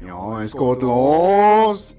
Ja, es geht los.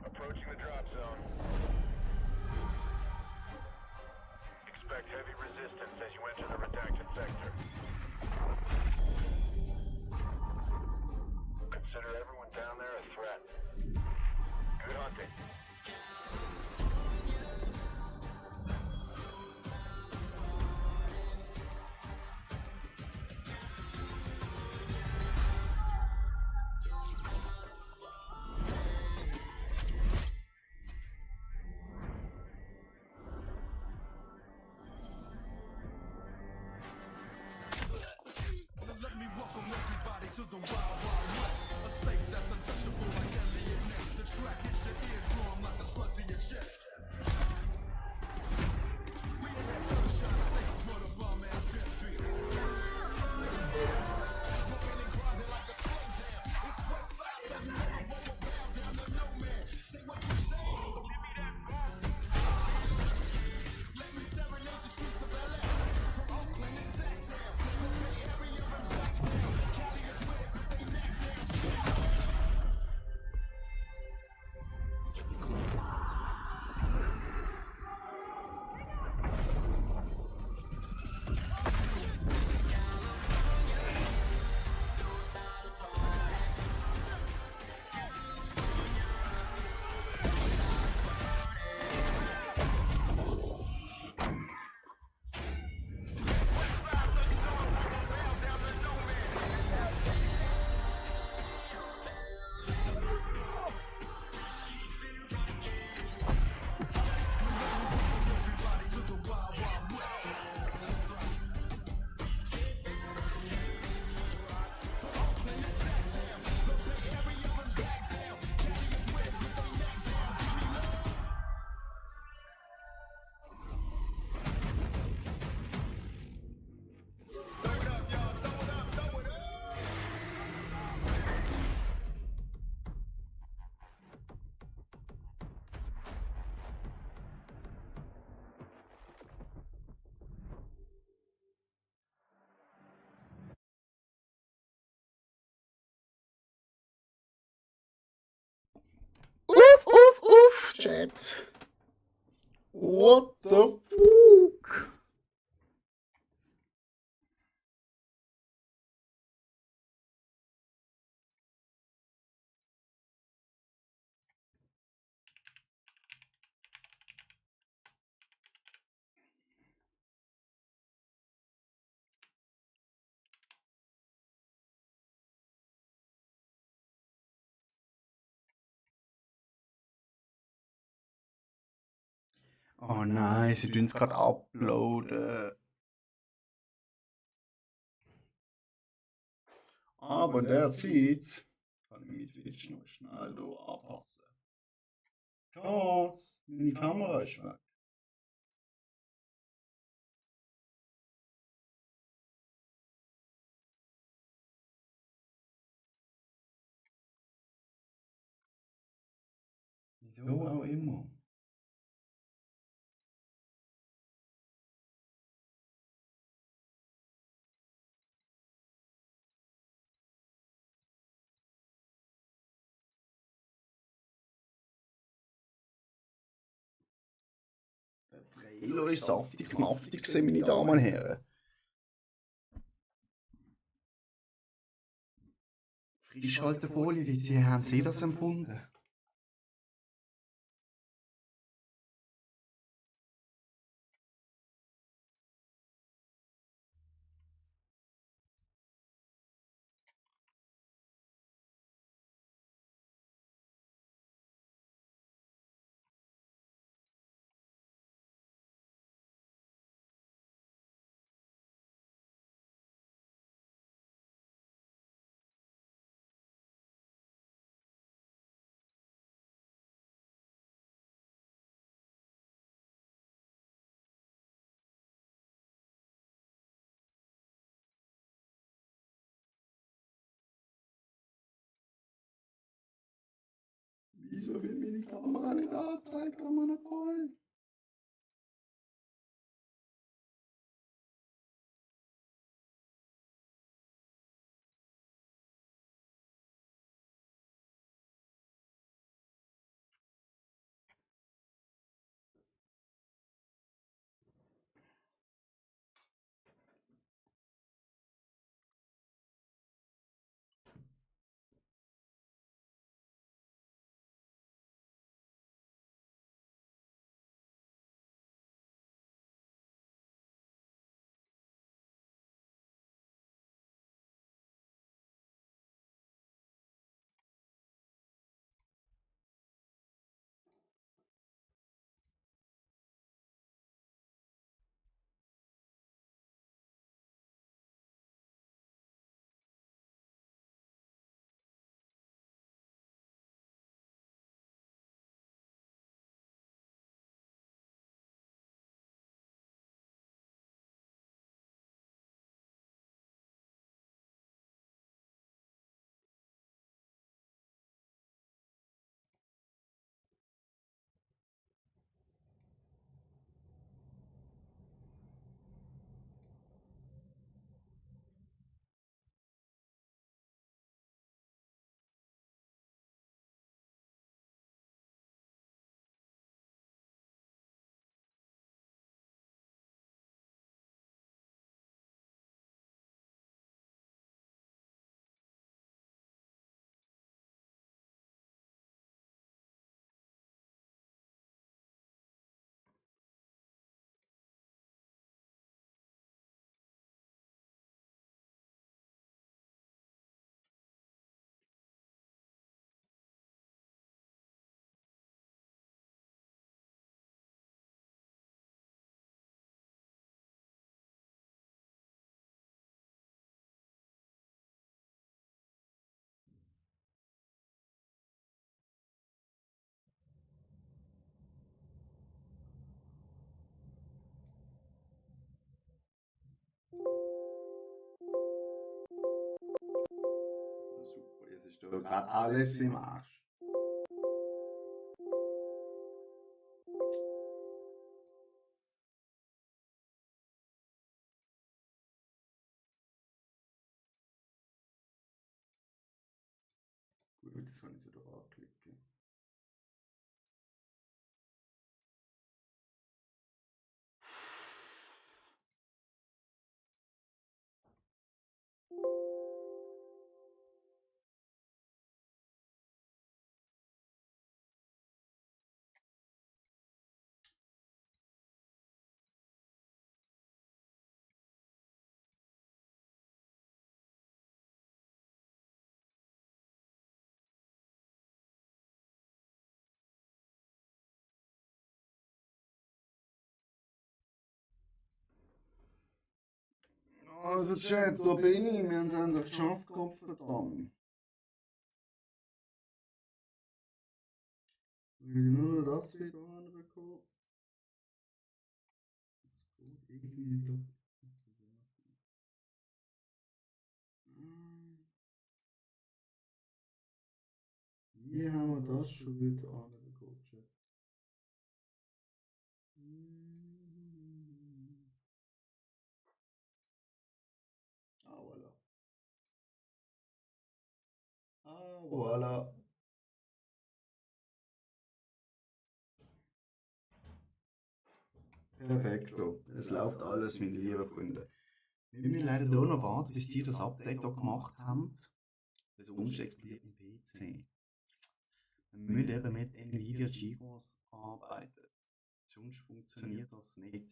Approaching the drop zone. Expect heavy resistance as you enter the redacted sector. Consider everyone down there a threat. Good hunting. Let me welcome everybody to the Wild Wild West. A state that's untouchable like Elliot Ness. The track hits your eardrum like a slug to your chest. We in that sunshine state where the bomb ass hip beat. Smoking and grinding like a slow jam. It's West Side, so you never roll around down to no man. Say what you say. Let me serenade the streets of LA. From Oakland to Sacktown, from Bay Area and Blacktown. Cali is where they knock down. Everybody to the Wild Wild West. From Oakland to Sacktown, the Bay Area and Blacktown. Cali is where they knock down. Give me love. Throw it up, y'all. Throw it up. Throw it up. Uff, Chat. What the fuck? Oh nein, sie tun es gerade uploaden. Aber derzeit kann ich mit Twitch noch schnell hier anpassen. Chance, meine Kamera ist weg. Wieso auch immer. Der Trailer ist saftig knaftig, meine Damen und Herren. Frischhaltefolie, wie haben Sie das empfunden? Wieso wird mir die Kamera nicht angezeigt an meiner Call? Super, jetzt ist doch gerade alles im Arsch. Gut, das kann ich wieder anklicken. Also Chat, da bin ich, wir haben es endlich geschafft, Kopfverdammt. Wenn ich nur noch das wieder anbekomme. Das geht irgendwie nicht. Wie haben wir das schon wieder anbekommen? Voilà. Perfekto. Es läuft alles, meine lieben Freunde. Wir müssen leider hier noch warten, bis die das Update hier gemacht haben. Sonst explodiert mein PC. Wir müssen eben mit Nvidia GeForce arbeiten. Sonst funktioniert das nicht.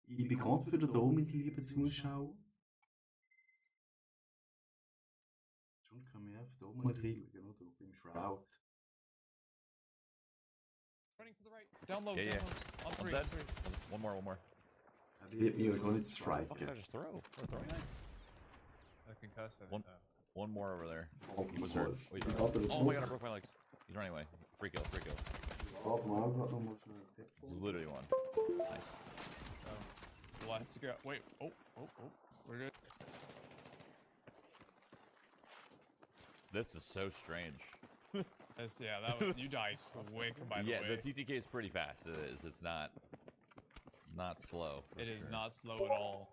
Ich bin gerade wieder da, meine lieben Zuschauer. Sonst können wir einfach hier mal reinschauen, oder? Beim Shroud. Running to the right. Down low, Yeah, down yeah. low. On I'm 3, dead. on 3. One more. Er wird mich auch nicht What the fuck did I striken. just throw? What a throwing knife? I concussed him. One- One more over there. Auf He was Zoll. hurt. Oh, he's Ich hurt. hatte jetzt Oh my god, I noch. broke my legs. He's running away. Free kill. Warte mal, auch gerade noch mal schnell. There's literally one. Nice. Let's go. Wait. Oh. We're good. This is so strange. Yeah, that was, you died quick, by the Yeah, way. the TTK is pretty fast. It is. It's not slow. for It is sure. not slow at all.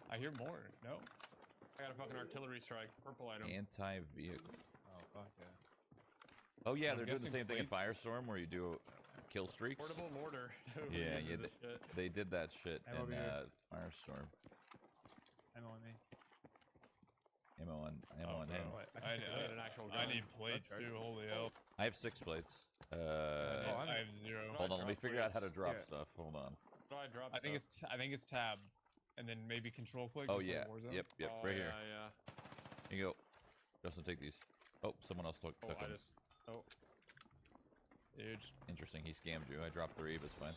I hear more. No? I got a fucking artillery strike. Purple item. Anti-vehicle. Oh, fuck yeah. Oh yeah, I'm they're doing the guessing same thing in plates- Firestorm where you do kill streaks. Portable mortar. Who Yeah, uses yeah, this shit? They did that shit Ammo in here. Firestorm. Ammo on me. Ammo on. Oh, bro. I got an actual I gun. need plates That's too, holy hell. I have 6 plates. I have 0. Hold on, let me drop figure out how to plates. drop Yeah. stuff. Hold on. So I dropped I think stuff. it's tab. And then maybe control click. Oh just like yeah. Warzone. Yep. Oh, Right yeah, here. Yeah. Here you go. Justin, take these. Oh, someone else took Oh, them. I just. Oh. Huge. Interesting. He scammed you. I dropped 3, but it's fine.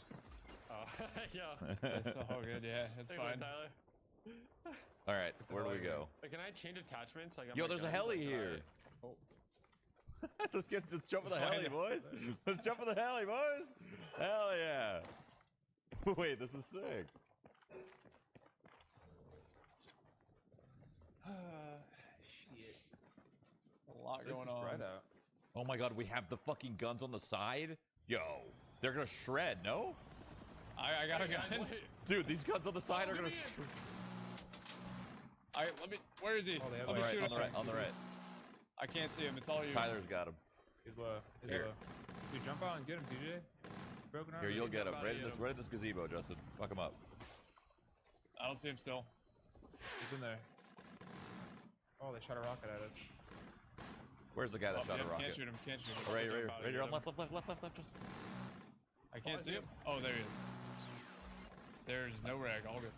Oh. Yeah. It's all good, yeah, it's Take one, fine. Tyler. All right. Where do we go? Wait, can I change attachments? I got Yo, my there's a guns, heli like, here. Oh. Let's just jump in the Why heli, not? boys. Let's jump in the heli, boys. Hell yeah. Wait, this is sick. Shit. A lot going on. Oh my god, we have the fucking guns on the side? Yo, they're gonna shred, no? I got a Hey, gun. wait. Dude, these guns on the side are give gonna me shred. Alright, where is he? Oh, they have Let On me the shoot right, him. on the right, on the right. I can't see him, it's all you. Tyler's got him. Is Here. Dude, jump out and get him, TJ. Broken arm. Here, you'll get him. about to Right in get this, him. right in this gazebo, Justin. Fuck him up. I don't see him still. He's in there. Oh, they shot a rocket at us. Where's the guy that Oh, shot yep, a rocket? Can't shoot him, can't shoot him. Oh, right, I'm right, about to right here. get On him. left, just. I can't I see see him. Oh, there he is. There's no rag, all good.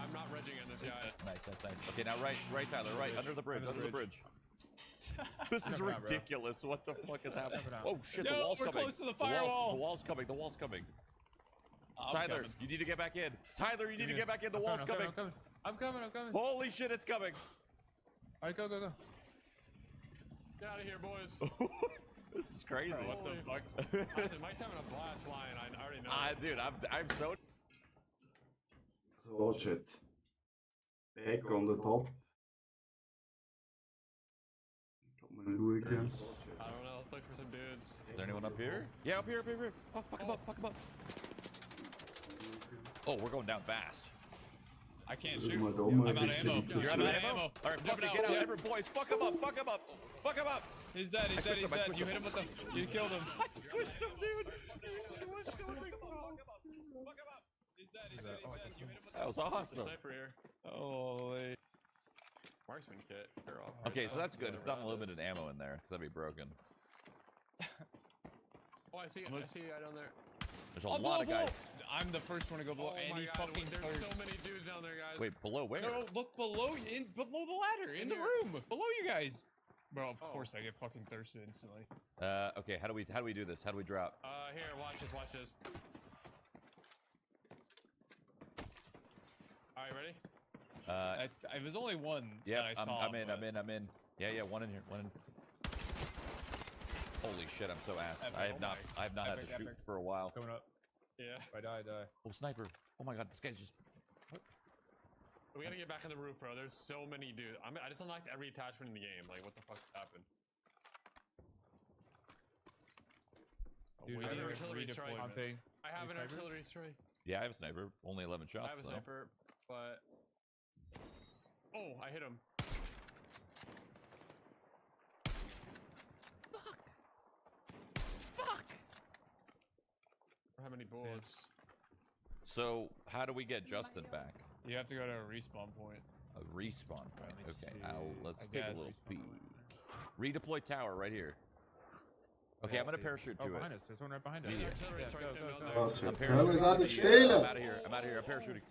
I'm not regging on this guy. Nice. Okay, now right, Tyler, right, under the bridge, under the bridge. This is Jumping out, bro. ridiculous. What the fuck is happening? Jumping out. Oh shit, the No, wall's we're coming. close to the The wall's- firewall. The wall's coming. The wall's coming. I'm Tyler, coming. you need to get back in. Tyler, you need to get back in. The wall's coming. I'm coming. Holy shit, it's coming. Alright, go. Get out of here, boys. This is crazy. What the Holy fuck? Mike's having a blast flying. I already know. Dude, I'm so. So, shit. Back on the top. Kann man schauen. I don't know. Let's look for some dudes. Is there anyone up here? Yeah, up here. Oh, fuck him up. Oh, we're going down fast. I can't Drück shoot. mal da mal I'm ein out of bisschen ammo. die You're out Tür. of ammo? All right, fuck it, Jumping get out, out, yeah. everyone, boys. Fuck him up. Fuck him up. He's dead, he's I dead, he's switched him, I dead. switched You him. hit him with the... You killed him. I switched him, dude. He's dead, he's dead. You hit him with That was The awesome. sniper here. the... Holy... Marksman kit. They're all Okay, so that's good. It's not Whatever that is. unlimited ammo in there, because that'd be broken. Oh, I see. I Almost- see a guy down there. There's a Oh, lot of below, guys. below. I'm the first one to go below Oh my any god, fucking there's thirst. so many dudes down there, guys. Wait, below where? No, look below you, below the ladder, in the here. room, below you guys. Bro, of Oh. course I get fucking thirsted instantly. Okay, how do we do this? How do we drop? Here, watch this. All right, ready? I was only one Yeah, that I saw. I'm in. Yeah, one in here. Holy shit, I'm so ass. Epic, I have oh not my. had to Epic, shoot epic. for a while. Coming up. Yeah. If I die, I die. Oh, sniper. Oh my god, this guy's just. We gotta get back on the roof, bro. There's so many dudes. I just unlocked every attachment in the game. Like, what the fuck happened? Dude, I have an radio artillery strike. redeployment. I have You an sniper? artillery strike. Yeah, I have a sniper. Only 11 shots I have a though. sniper, but oh, I hit him. How many bullets? So how do we get Justin back? You have to go to a respawn point. A respawn point. Let me Okay, see. let's I take a guess. little peek. Redeploy tower right here. Okay, Yeah, I'm gonna see. parachute Oh, to behind it. us. There's one right behind us. There's Yeah. artillery Yeah, strike go, down go, there. go. Warte, I'm können wir gerade parachuting. stehlen? I'm out of here. I'm out of here. I'm parachuting.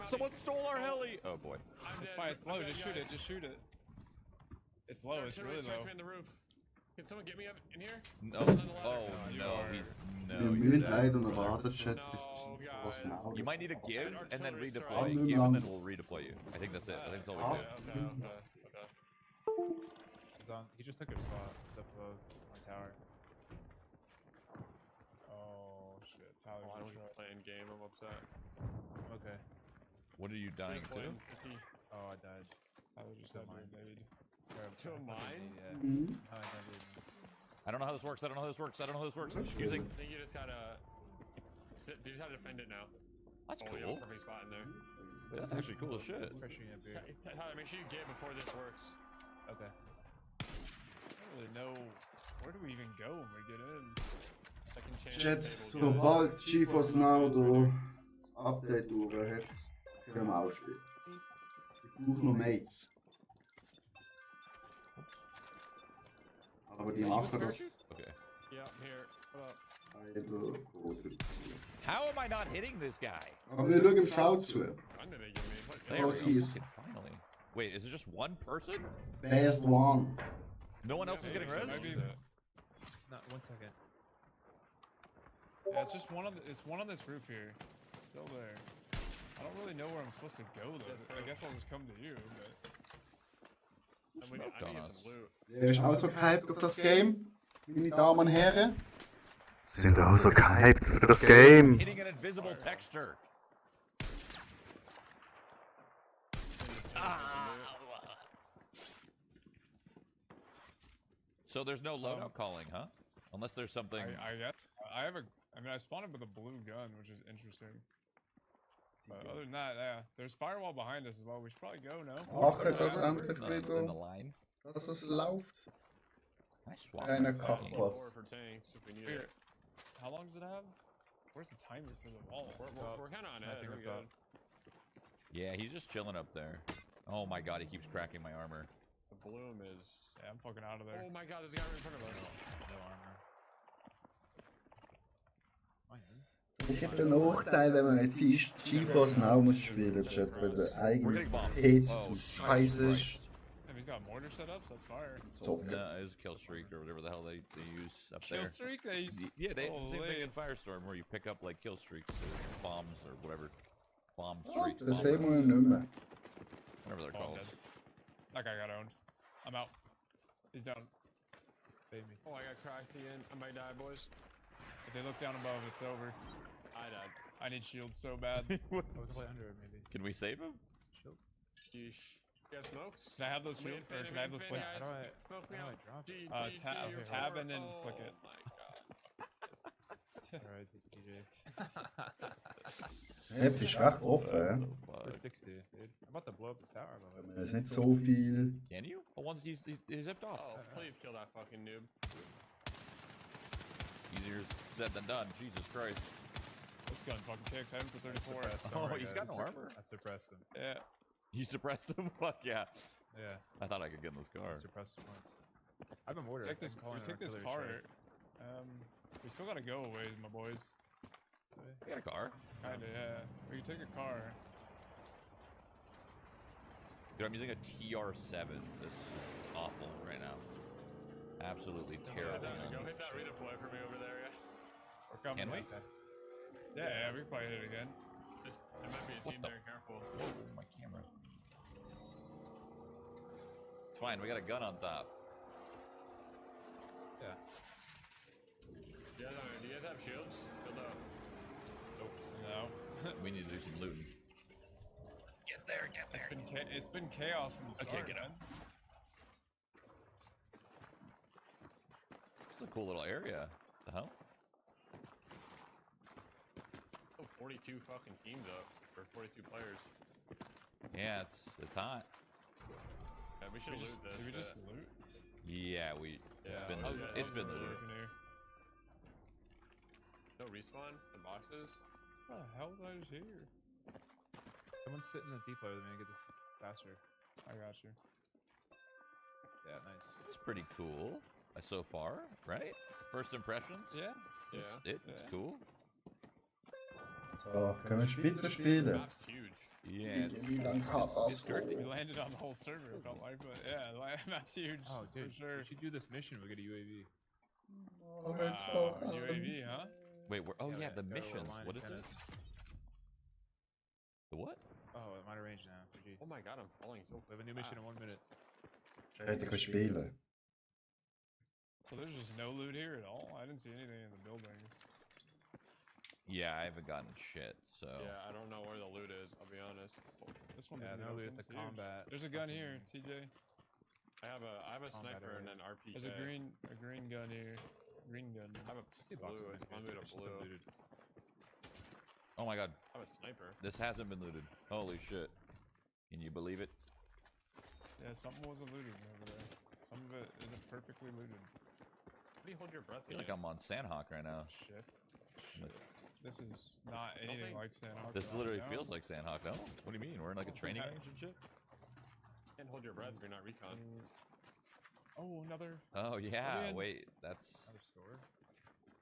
Someone stole our heli. Oh boy. It's fine. It's low. Just shoot it. Just shoot it. It's low. It's really low. In the roof. Can someone get me up in here? No. On the ladder. Oh you no. are- He's no. Wir he's müssen dead. leider noch warten, Chat, No, bis guys. was now. You might need to give and then artillery strike. redeploy. I'm Give and then lang. we'll redeploy you. I think that's it. I think that's all Ah. we do. Okay. He's on. He just took your spot. He's up above my tower. Oh shit. Tyler's Oh, I in was shot. playing game. I'm upset. Okay. What are you dying Just to? playing 50. Oh, I died. Tyler just To had mine. me nade. To a mine? Yeah. Mhm. Oh, I died. I don't know how this works. I don't know how this works. I don't know how this works. I'm just Okay. using. I think you just gotta sit. You just gotta defend it now. That's Oh, you have cool. a perfect spot in there. Wait, that's actually cool as shit. It's pressuring up here. Tyler, make sure you get before this works. Okay. I don't really know. Where do we even go when we get in? Second chance. Chat, disabled, guys. sobald GeForce Now da das Update durch hat, können wir auch spielen. Ich brauche noch Mates. Aber die machen das Okay. Yeah, I'm here. What up? leider große Beziehung. How am I not hitting this guy? Aber wir schauen im Schau zu. I'm gonna give me. What? There we Oh, go. he's- Fucking finally. Wait, is it just one person? Best one. No one else is Yeah, getting maybe res? so, Maybe- maybe. Not 1 second. Yeah, it's just one on. It's one on this roof here. It's still there. I don't really know where I'm supposed to go though. I guess I'll just come to you. But I need Smoked to on get us. some loot. Wer ist auch so gehypt auf das Game? Meine Damen und Herren? Sind auch so gehypt für das Game. Hitting an invisible texture. So there's no loadout calling, huh? Unless there's something. I guess I have a. I mean, I spawned with a blue gun, which is interesting. But other than that, yeah, there's firewall behind us as well. We should probably go. No. Machen das endlich in the wieder, line. dass es läuft. I swap. Eine my Kachel. thing. More for tanks if we need Here. it. How long does it have? Where's the timer for the wall? We're kind of on edge. Sniping We're up good. top. Yeah, he's just chilling up there. Oh my god, he keeps cracking my armor. The bloom is. Yeah, I'm fucking out of there. Oh my god, there's a guy right in front of us. No armor. Fine. Ich habe den Nachteil, wenn man mit GeForce Now muss spielen, Chat, weil der We're eigene getting bombed. PC Oh, zum Jesus Scheiße ist. Christ. If he's got mortar setups, that's fire. Zocken. No, it was kill streak or whatever the hell they use up Kill there. streak? They use. Yeah, they have the same thing Holy. in Firestorm where you pick up like kill streaks or bombs or whatever. Bomb Oh, streaks. das bomb- sehen wir nicht mehr. whatever they're Oh, I'm called. dead. That guy got owned. I'm out. He's down. Save me. Oh, I got cracked again. I might die, boys. If they look down above, it's over. I died. I need shields so bad. What? Oh, we can play under it maybe. Can we save him? Shield. Yeesh. You got smokes? Can I have those I'm shield in, or can I have those in, flint? guys. How do I- Smoke me how do out. I drop G, it? G, Tab- G, tab or- and then click it. Oh my god. Alright, DJ. Die Map ist recht offen, ja. Fuck. We're 60, dude. I'm about to blow up this tower, by the way. Es ist nicht so viel. Can you? Oh, once he's zipped off. Oh, please kill that fucking noob. Easier said than done. Jesus Christ. This gun fucking kicks. I have him for 34. Suppressed, Oh, sorry, he's got guys. no armor. I suppressed him. Yeah. You suppressed him? Fuck yeah. Yeah, I thought I could get in this car. I suppressed him once. I have a mortar. Take this. I can call We in take this artillery car. strike. We still gotta go a ways, my boys. I got a car. Kinda, yeah. We can take a car. Dude, I'm using a TR7. This is awful right now. Absolutely terrible. Go man. hit that redeploy for me over there, guys. We're coming. Can we? Okay. Yeah, we can probably hit it again. There might be a What team the there. Careful. Whoa, my camera. It's fine. We got a gun on top. Yeah. Do you guys have shields? Build up. No. We need to do some looting. Get there, get there. It's been chaos from the Okay, start. get man. It's a cool little area. The hell? Oh, 42 fucking teams up. Or 42 players. Yeah, it's hot. Yeah, we should loot this. Did we shit. just loot? Yeah, Yeah, it's been how's looted. it- It's been how's it looted. Working here. No respawn? The boxes? What the hell did I just hear? Someone's sitting in the depot with me and get this faster. I got you. Yeah, nice. It's pretty cool so far, right? First impressions. Yeah. It's cool. So, können wir später spielen? Map's huge. Yeah, Wie lange hat das We gehen? landed on the whole server, it felt like, but yeah, that's huge. Oh, dude, for sure. we should do this mission. We'll get a UAV. UAV, huh? Wait, oh yeah, we the got a little missions. line What is antennas. this? The what? Oh, I'm out of range now. GG. Oh my god, I'm falling so We have a new mission in 1 minute. Später können spielen. So there's just no loot here at all? I didn't see anything in the buildings. Yeah, I haven't gotten shit. So Yeah, I don't know where the loot is, I'll be honest. This one Yeah, didn't no loot open, at the it's huge. combat. There's a gun here, TJ. I have a Combat sniper and area. an RPG. There's a green gun here. Green gun. I have a See boxes blue. in It's here, one so with it a should have been blue. looted. oh my god, I have a sniper. this hasn't been looted. Holy shit! Can you believe it? Yeah, something wasn't looted over there. Some of it isn't perfectly looted. How do you hold your breath? I feel like I'm on Sandhawk right now. Shift. This is not anything think- like Sandhawk. This right literally now. feels like Sandhawk. No? What do you mean? We're in like a Don't training think I- range and shit. can't hold your breath if you're not recon. Oh, another. Oh yeah, in. wait, that's Another store.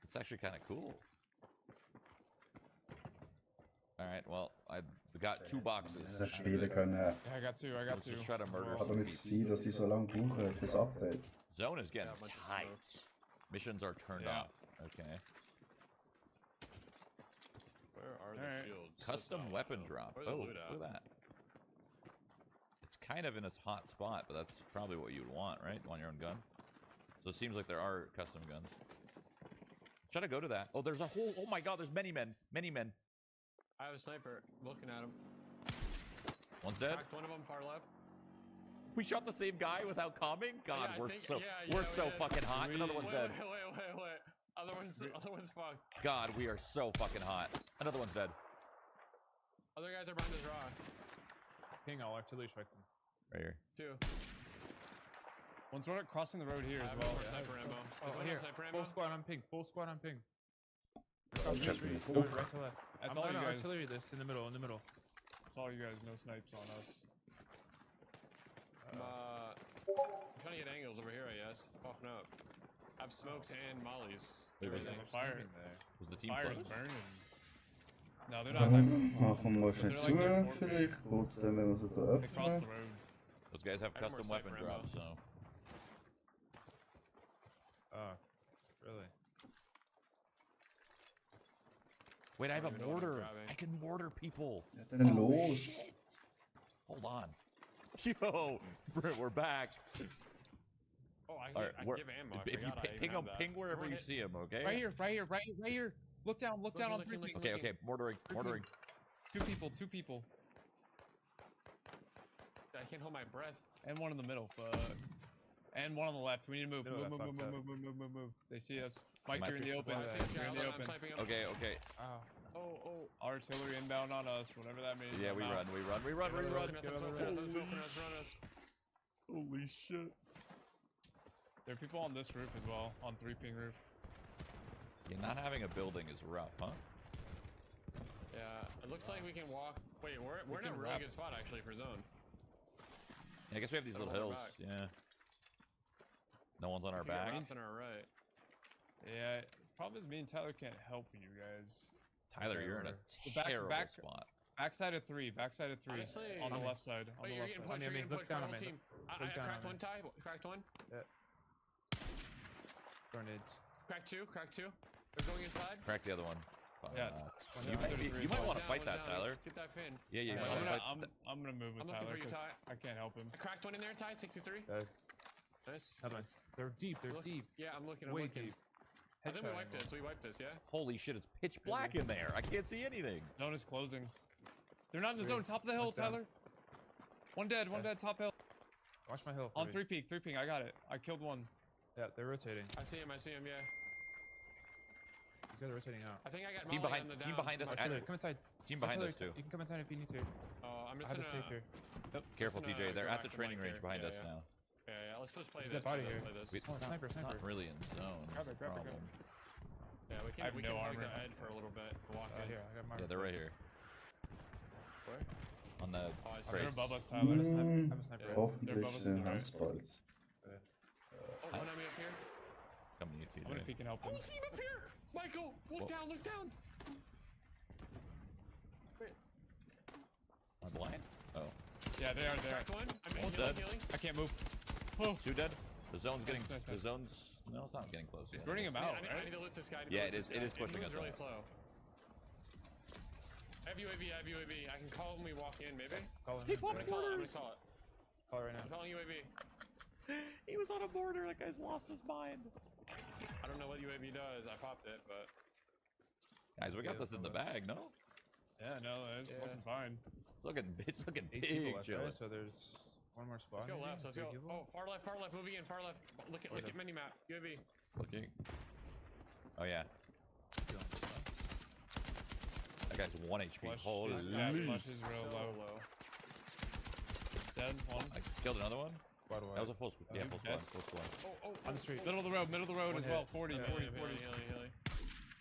it's actually kind of cool. All right, well, I got 2 boxes. Das spielen können. Yeah, I got two. I got Let's two. just try to murder Kann doch nicht sein, dass sie so lange brauchen fürs Update. Zone is getting Yeah, a bunch of tight. Missions are turned Yeah. off. Okay. Where are the Alright. shields? Custom Oh, weapon no. drop. Where's the Oh, loot look at that. It's kind of in a hot spot, but that's probably what you'd want, right? On your own gun. So it seems like there are custom guns. Try to go to that. Oh, there's a whole. Oh my god, there's many men. Many men. I have a sniper. I'm looking at him. One's dead. Cracked one of them far left. We shot the same guy without calming. God, Yeah, I we're think- so yeah, we're we so did. fucking hot. Another one's Wait, dead. wait. Other one's fucked. God, we are so fucking hot. Another one's dead. Other guys are behind this rock. Ping, I'll artillery strike them. Right here. 2. One's right crossing the road here I as have well. more sniper ammo. Oh, Does one here. have sniper ammo? Full squad on ping. Full squad on ping. Oh, check me. Going right to left. That's I'm all you gonna guys. artillery this in the middle. In the middle. That's all you guys. No snipes on us. I'm trying to get angles over here, I guess. Popping up. I've smoked and mollies. Wait, was Everything. the fire. Sniping there. Was the team Fire's close? burning. No, they're not. Like, Machen wir mal schnell zu, vielleicht. Kurz dann, wenn wir sie da they crossed the öffnen. road. Those guys have I have more custom weapon sniper ammo. drops, so. Oh, really? Wait, I have a don't even know what I'm mortar. grabbing. I can mortar people. Ja, dann los. Shit. Hold on. Yo, Brent, we're back. Oh, I, All right, I where- give ammo. I if you forgot I ping even them, have that. ping wherever you Hit. see them, okay? Right here, right here, right here, right here. Look down on Looking, 3 looking, feet. Okay, okay, mortaring, mortaring. 2 people, 2 people. I can't hold my breath. And one in the middle, fuck. And one on the left. We need to move. Middle Move, got move, move, fucked move, up. move, move, move, move. They see us. Mike, Might you're in be the open. I see this You're guy. in Hold the on, I'm open. sniping him. Okay, okay. Oh. Oh. Artillery inbound on us, whatever that means. Yeah, I'm we out. run, we run, we run, we They're run. smoking us, they're smoking us, they're smoking us, run us. Holy shit. There are people on this roof as well, on 3 ping roof. Yeah, not having a building is rough, huh? Yeah, it looks like we can walk. Wait, we're in a can really wrap- good spot actually for zone. Yeah, I guess we have these Gotta little hold hills. our back. Yeah. No one's on our If we get back. wrapped on our right. Yeah, problem is me and Tyler can't help you guys. Tyler, you're in a The back- terrible back- spot. Backside of 3, backside of 3. Honestly, on the Tommy. left side, on Wait, the you're left getting side. pushed, Tommy, you're I mean, getting look pushed. down My on whole me. team. I Look down cracked on one, Ty. Cracked one. Grenades. Cracked two. Cracked two. They're going inside. Crack the other one. Yeah. Fuck. Yeah, You might, thirty be, three. you might One want to down, fight one that, down. Tyler. Get that fin. Yeah, yeah, you Yeah, might I'm want to gonna, fight. I'm gonna move with I'm looking Tyler for you, 'cause Ty. I can't help him. I cracked one in there, Ty. 63. Dead. Nice. Another one. They're deep. They're Look- deep. Yeah, I'm looking. I'm Way looking. deep. I think we Headshot wiped angle. this. We wiped this. Yeah. Holy shit, it's pitch black in there. I can't see anything. Zone is closing. They're not in the Three. zone. Top of the hill, One's down. Tyler. One dead, one Yeah. dead, top hill. Watch my hill. On Ruby. 3 ping, I got it. I killed one. Yeah, they're rotating. I see him. I see him. Yeah. guys are rotating out. I think I got Team Molly behind, on the team down. behind us. Artillery, come inside. Team behind us Artillery, too. You can come inside if you need to. I'm I just have gonna. a safe here. Careful, gonna TJ. They're go at back the to training Mike range here. behind Yeah, us yeah. now. Yeah, let's play There's this. a body Let's here. play this. We, Oh, sniper, it's sniper. not really in zone. Grab That's it, the grab it, grab problem. Yeah, we I can have we no can hug armor. the head for a little bit. Walk in. Here, I got my. Yeah, they're right here. Where? On the Oh, I see. They're trace. above us, I have a Tyler. sniper. I Mm, have a sniper. Yeah. hoffentlich They're above us. bald. Oh, one enemy up here. Coming to you, I'm gonna TJ. peek and help them. Whole team up here. Michael, look Whoa. down, look down. Am I blind? Oh. Yeah, they are there. Cracked one. I'm Almost healing, dead. healing. I can't move. Two dead. The zone's getting. Nice, The nice. zone's. No, it's not getting close. It's yet. burning him I out, need, I right? need to loot this guy. I need Yeah, to it loot is- this it guy. is pushing moves us really out. slow. I have UAV, I have UAV. I can call when we walk in, maybe. Call him. Keep in. on I'm gonna call it. I'm gonna call it. Call it right I'm now. calling UAV. He was on a border. That guy's lost his mind. I don't know what UAV does. I popped it, but Guys, we got Yeah, this in the that's- bag, no? Yeah, no, it's Yeah. looking fine. It's looking 8 big, people left, Jilla. right? So there's one more spot. let's go maybe? left. Let's 3 go. people? Oh, far left, moving in, far left. Look at Okay. mini map. UAV. Looking. Oh yeah, that guy's 1 HP. Flush Holy. is, yeah, flush is real So low. low. Dead, one. I killed another one. Squad wide. That was a full squad. Yeah, full squad. yes. Full squad. Oh, On the street. Middle of the road One as hit. well. 40, Yeah, 40, healing, 40. healing.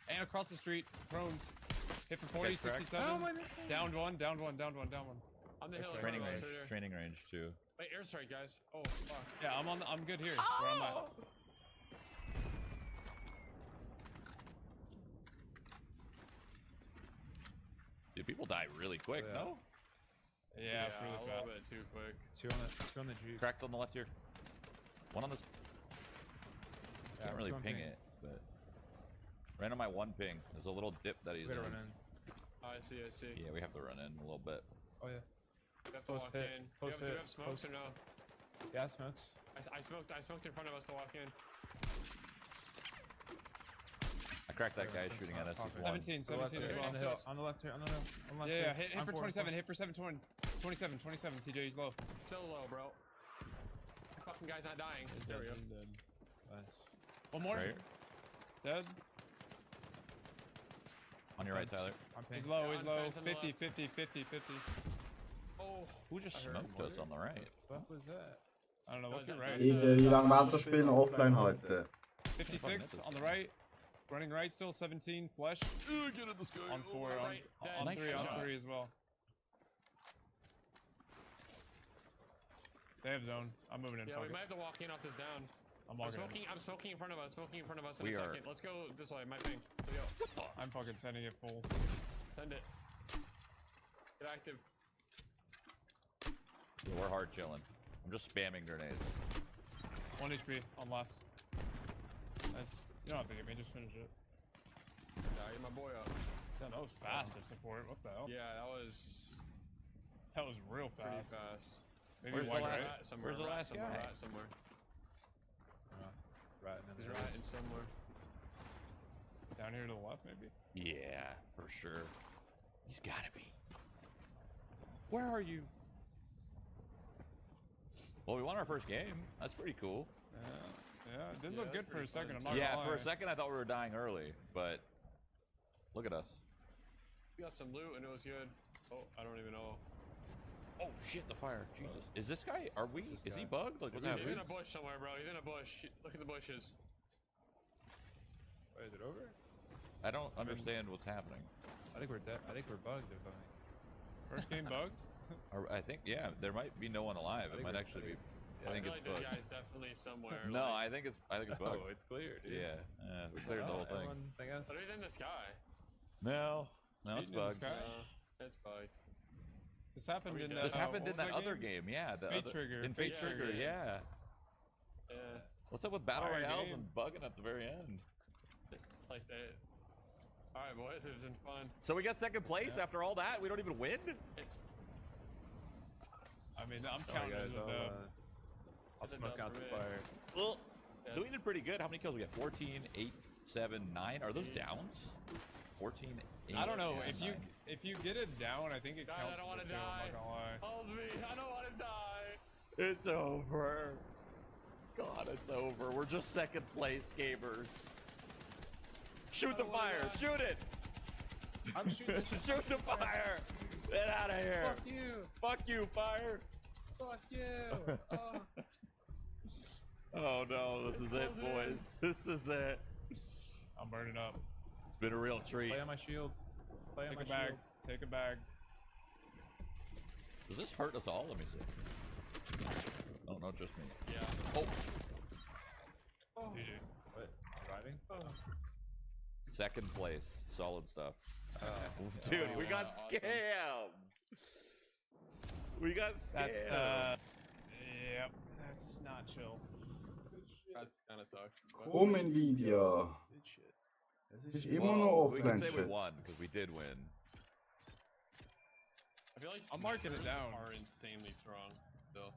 And across the street, prones. Hit for 40, Guy's cracked. 67. How am I missing? Downed one, downed one, downed one, downed one. On the hill. in Training front of range. us, right there. Training range too. Wait, airstrike, guys. Oh, fuck. Yeah, I'm good here. Where I'm at. Dude, people die really quick. Yeah. No. Yeah, it's a really little fast. bit too quick. Two on the Jeep. Cracked on the left here. One on this. Yeah, Can't really two on ping it, but ran on my one ping. There's a little dip that he's We in. gotta run in. Oh, I see. Yeah, we have to run in a little bit. Oh yeah. You have to Close walk hit, in. close Do you hit, have smokes close. or no? Yeah, smokes. I smoked in front of us to walk in. I cracked that Yeah, guy that's shooting not at us. He's popping. one. 17, To the left 17 as here, well. on the hill. On the left here. On the hill. On the left Yeah, here. hit On for four, 27, four. hit for 720. 27, 27, TJ, he's low. Still low, bro. The fucking guy's not dying. There we go. Nice. One more. Right here. Dead. On your right, Tyler. I'm He's ping. low, Yeah, he's on low. fence on the 50, left. 50, 50, 50. Oh, Who just I heard smoked us mortar. on the right? What was that? I don't know, look Oh, at that- right. that's- Wie lange willst du spielen? Offline halten. 56 on the right. Running right still, 17. Flesh. Get in this guy. On 4, on on, right, dead. on Nice 3, on shot. 3 as well. They have zone. I'm moving in. yeah, fuck we it. might have to walk in off this down. I'm I'm walking in. smoking in front of us. Smoking in front of us in We a are- second. Let's go this way. My ping. Let's go. I'm fucking sending it full. Send it. Get active. Yeah, we're hard chilling. I'm just spamming grenades. 1 HP on last. Nice. You don't have to get me, just finish it. Yeah, get my boy up. Damn, that was fast to support. What the hell? Yeah, that was That was real pretty fast. fast. Maybe Where's the white, last- right? Rat somewhere. where's the rat last somewhere, guy? Rat somewhere. Right in He's the ratting somewhere. Down here to the left, maybe? Yeah, for sure. He's gotta be. Where are you? Well, we won our first game. That's pretty cool. Yeah, it didn't Yeah, look good that's for a pretty second. fun. I'm not Yeah, gonna for a lie. second I thought we were dying early, but look at us. We got some loot and it was good. Oh, I don't even know. Oh shit, the fire. Jesus. Is this guy, are we, This is he guy. bugged? Like, what's He's happening? in a bush somewhere, bro. He's in a bush. Look at the bushes. Wait, is it over? I don't understand what's happening. I think we're dead. I think we're bugged or something. First game bugged? I think, yeah, there might be no one alive. I It think might we're- actually be. it's- I think feel it's like this bugged. guy's definitely somewhere. No, like, I think it's bugged. Oh, it's clear, dude. Yeah, we cleared the whole thing. Everyone, I guess. But he's in the sky. No, it's Beaten in the bugged. sky. It's bugged. This happened we in dead? This happened what in was that other game, yeah. The Fate other, Trigger, In Fate Fate Trigger, Trigger. yeah. Yeah, What's up with battle Fire royales game. and bugging at the very end? like that. All right, boys, it's been fun. So we got second place Yeah. after all that? We don't even win? I mean, I'm Sorry, counting it guys. as a dub. I'll It's a smoke dub out for the me. fire. Well, Yeah, we did pretty good. How many kills we got? 14, 8, 7, 9. Are those downs? 14, 8, I don't know. yeah, If you 9. if you get it down, I think it God, counts I don't as wanna a kill. I'm die. not gonna lie. Hold me. I don't want to die. It's over. God, it's over. We're just second place gamers. Shoot the fire! Shoot it! I'm shooting this shit. Shoot the fire! Get out of here! Fuck you! Fuck you, fire! Fuck you! Oh. Oh no, this is it, boys. This is it. I'm burning up. It's been a real treat. Play on my shield. Play on Take my a bag. shield. Take a bag. Does this hurt us all? Let me see. Oh no, just me. Yeah. Oh, GG. What? Driving? second place. Solid stuff. Dude, we got awesome. scammed. We got scammed. That's yep. That's not chill. That's kind of sucks. Komm, Nvidia. Good shit. Es ist immer Well, noch we can say we Offline-Chat. won because we did win. I feel like I'm marking it snipers down. are insanely strong, though.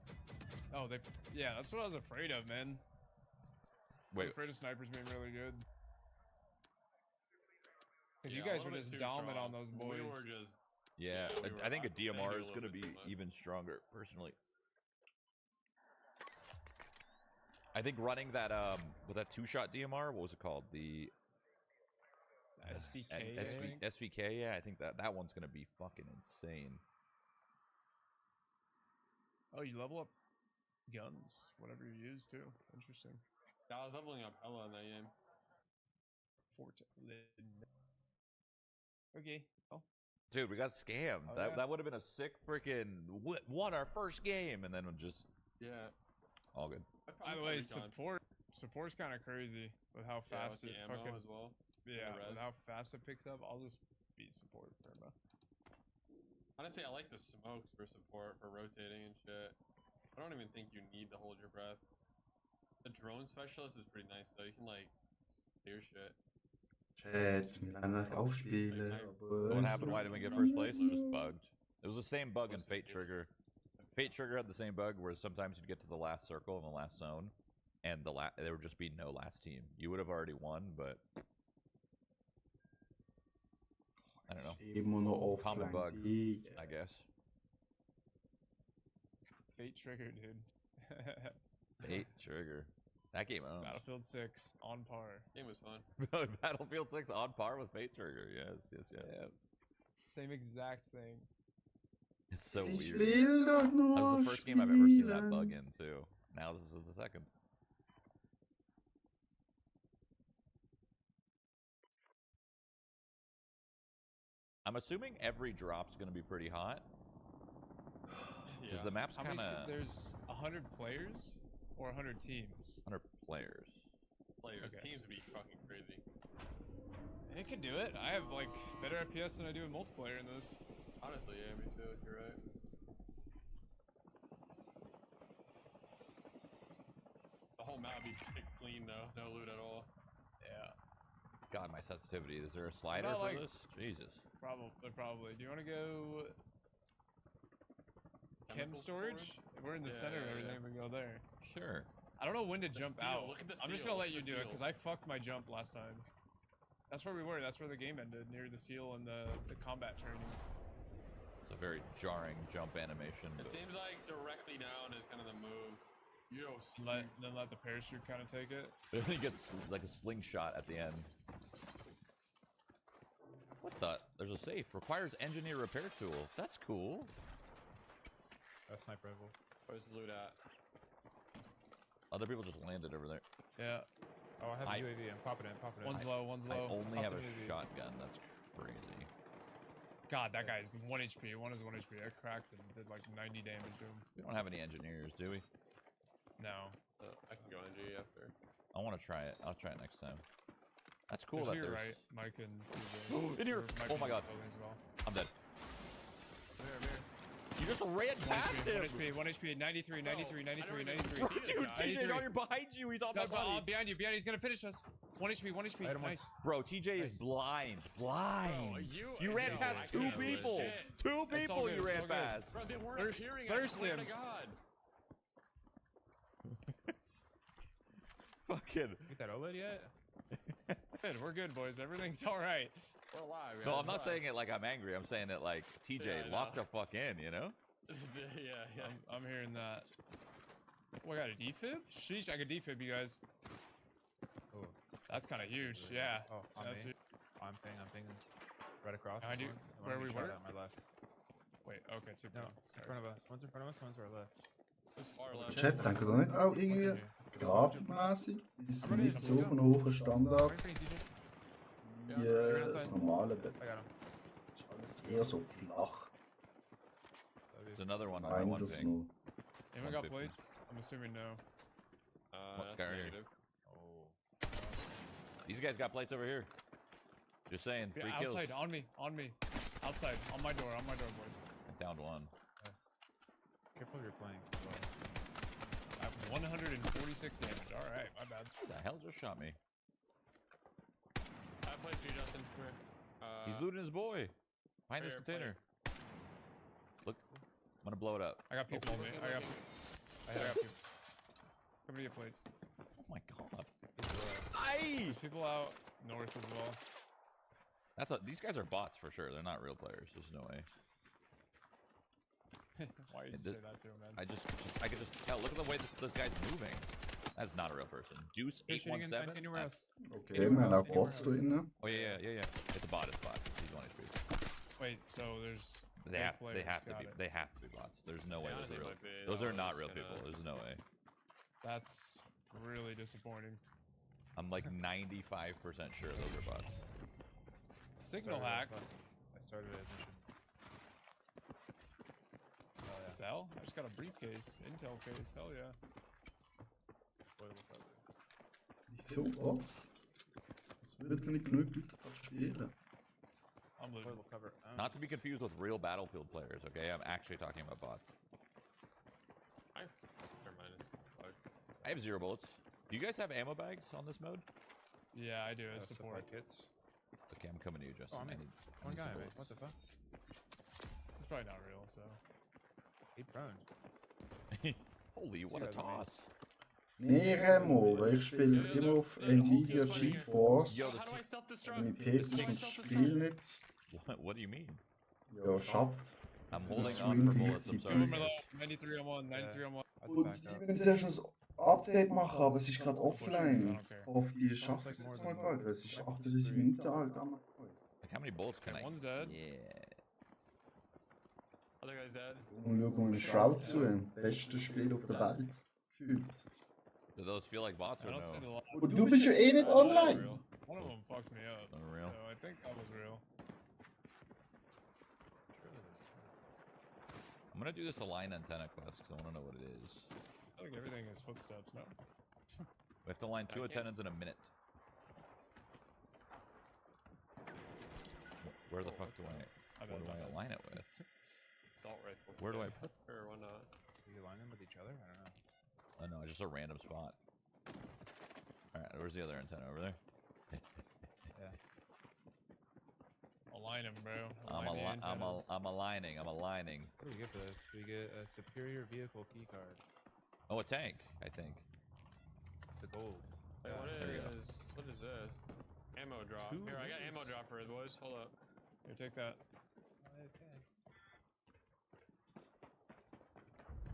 Oh, they. Yeah, that's what I was afraid of, man. I was Wait, afraid of snipers being really good. Because Yeah, you a guys were little just bit too dominant strong. on those boys. We were just. yeah, we were I think a I think DMR a is little going to bit be too much. even stronger, personally. I think running that with that two-shot DMR, what was it called? The SVK. and I think. SVK, yeah, I think that one's gonna be fucking insane. Oh, you level up guns, whatever you use too. Interesting. Yeah, I was leveling up hella in that game. Okay. Oh, Dude, we got scammed. Oh, that yeah. that would have been a sick freaking won our first game, and then just Yeah. all good. by the way, support's kind of crazy with how Yeah, fast with it the ammo fucking as well. yeah, res. with how fast it picks up. I'll just be support Burma. Honestly, I like the smokes for support for rotating and shit. I don't even think you need to hold your breath. The drone specialist is pretty nice though. You can like clear shit. Chat, wir wollen eigentlich auch spielen. aber What es- happened? Why didn't we get first place? It was just bugged. It was the same bug in Fate Trigger. Fate Trigger had the same bug where sometimes you'd get to the last circle in the last zone, and there would just be no last team. You would have already won, but I don't know. Es ist immer noch Common offline. bug. Digga. I guess. Fate Trigger, dude. Fate Trigger. That game owns. Battlefield 6 on par. Game was fun. Battlefield 6 on par with Fate Trigger. Yes. Yeah. Same exact thing. It's so Ich weird. will doch That nur was the first game I've ever seen that spielen. bug in too. Now this is the second. I'm assuming every drop's gonna be pretty hot. Because Yeah. the map's How many? kind of There's 100 players or 100 teams. 100 players. Players, Okay. teams would be fucking crazy. It could do it. I have like better FPS than I do in multiplayer in this. Honestly, yeah, me too. You're right. The whole map would be picked clean though, no loot at all. Yeah. God, my sensitivity. Is there a slider Not for like- this? Jesus. Probably. Do you want to go chem Chemical storage? We're in the Yeah, center of yeah, everything. We go there. Sure. I don't know when to The jump seal, out. look at the I'm just seal, gonna let look you at the do it seal. because I fucked my jump last time. That's where we were. That's where the game ended, near the seal and the combat training. It's a very jarring jump animation. It but- seems like directly down is kind of the move. Yo, Then let the parachute kind of take it. He gets like a slingshot at the end. What the? There's a safe. Requires engineer repair tool. That's cool. A sniper rifle. where's the loot at? Other people just landed over there. Yeah. Oh, I have I- a UAV. I'm popping it. Popping it. One's low. One's I low. only Pop have the a UAV. shotgun. That's crazy. God, that guy's 1 HP. One is 1 HP. I cracked and did like 90 damage to him. We don't have any engineers, do we? No. I can go NG after. I want to try it. I'll try it next time. That's cool There's that here, there's... right? Mike and TJ. In here! Or might Oh be my in the God. building as well. I'm dead. Come here. You just ran 1 past HP, 1 him! HP, 1 HP, 93, 93, I 93, don't even 93. see this Dude, guy. TJ's 93. on your behind you. He's on my No, body. behind you, he's gonna finish us. 1 HP, 1 HP. I hit him Nice. once. Bro, TJ is Nice. blind. Bro, Blind. you ran no, past I 2 couldn't see people. shit. 2 It's all people good, you it's ran all good. past. Bro, they weren't Thirst- appearing. thirst I swear him. to God. Fucking. Get that OLED yet? Good, we're good, boys. Everything's all right. We're alive. No, I'm not saying it like I'm angry. I'm saying it like TJ, Yeah, I lock know. the fuck in, you know? yeah. I'm hearing that. Oh, I got a defib? Sheesh, I could defib you guys. Oh, That's kind of huge. Yeah. Oh, on That's me. huge. I'm pinging. Right across. Behind you? one. Where One we shot were? at my left. Wait. Okay. Two No, people. in Sorry. front of us. One's in front of us, one's to our left. This far left. Chat, denkt ihr nicht auch One's in irgendwie here. grafikmäßig? Ist es I'm running nicht in, so go. von hohen Standard Right for you, DJ. wie you're das outside. normale Bett? I got him. Ist alles eher so flach. There's another one on my Meint one das ping. nur. Anyone got 150. plates? I'm assuming no. What That's guy are you? negative. Oh. These guys got plates over here. Just saying, Yeah, free kills. outside. On me. On me. Outside. On my door. On my door, boys. I downed one. Careful you're playing. as well. I have 146 damage. All right. My bad. Who the hell just shot me? I played for you, Justin. Come here. He's looting his boy. Behind this right here, container. Look. I'm gonna blow it up. I got people on me. I got people. Come to get plates. Oh my god. There's people out north as well. These guys are bots for sure. They're not real players. There's no way. Why did It you did- say that to him, man? I can just tell. Look at the way this guy's moving. That's not a real person. Deuce They're shooting 817. anywhere else. Okay, wir haben auch Bots drin. Oh yeah. It's a bot. It's a bot. He's 1 HP. Wait, so there's They real have. They players, have to got be. it. They have to be bots. There's no way those honestly are real. might be. Those I are not was real gonna- people. There's no way. That's really disappointing. I'm like 95% sure those are bots. Signal Started hack. I started a mission. Oh yeah. The hell? I just got a briefcase, intel case. Hell yeah. Portable cover. Wieso Bots? Es wird nicht genug Leute das spielen. Unbelievable. Portable cover. Not to be confused with real Battlefield players. Okay, I'm actually talking about bots. Never mind. It's fuck. I have 0 bullets. Do you guys have ammo bags on this mode? Yeah, I do. I Supply support. kits. Okay, I'm coming to you, Justin. Oh, I mean, I one need guy, some mate. bullets. What the fuck? It's probably not real, so. He prone. Holy, what a guys are toss! Nee, Remo, weil ich spiele immer auf Nvidia GeForce. Yo, How do I self-destruct? Mein PC ist das Spiel nicht. What do you mean? Ja, schafft. I'm Das holding on stream for die bullets. I'm ganze sorry. Zeit. Remember that? 93 on 1, 93 on 1. Und die müssen zuerst noch ein Update machen, aber es ist gerade offline. Ich hoffe, die schafft es jetzt mal bald, weil es ist 38 Minuten alt. Like, how many bullets can Okay, I? one's dead. Yeah. Other guy's dead. Und schauen wir Shroud zu, dem besten Spiel auf der Welt. Gefühlt. Do those feel like bots I or don't see the no? lot. Und du bist ja eh nicht online. One of them fucked me up. Unreal. So I think that was real. I'm gonna do this align antenna quest because I want to know what it is. I think everything is footsteps, no? We have to align 2 Okay. antennas in a minute. Where the fuck do I? I What do I align it with? Assault rifle. Where do I Yeah. put? Sure, why not? Do you align them with each other? I don't know. Oh no, just a random spot. All right, where's the other antenna over there? Align him, bro. I'm Align the antennas. aligning. I'm aligning. What do we get for this? We get a superior vehicle key card. Oh, a tank, I think. The gold. Wait, what there you go. what is this? Ammo drop. Two Here, I got ammo loads. drop for it, boys. Hold up. Here, take that. Okay.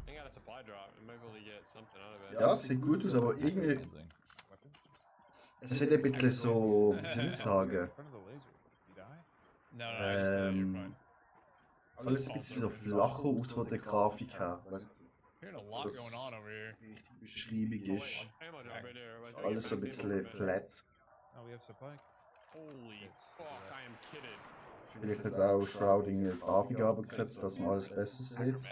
I got a supply drop. I might be able to get something out of it. Ja, es sieht gut aus, aber irgendwie, Amazing. Weapon? es sieht ein bisschen so, wie soll ich In sagen, front of the laser. You die? No, I just you're fine. alles ein bisschen so flacher aus von der Grafik her. Weißt du, Hearing a lot Das- going on over here. die Beschreibung ist Ammo drop right there. Right there. alles so ein bisschen flat. Oh, we have supply. Holy fuck, I am kidding. Vielleicht hat auch Shrouding eine Grafik abgesetzt, dass man alles besser sieht.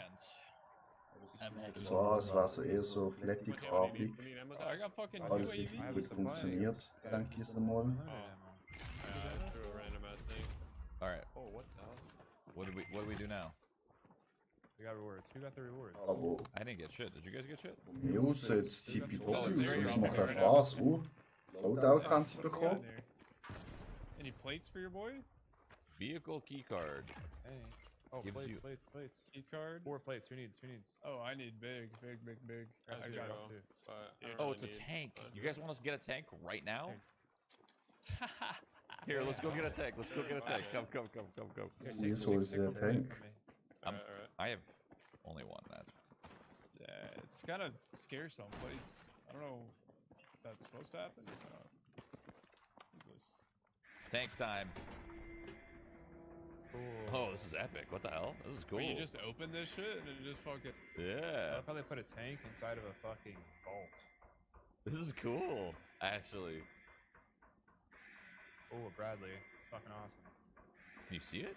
So, es war so eher so flatte What do you Grafik. need? You need ammo Oh, drop? I got fucking Alles UAV. richtig gut funktioniert, denke ich jetzt mal. Unlimited ammo. I threw a random ass thing. All right, Oh, what the hell? what do we do now? We got rewards. Who got the rewards? Aber I didn't get shit. Did you guys get shit? von mir aus sieht es tippitopp Oh, aus, it's very es macht ja dropping Spaß. Loadout haben sie What do we got bekommen. in here? Any plates for your boy? Vehicle key card. Hey. Oh, Gives plates, you- plates. Key card? 4 plates. Who needs? Who needs? Oh, I need big. I I got zero, it too. but I don't Oh, really it's a need tank. much. You guys want us to get a tank right now? Tank. Here, let's go get a tank. Let's go get a tank. Come. Hier soll es der Tank. I'm- Alright. I have only one. That's Yeah, it's kind of scarce on plates. I don't know if that's supposed to happen. Tank time. Cool. Oh, this is epic. What the hell? This is cool. Wait, you just open this shit and it just fucking. I Yeah. love how they put a tank inside of a fucking vault. This is cool, actually. Oh, Bradley. It's fucking awesome. You see it?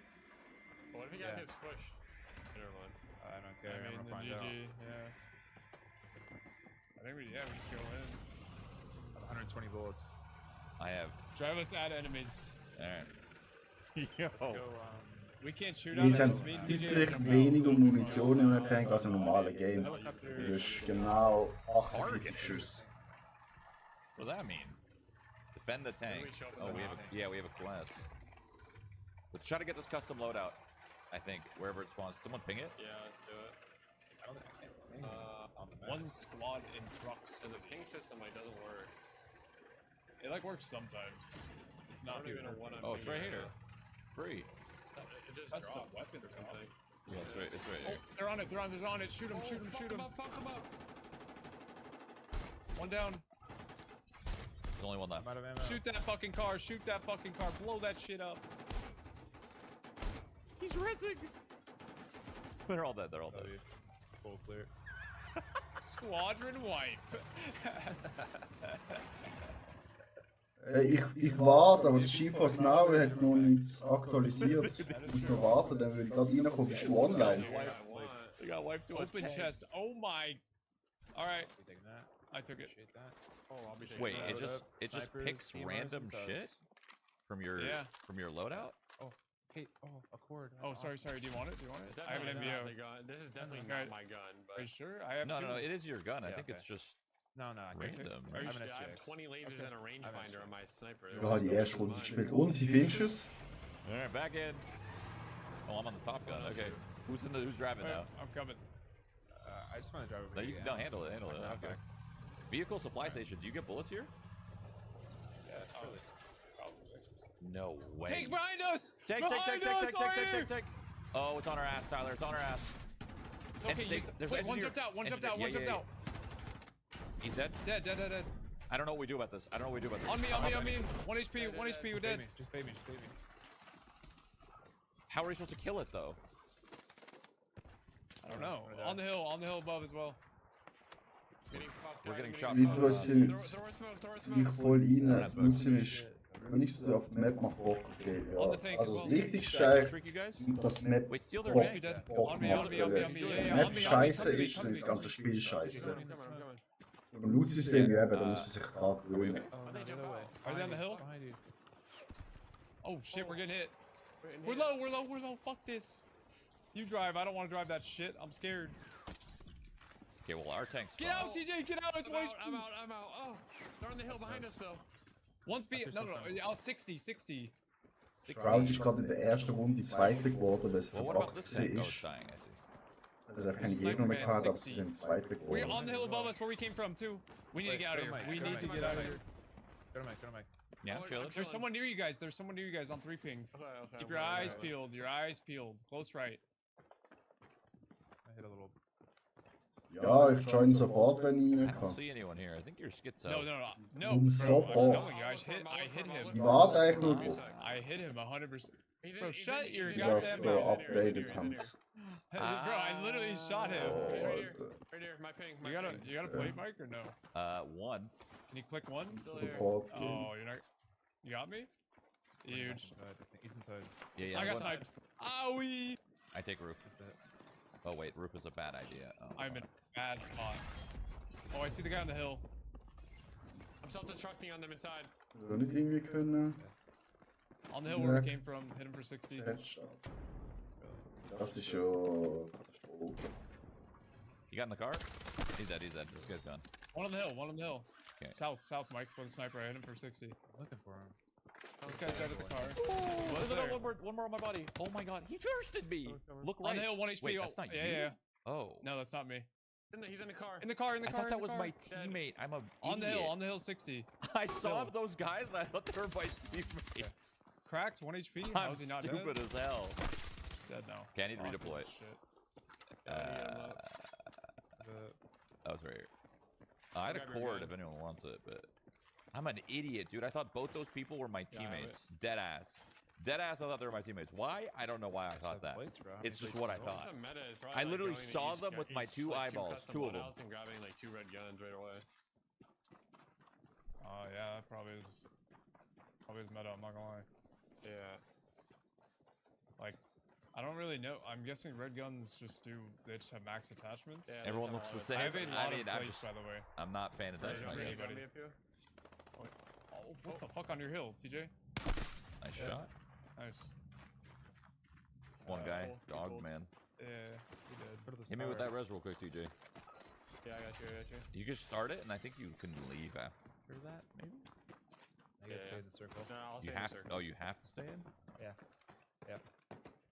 What if you guys Yeah. get squished? Never mind. I don't care. I I'm mean, gonna the find GG. out. Yeah. I think we just go in. I have 120 bullets. I have. Drive us at enemies. Alright. Let's go. We can't shoot Die at haben us. Me and TJ deutlich jump out. weniger Munition in einem Tank als im normalen Game. Helicopter. Du hast genau 48 Schüsse. What does that mean? Defend the tank. we show up in Oh, the we have a, yeah, we have a quest. Let's try to get this custom loadout. I think wherever it spawns. Someone ping it. Yeah, let's do it. I don't think I can ping on the map. One squad in trucks. So the ping system like doesn't work. It like works sometimes. It's not Not even a one. Oh, it's right here. Free. It just Custom dropped weapon or drop. something. Yeah, it's right. It's right Oh, here. they're on it. They're on. They're on it. Shoot them. Shoot them. Shoot them. Fuck them up. One down. There's only one left. I'm out of ammo. Shoot that fucking car. Shoot that fucking car. Blow that shit up. He's rizzing. They're all dead. They're all dead. W. Full clear. Squadron wipe. Ich warte, aber das GeForce Now hat noch nichts aktualisiert. Ich muss noch warten, dann würde ich gerade reinkommen. Bist du online? Yeah, I want. They got wiped to a Open tank. chest. Oh my. All right. You taking that? I took it. Appreciate that. Oh, I'll be taking Wait, that. it Load just up, snipers, picks HEMAs, random and shit subs. from your Yeah. loadout. Hey, oh, a cord. Oh, That's sorry, awesome. sorry. Do you want it? Do you want It's it? I have an definitely not MBO. the gun. This is definitely Okay. not my gun, but Are you sure? I have No, two. no, it is your gun. I Yeah, think okay. it's just No, no, I can take random. it. Are you I have an yeah, I have SGX. 20 lasers Okay. and a I have an rangefinder SGX. on my sniper. Ich habe die erste Runde gespielt. Und die Finches? all right. Back in. Oh, I'm on the top gun. Okay, who's driving Wait, now? I'm coming. I just want to drive over No, here. you can handle it. Handle it. Okay. Vehicle supply station. Do you get bullets here? Yeah, it's really. No way. Take behind us! Take, behind us, take. Oh, it's on our ass, Tyler. It's on our ass. It's And okay. they- You, there's wait, one engineer- jumped out. One jumped engineer- out. One yeah, jumped yeah, out. He's dead. Dead. I don't know what we do about this. I don't know what we do about this. On me. I'm up. 1 HP. 1 HP. We're Just bait dead. me. Just bait me. Just bait me. How are we supposed to kill it though? I don't know. I'm gonna On the hill. On the hill above as well. Getting fucked We're right getting in the shot. Wie middle. du hast den Throw it smoke, throw it Zeug smoke. voll rein. Ja, Nutzen ist, wenn ich auf der Map mache, Bock. Okay, On the tank ja. as Also well. das Wichtigste Should I ist trick you guys? eigentlich, dass die Map Wait, steal their Bock, HP dead. Bock On me. macht. On me. Wenn Yeah, die yeah. Map On me. scheiße Come to me, ist, dann come ist das to me. ganze Spiel scheiße. I'm coming. Beim Loot-System ja, da muss man sich dran gewöhnen. Oh, Why'd they no, jump the other out? way. Are they on the hill? Behind you. Oh shit, we're getting hit. Wait, in We're here. low. We're low. Fuck this. You drive. I don't want to drive that shit. I'm scared. Okay, well our tank's Get fine. out, TJ. Get out. It's I'm 1 out, I'm out, I'm out. Oh, they're on the hill behind us though. One speed. That's No. just I'll 60. Crouch ist gerade in der ersten Runde Zweiter geworden, weil es Well, what about verpackt this tank? Oh, it's ist. dying. I see. Dass es einfach keine Gegner mehr gehabt, aber sie sind Zweiter We're geworden. on the hill above us where we came from too. We need to Wait, get out of go here. to Mike, We go to need to Mike, get go out to of Mike. here. Go to Mike. Go to Mike. Yeah, I'm Oh, chilling. I'm There's someone near you guys. There's someone near you guys on 3 ping. Okay, okay. Keep I'm your going eyes right. peeled. Your eyes peeled. Close right. I hit a little. Ja, ich join sofort, wenn ich I rein don't kann. see anyone here. I think you're schizo. No. No, Um bro, so I'm off. telling you, I hit him. Ich warte eigentlich nur Give me a drauf, sec. I hit him 100%. He's Bro, he's shut your he's wie in das here, goddamn he's da in here, he's in here, updated he's in here. haben. Bro, I literally shot him. Right here. Alter. Right here, my ping. My You gotta, ping. you gotta play, Mike, or no? One. Can you click one? Still here. Support Game. Oh, you're not. You got me? Huge. Inside, I think. He's inside. Yeah, I got one. sniped. Owie! I take roof. That's it. Oh wait, roof is a bad idea. Oh, I'm in a bad spot. Oh, I see the guy on the hill. I'm self-destructing on them inside. Wir nicht irgendwie können. On the hill where we Left. came from. Hit him for 60. Headshot. Das ist schon Katastrophe. You got in the car? He's dead. He's dead. This guy's gone. One on the hill. One on the hill. Okay. South, Mike, with a sniper. I hit him for 60. I'm looking for him. This guy's dead at the car. There's there? another one more on my body. Oh my god, he thirsted me. Look On right. the hill, 1 HP. Wait, oh, that's not yeah, you? yeah. Oh. No, that's not me. He's in the car. In the car. I thought that was my Dead. teammate. I'm a On the idiot. hill. On the hill, 60. I saw Hill. those guys and I thought they were my teammates. Cracked. 1 HP. I'm How is he not stupid dead? as hell. Dead now. Okay, I need to Oh, redeploy. shit. The That was right here. I had a Grab your cord gun. if anyone wants it, but I'm an idiot, dude. I thought both those people were my Yeah, teammates. Dead ass. Dead ass, I thought they were my teammates. Why? I don't know why I thought that. Plates, bro. How It's many just plates what I can you roll? thought. The meta is probably I like literally going to saw each them gu- with my each, two like, eyeballs, custom two of them. loadouts and grabbing like 2 red guns right away. Oh yeah, that probably is meta. I'm not gonna lie. Yeah. Like, I don't really know. I'm guessing red guns just have max attachments. Yeah, Everyone there's looks a the lot I of- have a same. lot I mean, of I'm plates, just, by the way. I'm not paying Hey, attention, I zombie, guess. zombie up here? Oh, what the fuck on your hill, TJ? Nice Yeah. shot. Nice. One guy, cool, dog cool. man. Yeah, he did. Go to the Hit me with that star. res real quick, TJ. Yeah, I got you, I got you. You can start it, and I think you can leave after that, maybe. I gotta Yeah, stay yeah. in the circle. No, I'll You stay in the have. circle. Oh, you have to stay in.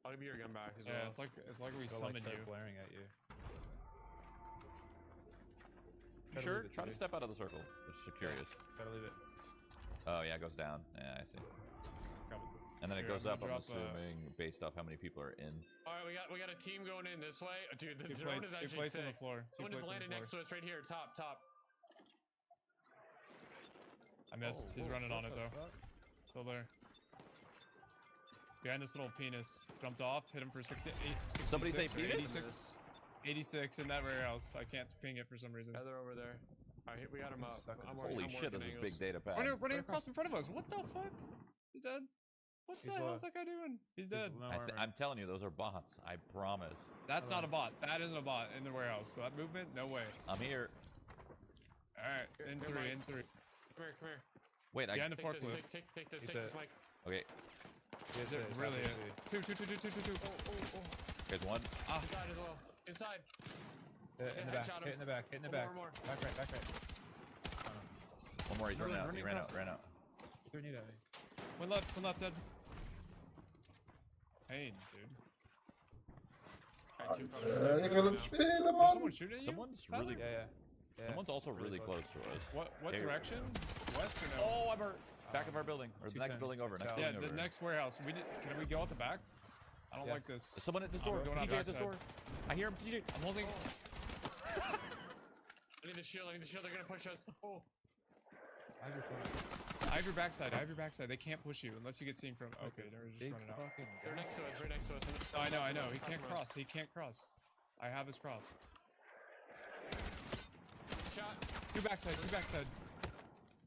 I'll give you your gun back as Yeah, well. it's like we They'll, summon like, start you. blaring at you. You Try to sure? leave it, Try to TJ. step out of the circle. Just curious. Gotta leave it. Oh yeah, it goes down. Yeah, I see. And then it Here, goes I'm up. gonna I'm drop, assuming based off how many people are in. Alright, we got a team going in this way. Dude, the Two drone plates, is two actually plates sick. on the floor. Two Someone just plates on the landed floor. next to us right here, top. I missed. He's running on it though. Still there. Behind this little penis. Jumped off. Hit him for 60, 66 Somebody say or penis? 86 in that warehouse. I can't ping it for some reason. Yeah, they're over there. Alright, we got him up. Suck it. Holy shit, this is a big data pad. Running across in front of us. What the fuck? He's dead. What the He's hell low. is that guy doing? He's dead. No armor. I'm telling you, those are bots. I promise. That's not a bot. That isn't a bot in the warehouse. That movement? No way. I'm here. Alright, in Here, three, Mike. in three. Come here. Wait, Behind the Take this, forklift. take this, He's take this, a- Mike. okay. Is it really? Two. Oh. There's one. Inside as well. Inside. Hit in the back. headshot him. Hit in the back. Hit in the One back. more. Back right. Back right. One more. He's running out. running He ran across. out. Ran out. Grenade at me. One left, dead. Pain, dude. Alright, two front. Ik wil het spelen, There's man! someone shooting at you? Someone's Tyler? really. Yeah. Someone's also really close to us. What Hey. direction? West or no? Oh, I'm hurt. Back of our building, or the next 210. building over. Next South. yeah, building the over. next warehouse. Can we go out the back? I don't Yeah. like this. There's someone at this I'm door. going out TJ at this backside. door. I hear him. TJ. I'm holding. I need the shield, they're gonna push us. Oh. I have your phone. I have your backside. They can't push you unless you get seen from. Okay, they're just Big running out. fucking They're guy. next to us, right next to us. No, I know. He can't cross. He can't cross. I have his cross. Shot. Two backside.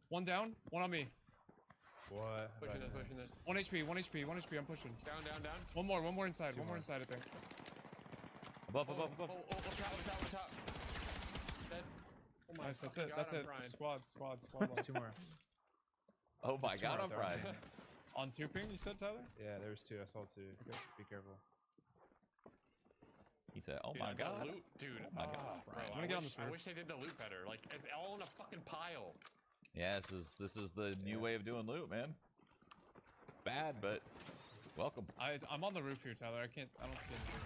One down, one on me. What? Pushing this. 1 HP. I'm pushing. Down. One more inside. Two One more more. inside, I think. Above. Oh, top. Dead. Oh my Nice. That's fucking it. God, That's I'm it. crying. Squad. There's left. 2 more. Oh my There's 2 more god, out I'm there. crying. On 2 ping, you said, Tyler? Yeah, there was 2. I saw 2. Be careful. He said, "Oh Dude, my the god." loot, dude. Oh my god, bro, Brian. I'm gonna get on wish- this I roof. wish they did the loot better. Like it's all in a fucking pile. Yeah, this is the new way of doing loot, man. Bad, but welcome I'm on the roof here, Tyler. I don't see anything.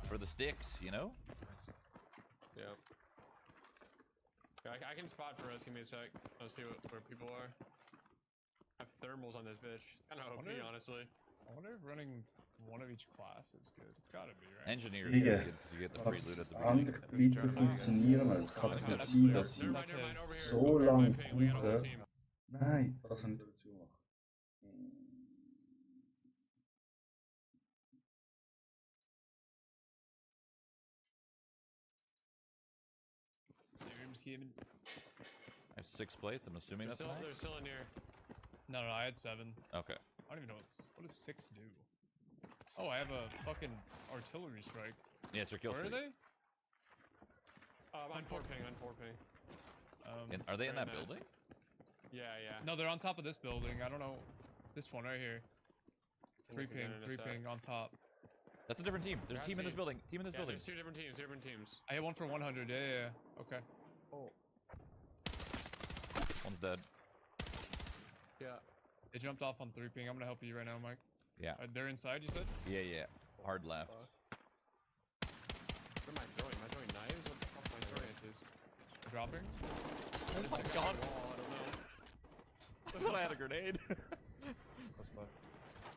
for the sticks, you know. Yeah. I can spot for us. Give me a sec. I'll see where people are. I have thermals on this bitch. Kind of OP, Wonder- honestly. I wonder if running one of each class is good. It's gotta be, right? Engineer, Digga, you get the Dat free loot at is the beginning. aangebied te functioneren, maar het gaat That's niet zien clear. dat Never ze mind, never mind, over here. zo Over lang my ping. We got a whole boeken. team. Nee, dat is niet wat ik zo mag. I have 6 plates. I'm assuming They're that's still, nice. they're still in here. No, I had 7. Okay. I don't even know what does 6 do? Oh, I have a fucking artillery strike. Yeah, it's your kill Where are streak. they? On 4 ping. Are they in Very that nice. building? Yeah. No, they're on top of this building. I don't know. This one right here. We'll look again in a 3 sec. ping on top. That's a different team. There's a Has team in to this be. building. Team in this Yeah, building. there's two different teams. I hit one for 100. Yeah. Okay. One's dead. Yeah. They jumped off on 3 ping. I'm gonna help you right now, Mike. Yeah. They're inside, you said? Yeah. Hard left. What am I throwing? Am I throwing knives? What the fuck am I throwing at this? Dropping? Oh my god. Wall, I don't know. I thought I had a grenade.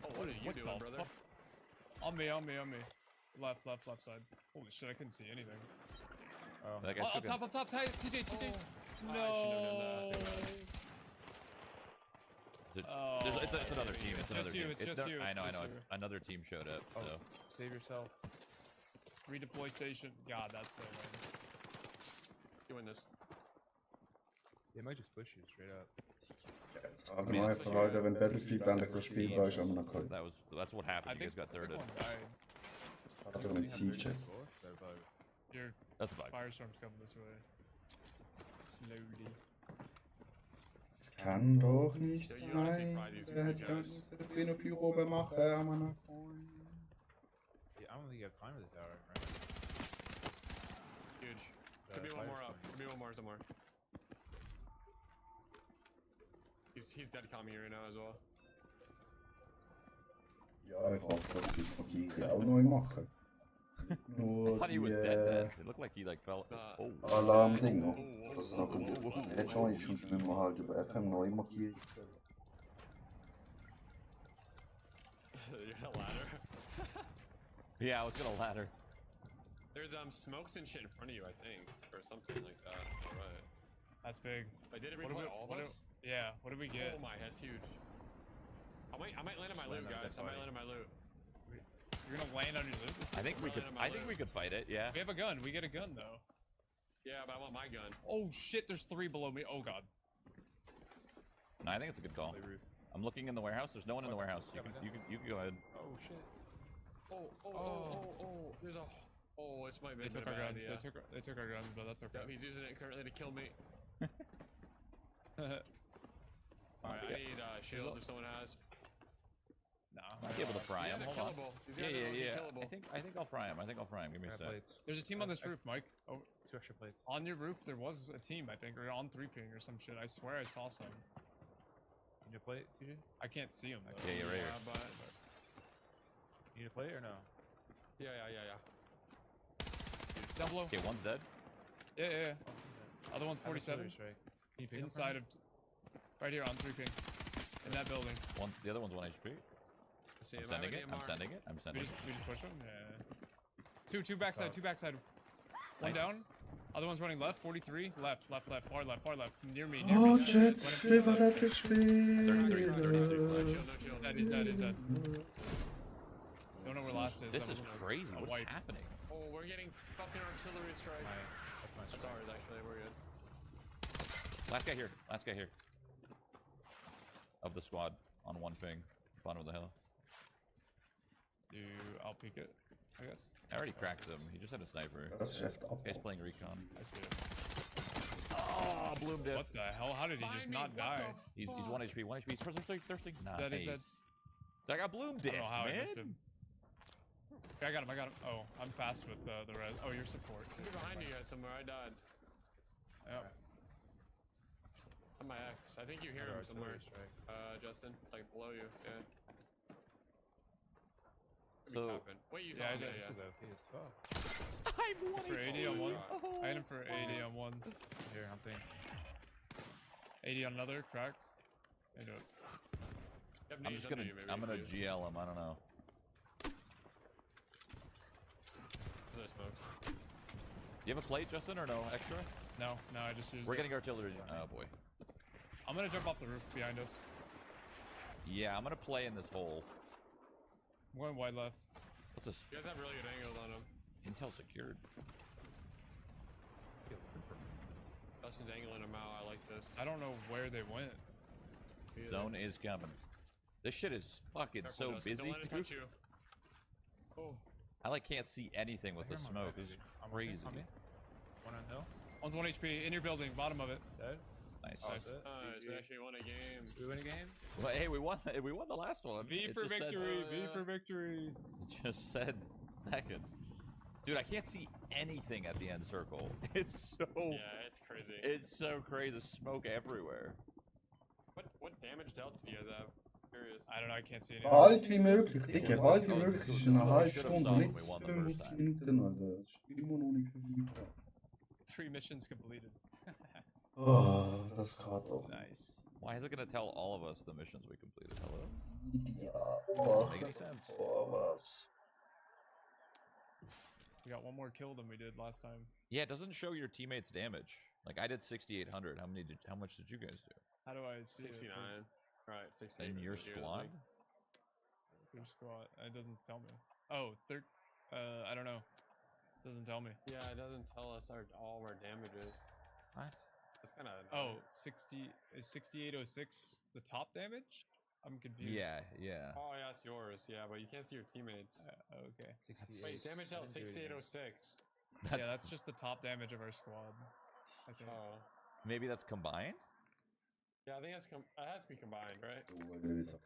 Oh, what are you What doing, the brother? fuck? On me. Left side. Holy shit, I couldn't see anything. Oh. That guy's On cooking. top, TJ. Oh, I shouldn't have done No. that. It's another baby. team. It's another just you. team. It's just you. I know. just you. Another team showed up. Oh, So save yourself. Redeploy station. God, that's so lame. Doing this. They might just push you straight up. Sagen wir einfach, Alter, wenn Battlefield endlich spielbar ist, haben wir noch keinen. that's what happened. I You think, guys got I think thirded. one died. Hat er mit Siege. Your That's a bug. firestorm's coming this way. Slowly. Das kann doch nicht Ja, you honestly sein. fry these Der hätte guys. ganz den auf die Robe machen, Mann. Yeah, I don't think you have time with the tower, right? Huge. Could be one more up. Could be one more somewhere. He's dead coming right now as well. Ja, ich hoffe, dass sie die Kiri auch neu machen. I Nur thought he was die dead. It looked like he like fell. Oh. Alarmdinger. Das ist noch ein nicht neu ist, sonst müssen wir halt über FM neu markieren. You're a ladder. Yeah, I was gonna ladder. There's smokes and shit in front of you, I think, or something like that. Alright. That's big. Wait, did it What do replay we- all of what do- us? Yeah, what did we get? Oh my, that's huge. I might land on my Just loot, land on guys. that I might body. land on my loot. You're gonna land on your loot? I think we could. Right on my I think left. we could fight it. Yeah. We have a gun. We get a gun though. Yeah, but I want my gun. Oh shit, there's 3 below me. Oh god. No, I think it's a good call. Play roof. I'm looking in the warehouse. There's no one in the warehouse. Yeah, You can go ahead. Oh shit. Oh, there's a. Oh, it's my They took our guns. They took our guns, but that's Yeah, okay. he's using it currently to kill me. Oh, Alright, I yeah. need shields if someone has. Nah. Might be able to fry him. They're Hold on. killable. These Yeah, guys are yeah, fucking yeah. killable. I think I'll fry him. Give me a I have sec. plates. There's a team on this roof, Mike. Oh, 2 extra plates. on your roof there was a team, I think, or on 3 ping or some shit. I swear I saw some. You need a plate, TJ? I can't see them though. Yeah, you're right here. But You need a plate or no? yeah. Down below. Okay, one's dead. Yeah. Other one's I have 47. artillery strike. Can you pick him for Inside me? of. Right here on 3 ping. In that building. The other one's 1 HP. I see I'm him. I have sending a it. I'm DMR. sending it. I'm We sending it. just push them? Yeah. Two backside, Oh. 2 backside. One Nice. down. Other one's running left, 43. Left, far left. Near me. Oh, Let shit, him wie kill. war das Spiel? No shield. Dead, he's dead. Don't know where last is. This I'm is looking- crazy. a What's wipe. happening? Oh, we're getting fucking artillery strike. That's my That's strike. ours actually. We're good. Last guy here. Last guy here. Of the squad on 1 ping, bottom of the hill. I'll peek it, I guess. I already cracked him. He just had a sniper. Das ist echt ab. Guy's playing recon. I see it. Oh, Bloom diff. What the hell? How did he just not die? He's 1 HP. 1 HP. He's thirsty. Nice. Dead, he's dead. I got Bloom I diff, don't know how I man. missed him. Okay, I got him. Oh, I'm fast with the res. Oh, your support. He's behind you guys somewhere. I died. Yep. On my X. I think you hear Another him somewhere. artillery strike. Justin, like below you. Yeah. Could be So- capping. Wait, you saw Yeah, I him? just- Yeah, This yeah. is OP as fuck. I'm 1 For 80 on one. Oh. I hit him for 80 on one. Here, I'm thinking. 80 on another. Cracked. I do it. You have I'm nades just under gonna you, maybe, I'm gonna dude. GL him. I don't know. There's smoke. You have a plate, Justin, or no extra? No, I just used We're it. getting artillery. Oh boy. I'm gonna jump off the roof behind us. Yeah, I'm gonna play in this hole. I'm going wide left. What's this? You guys have really good angles on him. Intel secured. Justin's angling him out. I like this. I don't know where they went. Me either. Zone is coming. This shit is fucking Careful, so Justin. busy. Don't let it touch you. Oh. I like can't see anything with I the hear him on smoke. right, This is maybe. I'm on me, crazy. on me. One on hill. One's 1 HP in your building, bottom of it. Dead. Nice. Oh, Nice. that's it. Nice. We actually won a game. We win a game? Well, hey, we won. We won the last one. V It for just said- victory. V yeah. for victory. it just said second. Dude, I can't see anything at the end circle. It's so. Yeah, it's crazy. It's so crazy. There's smoke everywhere. What damage dealt do you guys have? Curious. I don't know. I can't see any. Bald wie möglich, Digga, bald wie möglich. Es ist eine halbe Stunde, nicht We won the 55 first time. Minuten, Alter. Das ist immer noch nicht 5 Minuten. 3 missions completed. Oh, das geht doch. Nice. Why is it gonna tell all of us the missions we completed? Hello? Ja, Doesn't make any mach. sense. Oh, was? We got 1 more kill than we did last time. Yeah, it doesn't show your teammates' damage. Like I did 6,800. How much did you guys do? How do I see it? 69. Alright, 68. In your is what you squad? think. Your squad. It doesn't tell me. Oh, I don't know. Doesn't tell me. Yeah, it doesn't tell us all our damages. What? That's kind of. Oh, 60 is 6806 the top damage? I'm confused. Yeah, yeah. Oh yeah, it's yours. Yeah, but you can't see your teammates. Okay. 68. Wait, damage I out didn't do anything. 6806. Yeah, that's just the top damage of our squad. I think. Oh. Maybe that's combined. Yeah, I think that's it has to be combined, right?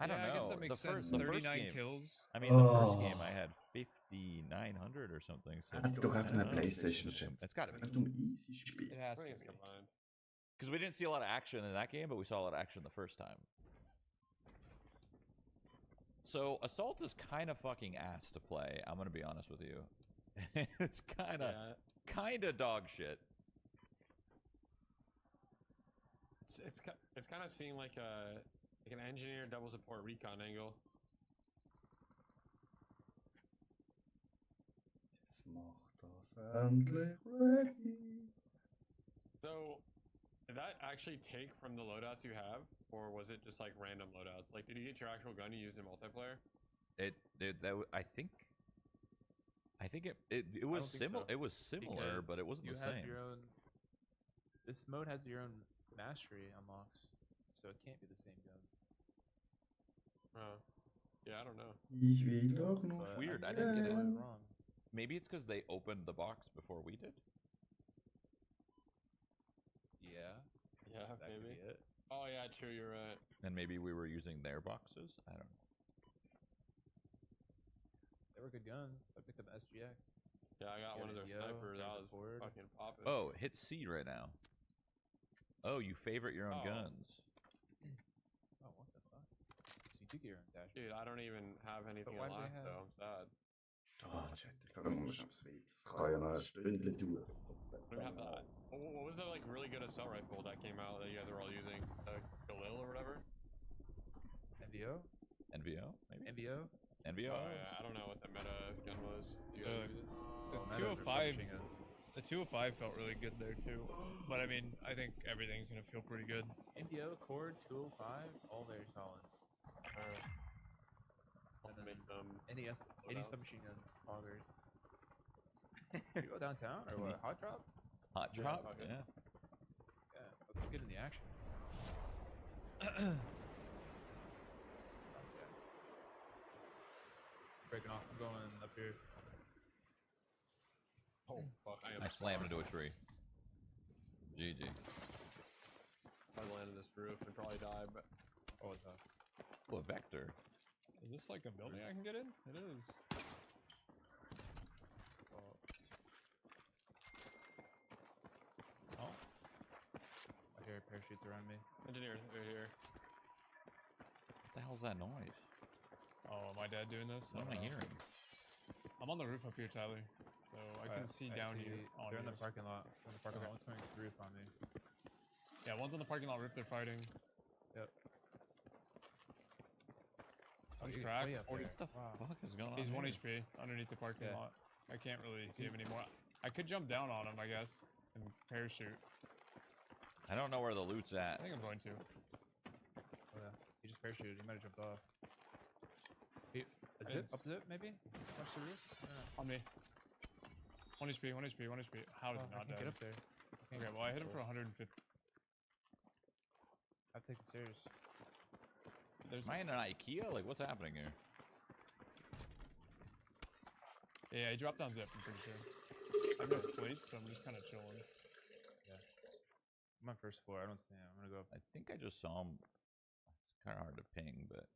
I don't Yeah, know. I guess that makes sense. the first 39 game. kills. I mean, the first Oh. game I had 5,900 or something. So Hätte ich doch I einfach don't eine know. Playstation Chat. It's got to be. Nicht um easy spielen. It has I to think it's be. combined. Because we didn't see a lot of action in that game, but we saw a lot of action the first time. So Assault is kind of fucking ass to play. I'm gonna be honest with you. It's kind of dog shit. It's kind of seeing like an engineer double support recon angle. Jetzt macht das endlich ready. So, did that actually take from the loadouts you have, or was it just like random loadouts? Like, did you get your actual gun you used in multiplayer? I think it was don't think similar. so, It was similar, because but it wasn't you the have same. Your own. This mode has your own mastery unlocks, so it can't be the same gun. Oh, yeah, I don't know. Ich will doch noch. But Weird, I I didn't get get it it. wrong. Maybe it's because they opened the box before we did. Yeah, Yeah, that could maybe. be it. Oh yeah, true. You're right. And maybe we were using their boxes. I don't know. They were good guns. I picked up the SGX. Yeah, I got Got one of a their Yo, snipers. there's I a was Ford. fucking popping. Oh, hit C right now. Oh, you favorite your own Oh. guns. Oh, what the fuck? So you do get your own dash. Dude, I don't even have anything why do they left have- though. I'm sad. Ah, Chat, ich kann noch mal aufs Witz. Das kann ja noch ein Stündchen dauern. I don't have that. What was that like really good assault rifle that came out that you guys are all using? Galil or whatever? NVO? NVO, maybe? NVO? NVO. Oh yeah, I don't know what the meta gun was. You guys use it? The Oh, Meadows are 205 submachine guns. The 205 felt really good there too. But I mean, I think everything's gonna feel pretty good. NVO, Cord, 205, all very solid. I'll And make then some. any loadout. submachine guns, poggers. You go downtown or what? Hot drop? Hot Yeah, drop. fuck it. Yeah. Yeah, let's get in the action. Breaking off. I'm going up here. Oh fuck! I slammed into a tree. GG. I landed this roof and probably die, but Oh, it's off. Oh, a vector. Is this like a building I can get in? It is. Oh, I hear parachutes around me. engineers are here. What the hell's that noise? oh, my dad doing this? What am I hearing? I'm on the roof up here, Tyler. So I can see down see here. On They're in the yours. parking lot. In the parking Okay. lot. One's coming to the roof on me. Yeah, one's on the parking lot roof. They're fighting. Yep. One's you- cracked. way up 40 there. What the Wow. fuck is going on? He's 1 here? HP underneath the parking Yeah. lot. I can't really see him anymore. I could jump down on him, I guess, and parachute. I don't know where the loot's I at. think I'm going to. Oh, yeah. He just parachuted. He might have jumped off. He, a zip? Up It's- zip, maybe? Watch the roof? I don't know. On me. 1 HP, 1 HP, 1 HP. How is Oh, it I not can't get dead? up there. I can't Okay, get well, I hit him up for there. 150. I have to take the stairs. There's, Am I in an IKEA? Like, what's happening here? yeah, he dropped down zip, I'm pretty sure. I have no plates, so I'm just kind of chilling. I'm on first floor. I don't stand. I'm gonna go up. I think I just saw him. It's kind of hard to ping, but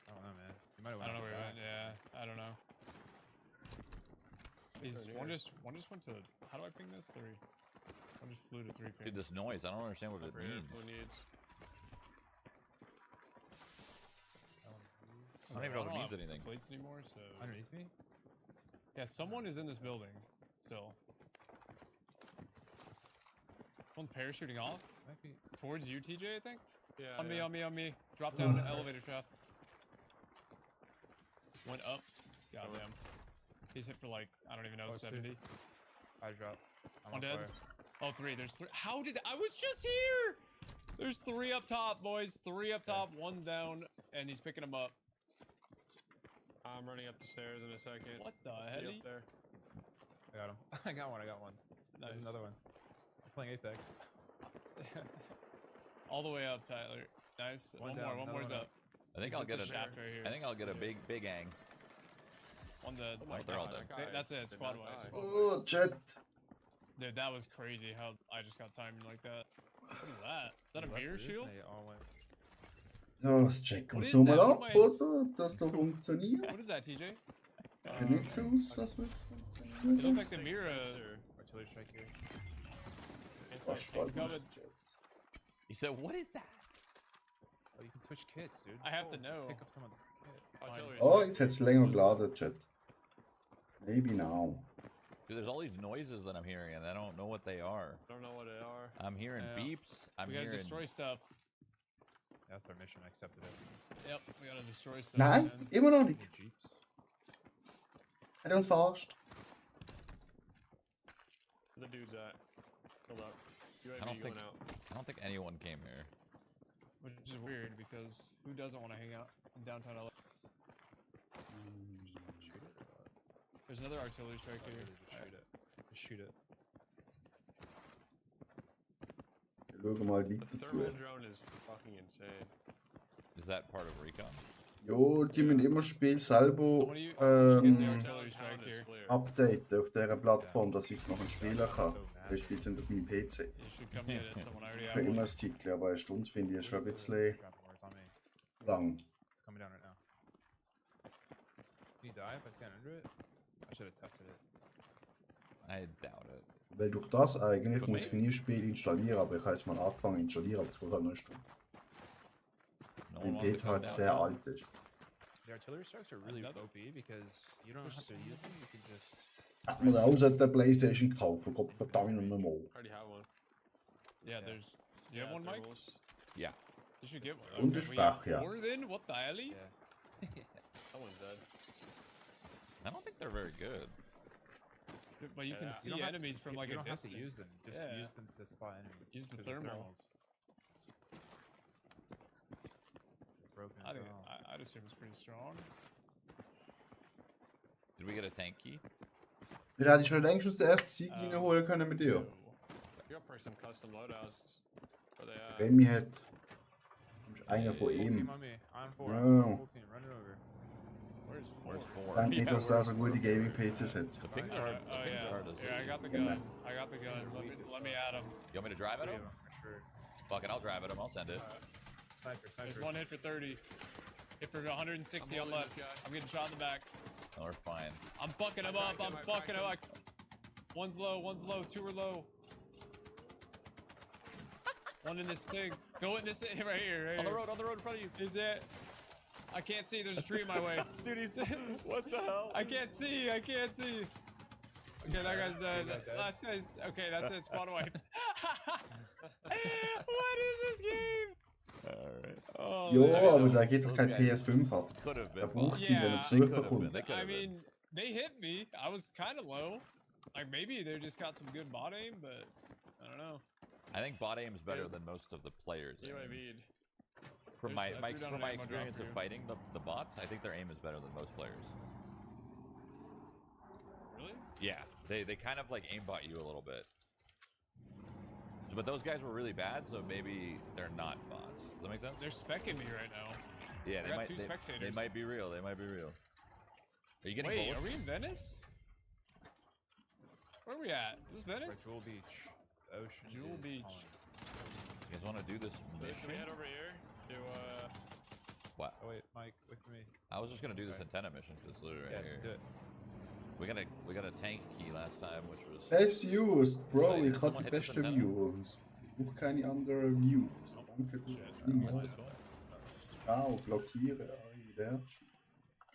I don't know, man. You might have I don't know where he back. went. Yeah, I don't know. He's Pretty one near. just went to. How do I ping this? 3. One just flew to 3 ping. dude, this noise. I don't understand what it Over here, means. who needs? I don't even know if it means have anything. Plates anymore, so Underneath me? yeah, someone is in this building still. One's parachuting off Might be. towards you, TJ. I think. Yeah. On me, yeah. on me, on me. Drop down the elevator shaft. Went up. Goddamn. He's hit for like I don't even know Oh, it's 70. I drop. I'm One on dead. fire. Oh, three. There's three. How did I was just here? There's three up top, boys. Three up top. One's down, and he's picking them up. I'm running up the stairs in a second. What the I'll see hell? you up there. I got him. I got one. I got one. Nice. There's another one. I'm playing Apex. All the way up, Tyler. Nice. One One down, more. One another more's one up. up. I think He's I'll at get the a. shaft right here. I think I'll get a big ang. On the. Oh my they're all god, dead. that guy That's it. did Squad not wipe. die. Squad wipe. Oh, Jet. Dude, that was crazy how I just got timing like that. What is that? Is that a Left mirror roof, shield? They all went. Das checken What wir is so mal that? ab, What am I- oder? Dass das funktioniert. What is that, TJ? Sieht nicht so aus, als würde es It funktionieren. looked like the mirror. Artillery strike here. Was spannend Covered. ist, Jet. He said, "What is that?" Oh, you can switch kits, dude. I have to know. Pick up someone's kit. Artillery Oh, strike. jetzt hat es länger geladen, Jet. Maybe now. Dude, there's all these noises that I'm hearing, and I don't know what they are. Don't know what they are. I'm hearing Yeah. beeps. I'm We gotta hearing. destroy stuff. That's our mission. I accepted it. Yep, we gotta destroy stuff. Nein, man. immer noch We nicht. need jeeps. Hat er uns verarscht? Where the dude's at. Hold up. UAV I don't going think- out. I don't think anyone came here. Which is weird because who doesn't want to hang out in downtown LA? Shoot it. Or what? There's another artillery strike Oh, here. really, just shoot it. Just shoot it. Wir schauen mal The weiter zu. thermal drone is fucking insane. Is that part of recon? Jo, die müssen immer das Spiel selber Someone you- someone get the ähm, artillery strike Downtown here. is clear. updaten auf dieser Plattform, dass ich es noch spielen kann. Das spielt es auf meinem PC. You should come get it. Someone already Ich had kann immer one. ein Zeitchen, aber eine Stunde finde ich ist schon ein bisschen Grab more, it's on me. lang. It's coming down right now. Can you die if I stand under it? I should have tested it. I doubt it. Weil durch das eigentlich Was muss ich nie ein Spiel installieren, aber ich habe jetzt mal angefangen zu installieren, aber es geht halt noch eine Stunde. No Mein one wants PC to come halt down. sehr alt ist. The artillery strikes are really Another- OP because you don't have to use them. You can just. Hat man auch eine Playstation gekauft, Gott verdammt nochmal. Already have one. Yeah, there's. Do you have one, Mike? thermals. Yeah. You should get one. Und Okay, ist we have Dach, ja. 4 then? What the hell? Yeah. Someone's dead. I don't think they're very good. But you can Yeah. see don't have- enemies from you like don't a have distance. to use them. Just Yeah. use them to spot enemies. Use the 'cause they're thermal. thermals. They're broken as well. I'd assume it's pretty strong. Did we get a tank key? Wir hätten schon längst den ersten Sieg reinholen können mit dir. You're up for some custom loadouts. Where they at? Remy hat. Das ist einer von Full team ihm. on me. I'm four. Wow. Full team. Run it over. Where's Where's 4? four? Denkt nicht, dass er so gute Gaming-PCs hat. The pings are Oh, hard. The pings yeah. are hard to see. Yeah, I got the Yeah, gun. I got the gun. Let me at him. You want me to drive at Three him? of them for sure. Fuck it, I'll drive at him. I'll send it. Sniper. There's Sniper. one hit for 30. Hit for 160 I'm on holding left. this guy. I'm getting shot in the back. No, we're fine. I'm fucking him I up. cracked I'm him, I fucking him. cracked One's low. One's low. 2 are low. One in this thing. Go in this right here. Right On the here. road in front of you. Is it? I can't see. There's a tree in my way. Dude, he's what the hell? I can't see. I can't see. Okay, that guy's dead. That dead? Last guy's okay. That's it. Spawn wipe. What is this game? Alright. Oh, Jo, man. aber der geht doch kein Okay. PS5 ab. Could have Er been. braucht bots. sie, wenn er Yeah, Besuch could've bekommt. been. They I could've been. mean, they hit me. I was kind of low. Like maybe they just got some good bot aim, but I don't know. I think bot aim is better Yeah. than most of the players. aim. UAV'd. From There's- my I threw down an ammo drop experience for of you. fighting the bots, I think their aim is better than most players. Really? Yeah, they kind of like aimbot you a little bit. But those guys were really bad, so maybe they're not bots. Does that make sense? They're specking me right now. Yeah, I they got might. 2 They spectators. might be real. They might be real. Are you getting Wait, bullets? are we in Venice? Where are we at? Is this We're Venice? at Jewel Beach. The ocean. Jewel is Beach. calling. You guys want to do this Can we mission? head over here to What? Oh wait, Mike, wait for me. I was just gonna do this Okay. antenna mission because it's literally right Yeah, here. do it. We got a tank key last time, which was. Best Views, Bro, Say, ich habe someone die hit this besten antenna? Views. Ich brauche keine anderen Views. Danke für Shit, die I like E-Mail. this one. Ciao, blockiere, arrivederci.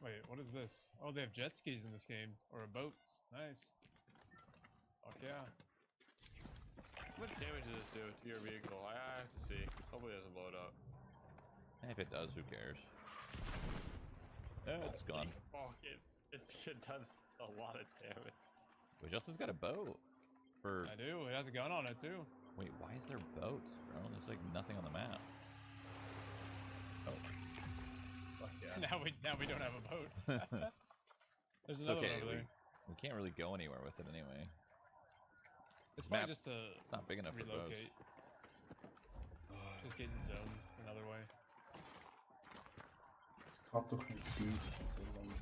Wait, what is this? Oh, they have jet skis in this game. Or a boat. Nice. Fuck yeah. how much damage does this do to your vehicle? I have to see. Hopefully it doesn't blow it up. If it does, who cares? Yeah, it's gone. Fuck it. It does a lot of damage. Wait, Justin's got a boat. for... I do. It has a gun on it too. Wait, why is there boats, bro? There's like nothing on the map. Oh. Fuck yeah. Now we don't have a boat. There's It's another okay. one over there. We can't really go anywhere with it anyway. It's This probably map- just to It's not big enough relocate. Just get in zone another way. Das kann doch nicht sein, dass es so lange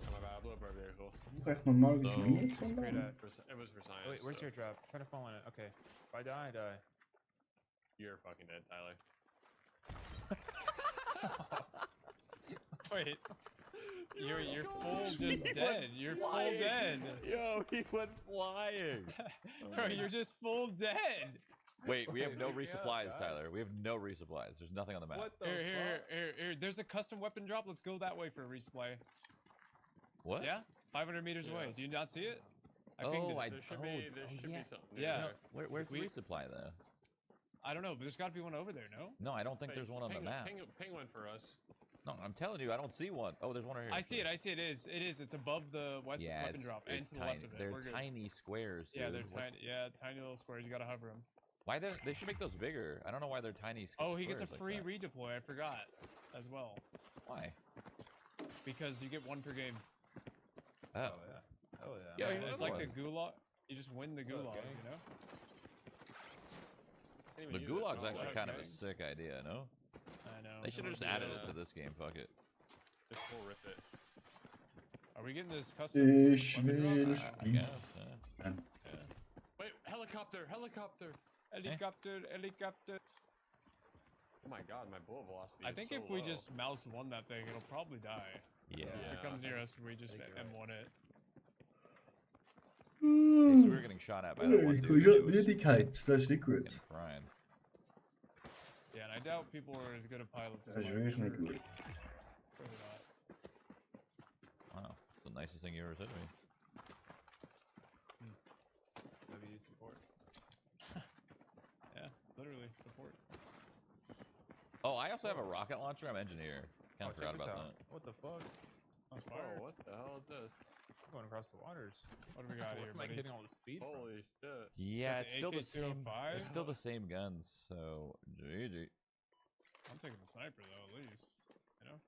Oh, my bad. I blew up our vehicle. dauert. Echt normal, wie So, nie so It's great lange. at. It was for science. Oh, wait, where's so your drop? Try to fall in it. Okay. If I die, I die. You're fucking dead, Tyler. Wait. You're full just He dead. went You're full flying. dead. Yo, he went flying. Bro, you're just full dead. Wait, we have no Wait, yeah, resupplies, God. Tyler. We have no resupplies. There's nothing on the map. What the Here. There's a custom weapon drop. Let's go that way for a resupply. What? Yeah? 500 meters Yeah. away. Do you not see it? I pinged Oh, it. There should be yeah. something. Yeah. No, where's We- the resupply though? I don't know, but there's got to be one over there, no? No, I don't think there's one on the map. Ping one for us. No, I'm telling you, I don't see one. Oh, there's one right here. I see it. It is. It's above the west Yeah, weapon it's, drop and it's to the tiny. left of it. They're We're good. tiny squares. Yeah, dude. they're What- tiny. Yeah, tiny little squares. You gotta hover them. Why they should make those bigger? I don't know why they're tiny. Oh, he gets a squares like free that. redeploy. I forgot as well Why? because you get one per game. Oh, Oh, yeah. Hell yeah. Yeah, man. you know It's the like the ones. gulag. You just win the gulag, Okay. you know? Can't even the use it, gulag's it's actually not kind of a like- sick idea, no? I know. They should have just added it to this game. Fuck it. Just full rip it. Are we getting this custom? Ich weapon drop? will I spielen. guess. Yeah. Wait, helicopter! Helicopter. Oh my god, my bullet velocity. I is think so if we low. just mouse one that thing, it'll probably die. Yeah. If it comes near us, we just think you're M1 it. Yeah, 'cause we were getting shot at by that one dude. He was Müdigkeit, das ist nicht gut. fucking crying. Yeah, and I doubt people are as good at pilots as Das ist Mike. wirklich nicht gut. Probably not. Wow, it's the nicest thing you ever said to me. W support. Yeah, literally support. Oh, I also have a rocket launcher. I'm engineer. Kind Oh, of check forgot this about out. that. What the fuck? That's fire. Oh, what the hell is this? I'm going across the waters. What do we got Where here, am I buddy? getting all the speed from? Holy shit. Yeah, the it's still the same. AK-205? It's still the same guns. So GG. I'm taking the sniper though, at least. You know?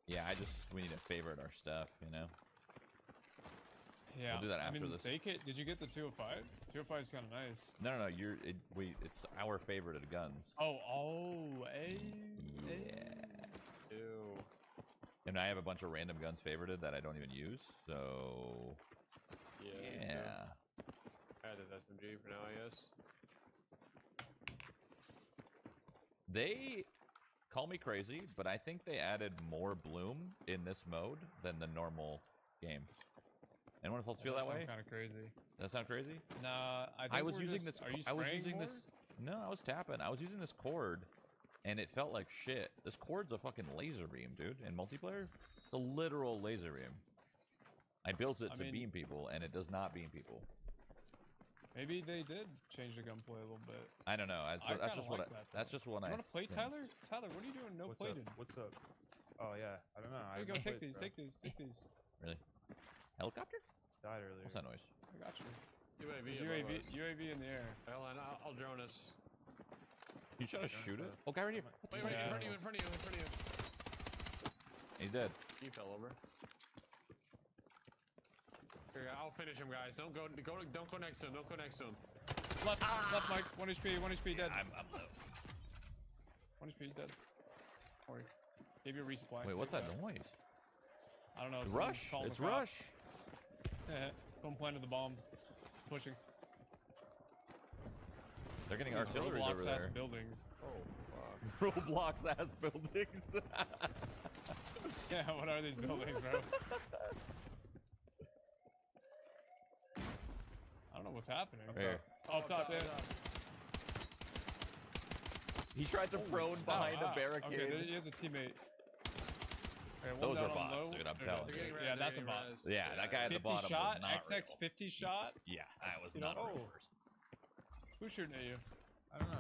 Yeah, we need to favorite our stuff. You know. Yeah. do that I after mean, this. Did you get the 205? 205 is kind of nice. No. It's our favorited guns. Oh, Yeah. Ew. And I have a bunch of random guns favorited that I don't even use. So Yeah. yeah. I had this SMG for now, I guess. They call me crazy, but I think they added more bloom in this mode than the normal game. Anyone else feel that way? Kind of crazy. Does that sound crazy? Nah, I think I was we're using just, this. Are you I was spraying using more? this. No, I was tapping. I was using this cord, and it felt like shit. This cord's a fucking laser beam, dude. In multiplayer, it's a literal laser beam. I built it I to mean- beam people, and it does not beam people. Maybe they did change the gunplay a little bit. I don't know. That's I that's kinda just what. like I, that, that's though. just what You I. want to play, think. Tyler? Tyler, what are you doing? No What's plating. up? What's up? Oh yeah, I don't know. There you go. haven't Take played, these. bro. Take these. Take these. Really? Helicopter? Died earlier. What's that noise? I got you. UAV There's above UAV, us. UAV in the air. Hold on, I'll drone us. You trying to Don't shoot it? know. Oh, guy right here. Wait, Yeah. in front of you, in front of you, in front of you. He's dead. He fell over. Here, I'll finish him, guys. Don't go next to him. Don't go next to him. Left, left, Mike. 1 HP. 1 HP. Dead. I'm low. 1 HP. He's dead. Sorry. Gave you a resupply. Wait, what's Take that noise? I don't know. It's someone's Rush. calling It's the cops. Rush. Yeah. Someone planted the bomb. Pushing. They're getting These artillery Roblox over ass there. buildings. Oh, fuck. Roblox ass buildings. Yeah, what are these buildings, bro? I don't know what's happening. Here. Oh, top there. He tried to prone behind a barricade. Okay, there, he has a teammate. Okay, one Those down are on bots, low. dude, I'm Okay, telling They're you. getting Yeah, res, that's they're a getting bot. res. Yeah, that guy at the 50 bottom shot, was not XX real. 50 shot. Yeah, that was You not know- a real oh. person. Who's shooting at you? I don't know.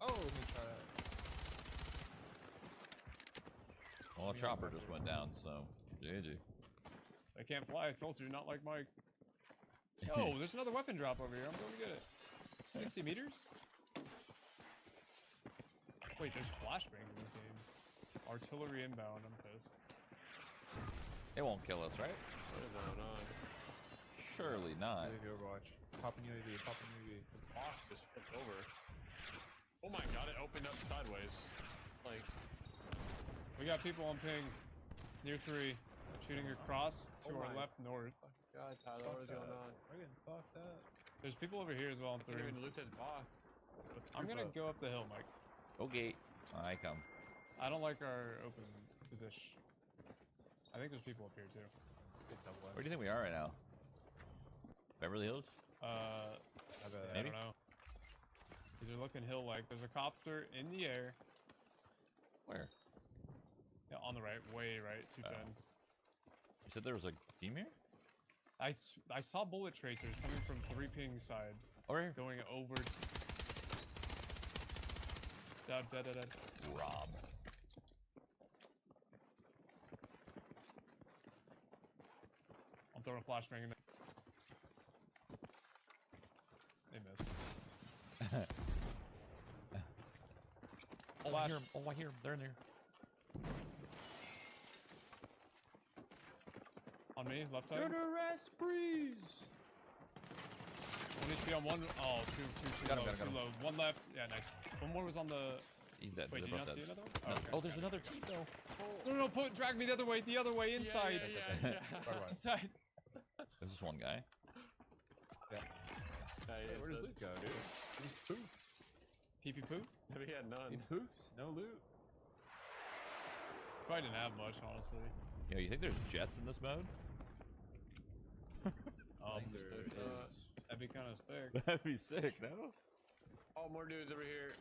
Oh, let me try that. Well, a chopper just went down, so GG. They can't fly. I told you, not like Mike. Oh, there's another weapon drop over here. I'm going to get it. 60 meters? Wait, there's flashbangs in this game. Artillery inbound. I'm pissed. It won't kill us, right? What is going on? Surely not. UAV Overwatch. Popping UAV. Popping UAV. The box just flipped over. Oh my god, it opened up sideways. Like, We got people on ping. Near 3. Shooting across to Oh our my- left north. God, Tyler, what is going on? We're getting fucked up. There's people over here as well on I can't even 3s. loot this box. Let's I'm group gonna up. go up the hill, Mike. Okay. I come. I don't like our open position. I think there's people up here too. Get that one. Where do you think we are right now? Beverly Hills? I Maybe? don't know. These are looking hill-like. There's a copter in the air. Where? Yeah, on the right, way right, 210. You said there was a team here? I saw bullet tracers coming from 3 ping side, Over here. going over. Dead. Rob. I'm throwing a flashbang in there. They missed. Oh, I Flash. hear him. Oh, I hear him. They're in there. On me, left side. Arrest freeze. 1 HP on one. Oh, two Got him, low, got him, got too him. low. One left. Yeah, nice. One more was on the. He's dead. Wait, They're did you both not dead. see another one? No. okay, Oh, okay. there's another team though. No, drag me the other way, inside. Yeah. Inside. There's just one guy. Yeah, Hey, he where does is loot go, dude? He's poof. PP poo? dead. We had none. He poofs. No loot. Probably didn't have much, honestly. Yo, you think there's jets in this mode? There is. That'd be kind of sick. That'd be sick, no? Oh, more dudes over here.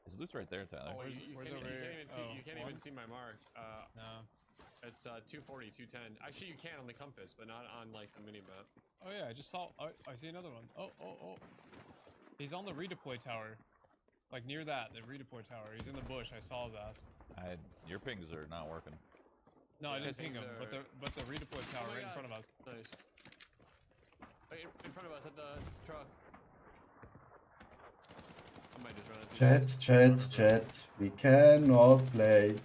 His loot's right there, Tyler. Oh, Where's- you where's can't, over you here? can't even see. Oh, You can't one? even see my mark. No. It's 240, 210. Actually, you can on the compass, but not on like the mini map. Oh yeah, I just saw. Oh, I see another one. Oh. He's on the redeploy tower. Like near that, the redeploy tower. He's in the bush. I saw his ass. Your pings are not working. No, I Yeah, didn't ping him, things but the redeploy tower my right in God. front of us. Nice. Right in front of us at the truck. I might just run into Chat. We cannot play.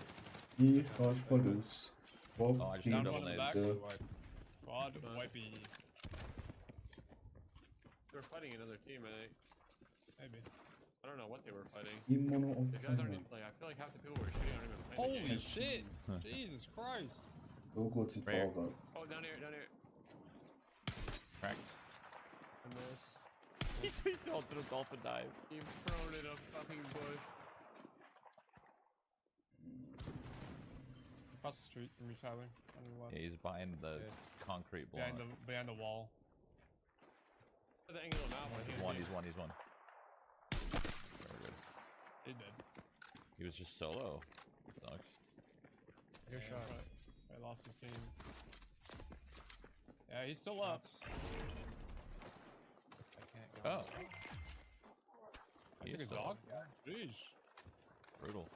Because produce. Oh, I just Down double one in the nades. back. Quad Nice. wipey. They're fighting another team, I think. Maybe. I don't know what they were fighting. Imono of These guys aren't even, like, I feel like half the people we're shooting aren't even playing the Holy game. shit! Jesus Christ! So gut sind Where? Vorwärts. Oh, down here. Cracked. I miss. He don't do a dolphin dive. You've thrown in a fucking bush. Across the street from you, Tyler. On your left. Yeah, he's behind the concrete block. Behind the wall. At the angle of the map, I can't He's see. one. Very good. He did. He was just solo. Sucks. Your Yeah, shots. but I lost his team. Yeah, he's still up. I can't go. Oh. I He took is his still dog? up. Jeez. Brutal.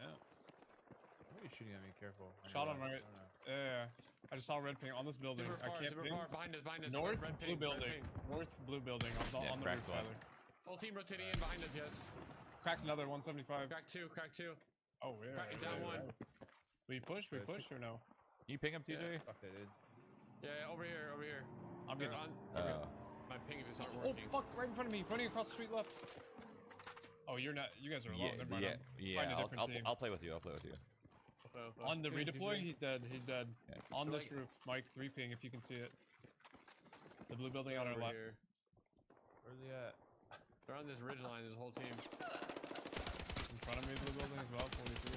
Yeah. Why are you shooting at me? Careful. On Shot your him left. right. Oh, no. Yeah. I just saw red ping on this building. Super I far, can't super ping. far. Behind us. North, red blue ping, red building. ping. North, blue building. On Yeah, the roof, cracked one. Tyler. Whole team rotating in behind us, yes. Cracked another 175. Crack two. Oh, yeah. Crack it down one. We push Wait, or no? Can you ping him, TJ? Yeah. Fuck, I did. Yeah, over here. I'm They're getting on. Oh. My ping just aren't Oh, working. fuck, right in front of me. Running across the street left. Oh, you guys are alone. Never mind. Find a yeah. different team. I'll play with you. On the He's redeploy, shooting. he's dead. Yeah. On So, this like- roof, Mike, 3 ping if you can see it. The blue building on our Over left. here. Where's he at? They're on this ridge line, this whole team. In front of me, blue building as well, 43.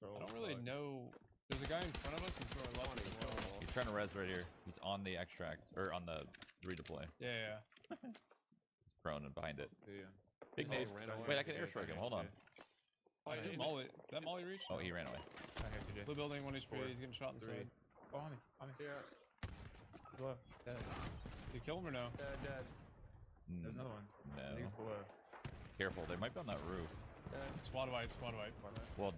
I don't really know. There's a guy in front of us and to our left as well. He's trying to res right here. He's on the extract or on the redeploy. Yeah. He's prone and behind it. See him. Big He's nade. all ran away. Wait, I can airstrike him. Hold on. Oh, Dude, yeah, Molly. That Molly reached? Oh, he ran away. Not here, TJ. Blue building, 1 HP. Four, He's getting shot in the three. side. Oh, on me. Yeah, Below. Dead. Did you kill him or no? dead. There's another one. I think No. it's below. Careful. They might be on that roof. Squad wipe. Well,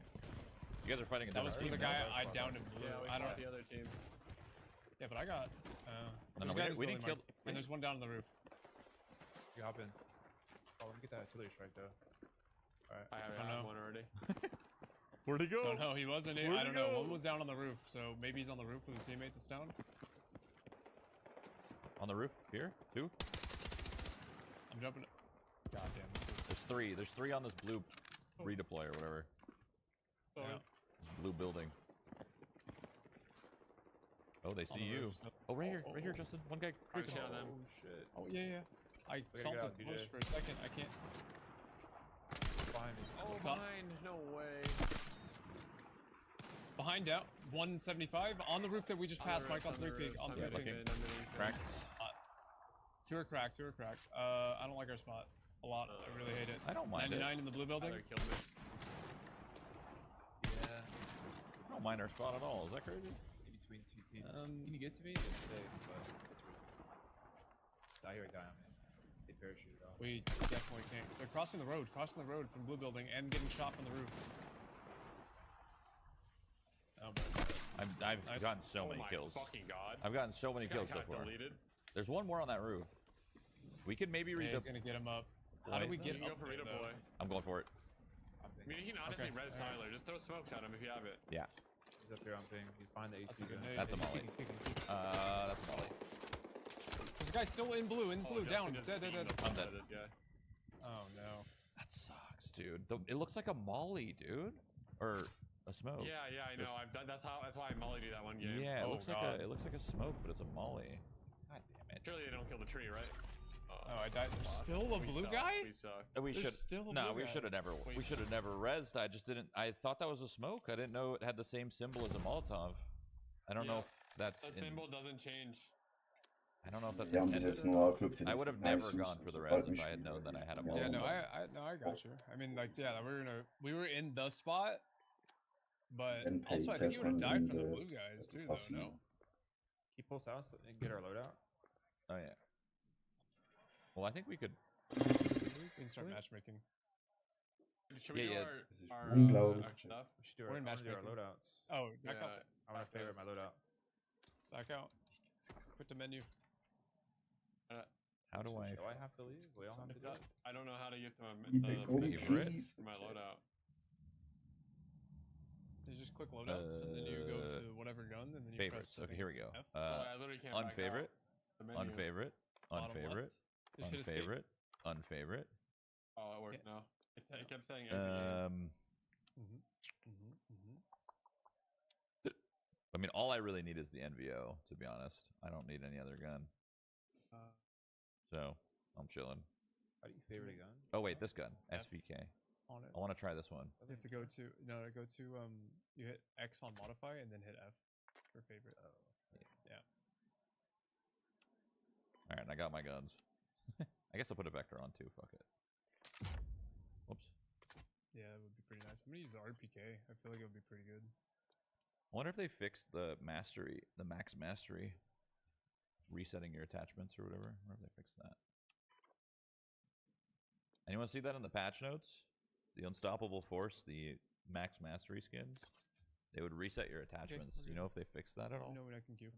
you guys are fighting a That different was for team the now. guy I downed in blue. Yeah, we I don't. fought the other team. Yeah, but I got. No, there's we guys didn't, we didn't building, kill. Mark, and there's one down on the roof. You hop in. Oh, let me get that artillery strike though. Alright. I don't have know. one already. Where'd he go? No, no, he wasn't. Where'd I he don't know. go? One was down on the roof, so maybe he's on the roof with his teammate that's down. On the roof here. 2. I'm jumping. God damn. There's 3. There's 3 on this blue redeploy or whatever. Yeah. This blue building. Oh, they On see the you. roof, so- Oh, right here, oh, right here, oh. Justin. One guy. Oh, creeping. shit on them. Oh shit. Oh yeah, yeah. I get salted out, TJ. push for a second. I can't. Behind me. Oh, What's up? mine. No way. Behind out. 175 on the roof that we just On the passed. roof, Mike on on the 3 roof, pig. On I'm 3 hitting pig. it, I'm hitting it. Cracked. 2 are cracked. 2 are cracked. I don't like our spot a lot. I really hate it. I don't mind it. 99 in the blue building. Tyler killed me. Yeah. I don't mind our spot at all. Is that crazy? In between 2 teams. Um, you can get to me, it's safe, but it's risky. Die here, die on me. They parachute off. We definitely can't. They're crossing the road from blue building and getting shot from the roof. Oh, but I've Nice. gotten so Oh many my kills. fucking god. I've gotten so many Guy kills so got far. deleted. There's one more on that roof. We can maybe read yeah, he's the. gonna get him up. How do we You get can go up for there, redeploy. though? I'm going for it. I'm I ping. mean, you can honestly Okay, res alright. Tyler. Just throw smokes at him if you have it. Yeah. He's up here on ping. He's behind the That's AC a good gun. nade. That's a He's molly. peeking, he's peeking. That's Molly. There's a guy still in blue, Oh, down. Justin just Dead, dead, beating dead. the fuck I'm out of dead. This guy. Oh no. That sucks, dude. It looks like a Molly, dude, or a smoke. Yeah, yeah, I know. Just- I've done. That's why I mollied you that one game. Yeah, it Oh, looks God. like a smoke, but it's a Molly. God damn it. Surely they don't kill the tree, right? Oh, I died. There's still a We blue suck, guy? We suck. We There's should. still a No, blue we guy. should have never. Wait. We should have never rezzed. I just didn't. I thought that was a smoke. I didn't know it had the same symbol as a Molotov. I don't know Yeah, if that's. That in- symbol doesn't change. I don't know if that's. Die haben bis intended jetzt or nur not. Glück, I would have never gone for the res if I had known that I had a Yeah, Molotov. no, I got you. I mean, like, yeah, we were in the spot, but Then also I pay think you would have Tesman died and, from the blue guys too, though. passen. No. Keep pulse out and get our loadout. Oh yeah. Well, I think we could. We can start matchmaking. Should we Yeah, do yeah. Das ist our unglaublich. stuff? We should do We're our, in I wanna do our matchmaking. loadouts. Oh, back Yeah, up, I want to favorite my loadout. back out. Quit the menu. How do I? Do I have to leave? We all have to It's do not, it? I don't know how to get to my eBay, Favorite? please. my loadout. You just click loadouts, and then you go to whatever gun, and then you Favorites. press Okay, here we go. F. Oh, I literally can't back out. Unfavorite. The menu. Unfavorite. Bottom Unfavorite. left. Just hit escape. Unfavorite. Unfavorite. Oh, it worked Yeah. now. It kept saying exit game. I mean, all I really need is the NVO. To be honest, I don't need any other gun. So I'm chilling. How do you favorite a gun? Oh wait, this gun, F. SVK. On it. I want to try this one. You have to go to you hit X on modify and then hit F for favorite. All right, I got my guns. I guess I'll put a vector on too. Fuck it. Whoops. Yeah, it would be pretty nice. I'm gonna use the RPK. I feel like it would be pretty good. I wonder if they fixed the mastery, the max mastery, resetting your attachments or whatever. I wonder if they fixed that. Anyone see that in the patch notes? The Unstoppable Force, the max mastery skins. They would reset your attachments. we're You know if they fixed that at all? No, I can queue.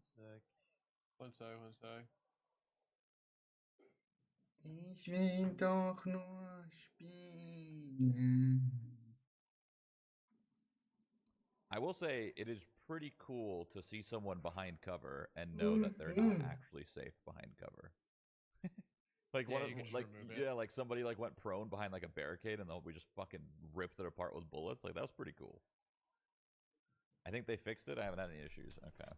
One sec, one sec. Ich will doch nur spielen. I will say it is pretty cool to see someone behind cover and know that they're not actually safe behind cover. Like Yeah, one of you can just like remove it. yeah, like somebody like went prone behind like a barricade and then we just fucking ripped it apart with bullets. Like that was pretty cool. I think they fixed it. I haven't had any issues. Okay.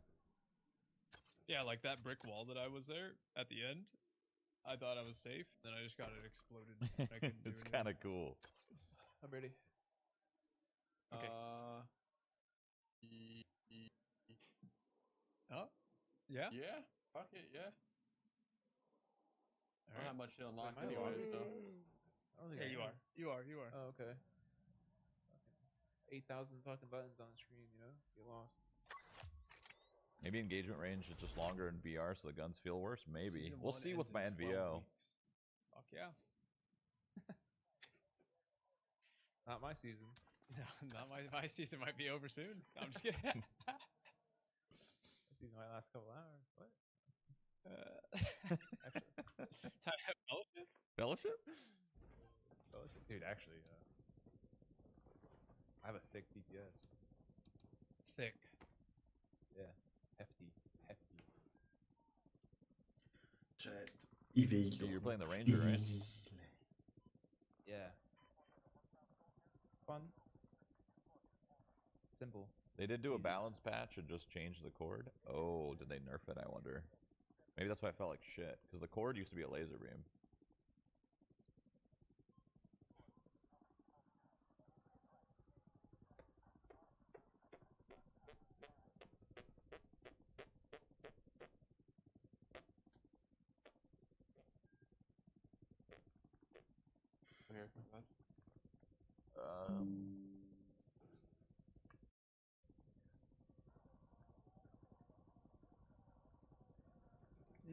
Yeah, like that brick wall that I was there at the end. I thought I was safe, then I just got it exploded. And I couldn't do It's anything. kind of cool. I'm ready. Okay. Oh, yeah. Yeah, fuck it, yeah. I don't Alright. have much to unlock Am I the anyways, so. I don't think Yeah, I you am. are. You are. You are. Oh, okay. 8,000 fucking buttons on the screen, you know? Get lost. Maybe engagement range is just longer in BR, so the guns feel worse. Maybe Season we'll 1 see what's ends my in 12 NVO. weeks. Fuck yeah. Not my season. No, not my season might be over soon. I'm just kidding. These are my last couple hours. What? Fellowship? Fellowship? Dude, actually, I have a thick DPS. Thick. Yeah, hefty. Chat. Ich will You're doch playing the noch Ranger, right? spielen. Yeah. Fun. Simple. They did do a Easy. balance patch and just change the cord. Oh, did they nerf it? I wonder. Maybe that's why I felt like shit. Because the cord used to be a laser beam. Here, bud.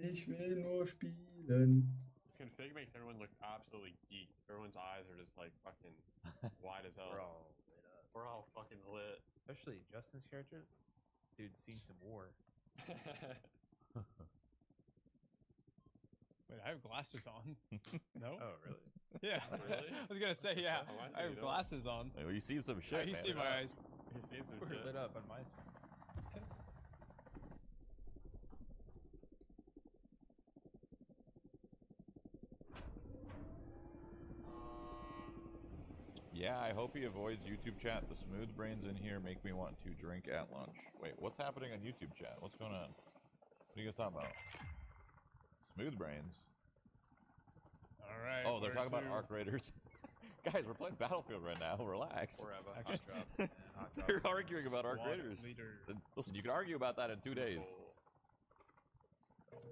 Ich will nur spielen. This config makes everyone look absolutely geek. Everyone's eyes are just like fucking wide as hell. We're all lit up. We're all fucking lit. Especially Justin's character. Dude's seen some war. Wait, I have glasses on. No? Oh, really? Yeah. Really? I was gonna say, yeah. Oh, I see I have you don't. glasses on. Well, you see some shit, You man. see my eyes. He's seen some We're shit. lit up on my screen. Yeah, I hope he avoids YouTube chat. The smooth brains in here make me want to drink at lunch. Wait, what's happening on YouTube chat? What's going on? What are you guys talking about? Smooth brains. Alright. Oh, they're where talking about to? Arc Raiders. Guys, we're playing Battlefield right now. Relax. Or have a hot Actually- drop. Yeah, hot drop They're is arguing about Arc Squad Raiders. leader. Then- Listen, you can argue about that in 2 days.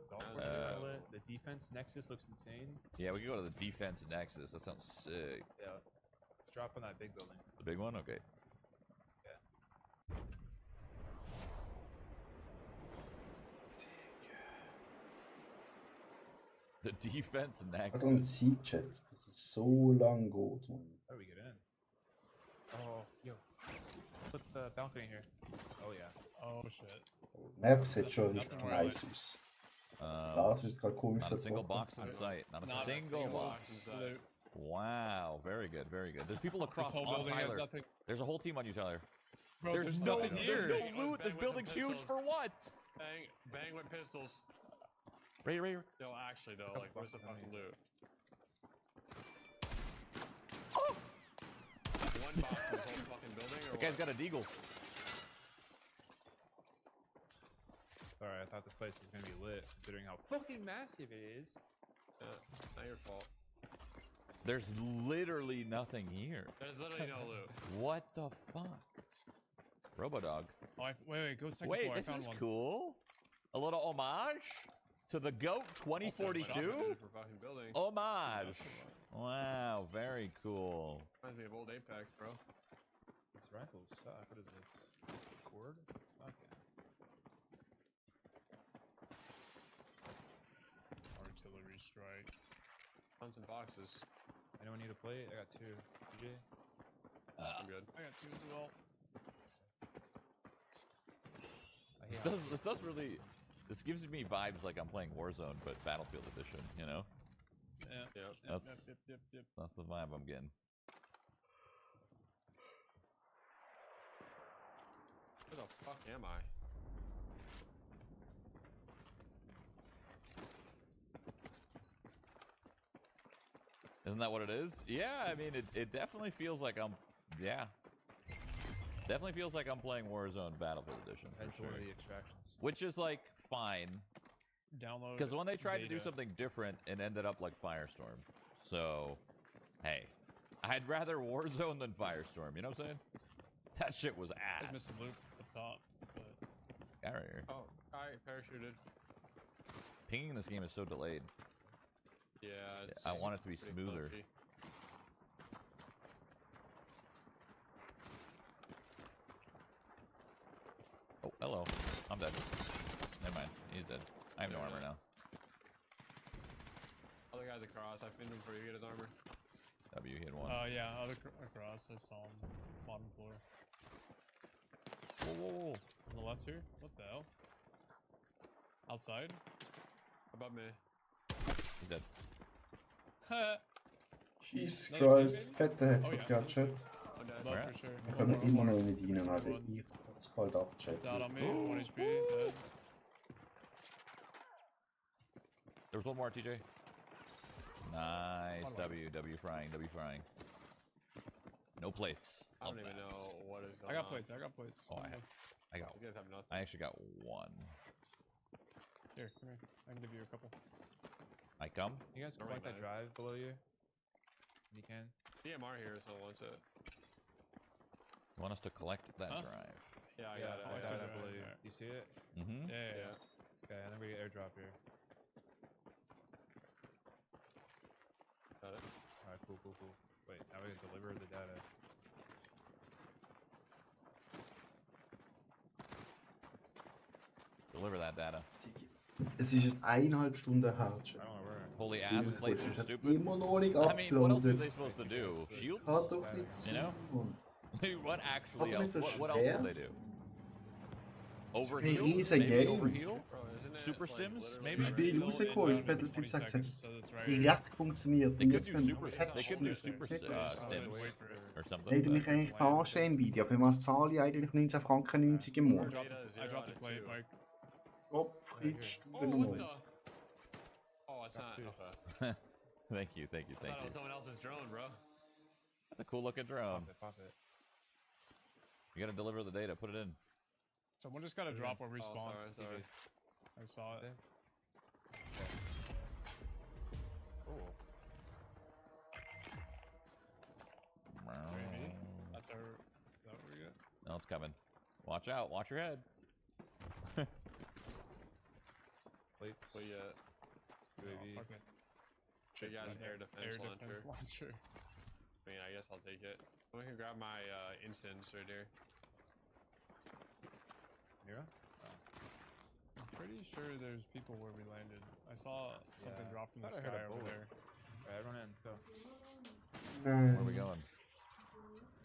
Golf Uh, course is lit. The defense nexus looks insane. Yeah, we can go to the defense nexus. That sounds sick. Yeah. Let's drop on that big building. The big one? Okay. The defense nexus. Also ein Sieg-Chat, das ist so lang geht, Mann. How do we get in? Oh, yo. Flip the balcony here. Oh, yeah. Oh shit. Map sieht schon Nothing richtig where I nice aus. Das Uh, Glas ist gerade komisch not a single zerbrochen. box in sight. Not a Not a single single box. box in sight. Loot. Wow, very good, very good. There's people This across whole on building has Tyler. nothing. There's a whole team on you, Tyler. Bro, there's no nothing there's here. no Bang loot. with This building's huge pistols. for what? Bang with pistols. Right. No, actually though, like where's the fucking loot? Oh! One box in this whole fucking building or The guy's what? got a deagle. Sorry, I thought this place was gonna be lit, considering how fucking massive it is. Not your fault. There's literally nothing here. There's literally no loot. What the fuck? Robodog. Oh, wait, go second Wait, floor. I this found is one. cool. A little homage to the GOAT Also, shop 2042. it for fucking building. Homage. Wow, very cool. Reminds me of old Apex, bro. This rifle suck. What is this? Cord? Okay. Artillery strike. Tons and boxes. Anyone need a plate? I got 2. DJ? I'm good. I got 2 as well. This does really. This gives me vibes like I'm playing Warzone, but Battlefield Edition. You know, Yeah. Yep. That's- Yep. that's the vibe I'm getting. Where the fuck am I? Isn't that what it is? Yeah, I mean, it definitely feels like I'm. Yeah. Definitely feels like I'm playing Warzone Battlefield Edition for Head sure. toward the extractions. Which is like fine. Download. Because when they tried to do data. something different, it ended up like Firestorm. So, hey, I'd rather Warzone than Firestorm. You know what I'm saying? That shit was I ass. just missed the loop up top. But Guy right here. Oh, alright, parachuted. Pinging in this game is so delayed. Yeah, it's I want it to be pretty smoother. glitchy. Oh, hello. I'm dead. Never mind. He's dead. I have no armor now. Other guy's across. I pinned him for you. Get his armor. W hit one. yeah, across. I saw him. Bottom floor. Whoa. On the left here. What the hell? Outside? Above me. He's dead. Jesus Another Christ, team, fette Oh, Headshot ja. gehabt, Chat. I'm dead. Love Where for at? sure. Wir One kommen more, immer one noch more. nicht rein, Alter. One. Ich kotze bald ab, Chat. Down on me. 1 HP. Dead. There was one more, TJ. Nice. One more. W frying. No plates. I don't Love even that. know what is going I got on. plates. I got plates. Oh, I got. You guys have nothing. I actually got one. Here, come here. I can give you a couple. I come. You guys Don't collect worry that about drive below you? When you can. DMR here, so wants it. You want us to collect that Huh? drive? Yeah, I yeah, got it. collect I got that it. below you. Alright. You see it? Mm-hmm. Yeah, yeah, Yeah. Okay, and then we get airdrop here. Got it. Alright, cool. Wait, now we can deliver the data. Deliver that data. Es ist jetzt 1,5 Stunden her, Chat. I don't know where. Holy ass plates are Ich hab's stupid. immer noch nicht I mean, what else are they uploadet. supposed to do? Shields? Kann doch nicht You sein, know? Mann. What actually Aber else? nicht so What else will they schwer's. do? Overheal? riesen Maybe Game. overheal? Bro, isn't it Super like stims? literally Maybe? Das Spiel Shield rausgekommen ist, inbound in Battlefield 20 6, hat seconds, so es that's right. direkt funktioniert. They Und could jetzt, do wenn du super. Patch They could do nimmst, super funktioniert das nicht. stims Wait for it. or something. Hey, du but- mich eigentlich verarschen, Nvidia. Für was zahle ich eigentlich 19 Franken 90 im I Monat? dropped, Data I zero dropped out the of plate, two. Mike. Opfritsch, du Oh, what the? nochmal. Oh, it's not. two. Okay. Thank you. I thought it was someone else's drone, bro. That's a cool looking drone. Pop it. You gotta deliver the data. Put it in. Someone just got to drop or Oh, respawn. sorry. I saw it. Cool. Maybe. That's our. Is that what we get? No, it's coming. Watch out. Watch your head. Plates. But yeah, UAV. Fuck it. big ass Yeah, air defense Air launcher. defense launcher. I mean, I guess I'll take it. I can grab my incense right here. Mira? I'm pretty sure there's people where we landed. I saw something Yeah. drop from the Thought I heard sky a over bullet. there. Alright, everyone in, let's go. Where are we going?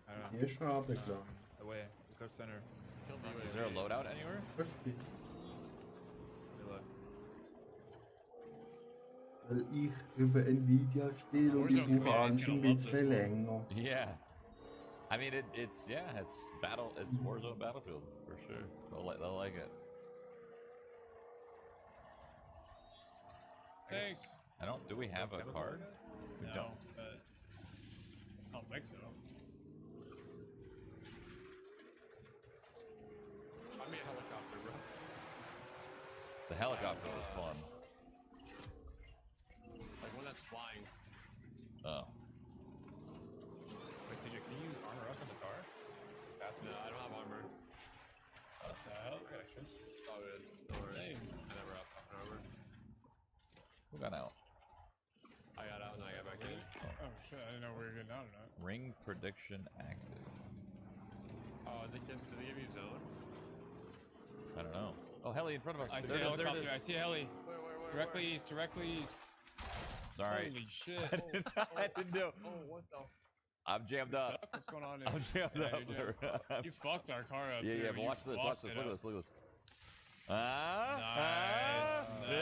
I don't know. Hier ist schon runtergelassen. Away. Let's go center. Kill the Is there a UAV. loadout anywhere? Verspielt. We look. Weil ich über Nvidia spiele und ich Warzone brauche Community is anscheinend gonna ein love this bisschen one. länger. Yeah. I mean, it's Warzone Battlefield for sure. They'll like it. Tank. Do we have a card? We No, don't. but I don't think so. Find me a helicopter, bro. The helicopter was fun. Like one that's flying. Oh. Wait, can you use armor up in the car? Fast No, I don't have armor. What the hell? It's all good. Don't worry. Same. I never have armor. Who got out? I got out and I got back in. Oh shit! I didn't know we were getting out or not. Ring prediction active. Oh, does it give you zone? I don't know. Oh, heli in front of us. I see There a it is, there it helicopter. I is. see a heli. Where? Directly east. Directly east. Sorry. Holy shit! I didn't do. Oh, what the? I'm jammed You up. stuck? What's going on here? I'm jammed Yeah, up. you're jammed. You fucked our car up. Yeah, too. yeah, but You watch this, watch fucked this, it look at up. this, look at this. Ah, Nice, yeah,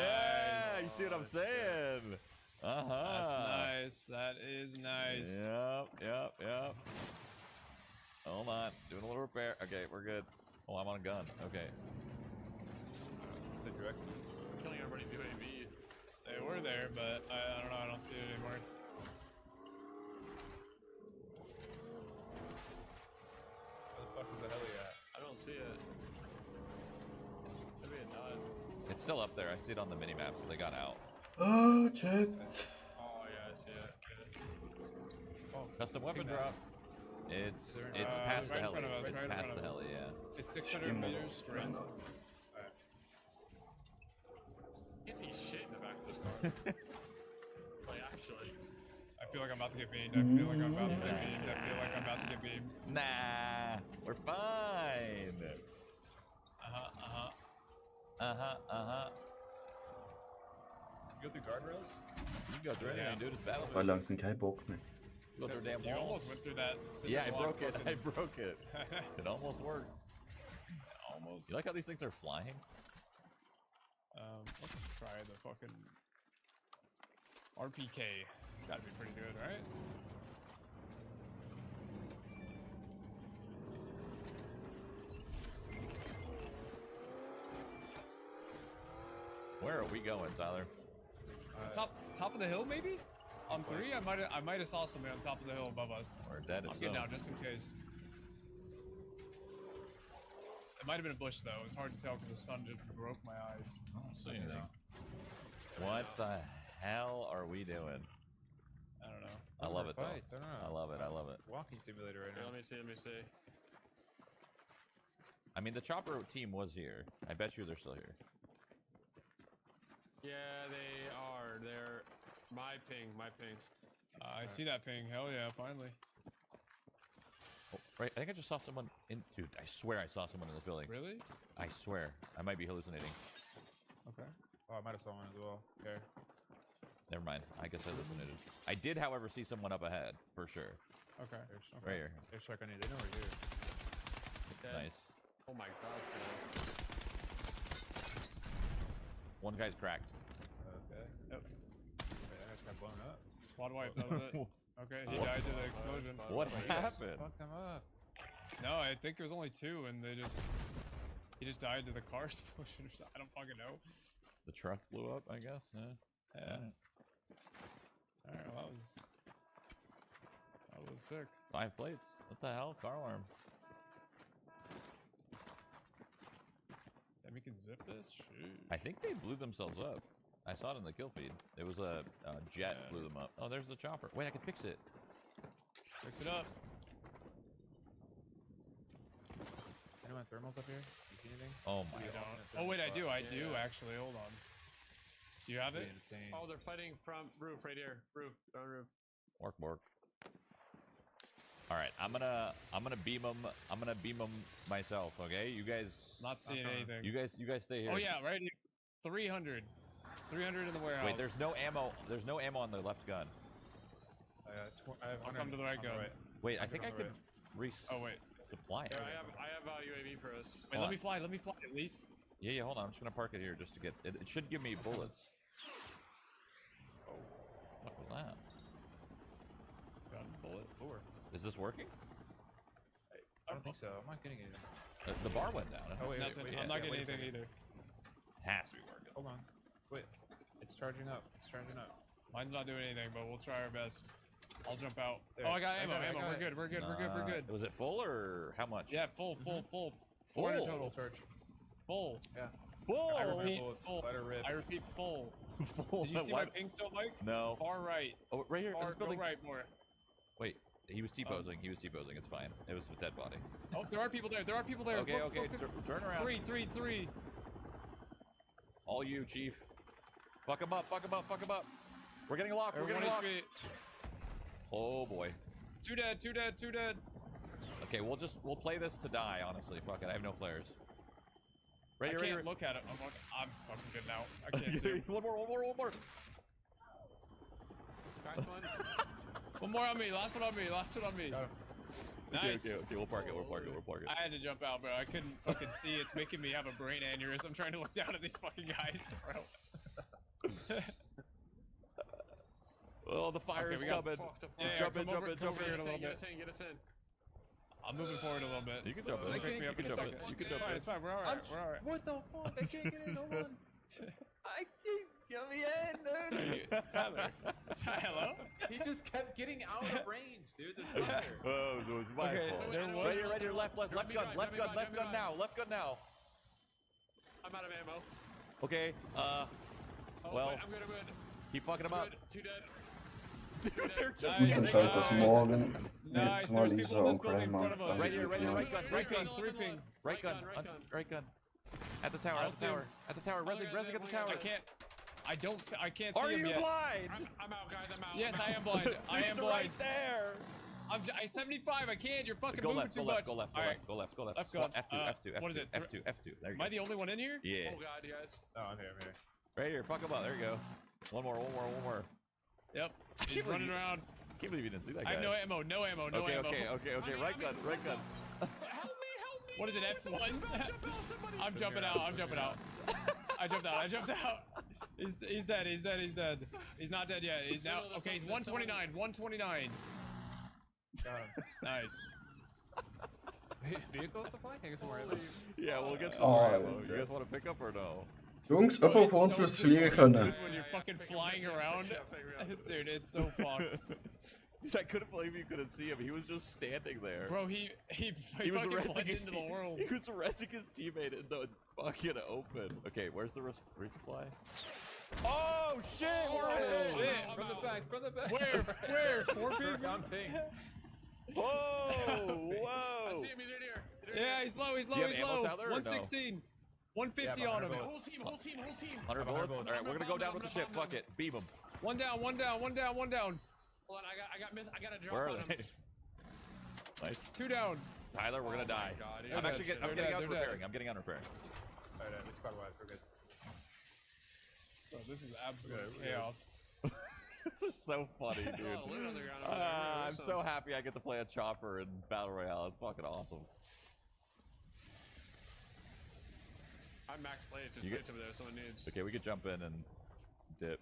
nice. you see what I'm saying? Uh-huh. That's nice. That is nice. Yep. Hold on, doing a little repair. Okay, we're good. Oh, I'm on a gun. Okay. Said direct east. Killing everybody's UAV. They were there, but I don't know. I don't see it anymore. Where the fuck is the heli at? I don't see it. Maybe it died. It's still up there. I see it on the mini map, so they got out. Ah, Chat. Oh yeah, I see it. Custom weapon that. drop. It's there an- it's Uh, past right the in heli. front of us, It's right in past front the of us. heli, yeah. It's 600 meters straight. Can't see shit in the back of this car. Like actually. I feel like I'm about to get beamed. I feel like I'm about to get beamed. I feel like I'm about to get beamed. Nah, we're fine. You go through guardrails? You can go through anything, dude. It's Weil Battlefield. langsam keinen Bock mehr. Go through a damn You wall. almost went through that. Yeah, I cinder broke block it. I fucking- broke it. It almost worked. Almost. You like how these things are flying? Let's try the fucking RPK. It's gotta be pretty good, right? Where are we going, Tyler? Top of the hill, maybe? On 3, I might have saw somebody on top of the hill above us. We're dead as I'm getting so. out just in case. It might have been a bush though. It was hard to tell because the sun just broke my eyes. I don't see anything. What the hell are we doing? I don't know. I love it though. Fights, I don't know. I love it. I love it. Walking simulator right Here, now. let me see. Let me see. I mean, the chopper team was here. I bet you they're still here. Yeah, they are. They're my ping. My ping. I see that ping. Hell yeah, finally. Oh, right. I think I just saw someone in. Dude, I swear I saw someone in this building. Really? I swear. I might be hallucinating. Okay. Oh, I might have saw one as well. Okay. Never mind. I guess I hallucinated. I did, however, see someone up ahead for sure. Okay. There's, Right here. There's shotgun. They know we're here. Dead. Nice. Oh my god. Bro. One guy's cracked. Okay. Yep. Wait, that guy got blown up. Quad wipe. That was it. Okay. He What? died to the explosion. What Wait, you guys happened? Fucked him up. No, I think it was only 2, and he just died to the car explosion or something. I don't fucking know. The truck blew up, I guess. Yeah. Yeah. Alright, well, that was sick. 5 plates. What the hell? Car alarm. Then we can zip this? Shoot. I think they blew themselves up. I saw it in the kill feed. It was a jet Yeah. blew them up. Oh, there's the chopper. Wait, I can fix it. Fix it up. Anyone thermals up here? You see anything? Oh my I god. don't. Oh wait, I do. I do Yeah. actually. Hold on. Do you have Pretty it? insane. Oh, they're fighting from roof right here. Roof. On roof. Bork bork. All right, I'm gonna beam them. I'm gonna beam them myself. Okay, you guys. Not seeing anything. You guys stay here. Oh yeah, right. 300. 300 in the warehouse. Wait, there's no ammo. There's no ammo on the left gun. I have I'll come to the right on the gun. Wait, I I'm think I good could Oh wait. resupply it. Here, I have UAV for us. Wait, Hold let on. me fly. Let me fly at least. Yeah, hold on. I'm just gonna park it here just to get. It should give me bullets. Oh, what was that? Gun, bullet. Four. Is this working? I don't think so. I'm not getting anything. The bar went down. Oh, wait, Nothing. wait, I'm not yeah, getting wait a anything second. either. Has to be working. Hold on. Wait. It's charging up. It's charging up. Mine's not doing anything, but we'll try our best. I'll jump out. There. Oh, I got I ammo. got it, I Ammo. got We're it. good. We're good. We're good. We're good. Was it full or how much? Yeah, full. Full. 400 total. Charge. Full. Yeah. Full. I repeat, bullets, full. let her rip. I repeat, full. Full. Did you see my ping still, Mike? No. Far right. Oh, right here. in Far this go building. right more. Wait, he was T-posing. He was T-posing. It's fine. It was a dead body. Oh, there are people there. There are people there. Okay, Look, okay. look, Turn around. 3. All you, Chief. Fuck him up. Fuck him up. Fuck him up. We're getting locked. We're Everyone getting is locked. beat. Oh boy. 2 dead. 2 dead. 2 dead. Okay, we'll play this to die. Honestly, fuck it. I have no flares. I Ready, can't look at it. I'm fucking good now. I can't see. One more. Cracked one. One more on me. Last one on me. Last one on me. Got him. Nice. Okay. We'll park it. We'll park it. I had to jump out, bro. I couldn't fucking see. It's making me have a brain aneurysm. I'm trying to look down at these fucking guys, bro. Oh, the fire Okay, is we got coming. Fuck the Yeah, fuck. yeah, Jump come in, jump over- in, come jump over in. here in a little Get bit. us in. Get us in. I'm moving forward a little bit. You can jump in. I You can't can get jump stuck. in. You can It's jump fine. in. It's fine. We're all right. We're all right. What the fuck? I can't get in. Hold on. I can't get me in, dude. Tyler. Hello? He just kept getting out of range, dude. This fucker. Oh, it was my Okay, fault. there was- Right here, left gun, left gun now. I'm out of ammo. Okay, Oh, Well, wait, I'm good. I'm good. keep fucking them up. Good. 2 dead. Dude, they're just Nice. Den getting sollte Nice. morgen Nice. jetzt mal There's diese people in this building in front of us. Right here, right gun, Right gun, 3 ping. right gun, right gun. At the tower, I at don't the see tower, him. at the tower, Other resing guys, at the one tower. guy. I can't see Are him you yet. blind? I'm out, guys. I'm out. Yes, I am blind. I am He's blind. right there. I'm 75. I can't. You're fucking Go moving left, too go much. left, go left, go All right. left, go left, go left. Left gun. F2, what is it? F2. There you Am I go. the only one in here? Yeah. Oh god, you guys. Oh, I'm here. I'm here. Right here, fuck him up. There you go. One more. Yep. He's can't running believe you- around. Can't believe you didn't see that guy. I have no ammo. No ammo. No okay, ammo. okay, right gun. Help me! What is it? F1? Jump out, somebody! I'm jumping out. I'm jumping out. I jumped out. I jumped out. He's dead. He's dead. He's dead. He's not dead yet. He's now okay. He's 129. 129. Got him. Nice. Vehicle supply? Can I get some more ammo? Yeah, we'll get some Oh, more ammo. that's You guys want to pick up or no? Jongens, Bro, up auf it's uns so wir's fliegen disorienting können. when you're fucking flying around. Dude, it's so fucked. I couldn't believe you couldn't see him. He was just standing there. Bro, he was fucking arresting blended his into the world. He was arresting his teammate in the fucking open. Okay, where's the resupply? Oh shit! Oh, shit. From the back, from the back. Where? 4 people? On ping. Whoa! I Whoa! see him. He's in here. Yeah, he's low. He's low. Do you have He's ammo, low. Tyler, or no? 116. 150 Yeah, on him. bullets. Whole team. Whole team. 100 bullets. All right, we're gonna go down with the ship. Fuck it. Beam him. One down. One down. One down. One down. Hold on. I got a drop Where on are him. they? Nice. 2 down. Tyler, we're gonna Oh my die. God, I'm yeah. actually getting. I'm They're getting dead, out they're repairing. dead. I'm getting out repairing. Alright, we squad wide. We're good. Bro, this is absolute chaos. This is so funny, There's a dude. lot of loot on the ground over there. I'm so happy I get to play a chopper in Battle Royale. It's fucking awesome. I'm max plates. Just You plates get- over there. Someone needs. Okay, we could jump in and dip.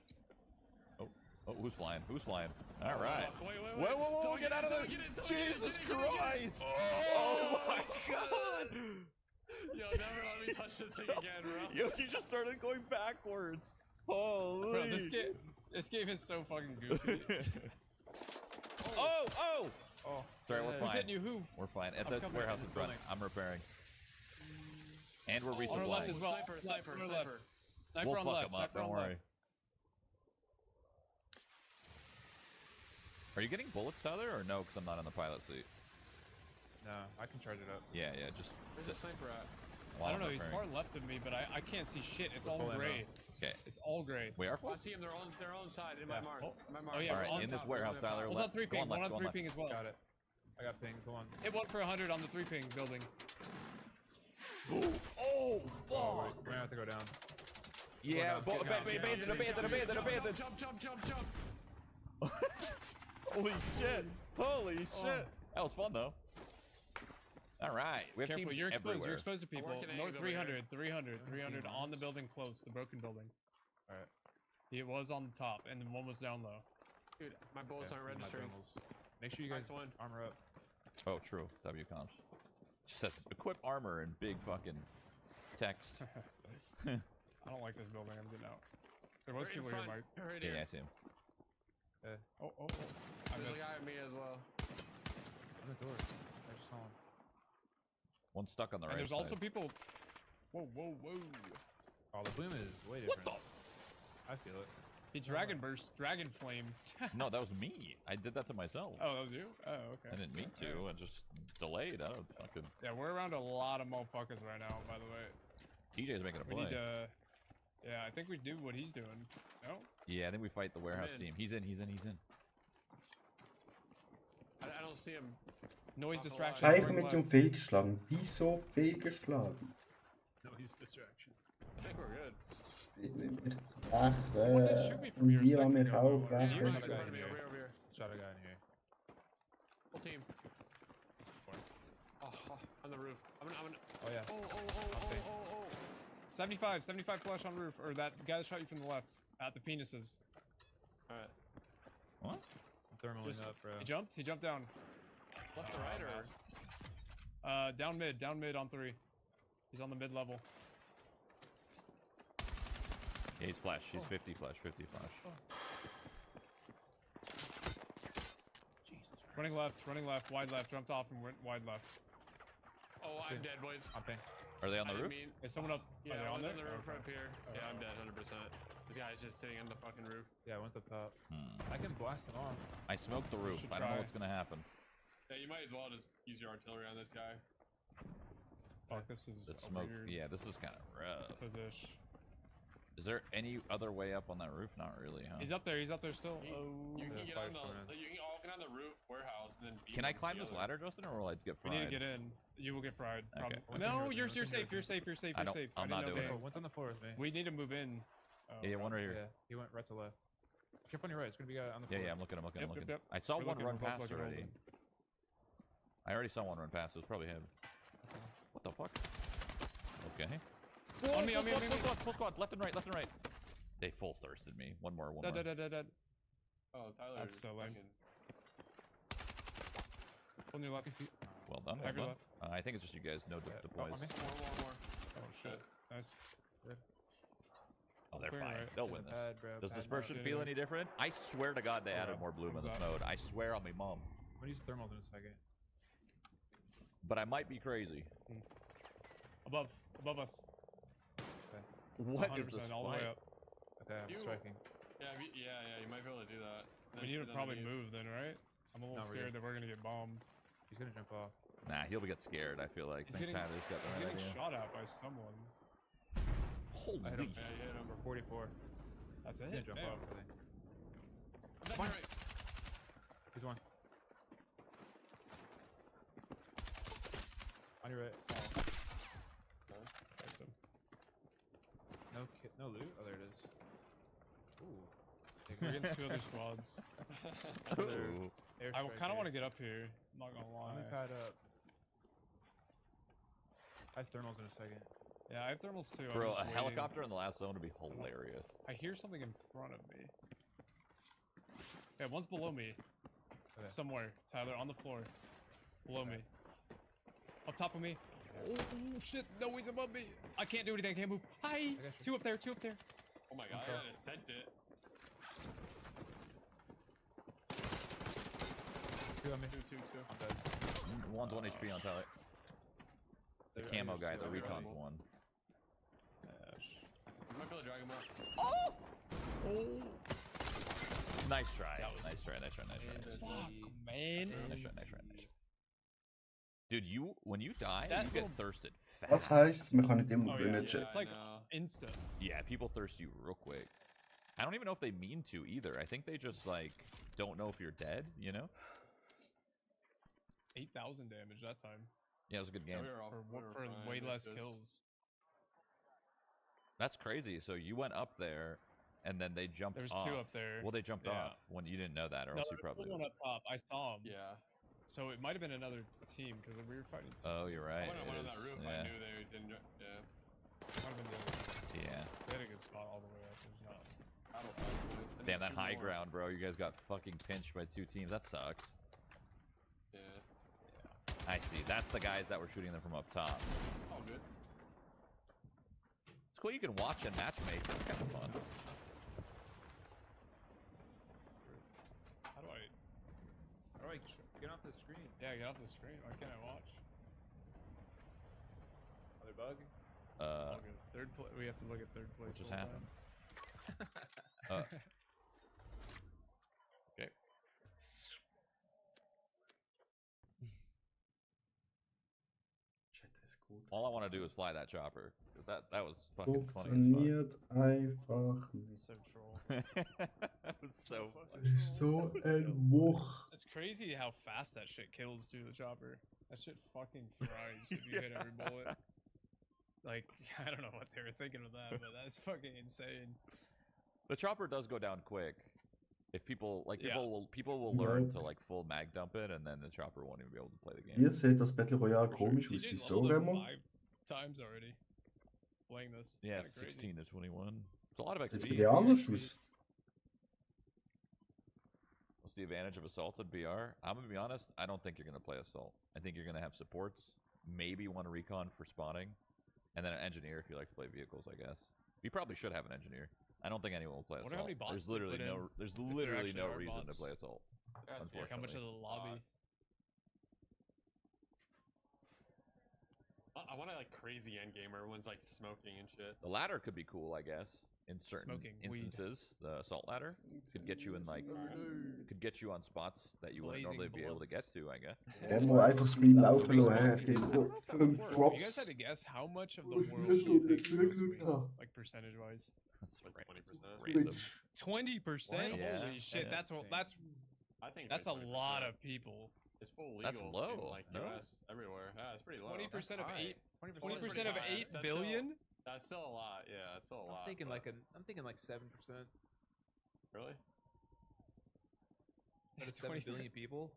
Oh, who's flying? Who's flying? All right. Wait. Whoa, Someone get out of there! someone get in, someone get in, Jesus someone get in. Christ! Oh my God! Yo, never let me touch this thing again, bro. Yo, you just started going backwards. Holy! Bro, this game is so fucking goofy. Oh! Oh, Sorry, we're Who's fine. hitting you? Who? We're fine. At I'm the coming warehouse in in this front. building. I'm repairing. And we're On our left resupplying. as well. Sniper. On our left. Sniper We'll on fuck left. them up. Sniper Don't on worry. left. Are you getting bullets, Tyler, or no? Because I'm not in the pilot seat. no, I can charge it up. Yeah, just. Where's the sniper at? while I don't I'm know. He's far repairing. left of me, but I can't see shit. It's all full ammo. gray. Okay. It's all gray. We are I full. see him. They're on side in my Yeah. mark. Oh. My mark. Oh, yeah, All right, on in this top, warehouse, on top. Tyler. One's left. on 3 Go ping. left, One on go 3 left. ping as well. Got it. I got ping. Come on. Hit one for 100 on the 3 ping building. Oh, Oh, fuck! we're gonna have to go down. Yeah, Go down, abandoned. Jump. Holy shit! Holy shit! That was fun though. All right, we have Careful, teams you're exposed. everywhere. You're exposed to people. working North angles over here. 300 on the building close, the broken building. Alright. It was on the top, and then one was down low. Dude, my bullets Okay, aren't my registering. thermals. Make sure you guys Nice one. armor up. Oh, true. W comms. Just says equip armor in big fucking text. I don't like this building. I'm getting out. There was Right in people here, front. Mark. Right Yeah, here. I see him. Oh. I There's missed. a guy at me as well. Open the door. I just saw him. One stuck on the And right there's also side. people. Whoa. Oh, the boom is way different. I feel it. He dragon burst, dragon flame. No, that was me. I did that to myself. Oh, that was you? Oh, okay. I didn't mean to. I just delayed. I don't fucking. Yeah, we're around a lot of motherfuckers right now, by the way. TJ's making a We play. need to. Yeah, I think we do what he's doing. No? Yeah, I think we fight the warehouse in. team. He's in. I don't see him. Noise Off the distraction. line. Gleich going mit dem left. fehlgeschlagen. Wieso fehlgeschlagen? No use distraction. I think we're good. Ach, Someone did shoot me from here a die second haben mich ago, auch though. Yeah, Yeah, you're you right were in weggeschossen. front of me. Over here. Shot a guy in here. Full team. Oh, on the roof. I'm gonna. Oh yeah. Oh. 75 flash on roof. Or that guy that shot you from the left. At the penises. Alright. What? I'm thermaling Just- up, bro. He jumped? He jumped down. Left to right or? Down mid on 3. He's on the mid level. Yeah, he's flash. He's 50 flash. 50 flash. Running left, wide left, jumped off and went wide left. Oh, see I'm him. dead, boys. I'm ping. Are they on the I didn't roof? mean. Is someone up? Yeah, are they on one's there? on the roof Okay. up here. Oh, Yeah, I'm okay. dead, 100%. This guy's just sitting on the fucking roof. Yeah, one's up top. Hmm. I can blast him off. I smoked the roof. should I don't know try. what's gonna happen. Yeah, you might as well just use your artillery on this guy. Fuck, this is The a smoke. weird Yeah, this is kind of rough. position. Is there any other way up on that roof? Not really, huh? He's up there still. You, Oh. you can the get on fire's coming the. You can all get on the roof warehouse and then. beam Can I them climb this together. ladder, Justin, or will I get We fried? need to get in. You will get fried. Okay. Probably. One's in No, here with me, you're one's in here safe. with You're me. safe. You're safe. I You're don't- safe. I'm I not didn't know doing they- it. Oh, one's on the floor with me. We need to move in. Oh, Yeah, right. one right here. Yeah, he went right to left. Careful on your right. It's gonna be a guy on the Yeah, floor. yeah, I'm looking. Yep. I saw We're one looking, run we're both past looking already. open. I already saw one run past. It was probably him. What the fuck? Okay. On me, on me, on me, on me. Full squad, left and right, left and right. They full thirsted me. One more. Dead. Oh, Tyler. That's so lame. fucking- On your left. Well done. Have your Well done. I think it's just you guys. No deploys. on me. More. Oh shit. Nice. Oh, they're Clear fine. right. They'll win Pad, this. bro. Does pad dispersion mode. feel any different? I swear to God, they added Okay. more bloom in What's this that? mode. I swear on me mom. I'm gonna use thermals in a second. But I might be crazy. Above us. What 100% is this all the way fight? up. Okay, I'm You- striking. Yeah, you might be able to do that. We need to probably move then, right? I'm a little No, we're scared good. that we're gonna get bombed. He's gonna jump off. Nah, he'll get scared. I feel like. He's I think getting- Tyler's got He's the right getting idea. shot at by someone. Holy. I hit him. Yeah, you hit him. For 44. That's He's it. gonna jump Damn. off, I think. I'm dead right. He's one. On your right. Nice him. No loot? Oh, there it is. Ooh. We're against two other squads. Ooh. I kind of want to get up here. I'm not gonna Let me lie. pad up. I have thermals in a second. Yeah, I have thermals too. I'm Bro, just a waiting. helicopter in the last zone would be hilarious. I hear something in front of me. Yeah, one's below me. Okay. Somewhere, Tyler, on the floor. Below me. Up top of me. Oh shit! No, he's above me. I can't do anything. I can't move. Hi. got you. Two up there. Two up there. Oh my god, Okay. I just sent it. Two on me. Two. I'm dead. One's 1 HP on Tyler. The There- camo there's guy, two the on me. recon's one. You might be able to drag him up. Nice try. That was- Nice try. And Fuck, the- man. Nice try. Dude, when you die, That you get little- thirsted fast. Was heißt, man kann nicht immer Oh, gewinnen, yeah, Chat. It's like I know. instant. Yeah, people thirst you real quick. I don't even know if they mean to either. I think they just like don't know if you're dead, you know? 8,000 damage that time. Yeah, it was a good Yeah, game. we were all- For, we were for fine, way it's less just- kills. That's crazy. So you went up there and then they jumped There's off. two up there. Well, they jumped Yeah. off when you didn't know that, or No, else you there's probably one up top. I saw him. Yeah. So it might have been another team because we were fighting. Two Oh, teams. you're I right. went it on that is, roof. yeah. I knew they didn't. Yeah. Might have been the other. Yeah. They had a good spot all the way up. There's not. Battle five points. I Damn, need that two high more. ground, bro. You guys got fucking pinched by two teams. That sucks. Yeah. I see. That's the guys that were shooting them from up top. All good. It's cool you can watch and matchmake. That's kind of fun. How do I? Alright, get off the screen. Yeah, get off the screen. Why can't I watch? Another bug? All good. We have to look at third place. What just all the happened? time. Okay. Chat ist gut. All I want to do is fly that chopper. 'Cause that was fucking funny as Funktioniert einfach nicht. So troll. That was so So ein Wuch. It's crazy how fast that shit kills too. The chopper. That shit fucking fries if you hit every bullet. Like I don't know what they were thinking with that, but that's fucking insane. The chopper does go down quick. If people like Yeah. people will learn to like full mag dump it, and then the chopper won't even be able to play the game. Ihr seht das Battle Royale For sure. komisch aus. CJ's Wieso, leveled up Remo? 5 times already. Playing this. Yeah, Kinda crazy. 16 to 21. It's a lot of Jetzt XP. bei dir anders aus. What's the advantage of assault at BR? I'm gonna be honest. I don't think you're gonna play assault. I think you're gonna have supports, maybe one recon for spawning, and then an engineer if you like to play vehicles. I guess you probably should have an engineer. I don't think anyone will play Wonder how assault. many bots There's they literally put no. in, There's there literally actually no are reason to bots. play assault. There has to be a Like how much of the bot. lobby? I want to like crazy end game where everyone's like smoking and shit. The ladder could be cool, I guess, in certain Smoking weed. instances. The assault ladder could get you in like could get you on spots that you wouldn't Blazing normally be able to get bullets. to. I guess. Remo einfach Screen laufen Wie lassen. smart Es ist gibt die nur Lade? 5 If you guys Drops. had to guess how much of the Wie world viel do you du think das smokes wirklich weed? da? Like percentage wise? That's Like random. 20%. Random. 20%? Yeah. Holy shit! Yeah. That's I think that's like a 20%. lot of people. It's full legal. That's in, low, like no? US everywhere. Yeah, it's pretty low. 20% of That's 8. high. 20% of high. 8 That's billion? That's still a lot. Yeah, that's still a lot. I'm thinking but- like 7%. Really? Out of 7 billion people?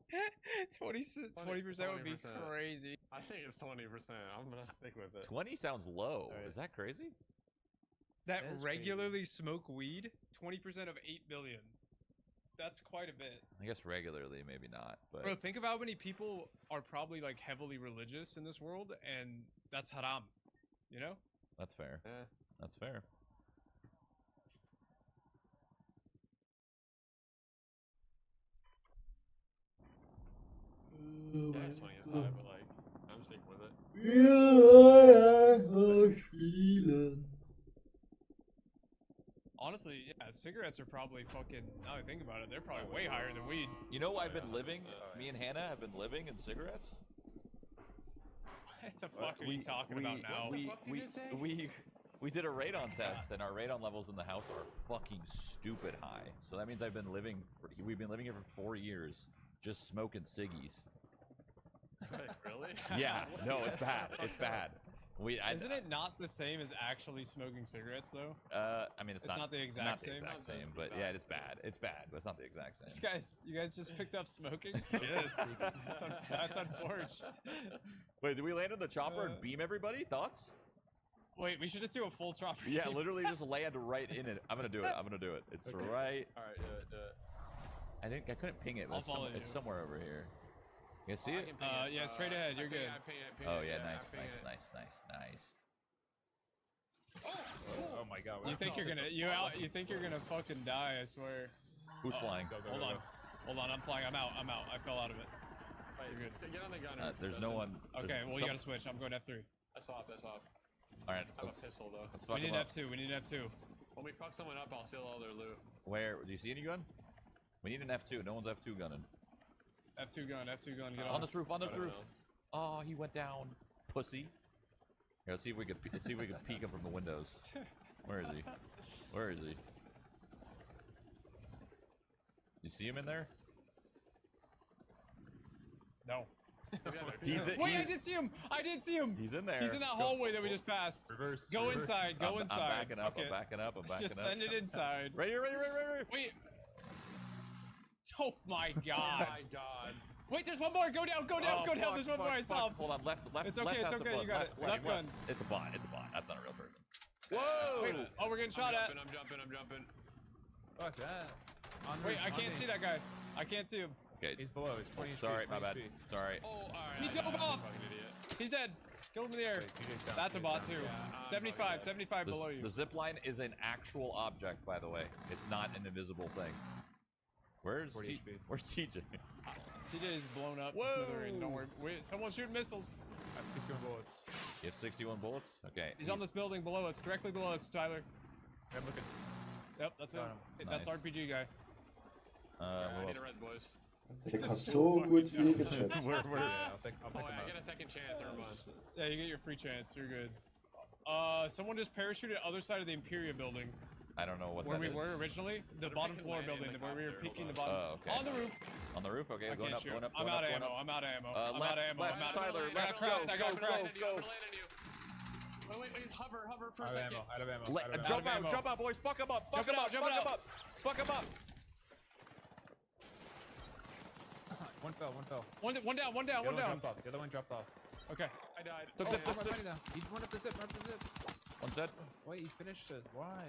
20% would be 20%. crazy. I think it's 20%. I'm gonna stick with it. 20 sounds low. Alright. Is that crazy? That That is regularly smoke weed, 20% of 8 billion. That's quite a bit. I guess regularly, maybe not. But Bro, think of how many people are probably like heavily religious in this world, and that's haram. You know? that's fair. Yeah. That's fair. Yeah, it's 20 is high, but like, I'm sticking with it. Honestly, yeah, cigarettes are probably fucking. Now that I think about it, they're probably way higher than weed. You know, I've yeah, been living. 100%. Me and Hannah have been living in cigarettes. What the fuck are you talking about now? fuck did you say? We did a radon test, and our radon levels in the house are fucking stupid high. So that means we've been living here for 4 years, just smoking ciggies. Wait, really? Yeah, no, it's bad. It's bad. Isn't it not the same as actually smoking cigarettes though? I mean, It's not the exact same? exact same, but yeah, it's bad. It's bad, but it's not the exact same. You guys just picked up smoking? Yes. That's unfortunate. Wait, did we land on the chopper and beam everybody? Thoughts? Wait, we should just do a full chopper. Yeah, literally just land right in it. I'm gonna do it. I'm gonna do it. It's right. All right, do it. I couldn't ping it. But I'll it's, follow it's you. somewhere over here. You guys see I it? can ping it. Yeah, straight ahead, I you're ping it, good. I ping it, ping Oh it, yeah, I nice, ping nice, it. nice. Oh my god. You think you're gonna you think you're gonna fucking die? I swear. Who's flying? Hold on, hold on. I'm flying. I'm out. I fell out of it. Wait, You're good. Get on the gun. There's no one. Okay, well you gotta switch. I'm going F3. I swap. All right, I have a let's pistol though. fuck We need them up. F2. We need F2. When we fuck someone up, I'll steal all their loot. Where? Do you see any gun? We need an F2. No one's F2 gunning. F2 gun. F2 gun. Get On on. this roof. On this I don't roof. know. Oh, he went down. Pussy. Here, let's see if we can peek him from the windows. Where is he? Where is he? You see him in there? No. He's Wait, I did see him. I did see him. He's in there. He's in that hallway that we just passed. Reverse. Go reverse. inside. Go I'm inside. backing up. Okay. I'm backing up. I'm Let's backing just up. send it inside. Right here. Wait. Oh my Oh god. my god. Wait, there's one more. Go down. Go down. Oh, go down. fuck, There's one more I fuck, saw. fuck. Hold on. Left. It's okay, left it's has okay, some you blood. got it. Left gun. It's a bot. It's a bot. That's not a real person. Wait. Oh, we're getting shot at. I'm jumping. Fuck that. On Wait, me, I on can't me. see that guy. I can't see him. Okay. He's below. He's 20 Sorry, HP, my 20 bad. HP. Sorry. Oh, alright. He dove off. Fucking idiot. He's dead. Kill him in the air. Wait, TJ's down, That's a TJ's bot down. too. Yeah, I'm 75, fucking 75 below you. The zip line is an actual object, by the way. It's not an invisible thing. Where's 40 HP. Where's TJ? TJ's blown up. to Whoa. smithereens. Don't worry. Wait, someone's shooting missiles. I have 61 bullets. You have 61 bullets. Okay. He's on this building below us, directly below us, Tyler. I'm looking. Yep, that's him. Got him. That's the Nice. RPG guy. I Who need else? a red boys. Ik ga is zo so goed fucking vliegen, dumb. chat. Where? Yeah, I'll pick Oh, him I up. get a second chance. Never mind. Yeah, you get your free chance. You're good. Someone just parachuted other side of the Imperia building, I don't know what where that we is. were originally. The What if I bottom can floor land in building, the where we were copter? peeking the Hold bottom. Oh, okay. On the roof. On the roof. Okay, I going can't up, shoot. going up, I'm going out up, of going ammo. up. I'm out of ammo. I'm Left, out of ammo. left, I'm out of Tyler, ammo. I got left, cracked. go, I got go, cracked. go. Wait, hover for a Out of second. ammo. Out of ammo. Let, out of ammo. jump Out of out, ammo. jump out, boys. Fuck him up. Fuck Jump him it up. out, jump Fuck it him out. up. Fuck him up. One fell. One fell. One down. One down. The One other one down. dropped off. The other one dropped off. Okay. I died. Took Oh, zip, I'm zip, zip. fighting now. He run up the zip. Run up the zip. One dead. Wait, he finished us. Why?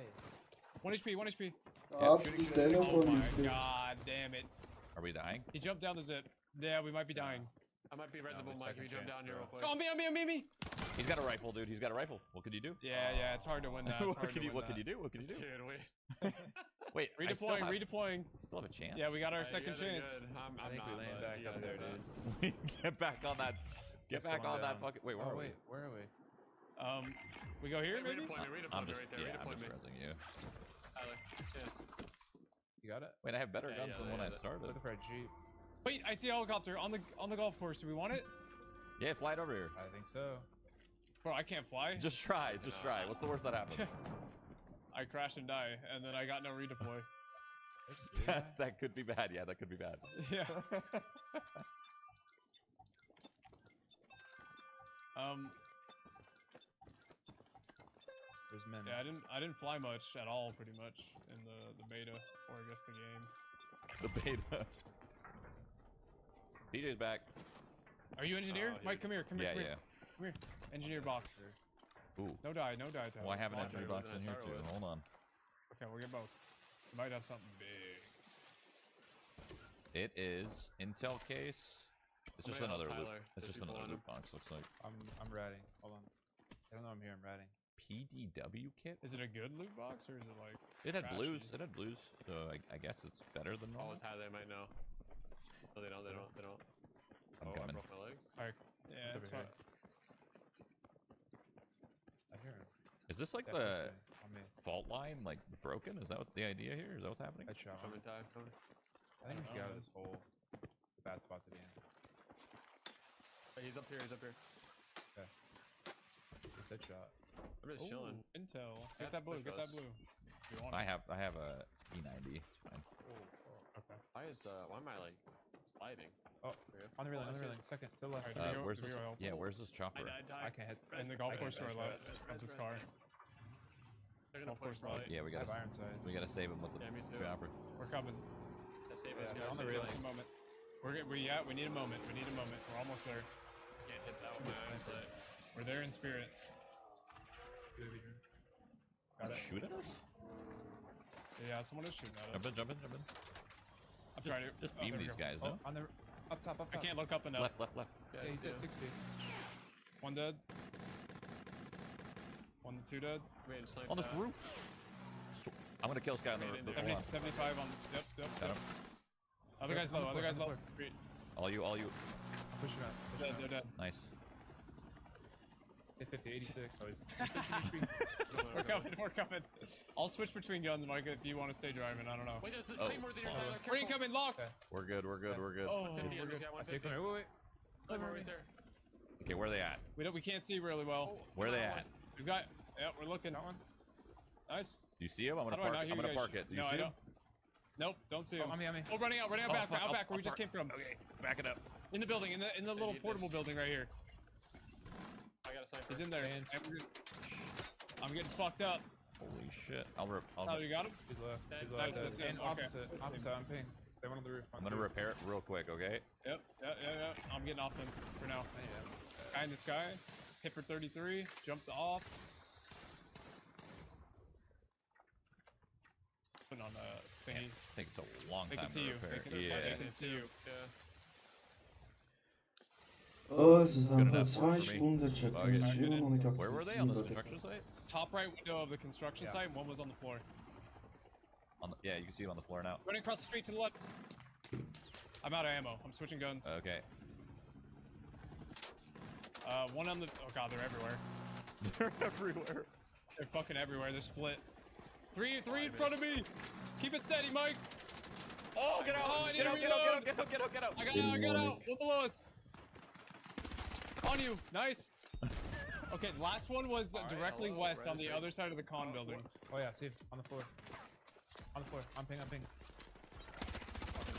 1 HP. 1 HP. Ah, is there no Oh for my me? god, damn it. Are we dying? He jumped down the zip. Yeah, we might be dying. I might be No, reasonable, but Mike. If second you jump chance, down here bro. real quick. Oh, me. He's got a rifle, dude. He's got a rifle. What could you do? Yeah, it's hard to win that. It's What hard can to you? win What that. can you do? What can you do? Dude, wait. Wait, I still Redeploying, have, redeploying. still have a chance. Yeah, we got our You second guys are chance. good. I'm I think not, we land but back you up guys there, are good. dude. Get back on that. Get Just back one on that down. fucking. Wait, where Oh are wait, where are we? We go here, maybe? Redeploy me I'm right just, there. yeah, I'm Redeploy just me. rezzing you. Tyler. Yeah. You got it? Wait, I have better Yeah, guns yeah, than yeah, when I yeah. started. Looking for a jeep. Wait, I see a helicopter on the golf course. Do we want it? Yeah, fly it over here. I think so. Bro, I can't fly. Just try. Just try. What's the worst that happens? I crash and die, and then I got no redeploy. There's a jeep guy. That could be bad. Yeah, that could be bad. Yeah. There's men. Yeah, I didn't fly much at all, pretty much, in the beta, or I guess the game. The beta. TJ's back. Are you engineer? Oh, Mike, come here. Come here. Yeah, come yeah. Here. Come here. Engineer box. Ooh. No die. No die. Well, I have an Well, I engineer thought box you in were here gonna too. start Hold on. Okay, we'll get both. We might have something big. It is Intel case. It's just Somebody help another loot. Tyler. It's There's just people another on loot him. box. Looks like I'm ratting. Hold on. I don't know I'm here. I'm ratting. PDW kit. Is it a good loot box or is it like? It had trashy? blues. It had blues. So I guess it's better than Oh, normal. Tyler might know. No, they don't. They don't. They don't. I'm Oh, coming. I broke my leg. Alright. Yeah, It's it's over not. I hear him. Is this like Definitely the staying on me. fault line like broken? Is that what the idea here? Is that what's happening? Headshot. Coming, Ty. Coming. I think I he's don't got know. this hole. The bad spot to be in. Hey, he's up here. He's up here. Just headshot. I'm just chilling. Ooh, Intel. Yeah, Get that blue. push Get that us. blue. You want I it. have a E90. It's fine. Okay. Why am I like sliding? Oh, Here. on the railing. I On the see it. railing. Second. To the left. Alright, Video- Where's this? video help. Yeah, where's this I chopper? died. I can't hit. In the golf I course to got our that left shot. of this car. They're gonna Golf course push right. left. Yeah, we I have gotta iron sights. we gotta save him with the Yeah, me too. chopper. We're coming. Let's save Yeah, us. they're Yeah, on the save railing. us. Just a moment. We need a moment. We need a moment. We're almost there. Can't hit that with my eyesight. We're there in spirit. Got it. Shoot at us? Yeah, someone is shooting at us. Jump in, jump in, jump in. I'm trying to. Just oh, beam there we these go. guys, Oh, no? on the up top. Up I top. can't look up enough. Left, left, left. Yeah, he's at 60. One dead. Two dead. Wait, just like On this that. roof. I'm gonna kill this guy on the Made it roof. there. 70, 75 on. Yep. Got him. Other guy's low. Other guy's low. Great. All you. I'm pushing out. They're dead. They're dead. Nice. Hit 50, 86. Oh, he's We're coming. We're coming. I'll switch between guns, Mike, if you want to stay driving. I don't know. Wait, there's Oh, Claymore there, Tyler. We're Careful. incoming. Locked. Okay. We're good, we're good, we're good. Oh, 50 we're on this good. guy. I see 150. Wait. Claymore right there. Okay, where are they at? We can't see really well. Where are they at? We've got. Yeah, we're looking. That one? Nice. Do you see him? I'm How gonna do I park. not I'm hear gonna you park guys? it. Do you No, see I him? don't. Nope, don't see him. On me. Oh, running out Oh, back, fuck, out back, where we I'll just came from. Okay, back it up. In the building, in the little need portable this. building right here. I got a sniper. He's in there. And- I'm getting fucked up. Holy shit. I'll Oh, you got him? He's left. He's Nice, left. that's And it. Okay. opposite. I'm ping. They went on the roof. I'm gonna repair it real quick, okay? Yep. Yeah. I'm getting off him for now. Guy in the sky. Hit for 33. Jumped off. Putting on the thingy. Takes a long They time can see to you. repair. They Yeah. can see you. Yeah. Oh, es ist Good einfach enough 2 for me. Stunden, Chat. Okay. Das ist immer noch nicht Where were they? On this aktualisiert. construction site? Top right window of the construction Yeah. site. One was on the floor. On the, yeah, you can see it on the floor now. Running across the street to the left. I'm out of ammo. I'm switching guns. Okay. One on the. Oh god, they're everywhere. They're everywhere. They're fucking everywhere. They're split. Three in front of me. Keep it steady, Mike. Oh, get Oh, out! I need Get to out, get out, reload. get out, get out, get out, I get out! got out. I got out. Mike. One below us. On you. Nice. Okay, last one was All right, directly hello, west on the Red other side of the con building. Oh yeah, see him. On the floor. On the floor. I'm ping.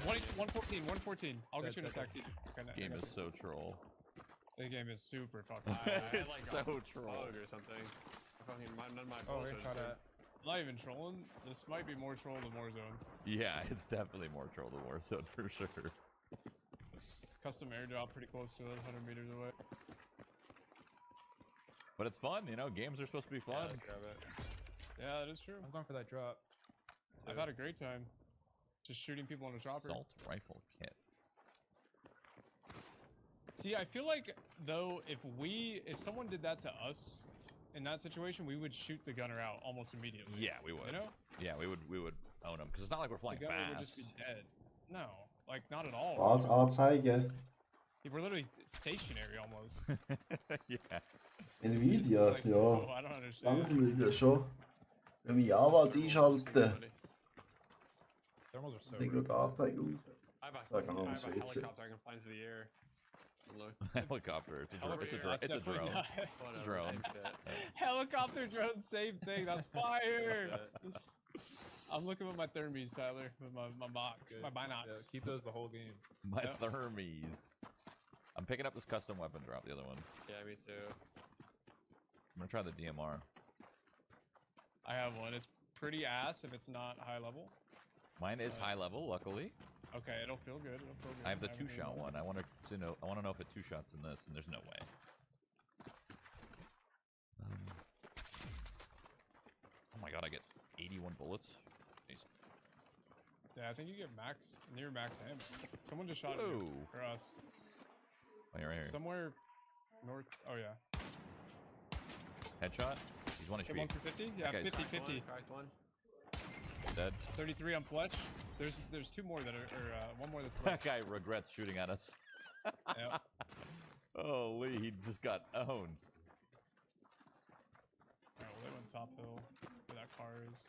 114. I'll get you in a Dead, sec. TJ. Okay, I Game got is you. so troll. The game is super fucking. It's like so got troll. bugged or something. None of my Oh, bullets we are shot just- at. I'm not even trolling. This might be more troll than Warzone. Yeah, it's definitely more troll than Warzone for sure. Custom airdrop pretty close to us, 100 meters away. But it's fun, you know. Games are supposed to be Yeah, fun. let's grab it. Yeah, that is true. I'm going for that drop. I've had a great time. Just shooting people on a chopper. Assault rifle kit. See, I feel like though, if someone did that to us in that situation, we would shoot the gunner out almost immediately. Yeah, we would. You know, Yeah, we would own them because it's not like we're the flying gunner fast. would just be dead. No, like not at all. Anzeige. We're literally stationary almost. Yeah. Nvidia, Like, ja. so, I don't understand. Langsam schon. Wenn wir Anwalt einschalten, Thermals are so dann rude. geht die Anzeige raus. I have a, So I can I have almost a say it's it. helicopter I can fly into the air. Look. Helicopter. It's a drone. It's a, That's it's a definitely drone. not- Whatever, drone. same shit. Helicopter drone, same thing. That's fire. Shit. I'm looking with my thermies, Tyler, with my box, Good. my Yeah, binocs. keep those the whole game. My Yep. thermies. I'm picking up this custom weapon drop. The other one. Yeah, me too. I'm gonna try the DMR. I have one. It's pretty ass if it's not high level. Mine is high level, luckily. Okay, it'll feel good. It'll feel good. I have the haven't even two-shot done one. I want to know. I want to know if it two-shots in this, and there's no way. Oh my god, I get 81 bullets. Jeez. it. Yeah, I think you get max near max ammo. Someone just shot Whoa. you or us. Oh, you're right here. Somewhere north. Oh yeah. Headshot. He's 1 Hit HP. one for 50. Yeah, Okay, 50, Cracked 50. One, cracked one. Dead. 33 on Fletch. There's two more that are, or one more that's That left. guy regrets shooting at us. Yep. Holy, he just got owned. Alright, well, they went top hill where that car is.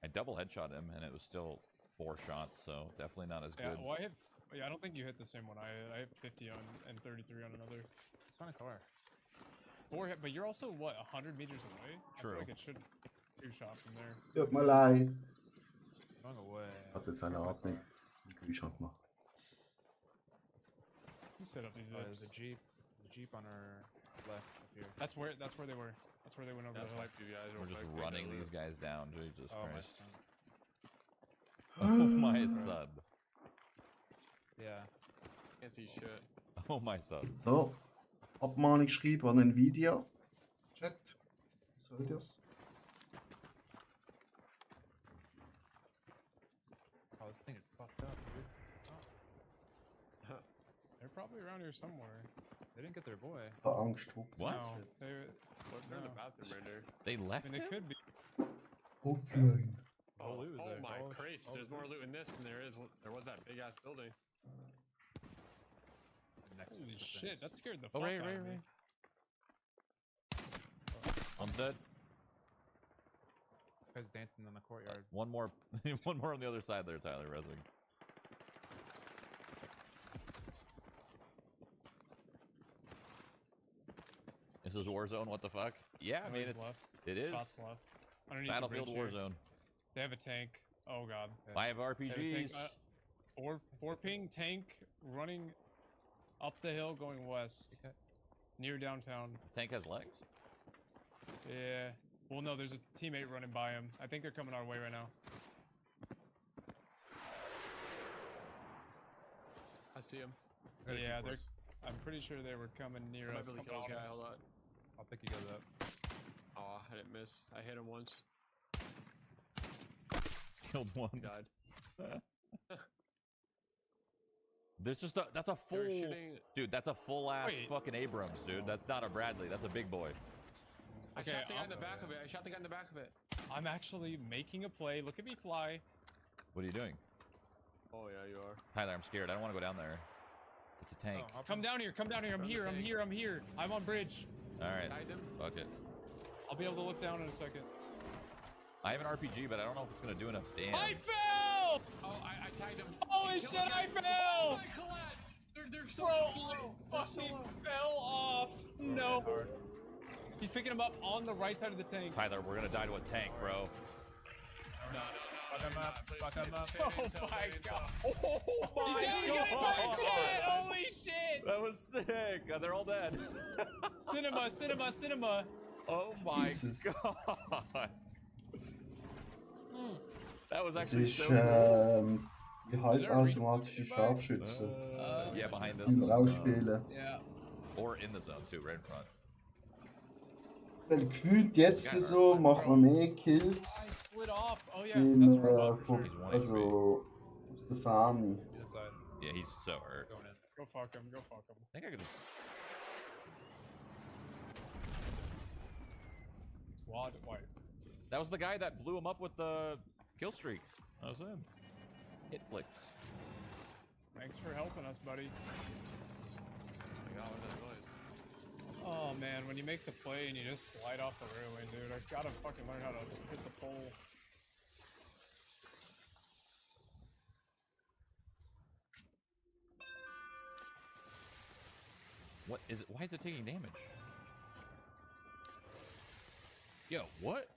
I double headshot him, and it was still 4 shots, so definitely not as Yeah, good. well, I don't think you hit the same one. I hit 50 on and 33 on another. It's on a car. 4 hit, but you're also what 100 meters away. I True. feel like it should 2-shot from there. Tut mir leid. Going away. Hat jetzt eine Art nicht im Kühlschrank gemacht. Who set up these There's zips? a jeep. The jeep on our left up here. That's where they were. That's where they went over That's the why hill. two guys We're real just quick, they running go these to- guys down. Jesus Oh my Christ. son. Oh my son. Yeah. Can't see shit. Oh my son. So, Abmahnung schreiben an Nvidia. Chat. Was soll das? Oh, this thing is fucked up, dude. Oh, They're probably around here somewhere. they didn't get their boy. Hab Angst vor. What? No, they, What's in the No. bathroom right there? They I left mean, they him? could be. Offline. All loot was oh there. my All- Christ! all There's loot. more loot in this than there was that big ass building. Nexus Holy defense. shit, that scared the Oh, fuck right, out right, of me. right. I'm dead. Guy's dancing in the courtyard. One more. One more on the other side there, Tyler Resing. This is Warzone. What the fuck? Yeah, I mean Nobody's it's left. it is Shots left. Underneath the Battlefield bridge here. Warzone. They have a tank. Oh god. I have They have a tank. RPGs. Four ping tank running up the hill going west. Okay. Near downtown. Tank has legs. Yeah. Well, no, there's a teammate running by him. I think they're coming our way right now. I see him. Gotta keep Yeah, they're. course. I'm pretty sure they were coming near I might us. be able to coming kill this on guy. us. Hold on. I'll pick you guys up. Oh, I didn't miss. I hit him once. Killed one. Died. There's just a that's a They were full shooting. dude. That's a full ass Wait. fucking Abrams, dude. That's not a Bradley. That's a big boy. I Okay, shot the guy in I'm- the back of it. I shot the guy in the back of it. I'm actually making a play. Look at me fly. What are you doing, Oh yeah, you are. Tyler? I'm scared. I don't want to go down there. It's a tank. Oh, I'll Come down here. Come down here. I'm From the here. I'm tank. here. I'm here. I'm on bridge. All right, Tied him. fuck it. I'll be able to look down in a second. I have an RPG, but I don't know if it's gonna do enough damage. I fell! Oh, I tagged him. Holy Kill shit! the guy. I fell! Oh my God! They're so Bro, low. I They're so fucking low. fell off. No. hard. He's picking him up on the right side of the tank. Tyler, we're gonna die to a tank, bro. No. Fuck him up, Please fuck save him it, up. save it, Oh save it, my save it, God. save it. Oh He's down again! Shit! Holy shit! That was sick. They're all dead. Cinema. Oh my Jesus. god. That was Das actually ist so cool. die halbautomatische Scharfschütze. Yeah, behind us. Im Rausspielen. Yeah. Or in the zone too, right in front. Weil gefühlt jetzt so macht man mehr I Kills slid off. Oh yeah, in, that's a robot for von, sure. He's one also aus der Ferne. Inside. Yeah, he's so hurt. Going in. Go fuck him. Go fuck him. I think I could just. Squad wipe. That was the guy that blew him up with the kill streak. That was him. Hit flicks. Thanks for helping us, buddy. Oh my God, what's that noise? Oh man, when you make the play and you just slide off the railway, dude, I gotta fucking learn how to hit the pole. What is it? Why is it taking damage? Yo, what?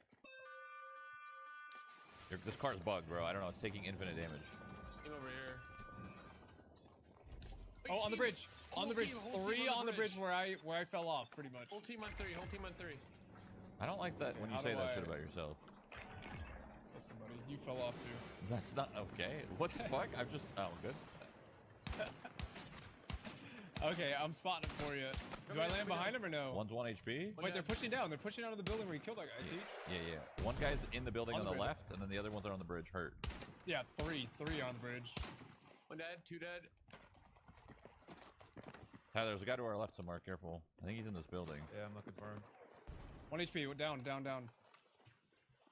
This car's bugged, bro. I don't know. It's taking infinite damage. Team over here. Oh, on the bridge! On the bridge! Whole team Three on the bridge where I fell off, pretty much. Whole team on three. Whole team on three. I don't like that when you How say do that I- shit about yourself. That's somebody. You fell off too. That's not okay. What the fuck? I'm just. Oh, good. Okay, I'm spotting it for you. Do I land behind him or no? One's 1 HP. Wait, they're pushing down. They're pushing out of the building where you killed that guy, Teach. Yeah. One guy's in the building On on the the bridge. left, and then the other ones are on the bridge hurt. Yeah, three on the bridge. 1 dead, 2 dead. Tyler, there's a guy to our left somewhere. Careful. I think he's in this building. Yeah, I'm looking for him. 1 HP. Down.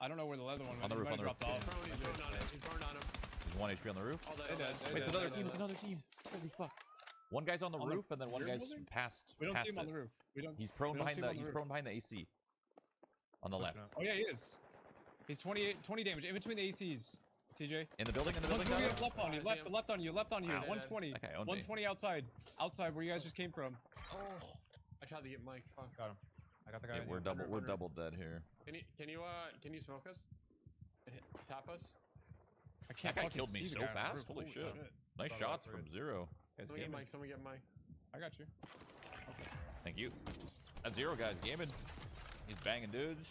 I don't know where the leather one went. On the He roof, might on the have roof. dropped off. He's prone on it. He's prone on him. He's 1 HP on the roof. All dead. They all dead, dead. they Wait, dead, it's another they team. dead. It's another team. Holy fuck. One guy's on the On the roof, and then one rear guy's building? past. We don't past see him on it. the roof. We don't. He's prone we don't behind see the. him on the He's roof. prone behind the AC. On the left. Pushing up. Oh yeah, he is. He's 20 damage in between the ACs. TJ. In the building. In the One's building. moving Tyler? up left on you. I see him. Left on you. Left on you. Ow. 120. Okay, owned me. 120 outside. Outside where you guys just came from. Oh, I tried to get Mike. Fuck. Got him. I got the guy. Yeah, in we're here. We're double dead here. Can you smoke us? Tap us? I can't That guy fucking killed me see the so guy on the fast. roof. Holy shit. Nice Thought shots about from Zero. Guys, Someone get gaming. Mike. Someone get Mike. I got you. Thank you. That Zero guy's gaming. He's banging dudes.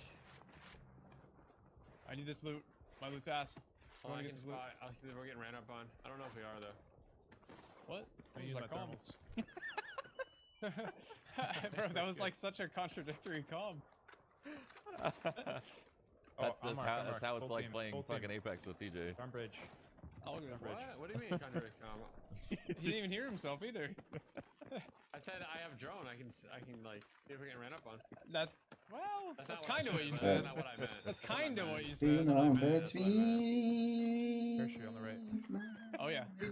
I need this loot. My loot's ass. I Oh, wanna I get can this loot. spot. We're getting ran up on. I don't know if we are though. What? I What use was my that calm? Bro, that was like such a contradictory calm. That's how it's Full like team, playing full team. fucking Apex with TJ. On bridge. I'll go bridge. What do you mean contradict? He didn't even hear himself either. I said I have drone. I can like see if we get ran up on. That's That's that's not what I kind of what said, you but said. That's not what I meant. That's That's what I kind of meant. what you In said. what I on meant, that's what I between. Parachute on the right. Oh yeah. Fuck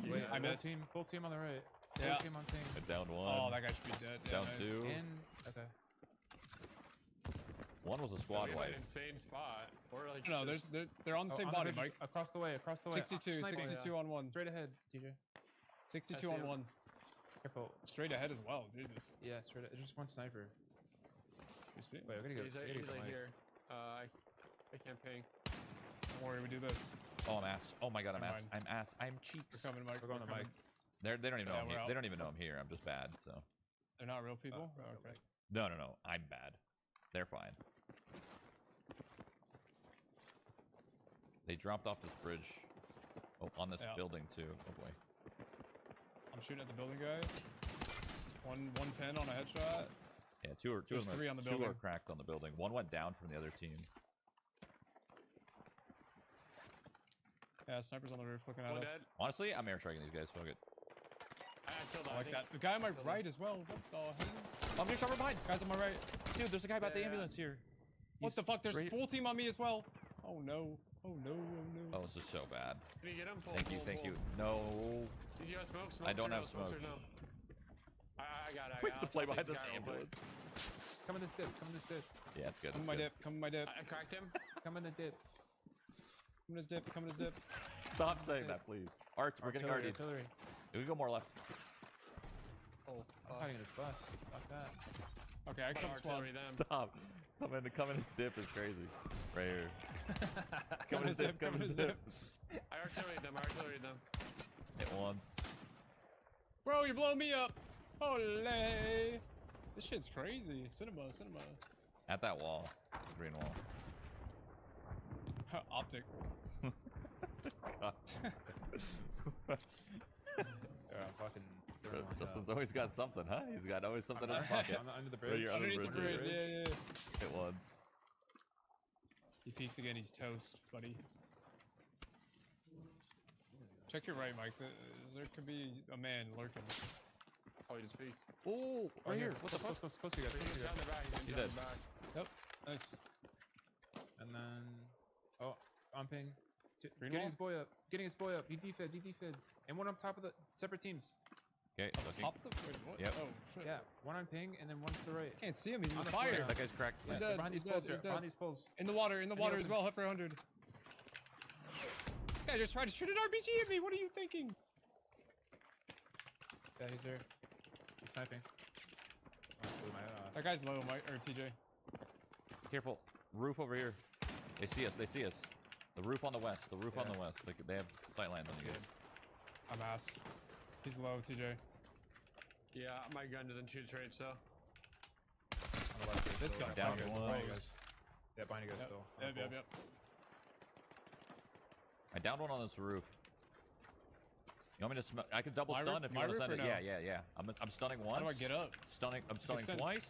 you Wait, guys. I full missed. Full team on the right. Yeah. Full team on thing. Down one. Oh, that guy should be dead. Yeah, Down nice. two. In. Okay. One was a We squad have wipe. an insane spot. We're like No, just- they're on the Oh, same on body, bridge, Mike. Across the way. Across the way. 62, Sniping. 62 on one. Straight ahead, TJ. 62 I see on him. one. Careful. Straight ahead as well. Jesus. Yeah, straight. There's just one sniper. You see? Wait, we're gonna go. He's we like, gotta he's get like Mike. here. I can't ping. Don't worry, we do this. Oh, I'm ass. Oh my god, I'm Never ass. mind. I'm ass. I'm cheeks. We're coming, Mike. We're going to coming. Mike. They don't even know Yeah, I'm we're here. out. They don't even know I'm here. I'm just bad. So They're not real people. we're Oh, okay. no. I'm bad. They're fine. They dropped off this bridge. Oh, on this Yeah. building too. Oh boy. I'm shooting at the building guy. 110 on a headshot. Yeah, two of There's them. three on the two are building. cracked on the building. One went down from the other team. Yeah, sniper's on the roof looking at One us. dead. Honestly, I'm air striking these guys. Fuck it. I killed I like think- that. The guy on my killed him. right as well. What the hell? I'm getting shot from behind. Guys on my right. Dude, there's a guy about the Yeah. ambulance here. What He's the fuck? There's right- full team on me as well. Oh no. Oh no. Oh no. Oh, this is so bad. Can you get him? Pull, Thank you, pull, thank pull. you. No. Did you have smoke? I don't or have no? smokes. Or no? I got it. We have to play behind this guy real quick. ambulance. Come in this dip. Come in this dip. Yeah, it's good. Come It's in my good. dip. Come in my dip. I cracked him. Come in the dip. Come in his dip. Come in his dip. Stop saying that, please. Art, we're getting Artillery. guarded. Artillery. We can go more left. Oh, I'm hiding in this bus. Fuck that. Okay, I come spawn. artillery them. Stop. Come in his dip is crazy. Right here. Come in his dip. Come in his dip. I artillery them. I artillery them. Hit once. Bro, you're blowing me up. Ole. This shit's crazy. Cinema. At that wall. The green wall. Optic. God. Yeah, fucking. throwing one Justin's down. always got something, huh? He's got always something in his pocket. Under the Right bridge. here, under Underneath the bridge. Yeah. Hit once. He peeks again. He's toast, buddy. Check your right, Mike. There could be a man lurking. Oh, he just peeked. Oh, right here. What the fuck? Close to you guys. Close to He's you down guys. the back. He's He's down dead. the back. Yep. Nice. And then. Oh, on ping. Green Getting wall? his boy up. Getting his boy up. He defid. He defid. And one up top of the separate teams. Okay, looking. Top of the wait, what? Yep. Oh shit. Yeah, one on ping and then one to the right. Can't see him. He's in On the the fire. floor. That guy's cracked. Yeah, He's they're dead, behind these he's poles dead, here. he's Behind dead. these poles. In the water as open. well. Hit for 100. This guy just tried to shoot an RPG at me. What are you thinking? Yeah, he's there. He's sniping. Oh, blew my head off. That guy's low, Mike or TJ. Careful. Roof over here. They see us. They see us. The roof on the west. The roof on Yeah. the west. They have sight lines on you guys. I'm ass. He's low, TJ. Yeah, my gun doesn't shoot straight, so. On the left. This guy. Down Behind you guys. one. Behind you guys. Yeah, behind you guys Yep. still. Yep. I downed one on this roof. You want me to smoke? I can double My stun roof- if you my want to roof send or it. no? Yeah. I'm stunning once. How do I get up? I'm stunning send- twice.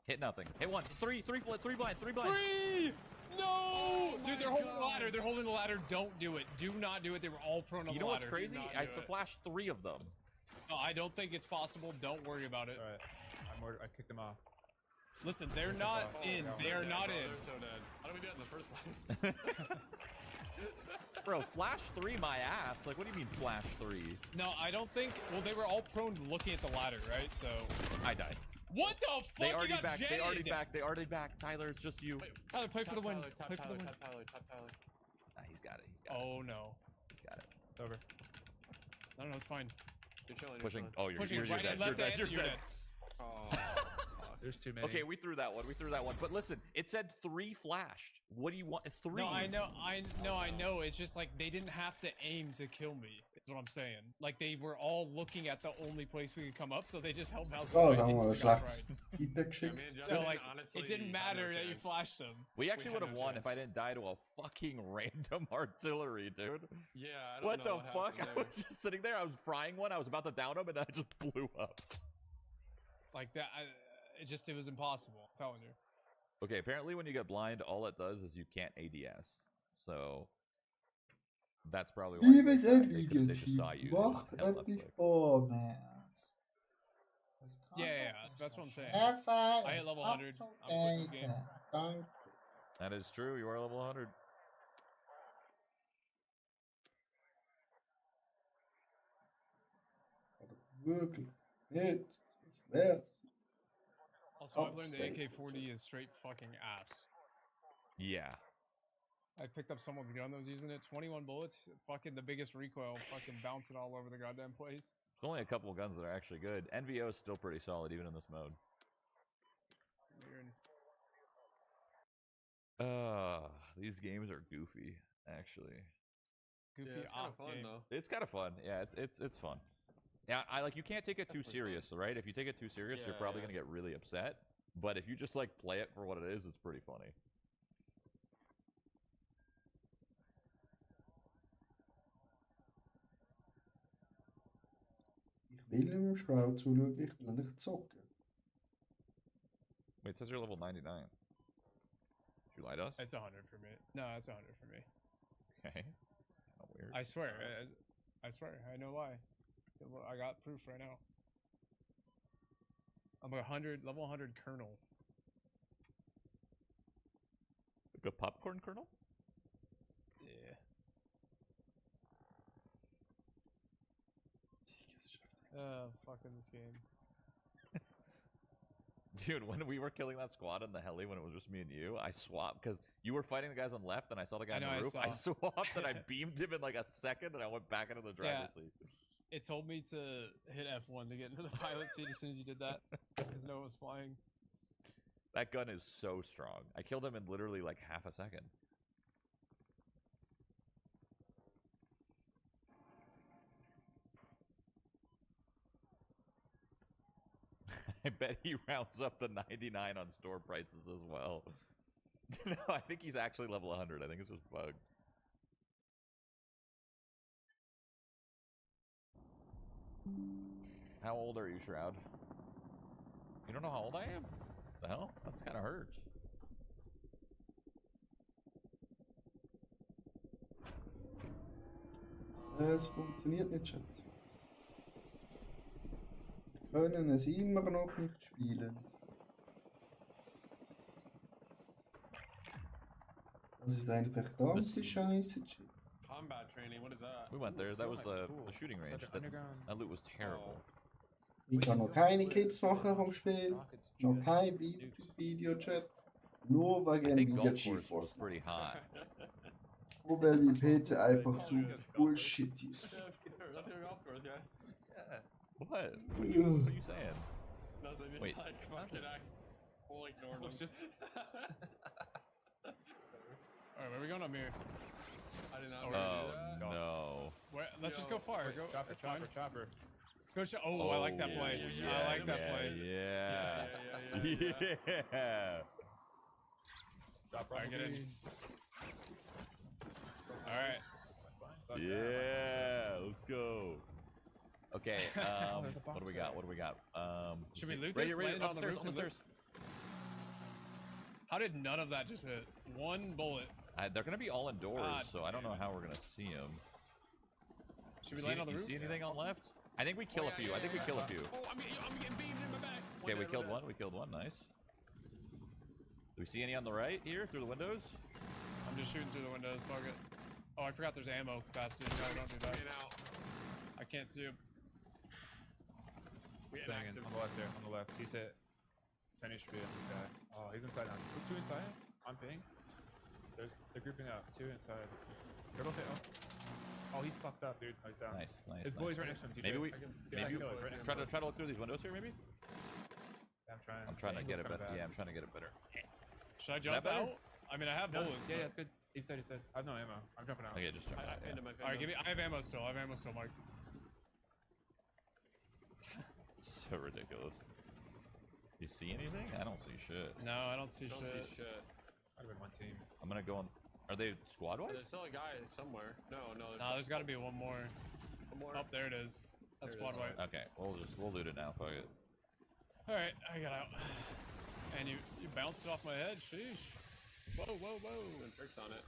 Hit nothing. Hit one. Three blind. Three! No! Oh Dude, they're holding the ladder. They're holding the ladder. Don't do it. Do not do it. They were all prone on You the know what's ladder. crazy? Do not I do it. flashed 3 of them. No, I don't think it's possible. Don't worry about it. Alright. I kicked them off. Listen, they're not in. They are not in. They're so dead. How do we do it in the first place? Bro, flash 3 my ass. Like, what do you mean flash 3? No, I don't think. Well, they were all prone looking at the ladder, right? So. I died. What the fuck? They You already got back. They already jetted! back. They already back. Tyler, it's just you. Wait, Tyler, play for the win. Top Play for the win. Top Tyler. Nah, he's got it. He's got it. Oh no. He's got it. It's over. No, it's fine. You're chilling. Pushing. Oh, you're Pushing you're right dead. and You're left dead. hand, You're you're dead. dead. Oh, There's too many. Okay, we threw that one. But listen, it said 3 flashed. What do you want? 3. No, I know. It's just like they didn't have to aim to kill me. Is what I'm saying. Like they were all looking at the only place we could come up, so they just held mouse. Oh, right dan into wel the slecht right. feedback yeah, shit. me and So Justin like, honestly it didn't had matter no that you chance. flashed them. We actually had would have no won if I chance. didn't die to a fucking random artillery, dude. Yeah, I don't What know the what fuck? happened I there. was just sitting there. I was frying one. I was about to down him, and then I just blew up. Like that. It was impossible. I'm telling you. Okay, apparently when you get blind, all it does is you can't ADS. So that's probably why. Liebes they just saw Nvidia-Team, you. wacht They held left endlich click. vor, man. Yeah, that's what I'm saying. I hit level 100. I'm quitting this game. Dank. That is true. You are level 100. Wirklich. Nicht. Schmerz. Also, I've learned the Upstate. AK-40 is straight fucking ass. Yeah. I picked up someone's gun that was using it. 21 bullets. Fucking the biggest recoil. Fucking bouncing all over the goddamn place. There's only a couple of guns that are actually good. NVO is still pretty solid, even in this mode. Weird. These games are goofy, actually. Goofy Yeah, it's kind of op fun game. though. It's kind of fun. Yeah, it's fun. Yeah, I like you can't take it too Definitely fun. serious, right? If you take it too serious, you're Yeah, probably yeah. gonna get really upset. But if you just like play it for what it is, it's pretty funny. Ich will nicht mehr Shroud zuschauen, ich will nicht zocken. Wait, it says you're level 99. Did you lie to us? It's 100 for me. No, it's 100 for me. Okay. Kind of weird. I swear. I swear. I know why. I got proof right now. I'm a level 100 Colonel. Like a popcorn kernel? Yeah. Fucking this game. Dude, when we were killing that squad in the heli when it was just me and you, I swapped because you were fighting the guys on left and I saw the guy I on know, the I roof. I saw. swapped and I beamed him in like a second and I went back into the driver's seat. It told me to hit F1 to get into the pilot seat as soon as you did that. Because no one was flying. That gun is so strong. I killed him in literally like half a second. I bet he rounds up the 99 on store prices as well. No, I think he's actually level 100. I think it's just bugged. How old are you, Shroud? You don't know how old I am? The hell? That's kind of hurts. Es funktioniert nicht, Chat. Wir können es immer noch nicht spielen. Das ist eine verdammte Scheiße, Chat. Combat training, what is that? We went there. That was the Cool. shooting range. Like That, underground that loot was terrible. Ich kann noch keine Clips machen vom Spiel. rockets and Noch shit. kein Nukes. Video-Chat. Nur I wegen think Nvidia Golf Course was GeForce. pretty hot. Nur weil mein PC einfach zu Bullshit ist. Let's go golf course, guys. Yeah. What? What are you saying? Nothing, it's Wait. like fucking we'll ignore them. It's just- Alright, where are we going up here? I did not Oh, mean to Oh do that. no. Let's just go far. Go, Chopper, it's fine. chopper. Go oh, I like that yeah, play. Yeah, I like that yeah, play. Yeah. Yeah. Chopper. Alright, get in. Alright. Fuck Yeah, let's go. Okay, there's a what do we box got? there. What do we got? Should we loot right this? here, right Land here, on the upstairs, roof on the and loot? stairs. How did none of that just hit? One bullet. They're gonna be all indoors, God so I don't know damn it. how we're gonna see them. Should we land on the you roof? see anything on left? I think we kill a few. I think we kill a few. Oh, I'm getting beamed in my back. Okay, we dead, killed dead. one. We killed one. Nice. Do we see any on the right here through the windows? I'm just shooting through the windows. Fuck it. Oh, I forgot there's ammo capacity. No, don't do that. Get out. I can't see him. We Staying in inactive. on the left there, on the left. He's hit. Tenny should be on this guy. Oh, he's inside now. Put 2 inside. I'm ping. They're grouping up. 2 inside. They're both hit. Oh, he's fucked up, dude. Oh, he's down. Nice, nice. His nice. boy's right next to him. TJ. Maybe we, I can- maybe yeah, I can right next try to to look through these windows here, maybe. I'm trying. I'm trying to The get it angle's better. kinda Yeah, bad. I'm trying to get it better. Should I that jump better? out? I mean, I have No, bullets. yeah, but- it's good. He said. I have no ammo. I'm jumping out. Okay, just jump I out. pinned Yeah. him. I pinned Alright, him. I have ammo still. I have ammo still, Mark. So ridiculous. You see anything? I don't see shit. No, I don't see Don't shit. see shit. Might have been one team. I'm gonna go on. Are they squad Oh, wide? there's still a guy somewhere. No, Nah, there's got to be one more. one more. Oh, there it is. That's There it squad is. white. Okay, we'll loot it now. Fuck it. All right, I got out. And you bounced it off my head. Sheesh. Whoa, whoa, whoa. Doing tricks on it.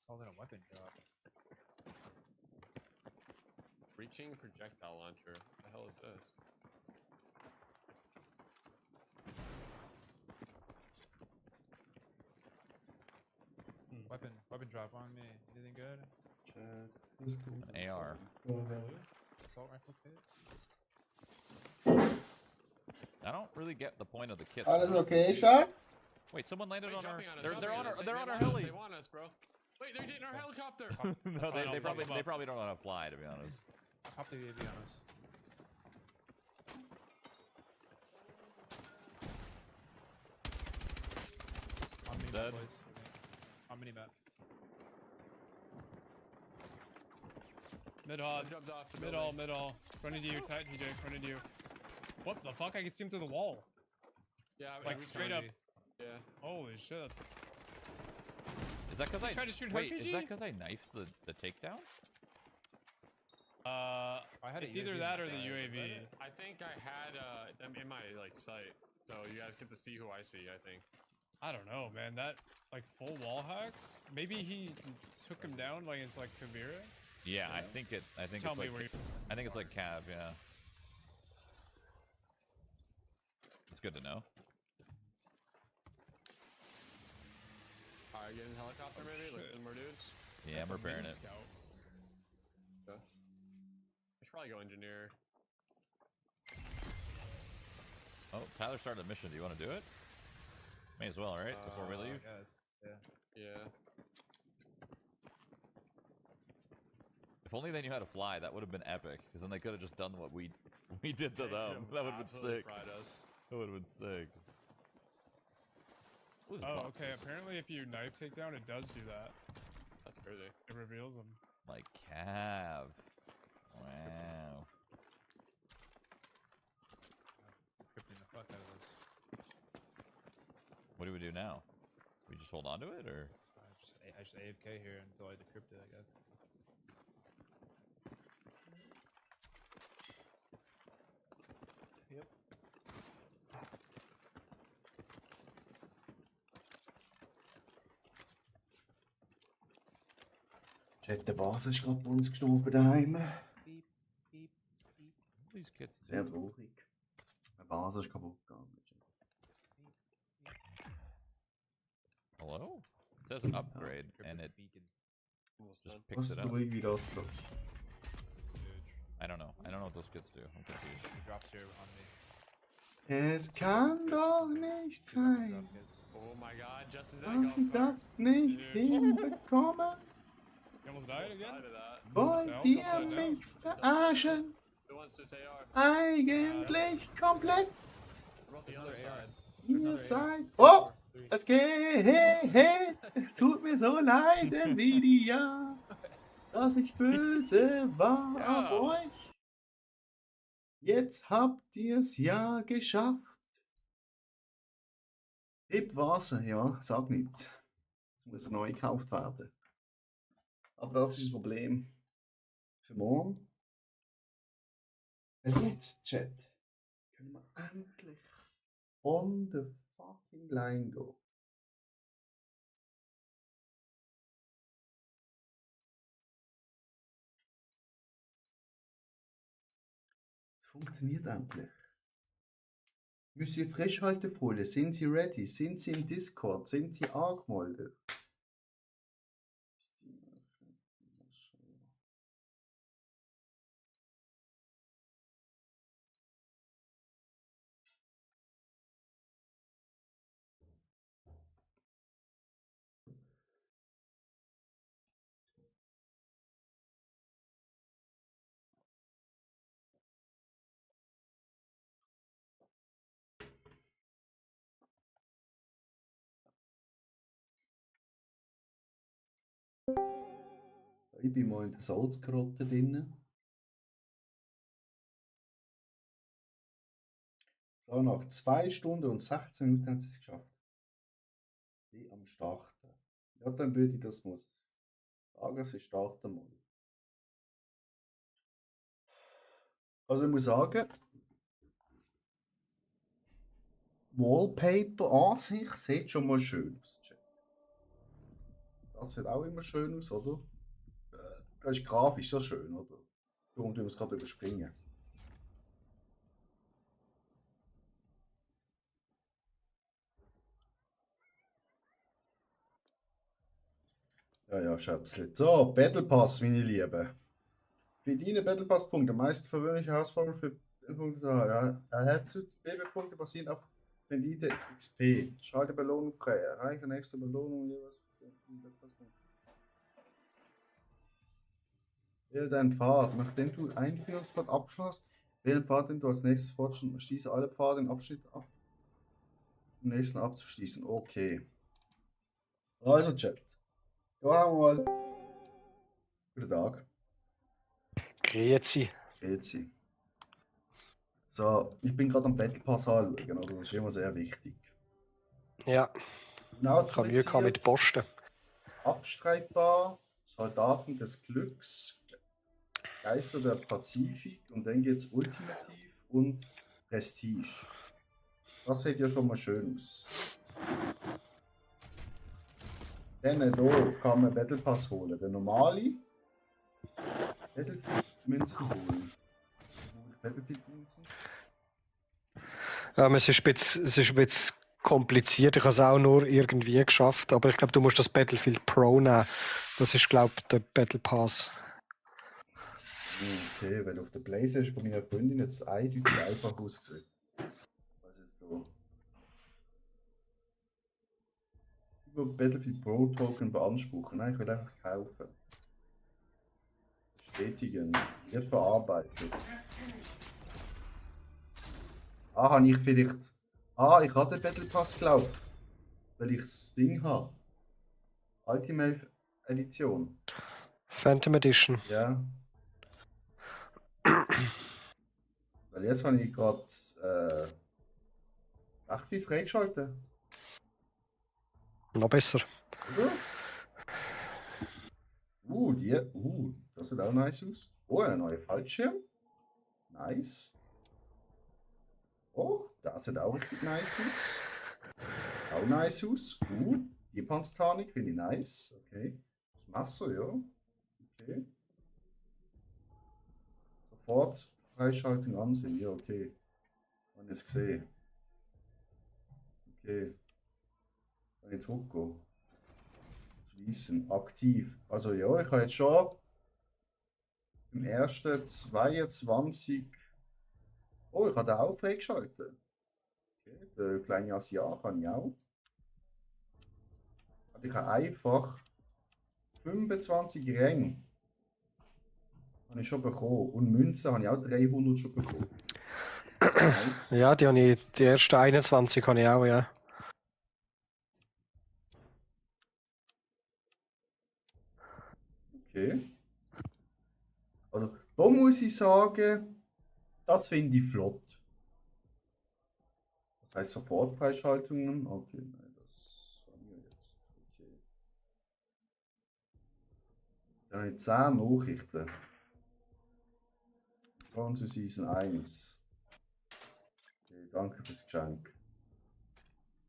Oh, then a weapon drop. Reaching projectile launcher. What the hell is this? Weapon drop on me. Anything good? Chat. Who's cool? An AR. Assault rifle kit. I don't really get the point of the kit. Alles okay, Schatz? Wait, someone landed Wait, on our. jumping on us, They're jumping on our. us. They're They on our want us, heli. They want us, bro. Wait, they're getting our helicopter. No, fine, they I'll probably fuck 'em up. don't know how to fly, to be honest. Pop the UAV on us. On mini Dead. map, boys. I think. On mini map. Mid hod. Jumped off the Mid building. all, mid all. Front of you, tight TJ, front of you. What the fuck? I can see him through the wall. Yeah, Like, we straight tried up. to- Yeah. Holy shit. Is that because He's I trying to shoot wait? RPG? Is that because I knifed the takedown? I had a It's either UAV in that the or the sky. UAV. I think I had them in my like sight, so you guys get to see who I see. I think. I don't know, man. That like full wall hacks. Maybe he took him down like it's like Kavira. Yeah, I think it. I think Tell it's me like. where you. I think it's like Cav. Yeah. It's good to know. Alright, get in the helicopter maybe. Look shit. at more dudes. Yeah, I'm repairing it. Scout. Okay. I should probably go engineer. Oh, Tyler started a mission. Do you want to do it? May as well, right? Before we leave. Yeah. If only they knew how to fly, that would have been epic. Because then they could have just done what we did to They them. could've That would have been absolutely sick. fried us. That would have been sick. Ooh, there's Oh, boxes. okay. Apparently, if you knife takedown, it does do that. That's crazy. It reveals them. Like Cav. Wow. Crippling the fuck out of this. What do we do now? We just hold on to it, or? I just AFK here until I decrypt it, I guess. Yep. Chat, der Vase ist gerade bei uns gestorben daheim. Beep, beep, beep. These kids. Sehr traurig. Der Vase ist kaputt gegangen. Hello? It says upgrade, and it beacon. Almost just done. picks Was it up. traurig wie das da? Huge. I don't know. I don't know what those kids do. I'm confused. He drops here on me. Es kann doch nicht Two weapon sein, drop kits. Oh my god, Justin's dass sie echo. das nicht hinbekommen. You almost died again? Wollt No, ihr don't put it mich verarschen? Who wants this AR? Eigentlich komplett. Roll the There's other another AR. side. Ihr seid... Oh! Es geht! Es tut mir so leid, Nvidia, dass ich böse war auf euch. Jetzt habt ihr's ja geschafft. Hip Wasser, ja, sag nicht. muss er neu gekauft werden. Aber das ist das Problem für morgen. Weil jetzt, Chat, können wir endlich on the fucking line gehen. Es funktioniert endlich. Monsieur Frischhaltefolie, sind Sie ready? Sind Sie im Discord? Sind Sie angemeldet? Ich bin mal in der Salzgrotte drin. So, nach 2 Stunden und 16 Minuten haben sie es geschafft. Wie am Starten. Ja, dann würde ich das mal sagen, sie starten mal. Also ich muss sagen, Wallpaper an sich sieht schon mal schön aus. Das sieht auch immer schön aus, oder? Das ist grafisch so schön, oder? Darum tun wir es gerade überspringen. Ja, Schätzchen. So, Battle Pass, meine Lieben. Für deine Battle Pass-Punkte, meist verwöhnliche Herausforderung für Punkte. Ja, BB-Punkte basieren auf Rendite XP. Schalte Belohnung frei. Erreiche nächste Belohnung jeweils. Wähle deinen Pfad. Nachdem du Einführungspfad abschlossen, wähle den Pfad, den du als nächstes fortschreitest. Schließe alle Pfade in Abschnitt ab. Den nächsten abzuschließen. Okay. Also, Chat. Da haben wir mal. Guten Tag. Grüezi. Grüezi. So, ich bin gerade am Battle Pass anschauen, oder? Das ist immer sehr wichtig. Ja, ich habe Mühe gehabt mit Posten. Abstreitbar, Soldaten des Glücks, Geister der Pazifik und dann geht es Ultimativ und Prestige. Das sieht ja schon mal schön aus. Dann hier kann man Battle Pass holen. Der normale Battlefield Münzen holen. Battlefield Münzen? Es ist ein bisschen kompliziert. Ich habe es auch nur irgendwie geschafft. Aber ich glaube, du musst das Battlefield Pro nehmen. Das ist, glaube ich, der Battle Pass. Okay, weil auf der Playstation von meiner Freundin jetzt eindeutig einfach ausgesehen. Was ist so? Über Battlefield Pro Token beanspruchen. Nein, ich will einfach kaufen. Bestätigen. Wird verarbeitet. Habe ich vielleicht. Ich habe den Battle Pass, glaube ich. Weil ich das Ding habe. Ultimate Edition. Phantom Edition. Ja. Weil jetzt habe ich gerade recht viel freigeschaltet. Noch besser. Oder? Das sieht auch nice aus. Oh, ein neuer Fallschirm. Nice. Oh, das sieht auch richtig nice aus. Auch nice aus. Die Panzertarnik finde ich nice. Okay. Das Messer, ja. Okay. Sofort Freischaltung ansehen. Ja, okay. Habe ich es gesehen. Okay. Kann ich zurückgehen. Schließen. Aktiv. Also ja, ich habe jetzt schon im ersten 22. Oh, ich habe den auch freigeschaltet. Okay, der kleine Asiat kann ich auch. Und ich habe einfach 25 Ränge. Habe ich schon bekommen. Und Münzen habe ich auch 300 schon bekommen. Nice. Ja, die ersten 21 habe ich auch, ja. Okay. Also, da muss ich sagen, das finde ich flott. Das heißt Sofortfreischaltungen. Okay, nein, das haben wir jetzt. Okay. Dann habe ich 10 Nachrichten. Willkommen zu Season 1. Okay, danke fürs Geschenk.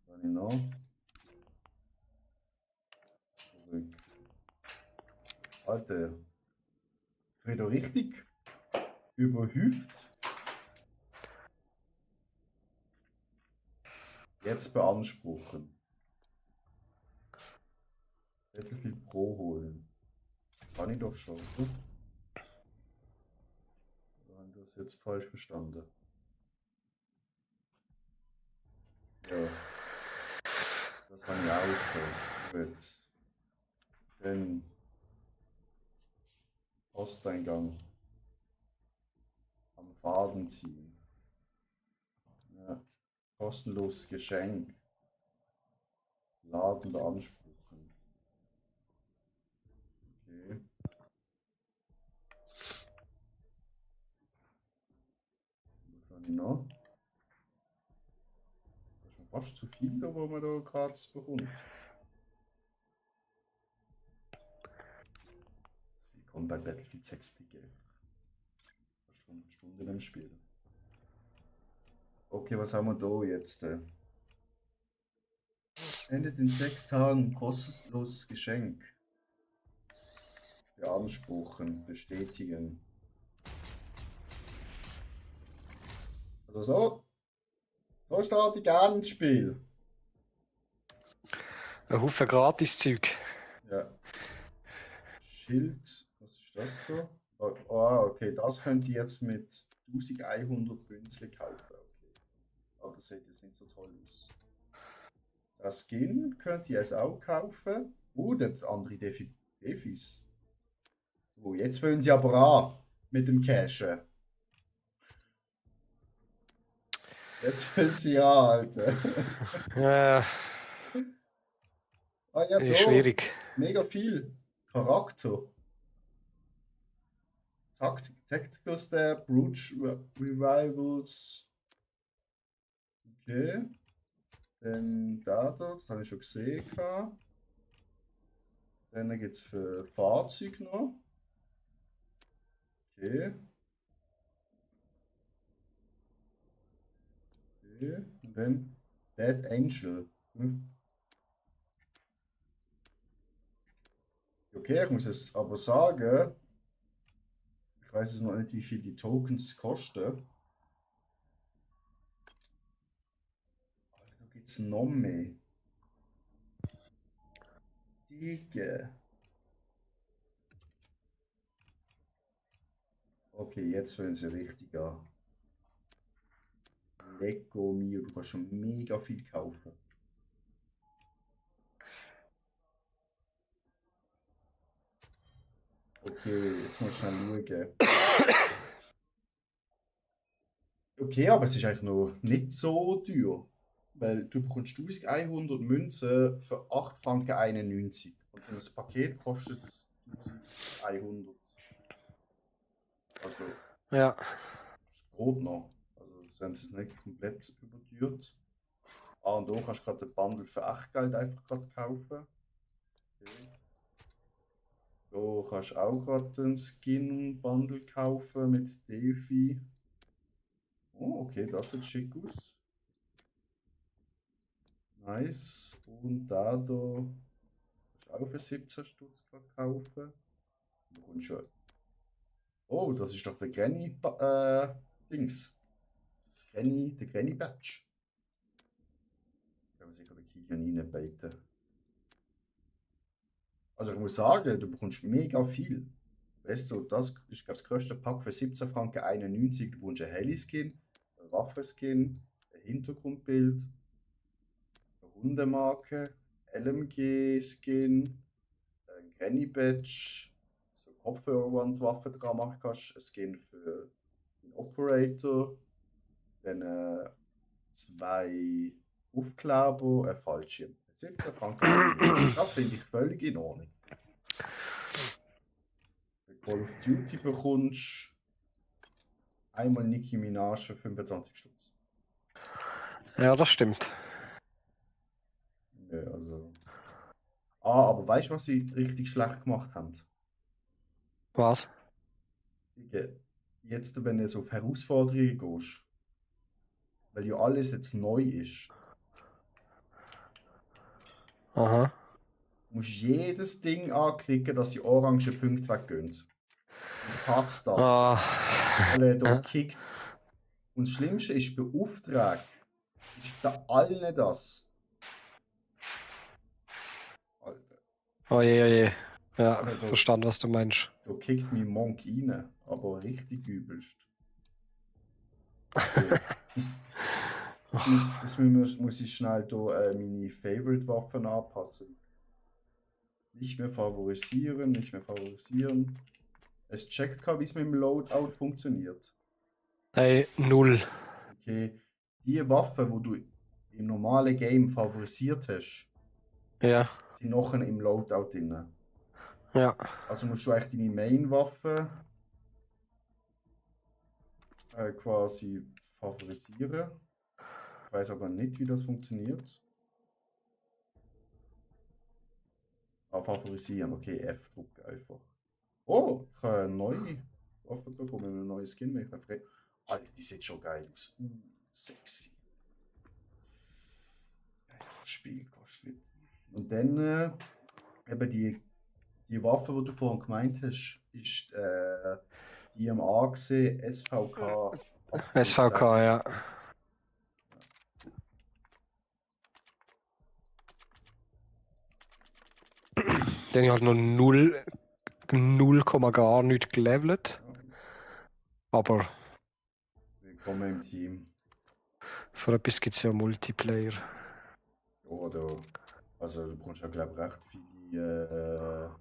Was habe ich noch? Zurück. Alter. Ich werde richtig überhüpft. Jetzt beanspruchen. Battlefield Pro holen. Das kann ich doch schon. Oder? Oder haben wir das jetzt falsch verstanden? Ja. Das habe ich auch schon. Gut. Dann Posteingang. Am Faden ziehen. Ja. Kostenloses Geschenk. Laden beanspruchen. Okay. Was habe ich noch? Das ist schon fast zu viel, wo man da gratis bekommt. Willkommen bei Battlefield 6 DG. Fast 100 Stunden im Spiel. Okay, was haben wir da jetzt? Endet in 6 Tagen kostenloses Geschenk. Beanspruchen, bestätigen. Also so starte ich gerne ins Spiel. Ein Haufen Gratis-Zeug. Ja. Schild, was ist das da? Oh, okay, das könnt ihr jetzt mit 1100 Bünzli kaufen. Okay. Aber das sieht jetzt nicht so toll aus. Das Skin könnt ihr jetzt auch kaufen. Das andere Defis. Oh, jetzt fangen sie aber an mit dem Cashen. Jetzt fangen sie an, Alter. Ja, Ah ja, da. schwierig. Mega viel Charakter. Tactical Step, Brute Revivals. Okay. Dann das habe ich schon gesehen. Dann gibt es für Fahrzeug noch. Okay. Okay. Und dann Dead Angel. Okay, ich muss es aber sagen, ich weiß jetzt noch nicht, wie viel die Tokens kosten. Da gibt es noch mehr. Digga. Okay, jetzt fangen sie richtig an. Lego Mio, du kannst schon mega viel kaufen. Okay, jetzt muss ich schnell schauen. Okay, aber es ist eigentlich noch nicht so teuer. Weil du bekommst 1100 Münzen für 8,91 Franken. Und das Paket kostet 1100. Also, Ja. das geht noch. Also, das haben sie nicht komplett überteuert. Ah, und da kannst du gerade den Bundle für Echtgeld einfach gerade kaufen. Okay. Da kannst du auch gerade einen Skin-Bundle kaufen mit Defi. Oh, okay, das sieht schick aus. Nice. Und da kannst du auch für 17 Stutz kaufen. Du bekommst schon. Oh, das ist doch der Granny Dings. Der Granny Badge. Ich kann sicher den Kigan reinbeten. Also ich muss sagen, du bekommst mega viel. Weißt du, das ist glaube ich das größte Pack für 17,91 Franken. Du bekommst einen Heli-Skin, einen Waffenskin, ein Hintergrundbild, eine Hundemarke, LMG-Skin, ein Granny Badge, so Kopfhörerwandwaffe dran machen kannst, ein Skin für den Operator, dann 2 Aufkleber, ein Fallschirm. 17 Franken. Das finde ich völlig in Ordnung. Bei Call of Duty bekommst du einmal Nicki Minaj für 25 Stutz. Ja, das stimmt. Ja, also. Ah, aber weißt du, was sie richtig schlecht gemacht haben? Was? Jetzt, wenn du so auf Herausforderungen gehst, weil ja alles jetzt neu ist, Aha. musst du jedes Ding anklicken, dass die orangen Punkte weggehen. Ich hasse das. Ah. Alle da kickt. Und das Schlimmste ist, bei Auftrag ist bei allen das. Alter, Oh je, oh je. Ja, Alter, da, verstanden, was du meinst. da kickt mein Monk rein, aber richtig übelst. Okay. Jetzt muss ich schnell hier, meine Favorite-Waffen anpassen. Nicht mehr favorisieren, nicht mehr favorisieren. Es checkt gerade, wie es mit dem Loadout funktioniert. Hey, 0. Okay, die Waffen, die du im normalen Game favorisiert hast, Ja, sind nachher im Loadout drin. ja. Also musst du eigentlich deine Main-Waffe quasi favorisieren. Ich weiß aber nicht, wie das funktioniert. Ah, favorisieren, okay, F-Druck einfach. Oh, ich habe eine neue Waffe bekommen, einen neuen Skin. Wenn ich darf reden. Alter, die sieht schon geil aus. Sexy. Das Spiel kostet. Und dann eben die Waffe, die du vorhin gemeint hast, ist die am A gesehen, SVK. SVK, ja. Den habe ich halt noch 0, gar nicht gelevelt. Aber Willkommen im Team. für etwas gibt es ja Multiplayer. Oder, also du bekommst ja glaube ich recht viele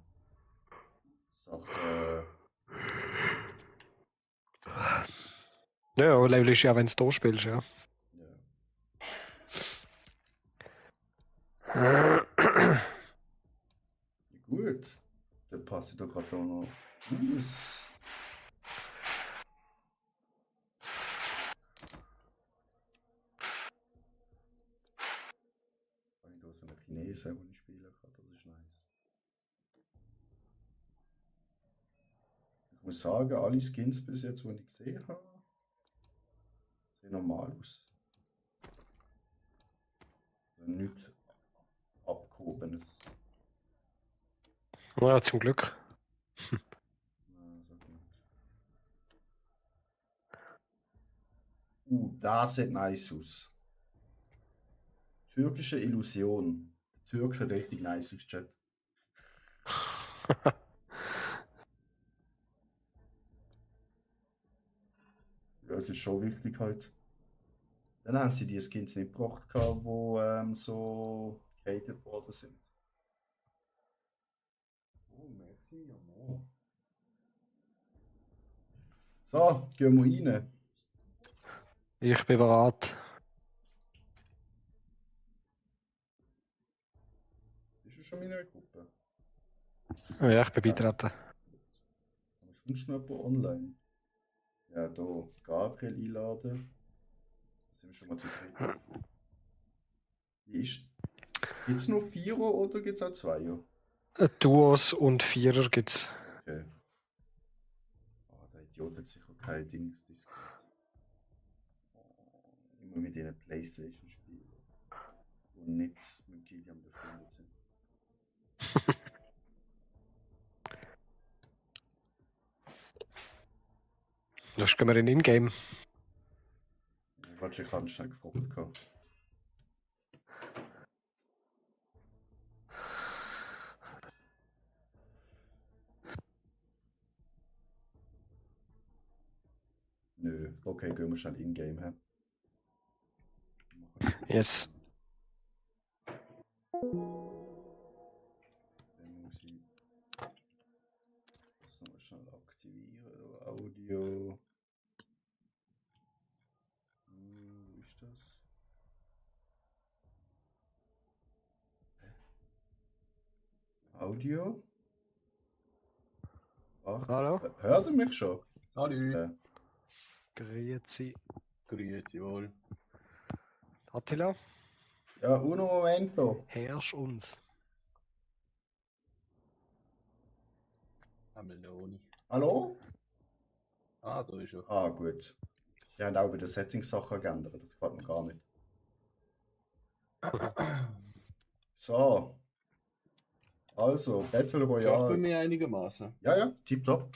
Sachen. Ja, Level ist ja, wenn du da spielst, ja. Ja. Gut, dann passe ich da gerade auch noch aus. Habe ich da so einen Chinesen, den ich spielen kann, das ist nice. Ich muss sagen, alle Skins bis jetzt, die ich gesehen habe, sehen normal aus. Nichts Abgehobenes. Ja, zum Glück. Das sieht nice aus. Türkische Illusion. Der Türk sieht richtig nice aus, Chat. Ja, es ist schon wichtig halt. Dann haben sie die Skins nicht gebracht, die so gehatet worden sind. Oh, merci, ja, no. So, gehen wir rein. Ich bin bereit. Bist du schon in einer Gruppe? Ja, ich bin beitreten. Aber sonst noch jemand online? Ja, hier Gabriel einladen. Da sind wir schon mal zu dritt. Wie ist. Gibt es noch Vierer oder gibt es auch Zweier? Duos und Vierer gibt's. Okay. Ah, der Idiot hat sicher kein Dings Discord. Oh, immer mit denen Playstation spielen. Und nicht mit Gideon befreundet sind. Das gehen wir in Ingame. Warte, ich habe schnell gefragt. Nö, okay, gehen wir schnell in-game her. Yes. Dann muss ich das nochmal schnell aktivieren. Audio. Wo ist das? Audio? Ach, Hallo? hört ihr mich schon? Salut. Grüezi. Grüezi wohl. Attila? Ja, uno momento. Herrsch uns. Meloni. Hallo? Ah, da ist er. Ah, gut. Sie haben auch wieder Settings-Sachen geändert, das gefällt mir gar nicht. So. Also, Battle Ja, für Royale. mich einigermaßen. Ja, ja, tipptopp.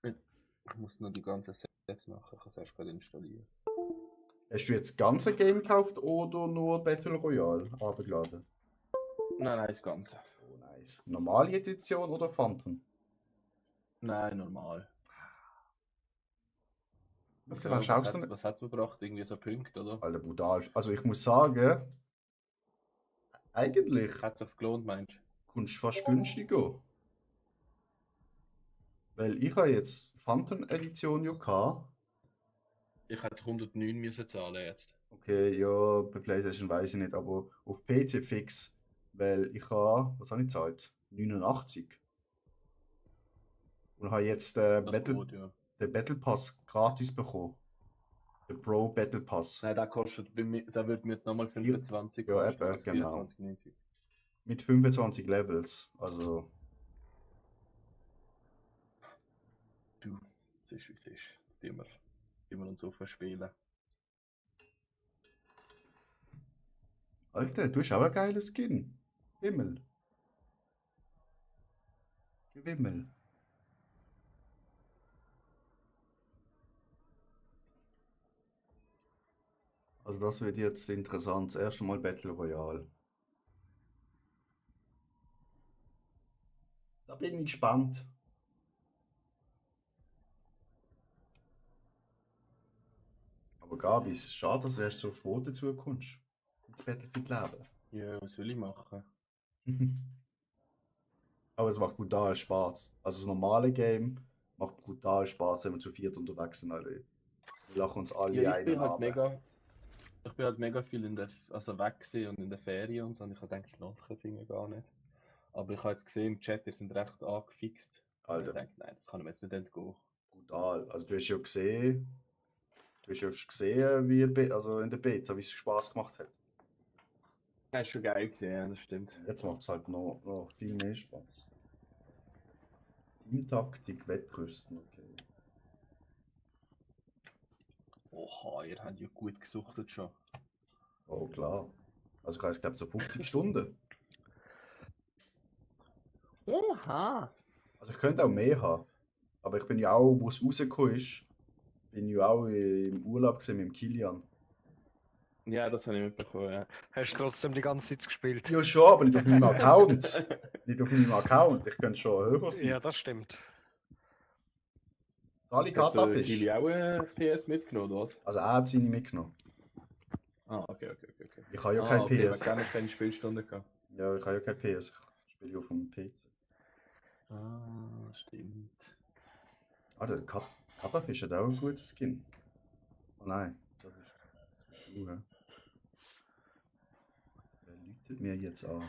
Ich muss noch die ganzen Sets machen, ich kann es erst gerade installieren. Hast du jetzt das ganze Game gekauft oder nur Battle Royale abgeladen? Nein, das Ganze. Oh, nice. Normale Edition oder Phantom? Nein, normal. Okay, So, was schaust du denn? was hat's mir gebracht? Irgendwie so Punkte, oder? Alter, brutal. Also ich muss sagen, eigentlich Hat sich's gelohnt, meinst du? kommst du fast günstiger. Weil ich habe jetzt Phantom Edition ja gehabt. Ich hätte 109 müssen zahlen jetzt. Okay, ja, bei PlayStation weiß ich nicht, aber auf PC fix. Weil ich habe, was habe ich gezahlt? 89. Und habe jetzt Das gut, ja. den Battle Pass gratis bekommen. Den Pro Battle Pass. Nein, der kostet, da wird mir jetzt nochmal 25 Ja, kosten, eben, also genau. 24,90. Mit 25 Levels. Also, Du, es ist wie es ist. Jetzt tun wir uns so verspielen. Alter, du hast auch ein geiles Skin. Wimmel. Wimmel. Also das wird jetzt interessant. Das erste Mal Battle Royale. Da bin ich gespannt. Aber Gabi, es ist schade, dass du erst so spät dazu kommst. Ins Battlefield leben. Ja, was will ich machen? Aber es macht brutal Spaß. Also das normale Game macht brutal Spaß, wenn wir zu viert unterwegs sind. Alter. Wir lachen uns alle Ja, ich bin halt ab. mega viel also weg gewesen und in der Ferien und so. Und ich habe gedacht, es lohnt sich jetzt irgendwie gar nicht. Aber ich habe jetzt gesehen, im Chat, ihr sind recht angefixt. Und Alter. ich denke, nein, das kann ich mir jetzt nicht entgehen. Brutal. Also du hast ja gesehen, wie also in der Beta, wie es Spaß gemacht hat. Das ist schon geil gewesen, ja, das stimmt. Jetzt macht es halt noch viel mehr Spaß. Teamtaktik, Wettrüsten, okay. Oha, ihr habt ja gut gesuchtet schon. Oh klar. Also ich habe jetzt glaube so 50 Stunden. Oha! Also ich könnte auch mehr haben. Aber ich bin ja auch, wo es rausgekommen ist, bin ja auch im Urlaub gesehen mit dem Kilian. Ja, das habe ich mitbekommen, ja. Hast du trotzdem die ganze Zeit gespielt? Ja schon, aber nicht auf meinem Account. Nicht auf meinem Account. Ich könnte schon höher sein. Ja, das stimmt. Sali Hat der Katafisch. Kili auch PS mitgenommen, oder was? Also er hat seine mitgenommen. Ah, okay. Ich habe ja kein okay, PS. Ich habe keine Spielstunde gehabt. Ja, ich habe ja kein PS. Ich spiele ja auf dem PC. Ah, stimmt. Ah, der Katafisch hat auch ein gutes Skin. Oh nein, das bist du, hä? Wer läutet mir jetzt an?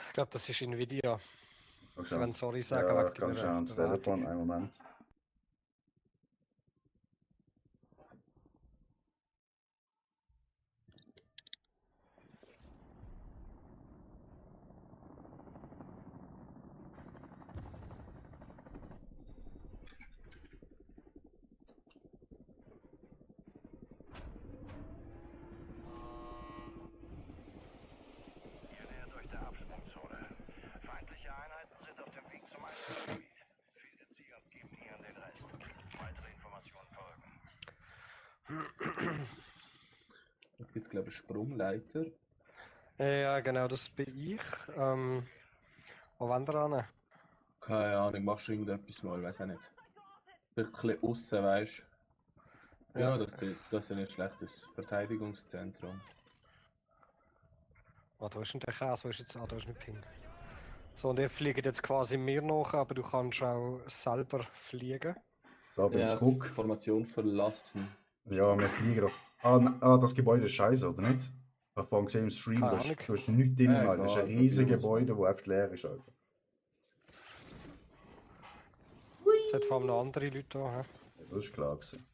Ich glaube, das ist Nvidia. Kannst Sie du wollen sorry sagen ja, wegen kannst du der ans Bewertung. Telefon, einen Moment. Ihr nähert euch der Absprungzone. Feindliche Einheiten sind auf dem Weg zum Einsatzgebiet. Findet sie und gebt ihnen den Rest. Weitere Informationen folgen. Jetzt gibt es, glaube ich, Sprungleiter. Ja, genau, das bin ich. Wo wollen wir hin? Keine Ahnung, machst du irgendetwas mal, weiß auch nicht. Vielleicht ein bisschen aussen, weißt du? Ja, das ist ja nicht schlecht, das Verteidigungszentrum. Ah, wo ist denn der Käse? Wo ist jetzt? Ah, da ist ein Ping. So, und ihr fliegt jetzt quasi mir nach, aber du kannst auch selber fliegen. So, bin zurück. Formation verlassen. Ja, wir fliegen doch. Das Gebäude ist scheiße, oder nicht? Ich habe vorhin gesehen im Stream, Keine da Ahnung. ist nichts drin, Ja, Alter. Das ist ein egal, riesiges probieren Gebäude, das einfach leer ist, Alter. Es hat vor allem noch andere Leute da. Ja, das ist klar gewesen.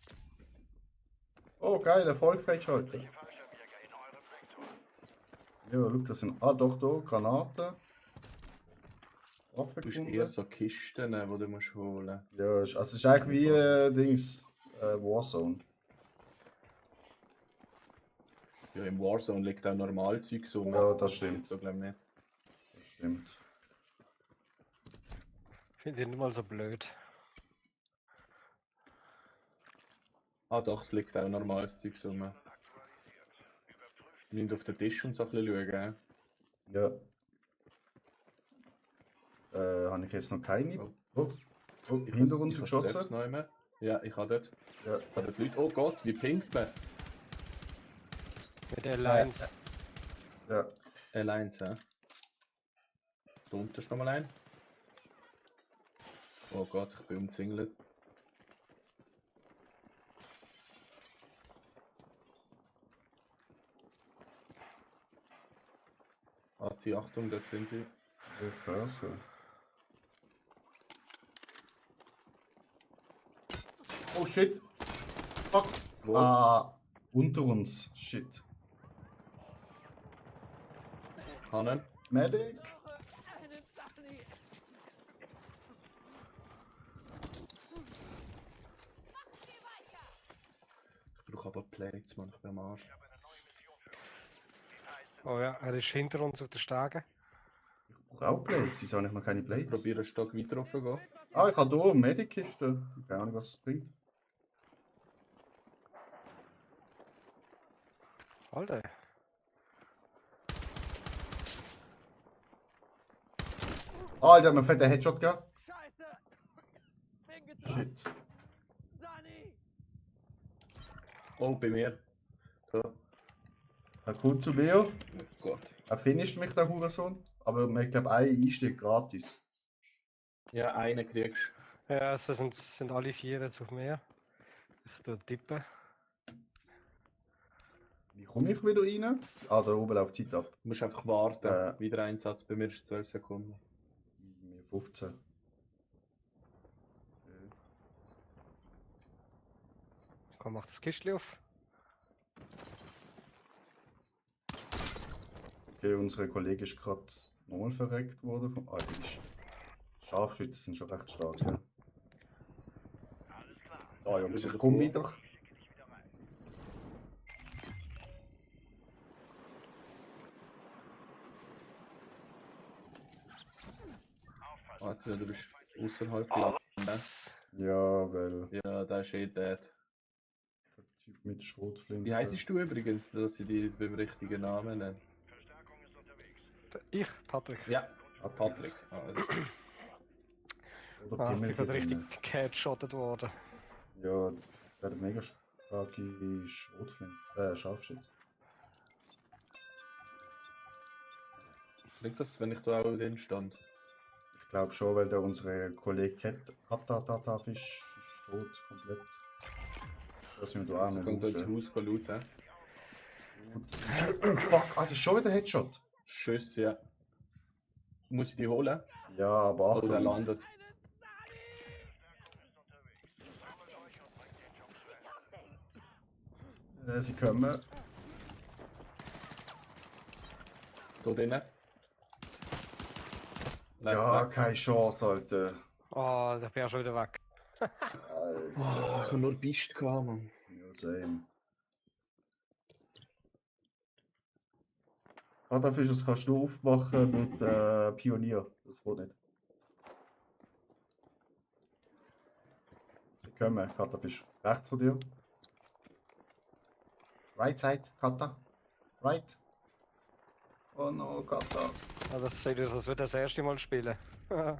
Oh, geil, Erfolg freigeschaltet. Fallschirmjäger in eurem Sektor. Ja, schau, das sind. Ah, doch, da, Granaten. Waffen Du hast eher gefunden. so Kisten, die du musst holen. Ja, also es ist eigentlich wie Dings. Warzone. Ja, im Warzone liegt auch Normalzeug rum. Ja, das stimmt. So glaub ich nicht. Das stimmt. Finde ich nicht mal so blöd. Ah doch, es liegt auch normales Zeug rum. Wir müssen auf den Tisch und so ein bisschen schauen. Ja. Habe ich jetzt noch keine? Oh. Oh, oh Ich hinter has- uns ich has geschossen. selbst noch mehr. Ja, ich habe dort. Ja. Ich habe dort Leute. Oh Gott, wie pinkt man? Mit der Lines. Ja. L1, hä? Da unten ist noch mal ein. Oh Gott, ich bin umzingelt. AT, Achtung, dort sind sie. Ich höre. Oh shit. Fuck. Wo? Ah, unter uns. Shit. Hannen. Medic. Ich brauche aber Plates, Mann, ich bin am Arsch. Oh ja, er ist hinter uns auf der Stege. Ich brauche auch Blades. Wieso habe ich noch keine Blades? Probiere einen Stock weiter rauf zu gehen. Ah, ich habe hier eine Medic-Kiste. Keine Ahnung, was es bringt. Alter. Ah, der hat mir einen fetten Headshot gegeben. Shit. Oh, bei mir. So. Er kommt zu mir. Oh Gott. Er finisht mich, der Hurensohn. Aber ich glaube, ein Einstieg gratis. Ja, einen kriegst du. Ja, es sind alle 4 jetzt auf mir. Ich tue tippen. Wie komme ich wieder rein? Ah, da oben läuft die Zeit ab. Du musst einfach warten. Wieder Einsatz, bei mir ist 12 Sekunden. Mir 15. Komm, mach das Kistchen auf. Okay, unsere Kollegin ist gerade nochmal verreckt worden. Ah, die Scharfschützen sind schon recht stark. Ja. Ah, Jungs, ich komme wieder. Warte, du bist außerhalb gelandet. Ne? Ja, weil Ja, der ist eh dead. der Typ mit Schrotflinte. Wie heisst du übrigens, dass sie dich beim richtigen Namen nennen? Ich, Patrick. Ja, Patrick. Ah, also. Oder Ah, ich bin gerade Pimmelgewinne. richtig geheadshottet worden. Ja, der hat mega starke Schrotflinte. Scharfschütze. Klingt das, wenn ich da auch drin stand? Ich glaube schon, weil der unsere Kollege Katatafisch ist tot, komplett. Das müssen wir da auch Ich nicht kann da ins looten. Haus looten. Oh fuck, das ist schon wieder Headshot. Schuss, ja. Muss ich die holen? Ja, aber Oder der Achtung. landet? Sie kommen. Da drinnen? Ja, keine Chance, Alter. Oh, da bin ich schon wieder weg. Alter. Oh, ich habe nur Bist gehabt, Mann. Ja, same. Katafisches das kannst du aufmachen mit Pionier. Das geht nicht. Sie kommen, Katafisch. Rechts von dir. Right side, Kata. Right. Oh no, Kata. Ja, das sieht aus, als würde das erste Mal spielen. Ja.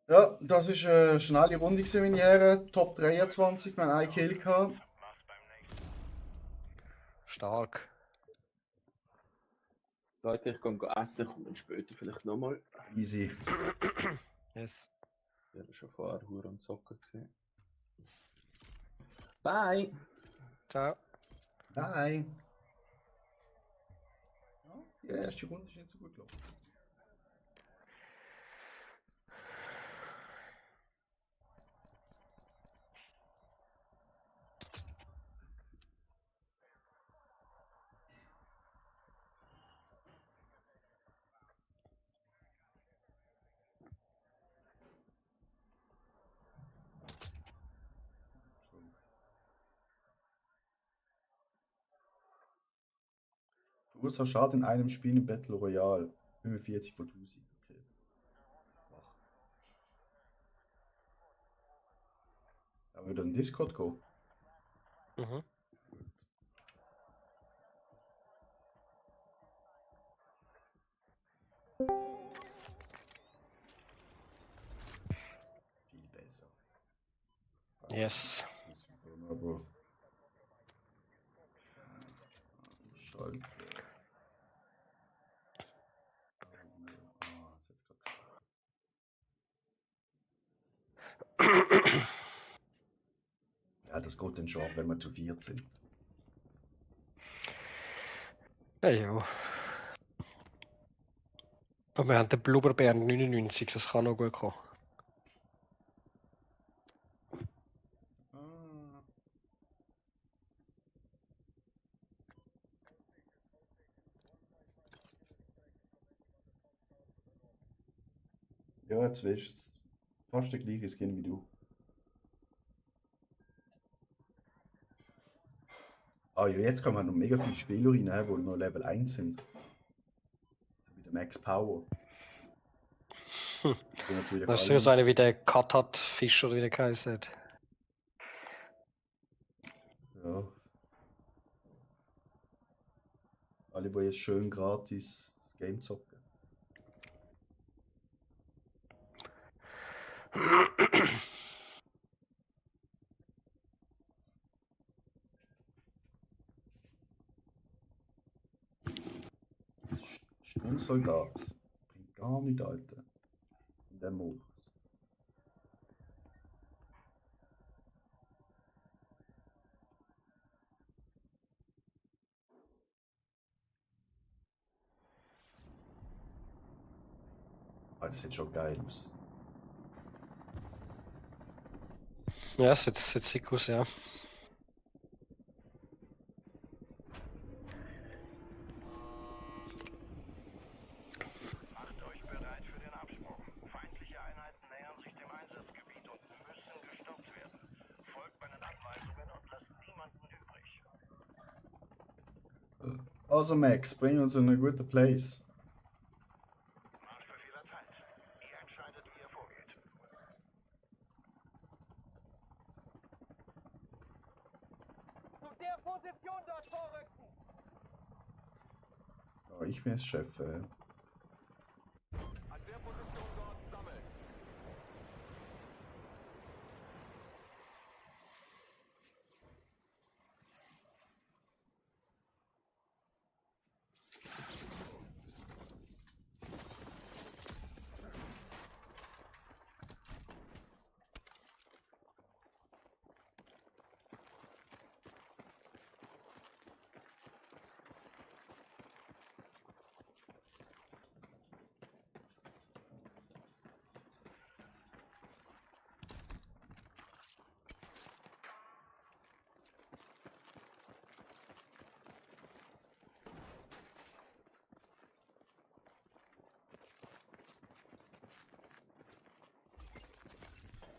Ja, das ist eine schnelle Runde gewesen, meine Herren. Top 23, wir haben einen Kill gehabt. Stark. Leute, ich kann essen, komme dann später vielleicht nochmal. Easy. Yes. Ich war schon vorher Hure und Zocker gesehen. Bye! Ciao. Bye. Ja, die erste Runde ist nicht so gut gelaufen. Großer Schaden in einem Spiel im Battle Royale. 45 von 1000. Okay. Wach. Da würde ein Discord gehen. Mhm. Viel besser. Yes. Das muss ich dann aber schalten. Ah, das jetzt gerade. Ja, das geht dann schon ab, wenn wir zu viert sind. Ja, ja. Und wir haben den Blubberbär 99, das kann noch gut kommen. Ah. Ja, jetzt weißt du, fast der gleiche Skin wie du. Ah ja, jetzt kann man noch mega viele Spieler rein, die noch Level 1 sind. So wie der Max Power. Die natürlich Das ist alle- so einer wie der Katat Fischer, wie der geheißen hat. Ja. Alle, die jetzt schön gratis das Game zocken. Sturmsoldat. Bringt gar nichts, Alter. In dem Modus. Ah, das sieht schon geil aus. Ja, das sieht sick aus, ja. Macht euch bereit für den Absprung. Feindliche Einheiten nähern sich dem Einsatzgebiet und müssen gestoppt werden. Folgt meinen Anweisungen und lasst niemanden übrig. Also Max, bring uns in einen guten Place. Marschbefehl erteilt. Ihr entscheidet, wie ihr vorgeht. Zu der Position dort vorrücken! Ja, ich bin jetzt Chef. An der Position dort sammeln!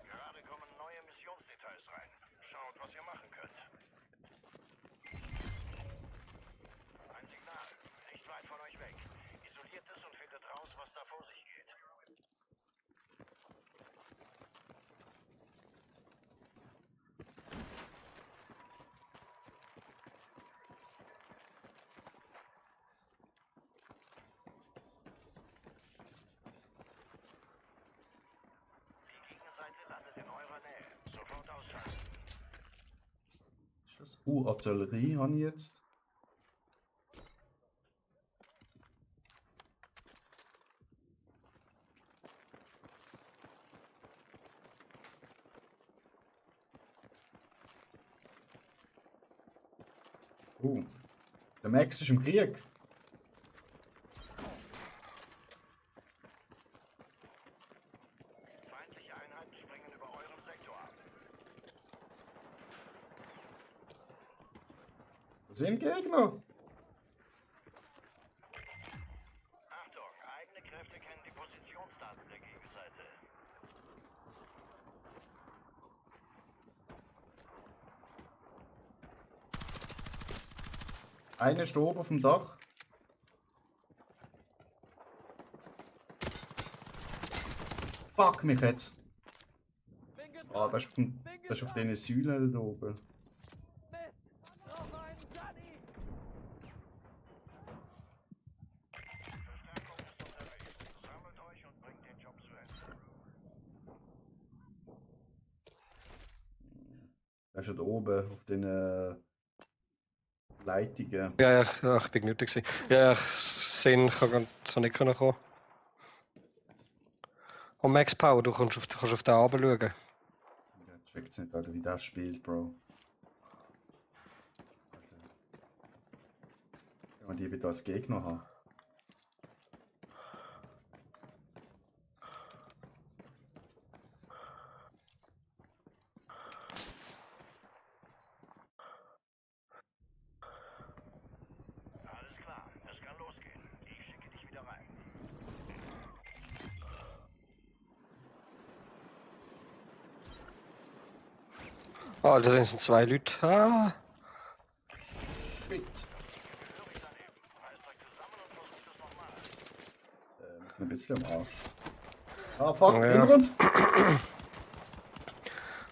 Gerade kommen neue Missionsdetails rein. Schaut, was ihr machen könnt. Ein Signal. Nicht weit von euch weg. Isoliert es und findet raus, was da vor sich geht. Die Gegenseite landet in eurer Nähe. Sofort ausschalten. Ist das? Artillerie habe ich jetzt. Der Max ist im Krieg. Feindliche Einheiten springen über euren Sektor ab. Wo sind Gegner? Achtung, eigene Kräfte kennen die Positionsdaten der Gegenseite. Einer ist da oben auf dem Dach. fuck mich jetzt. Ah, das ist auf diesen Säulen da oben. Sammelt euch und bringt den Job zu Ende. Das ist ja da oben auf den Leitungen. Ja, ich bin genügt gewesen. Ja, ich sehe, ich kann so nicht kommen. Und Max Power, du kannst auf den Abend schauen. Ja, checkt's nicht, Alter, wie das spielt, Bro. Wenn man die bitte als Gegner haben. Alles klar, es kann losgehen. Ich schicke dich wieder rein. Ah, da sind 2 Leute. Ah, Shit. Gehörig daneben. Reißt euch zusammen und versucht es nochmal. Wir sind ein bisschen am Arsch. Ah, fuck, Ja. hinter uns!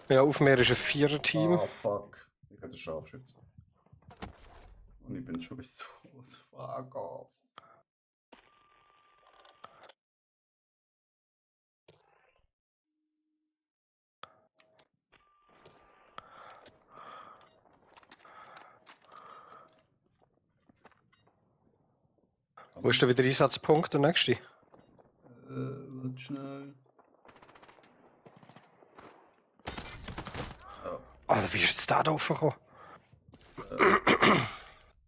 ja, auf mir ist ein 4er-Team. Ah, fuck. Ich hatte Scharfschütze. Und ich bin schon bis tot. Fuck off. Wo ist denn wieder Einsatzpunkt, der nächste? Warte schnell. Ja, Ah, wie ist jetzt der da raufgekommen?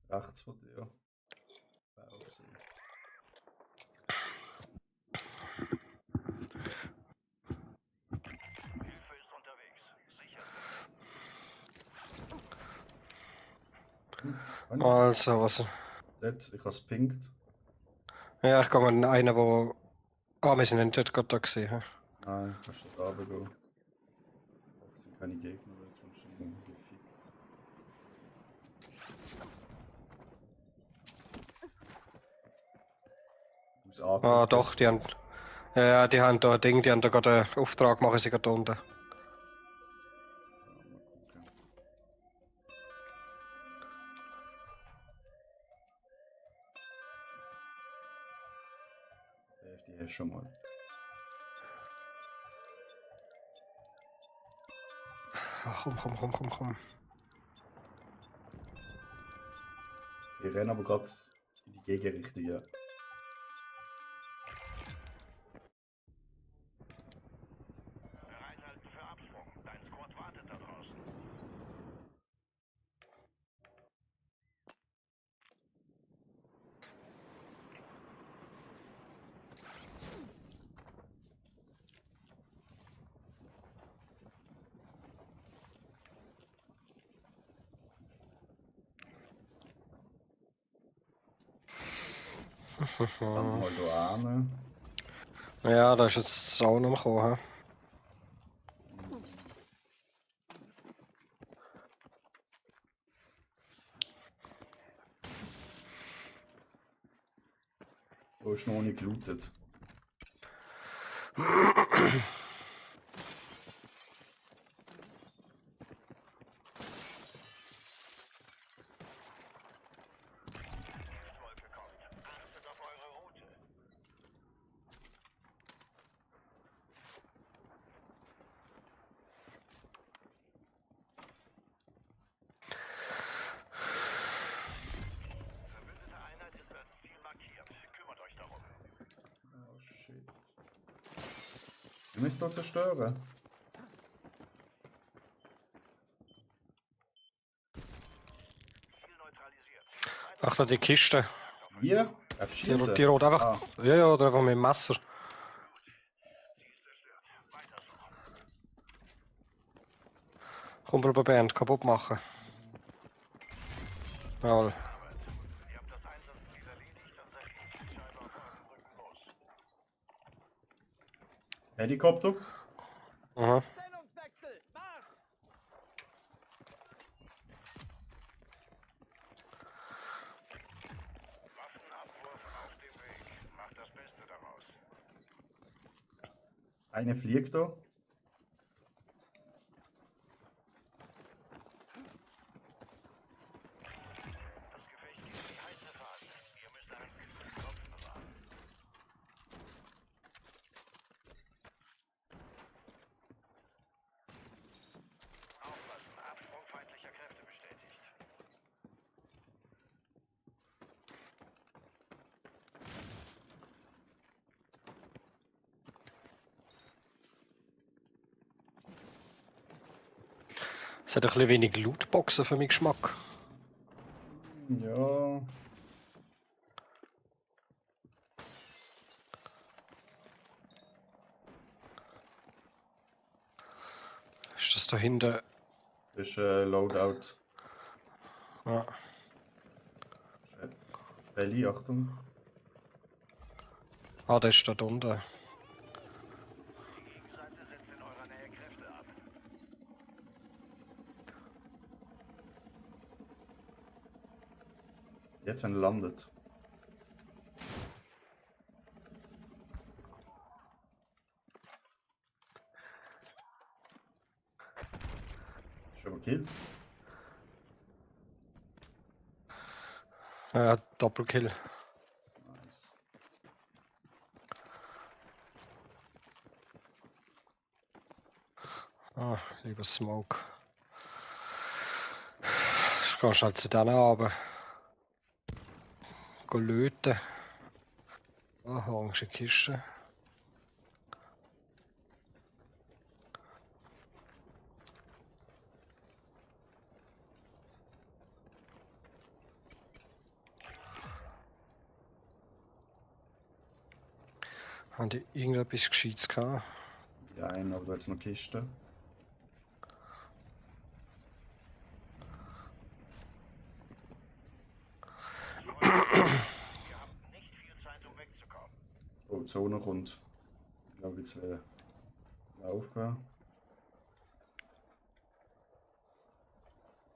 rechts von dir. Hilfe ist unterwegs. Sicher. Also, was? Ich hab's pinkt. Ja, ich gehe an einen, wo... Ah, wir sind nicht gerade da gesehen. Hä? Nein, kannst du da runtergehen. Das sind keine Gegner, weil sonst sind wir gefickt. Du musst Ah, angreifen. doch, die haben... Ja, die haben da ein Ding, die haben da gerade einen Auftrag, machen sie gerade unten. Die hast schon mal. Ach, komm. Ich renne aber gerade in die Gegenrichtung. Ja. Bereithalten für Absprung. Dein Squad wartet da draußen. Dann mal da hin. Ja, da ist jetzt auch noch gekommen. Hä? Da ist noch nicht gelootet. Wolke kommt. Achtet auf eure Route. Verbündete Einheit ist als Ziel markiert. Kümmert euch darum. Oh shit. Wir müssen uns zerstören. Ziel neutralisiert. Ach, da die Kiste. Hier? Die rot einfach. Ah, Ja, oder einfach mit dem Messer. Kumpelband kaputt machen. Jawohl. Ihr habt das Einsatzziel erledigt, dann seid ihr scheinbar auf eurem Rücken los. Helikopter. Aha. Stellungswechsel! Marsch! Waffenabwurf auf dem Weg. Macht das Beste daraus. Eine fliegt da. Das Gefecht geht in die heiße Phase. Ihr müsst einen kühlen Kopf bewahren. Aufpassen, Absprung feindlicher Kräfte bestätigt. Es hat ein bisschen wenig Lootboxen für meinen Geschmack. Ja. Ist das da hinten? Das ist Loadout. Ja. Belly, Achtung. Ah, der ist da unten. Die Gegenseite setzt in eurer Nähe Kräfte ab. Jetzt, wenn er landet. Schon mal Kill. Ja, Doppelkill. Nice. Ah, lieber Smoke. Ich gehe schnell zu denen runter. Geh löten. Ah, orange Kiste. Haben die irgendetwas Gescheites gehabt? Ja, aber da jetzt noch Kiste. Ihr habt nicht viel Zeit, um wegzukommen. Oh, die Zone kommt. Ich glaube, jetzt laufen.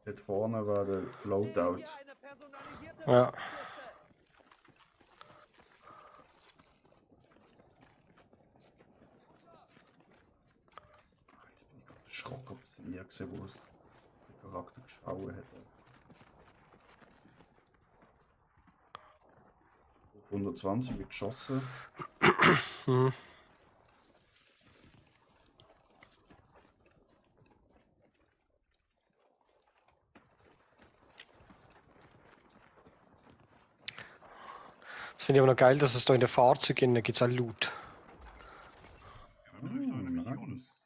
Dort vorne war der Loadout. Ja. Ich bin gerade erschrocken, ob es mir gesehen, wo es den Charakter geschaut hat. Auf 120 wird geschossen. Hm. Das finde ich aber noch geil, dass es da in der Fahrzeugen gibt es auch Loot. Nice.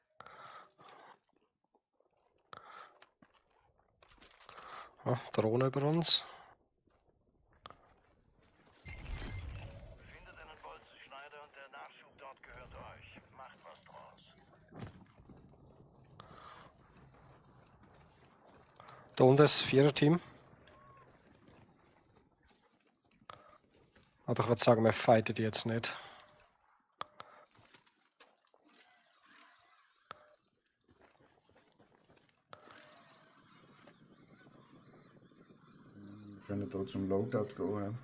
Ah, Drohne über uns. Findet einen Bolzenschneider und der Nachschub dort gehört euch. Macht was draus. Da unten ist das Viererteam. Aber ich würde sagen, wir fighten die jetzt nicht. Wir können hier zum Loadout gehen. Ja.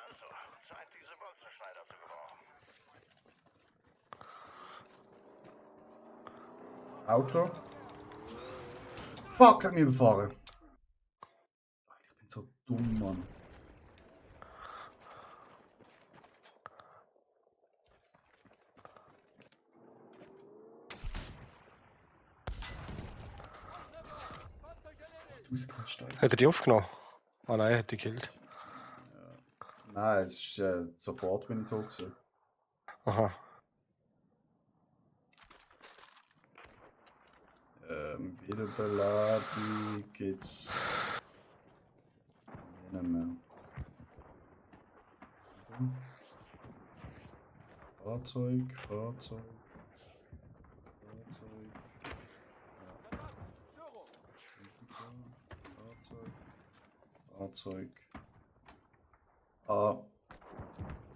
Also, Zeit, diese Bolzenschneider zu gebrauchen. Auto. Fuck, hat mich überfahren. Ich bin so dumm, Mann. Ausgesteuert. Hat er die aufgenommen? Ah nein, er hat die gekillt. Nein, es ist sofort, wenn ich tot gewesen. Aha. Wiederbeladung gibt's nicht mehr. Fahrzeug. Fahrzeug. Ah.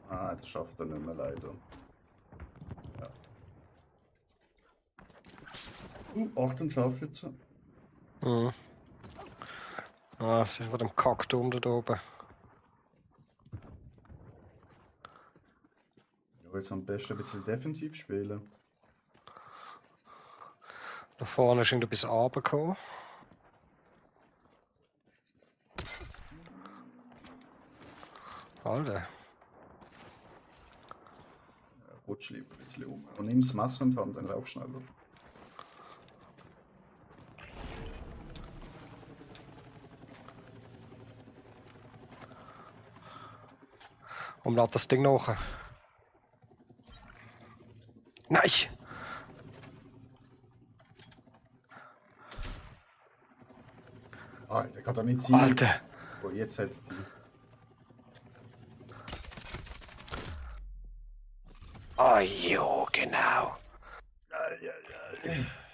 Ah, das schafft er nicht mehr leider. Ja. 18 Scharfschützen. Mhm. Ah, sie war dem Kackturm da oben. jetzt am besten ein bisschen defensiv spielen. Da vorne ist irgendetwas runtergekommen. Alter. Rutsch lieber ein bisschen um. Und nimm das Messer in die Hand, dann lauf schneller. Und lad das Ding nach. Nein! Ah, der kann doch nicht sein. Alter! Oh, jetzt hätte die. Oh jo, genau.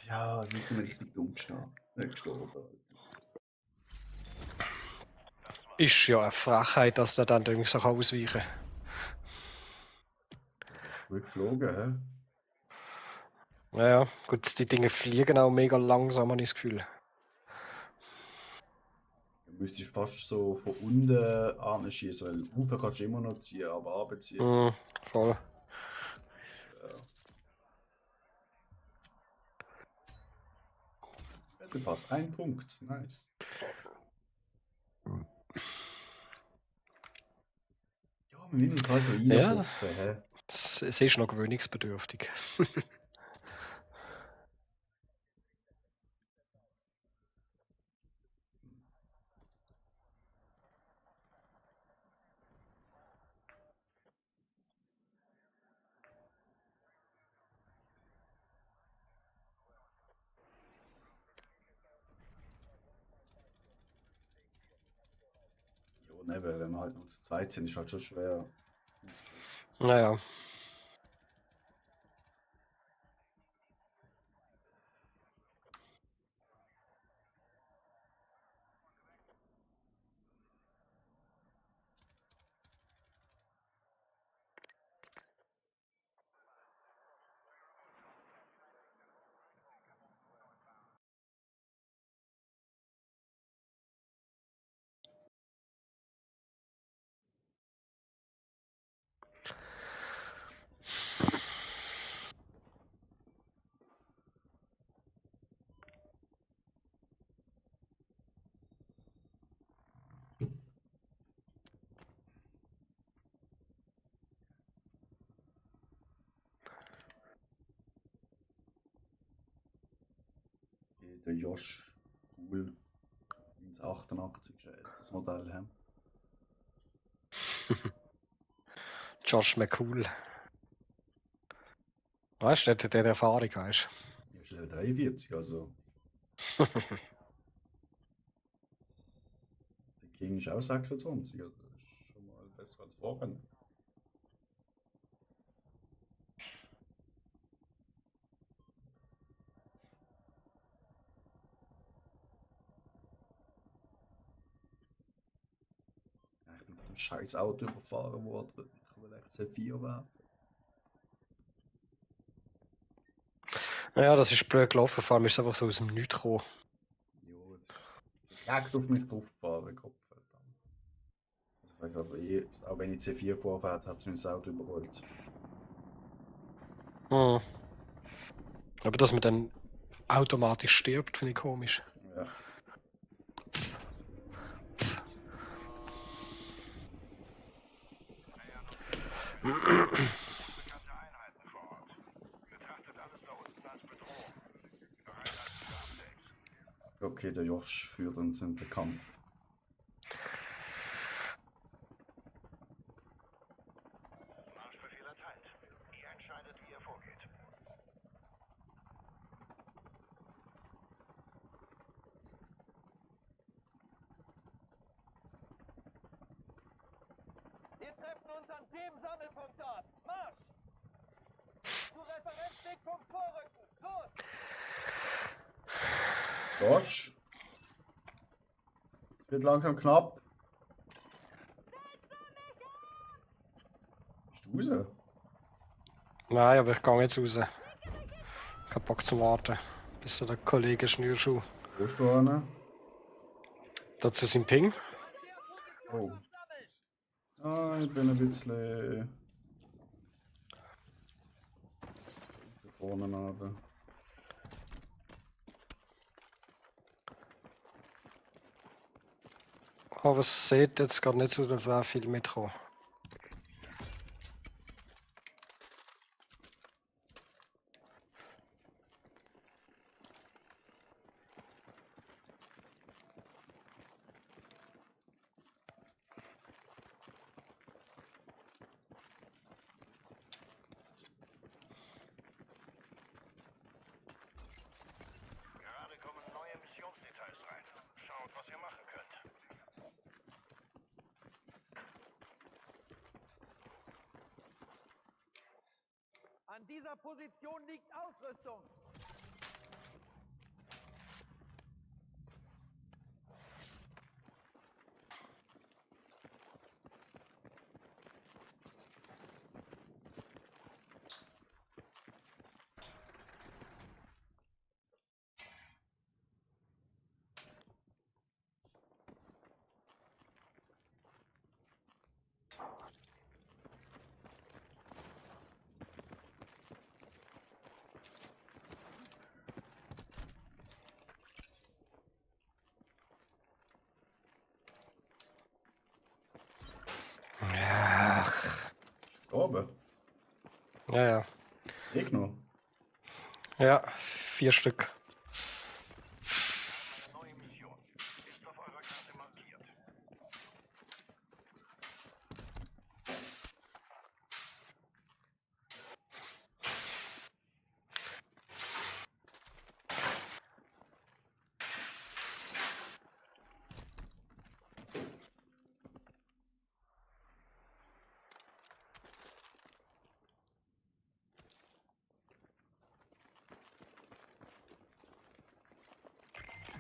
Ja, sie ist mir richtig dumm gestorben. Ist ja eine Frechheit, dass er dann irgendwie so ausweichen kann. Gut geflogen, hä? Ja, gut, die Dinge fliegen auch mega langsam, habe ich das Gefühl. Du müsstest fast so von unten anschießen, weil rauf kannst du immer noch ziehen, aber runterziehen. Mhm, voll. Du passt, ein Punkt, nice. Ja, wir müssen halt reinfuchsen, hä? Es ist noch gewöhnungsbedürftig. Ja, eben, wenn wir halt noch zu zweit sind, ist halt schon schwer. Naja. Der Josh, cool. 1,88 ist ein älteres Modell, hä? Josh McCool. Weißt du, der Erfahrung hast. Ja, ist Level 43, also. Der King ist auch 26, also das ist schon mal besser als vorhin. Ja, ich bin von dem scheiß Auto überfahren worden. Ich will echt C4 werfen. Ja, das ist blöd gelaufen, vor allem ist es einfach so aus dem Nichts gekommen. Jo, es ist direkt auf mich drauf gefahren, Kopf. Also ich glaube, auch wenn ich C4 geworfen hätte, hat es mir das Auto überholt. Mhm. Aber dass man dann automatisch stirbt, finde ich komisch. Ja. Bekannte Einheiten vor Ort. Betrachtet alles da unten als Bedrohung. Bereit halten für Updates. Okay, der Josh führt uns in den Kampf. Marschbefehl erteilt. Ihr entscheidet, wie ihr vorgeht. Wir treffen uns an dem Sammelpunkt dort. Marsch! Zu Referenzwegpunkt vorrücken. Los! Josh! Es wird langsam knapp. Bist du raus? Nein, aber ich gehe jetzt raus. Ich habe Bock zu warten, bis der Kollege Schnürschuh Wo ist du hin? dazu sein Ping. Oh. Ah, ich bin ein bisschen. vorne runter. Aber es sieht jetzt gerade nicht so, als wäre viel mitgekommen. Gerade kommen neue Missionsdetails rein. Schaut, was ihr machen könnt. An dieser Position liegt Ausrüstung. Ach. Oben. Ja, ja. Ich noch. Ja, 4 Stück. Eine neue Mission. Ist auf eurer Karte markiert.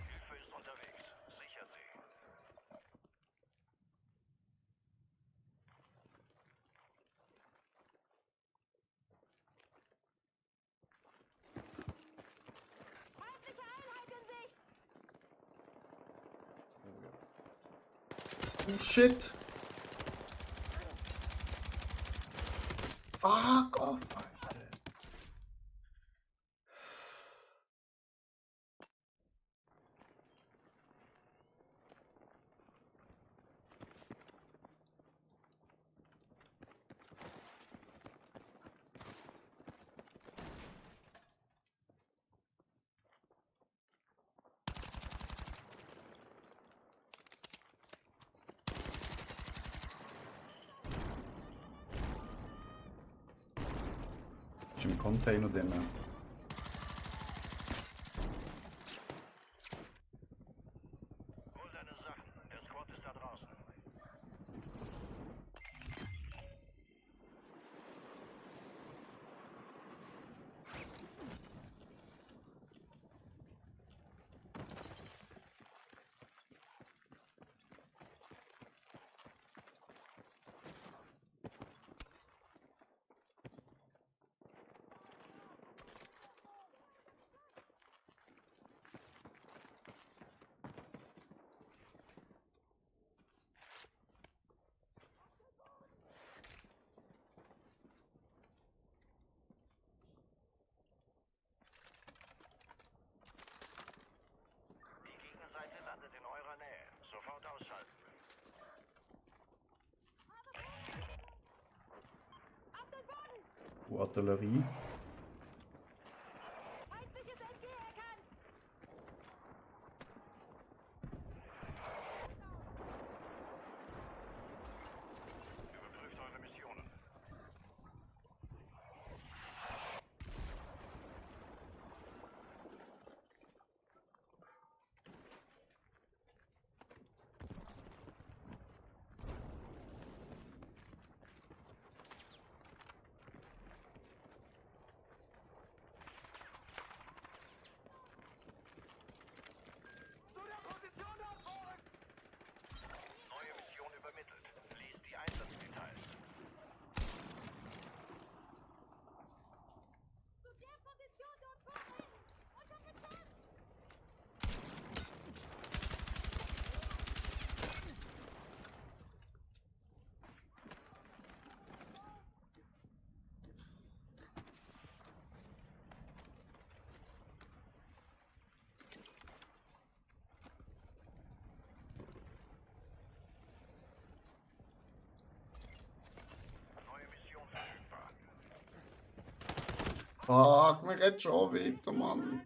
Hilfe ist unterwegs. Sichert sie. Oh shit. Fuck off, Alter. Ist im Container drin. Hol deine Sachen. Der Squad ist da draußen. Die Gegenseite landet in eurer Nähe. Sofort ausschalten. Artillerie. Überprüft eure Missionen. Fuck, mir geht schon weiter, Mann.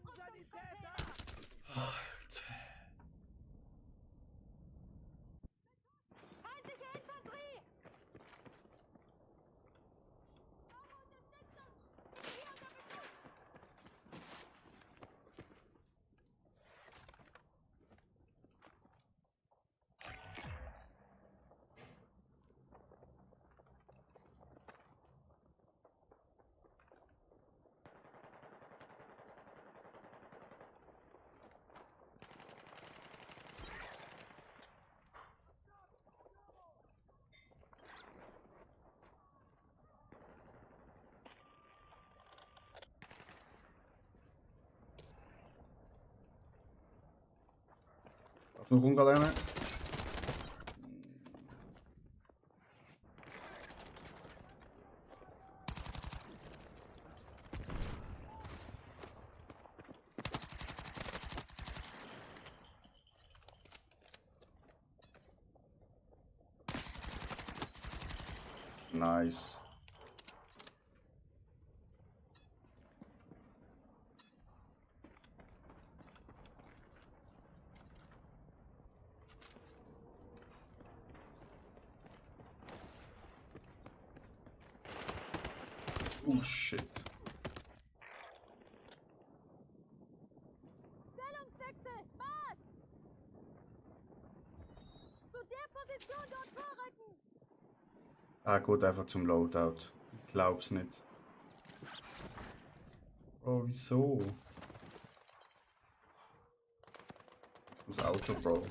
Noch rumgehen. Nice. Oh shit. Stellungswechsel! Marsch! Zu der Position dort vorrücken! Er geht einfach zum Loadout. Ich glaub's nicht. Oh, wieso? Jetzt muss Auto, Bro.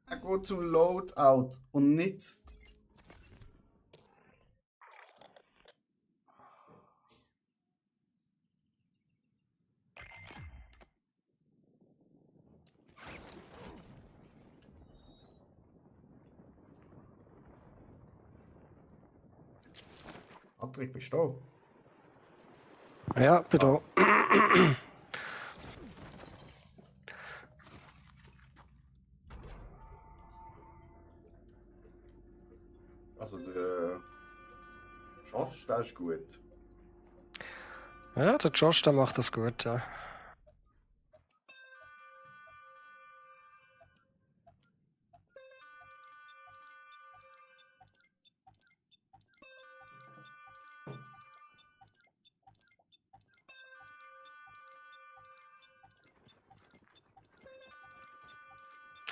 Er geht zum Loadout und nicht. Patrick, bist du da? Ja, bin da. Also der Josh, der ist gut. Ja, der Josh, der macht das gut, ja.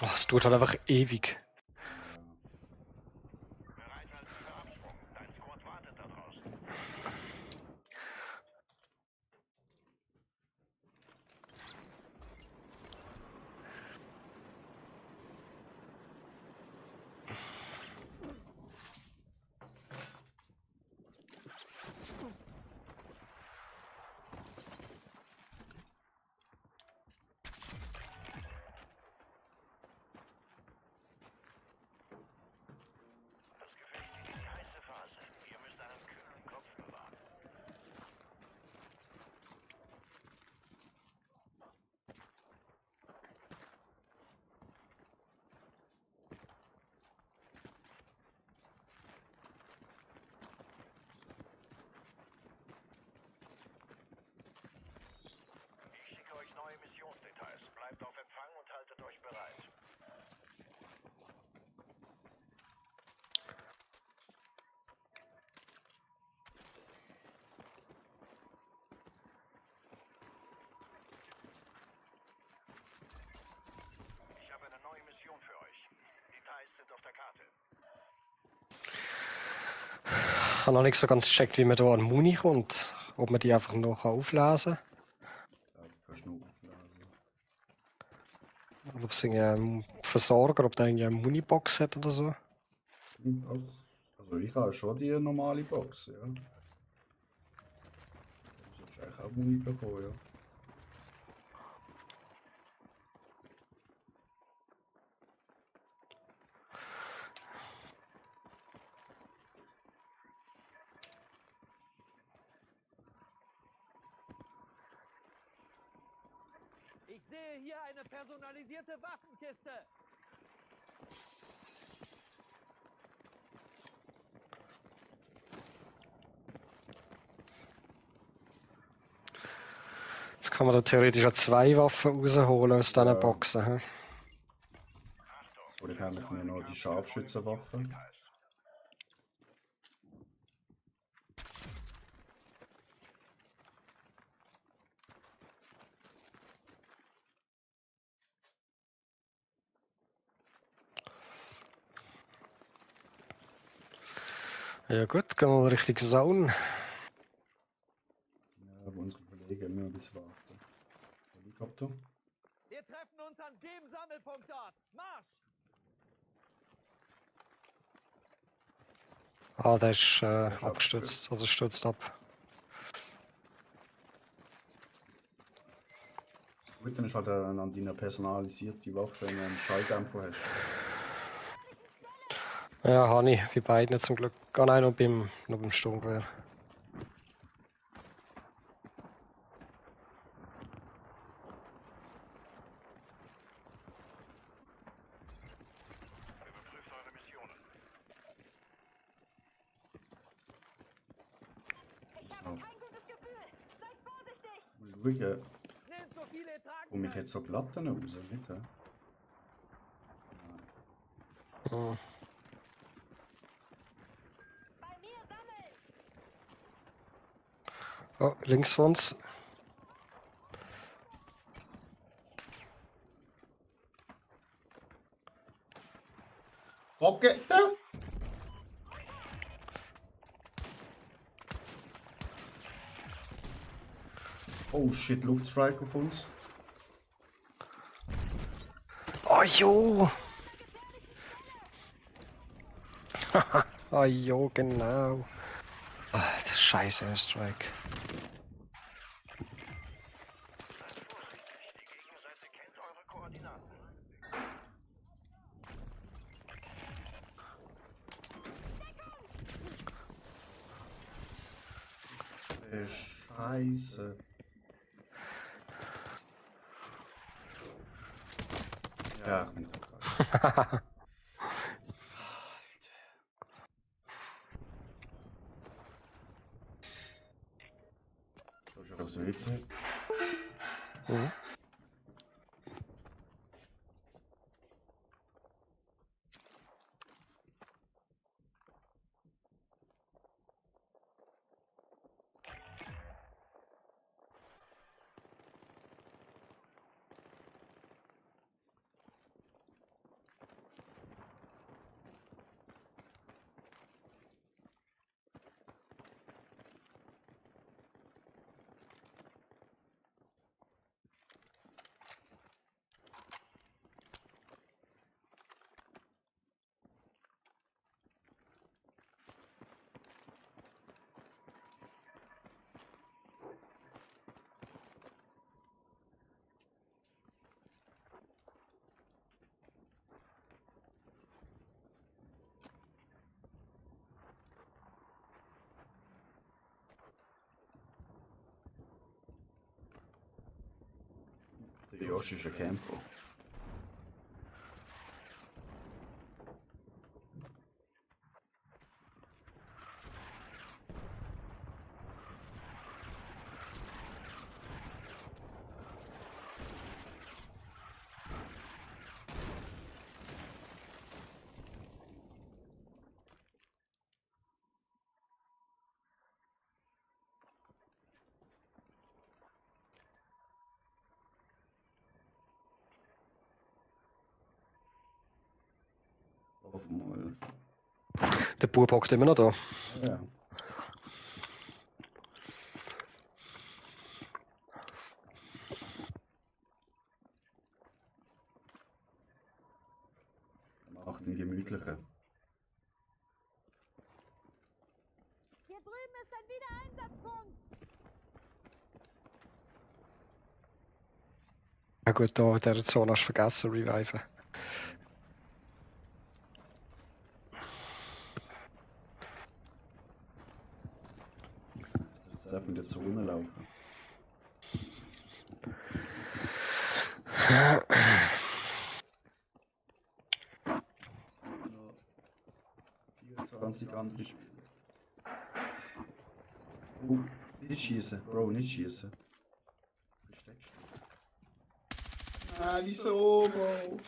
Oh, es tut halt einfach ewig. Bereit halten für Absprung. Dein Squad wartet da draußen. Das Gefecht geht in die heiße Phase. Ihr müsst einen kühlen Kopf bewahren. Ich schicke euch neue Missionsdetails. Bleibt auf Empfang und haltet euch bereit. Ich habe eine neue Mission für euch. Details sind auf der Karte. Ich habe noch nicht so ganz gecheckt, wie man da an Muni kommt. Ob man die einfach noch auflesen Ja, die kannst du nur auflesen. kann. Ob es einen Versorger, ob der irgendwie eine Munibox hat oder so. Also ich habe schon die normale Box, ja. Du solltest eigentlich auch Muni bekommen, ja. Ich sehe hier eine personalisierte Waffenkiste. Kann man da theoretisch auch 2 Waffen rausholen aus diesen Boxen. He? So, dann habe ich mir noch die Scharfschützenwaffe. Ja gut, gehen wir Richtung Zone. Ja, aber unsere Kollegen müssen ein bisschen warten. Helikopter. Wir treffen uns an dem Sammelpunkt dort. Marsch! Ah, der ist abgestürzt oder stürzt ab. Das Gute ist halt an deiner personalisierten Waffe, wenn du einen Schalldämpfer hast. Ja, habe ich. Bei beiden zum Glück. Ah nein, noch beim Sturmgewehr. Überprüft eure Missionen. Mal schauen, Nehmt so viele ihr tragen komme ich könnt. jetzt so Platten raus, nicht? Hä? Hm. Oh, links von uns. Okay, da! Oh shit, Luftstrike auf uns. Oh jo! Oh jo, genau. Ah, das scheiß Airstrike. Die Gegenseite kennt eure Koordinaten. Scheiße. Ja, ich bin total. So, ich aufs WC. Mhm. Der Josh ist ein Camper. Hoffen wir mal. Der Bub hockt immer noch da. Ja. Macht einen gemütlichen. Hier drüben ist ein Wiedereinsatzpunkt. Ja gut, da in dieser Zone hast du vergessen, reviven. Jetzt darf man in der Zone laufen. Noch 24 andere Spiele. Oh, nicht schießen, Bro, nicht schießen. Versteck Ah, wieso, Bro?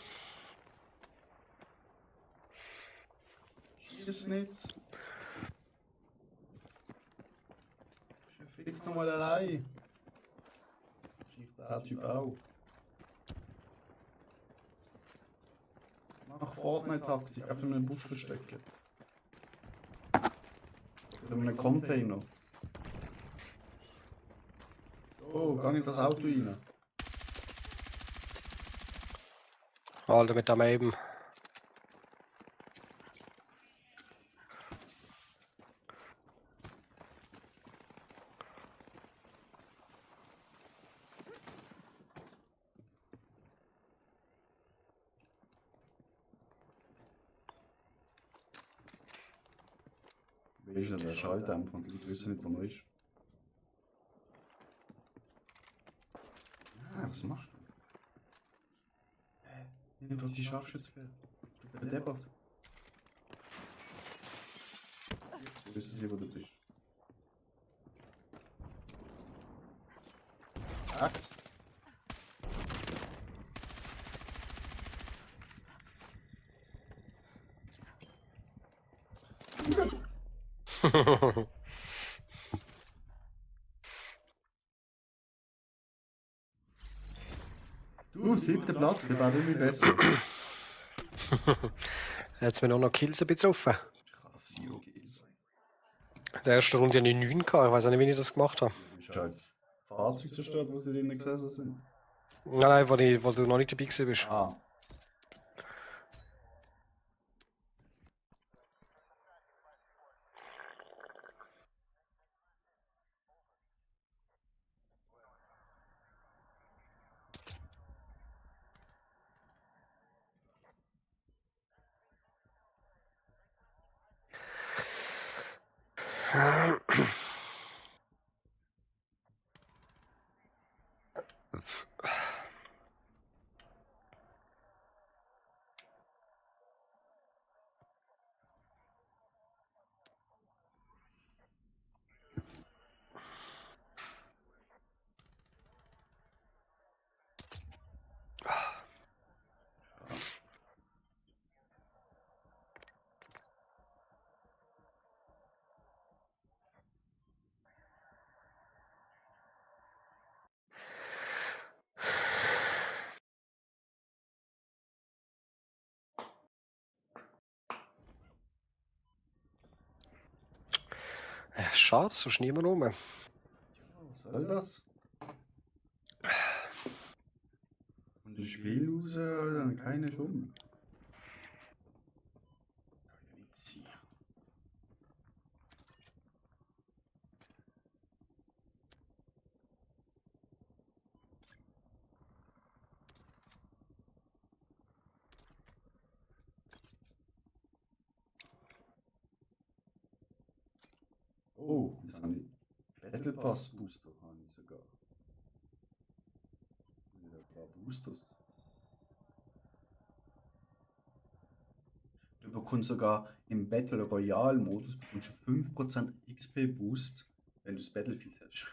Schieß nicht. Fick nochmal allein. Schießt der Typ auch. Mach Fortnite-Taktik, einfach in einem Busch verstecken. Oder in einem Container. Oh, geh in das Auto rein. Alter, mit dem eben. Wie ist denn der Schalldämpfer? Und die Leute wissen nicht, wo er ist. Ah, was machst du? Nimm doch die Scharfschützgewehr. Du bedeppert. Jetzt wissen sie, wo du bist. Rechts. Du, 7. Platz, wir werden immer besser. Jetzt mir noch Kills ein bisschen offen. Krass, Zero Kills. In der ersten Runde hatte ich 9 gehabt. Ich weiß auch nicht, wie ich das gemacht habe. Du hast halt Fahrzeug zerstört, wo sie drinnen gesessen sind. Nein, weil du noch nicht dabei gewesen bist. Ah. Ja, schade, so ist niemand rum. Was soll das? Und das Spiel raus, dann keine Schumme. Oh, das habe ich. Battle Pass Booster habe ich sogar. Wieder ein paar Boosters. Du bekommst sogar im Battle Royale Modus 5% XP Boost, wenn du das Battlefield hast.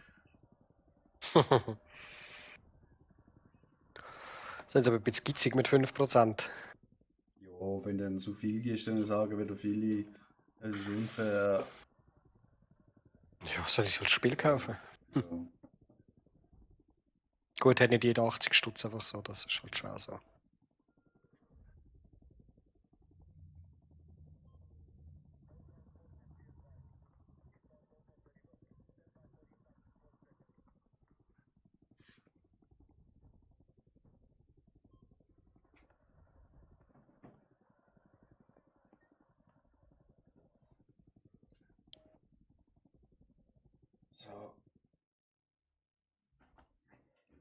Sind sie aber ein bisschen gitzig mit 5%. Ja, wenn dann so viel gehst, dann sagen wieder viele, es ist unfair. Ja, soll ich das Spiel kaufen? Ja. Gut, hat nicht jeder 80 Stutz einfach so, das ist halt schon so. So.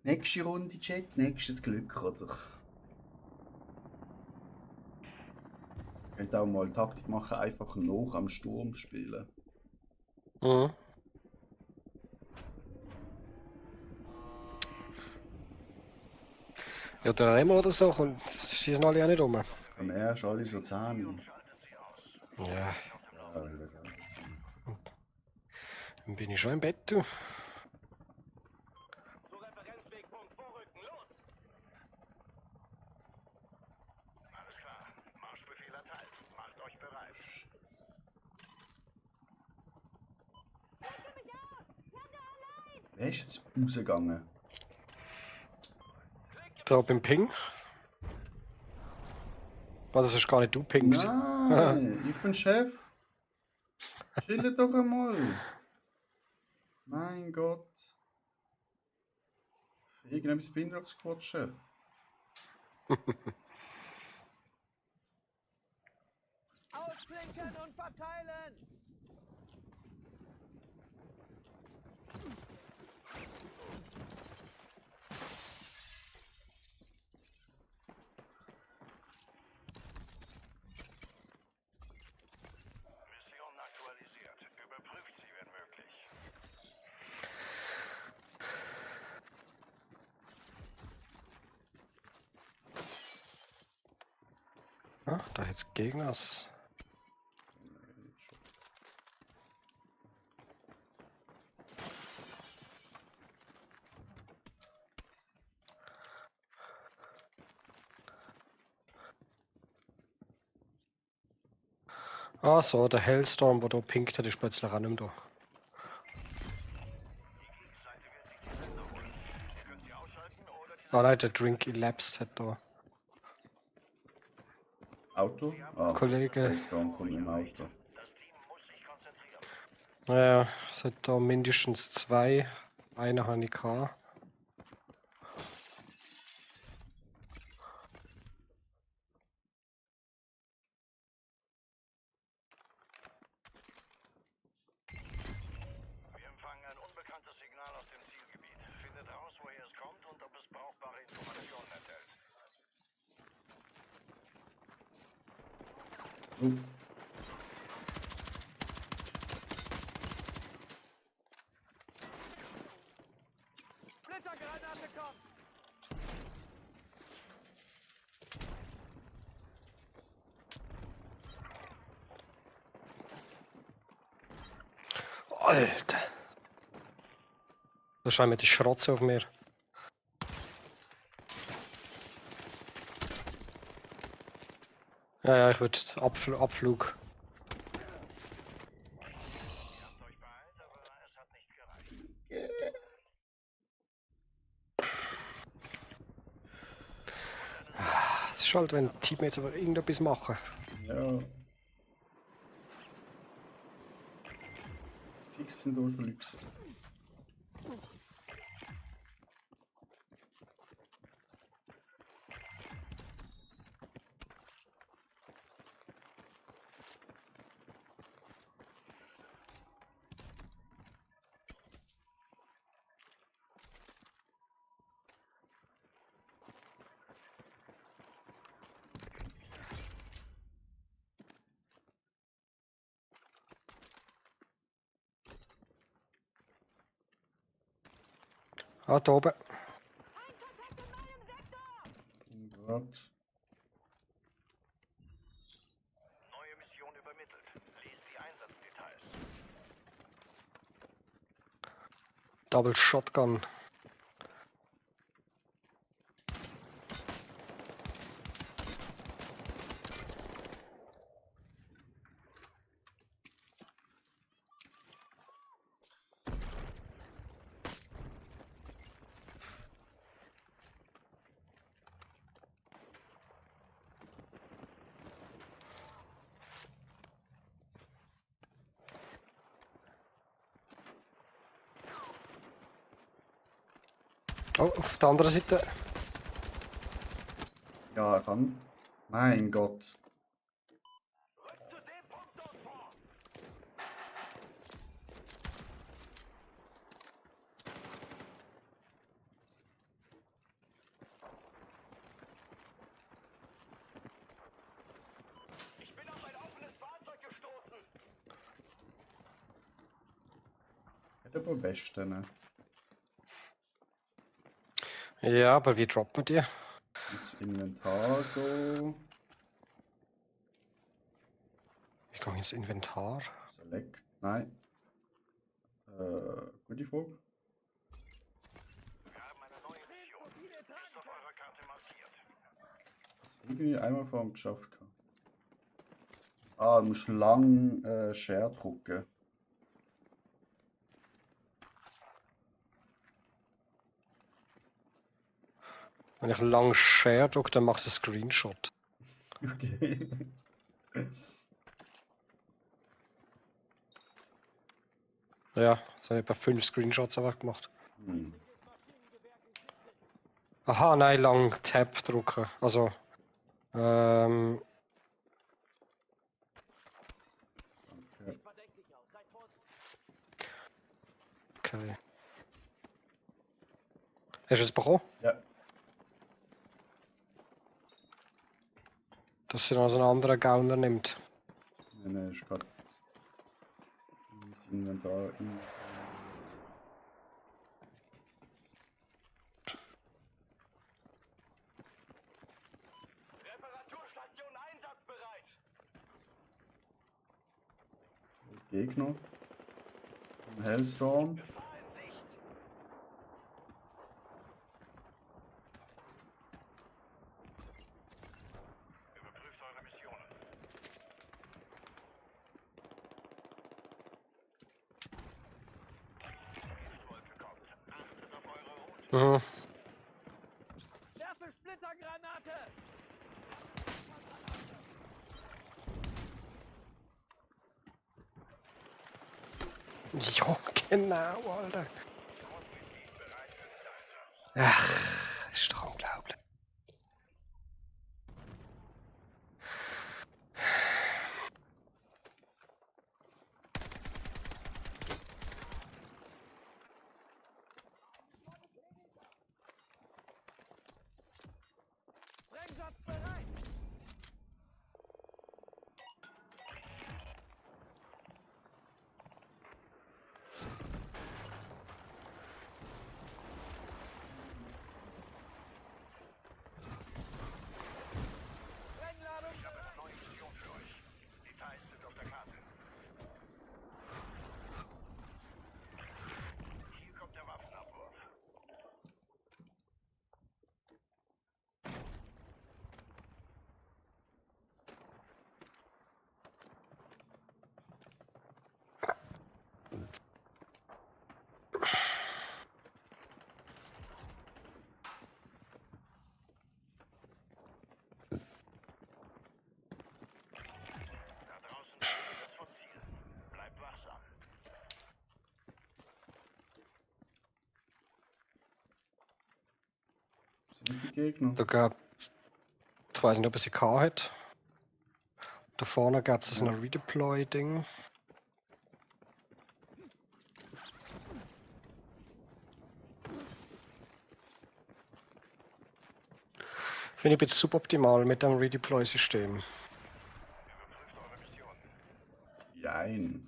Nächste Runde, Chat, nächstes Glück, oder? Ich könnte auch mal Taktik machen, einfach noch am Sturm spielen. Mhm. Ja, der Remo oder so, und sie sind alle auch nicht rum. Vom erst alle so 10. Ja, Ja, ich weiß auch nicht. dann bin ich schon im Bett, du. Zu Referenzwegpunkt vorrücken, los! Wer ist jetzt rausgegangen? Da beim Ping. Oh, das ist gar nicht du pinkt. Nein, ich bin Chef. Chill doch einmal. Mein Gott. Irgendetwas bin ich doch Squad-Chef. Ausklinken und verteilen! Mission aktualisiert. Überprüft sie, wenn möglich. Ah, da jetzt Gegners. Ah so, der Hellstorm, wo da pinkt hat, ist plötzlich auch nicht mehr da. Ah nein, der Drink Elapsed hat da. Auto? Ah, Kollege. Hellstorm kommt im Auto. Naja, es hat da mindestens 2. Einer habe ich gehabt. Wir empfangen ein unbekanntes Signal aus dem Zielgebiet. Findet raus, woher es kommt und ob es brauchbare Informationen enthält. Splittergranate kommt! Alter! Da scheint mir die Schrotze auf mir. Ja, ja, ich würde Abflug. Es ist halt, wenn Teammates aber irgendetwas machen. Ja. Fix sind auch schon Luxe. Ah, da oben. Gott. Neue Mission übermittelt. Lies die Einsatzdetails. Double Shotgun. Oh, auf der anderen Seite. Ja, er kann. Mein Gott. Ich bin auf ein offenes Fahrzeug gestoßen! Hat aber Beste, ne? Ja, aber wie droppt man die? Ins Inventar go. Ich gehe ins Inventar. Select. Nein. Gute Frage. Wir haben eine neue Mission. Ist auf eurer Karte markiert. Das irgendwie einmal vor dem geschafft. Ah, du musst lang Share drucken. Wenn ich lang Share drücke, dann macht es einen Screenshot. Okay. Ja, das habe ich bei 5 Screenshots einfach gemacht. Hm. Aha, nein, lang Tab drücken. Also, Okay. okay. Hast du es bekommen? Ja. Dass sie noch so einen anderen Gauner nimmt. Nein, ist gerade ins Inventar. Reparaturstation einsatzbereit. Gegner. Ein Hellstorm. Gefahr in Sicht. Überprüft eure Missionen. Giftwolke kommt. Achtet auf eure Route. Werfe Splittergranate! Jo, genau, Alter. Ach, ist doch unglaublich. Sprengsatz bereit! Sprengladung Ich habe eine neue Mission für euch. Details sind auf der Karte. Hier kommt der Waffenabwurf. Da draußen steht das vom Ziel. Bleibt wachsam. Sind die Gegner? Da gab. Ich weiß nicht, ob es sie hat. Da vorne gab es ein Redeploy-Ding. Finde ich jetzt suboptimal mit dem Redeploy-System. Überprüft eure Mission. Jein.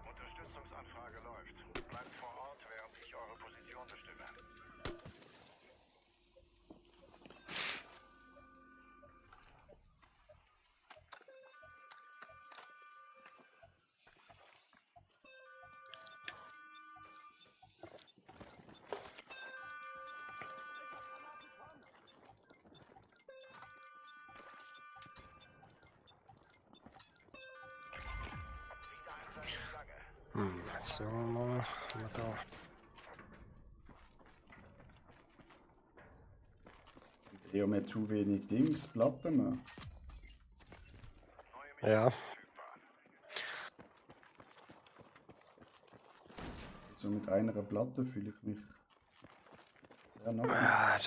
Unterstützungsanfrage läuft. Bleibt vor Ort, während ich eure Position bestimme. Wiedereinsatz in Gange. So, mal da. Die haben mir zu wenig Dings, Platten. Ja. So mit einer Platte fühle ich mich sehr nackig. Ja,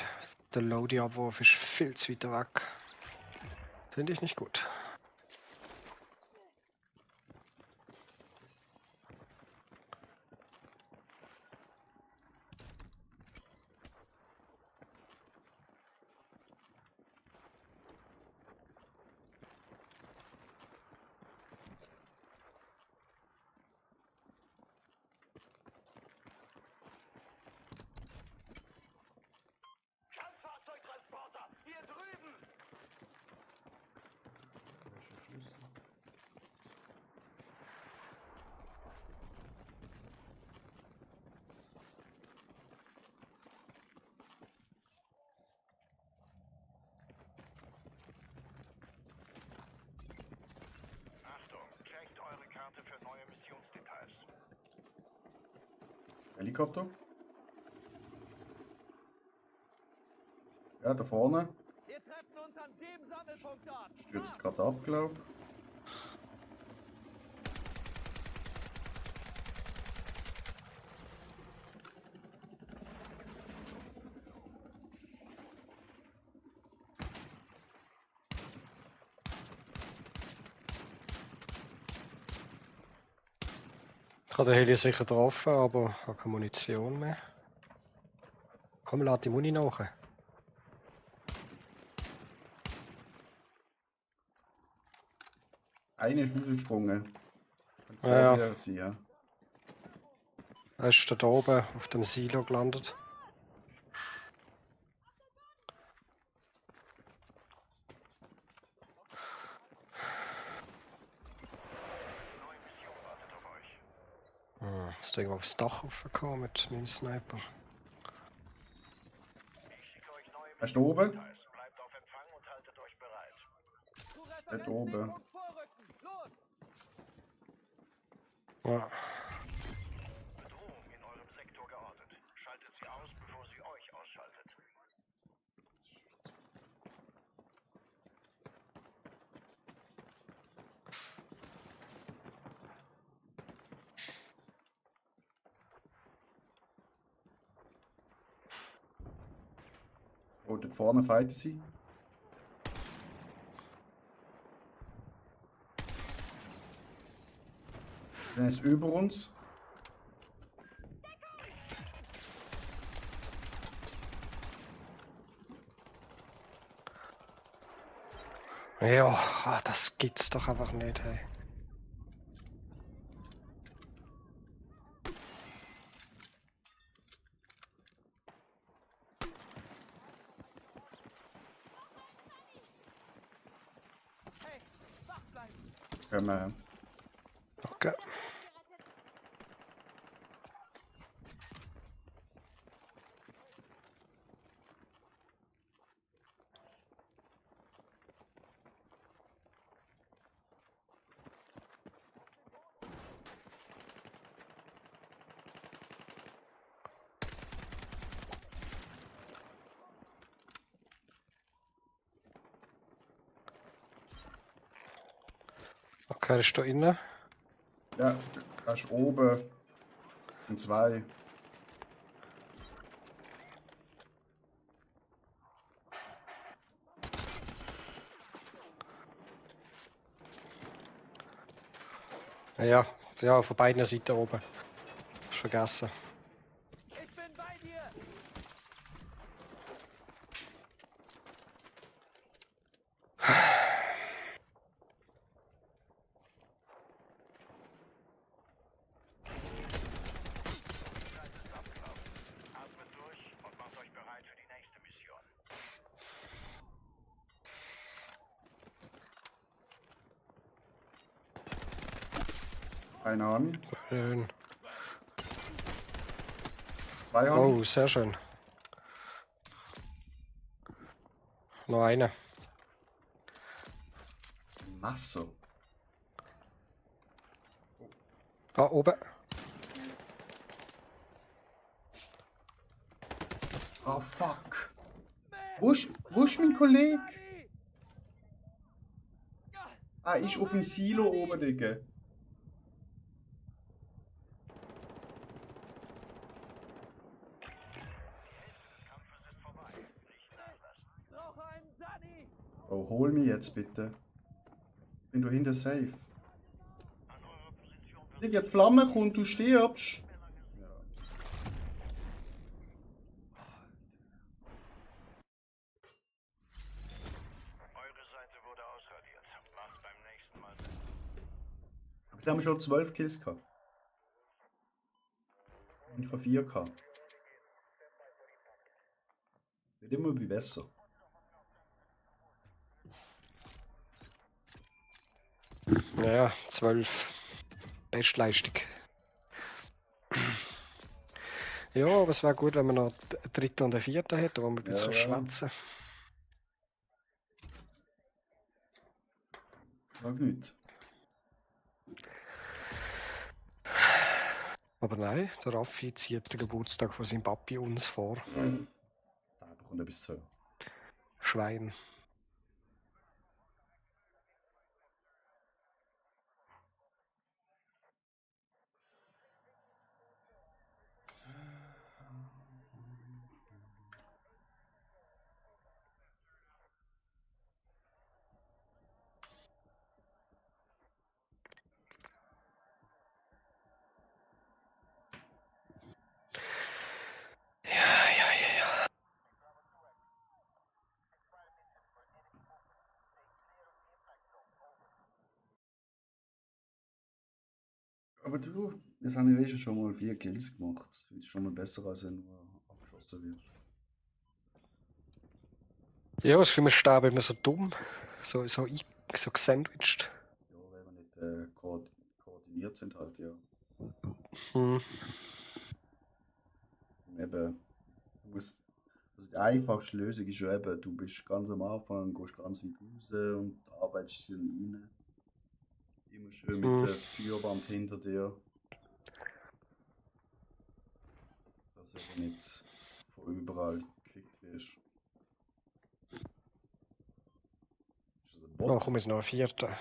der Loading-Abwurf ist viel zu weit weg. Finde ich nicht gut. Kampffahrzeugtransporter, hier drüben! Helikopter. Ja, da vorne. Wir treffen uns an dem Sammelpunkt dort. Stürzt gerade ab, glaub. Ich habe den Heli sicher getroffen, aber ich habe keine Munition mehr. Komm, lad die Muni nach. Eine ist rausgesprungen. Ja, Ja. Sie, ja. er ist da oben auf dem Silo gelandet. Ist da irgendwo aufs Dach raufgekommen mit meinem Sniper? Er ist da oben. Bleibt auf Empfang und haltet euch bereit. Zu Dort oben. Referenzwegpunkt vorrücken. Los! Ja. Bedrohung in eurem Sektor geortet. Schaltet sie aus, bevor sie euch ausschaltet. Oh, dort vorne fighten sie. Dann ist über uns. Ja, das gibt's doch einfach nicht, hey. Hey, wach bleiben! Können wir. Okay. Okay, er ist da innen. Ja, da ist oben. Das sind zwei. Ja, ja, von beiden Seiten oben. Ist vergessen. Ich bin bei dir! Atmet durch und macht euch bereit für die nächste Mission. Eine Army. Schön. Zwei Army. Oh, sehr schön. Noch eine. Das ist ein Messer. Ah, oben. Oh fuck. Wo ist mein Kollege? Ah, ist auf dem Silo oben, Digga. Brauche einen Sunny! Oh, hol mich jetzt bitte. Bin du hinter safe? Digga, die Flamme kommt, du stirbst. Eure Seite wurde ausradiert. Macht beim nächsten Mal. Aber sie haben schon 12 Kills gehabt. Und ich habe 4 gehabt. Wird immer wie besser. Ja, 12. Bestleistung. Ja, aber es wäre gut, wenn man noch einen dritten und einen vierten hätte, wo wir ein bisschen Ja, ja. schwätzen. Sag nicht. Aber Aber nein, der Raffi zieht den Geburtstag von seinem Papi uns vor. Da bekommt etwas zu. Schwein. Ja. Aber du, jetzt haben wir schon mal 4 Kills gemacht. Das ist schon mal besser, als wenn du abgeschossen wirst. Ja, es ist wir sterben immer so dumm. So gesandwiched. Ja, wenn wir nicht koordiniert sind halt, ja. Hm. Und eben, also die einfachste Lösung ist ja eben, du bist ganz am Anfang, gehst ganz weit raus und arbeitest sie dann rein. Immer schön mit der Führwand hinter dir. Dass du eben nicht von überall gefickt wirst. Ist das ein Bot? Oh, komm jetzt noch ein vierter.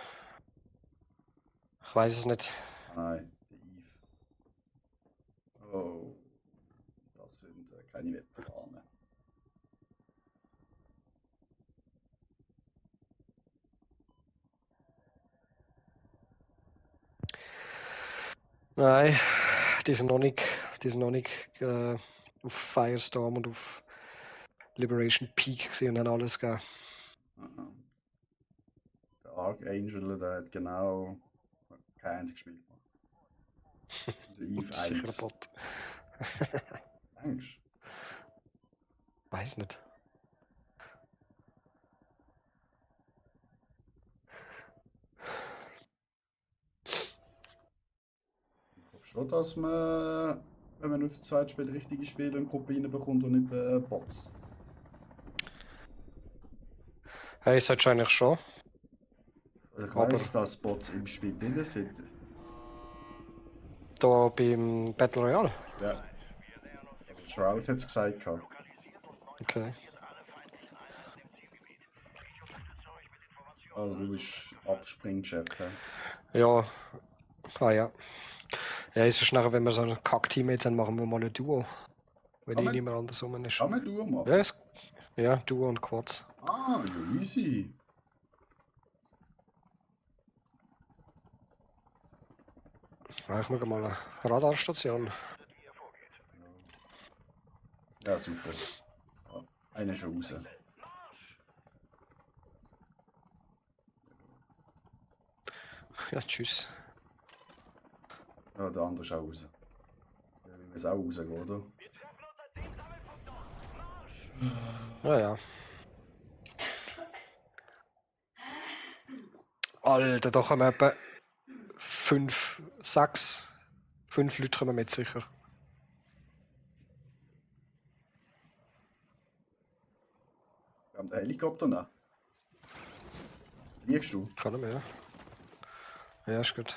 Ich weiß es nicht. Nein, der Eve. Oh, das sind keine Veteranen. Nein, die sind noch nicht auf Firestorm und auf Liberation Peak gesehen und haben alles gegeben. Der Archangel, der hat genau kein einziges Spiel gemacht. Und der Eve Sicher 1. ein Bot. Denkst Weiß nicht. Ich hoffe schon, dass man, wenn man nur zu zweit spielt, richtige Spiele in Gruppe reinbekommt und nicht Bots. Hey, ist wahrscheinlich schon. Ich Aber- weiss, dass Bots im Spiel drin sind. Da beim Battle Royale. Ja. Also Shroud hat es gesagt. gehabt. Okay. Also du bist Abspringchef. Ja. Ja. Ah ja. Ja, es ist nachher, wenn wir so ein Kack-Team jetzt haben, machen wir mal ein Duo. Wenn Kann eh man- nicht mehr anders rum ist. Kann man Duo machen? Ja, ja, Duo und Quads. Ah, ja, easy. Ja, ich mache mal eine Radarstation. Ja, super. Ja, einer schon raus. Ja, tschüss. Ja, der andere ist auch raus. Ja, wir müssen auch rausgehen, oder? Ja, ja. Alter, da kommen etwa 5 Leute kommen mit sicher. Wir haben den Helikopter noch. Liegst du? Kann er mehr. Ja, ist gut.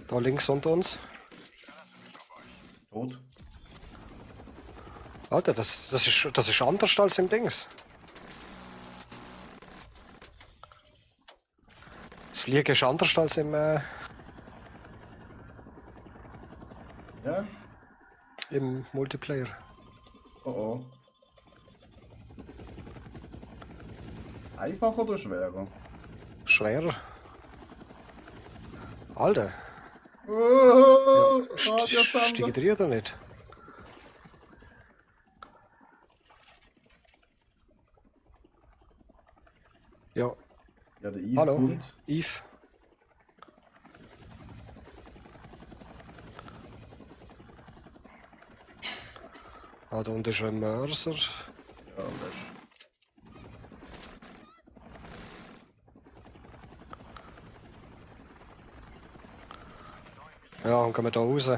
Da links unter uns. Tot. Alter, das ist anders als im Dings. Das Fliegen ist anders als im Ja? im Multiplayer. Oh oh. Einfacher oder schwerer? Schwerer. Alter, Oh, ja, Radiosender. stiegen die oder nicht? Ja, Ja, der Eve hallo, kommt. Eve. Ah, da unten ist ein Mörser. Ja, das ist... Ja, dann gehen wir da raus.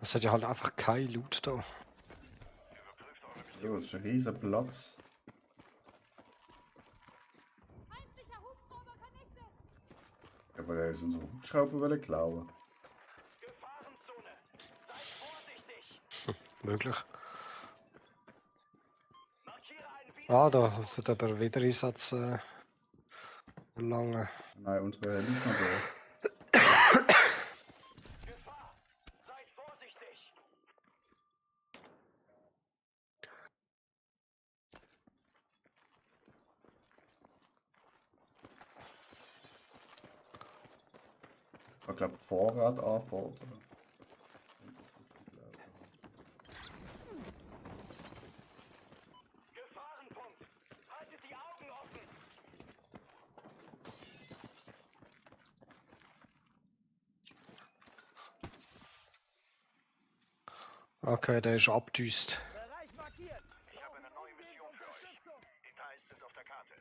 Es hat ja halt einfach kein Loot da. Ja, das ist ein riesen Platz. Feindlicher Hubschrauber connected. Aber er ist so Hubschrauber wollen klauen. Gefahrenzone. Seid vorsichtig. Möglich. Markiere einen Da hat aber Wiedereinsatz lange. Nein, unsere Heli ist noch da. Gefahr. Seid vorsichtig. Ich kann glaube Vorrat anfordern. Wenn ich das richtig gelesen habe. Gefahrenpunkt. Haltet die Augen offen. Okay, der ist abdüst. Bereich markiert. Ich habe eine neue Mission für euch. Details sind auf der Karte.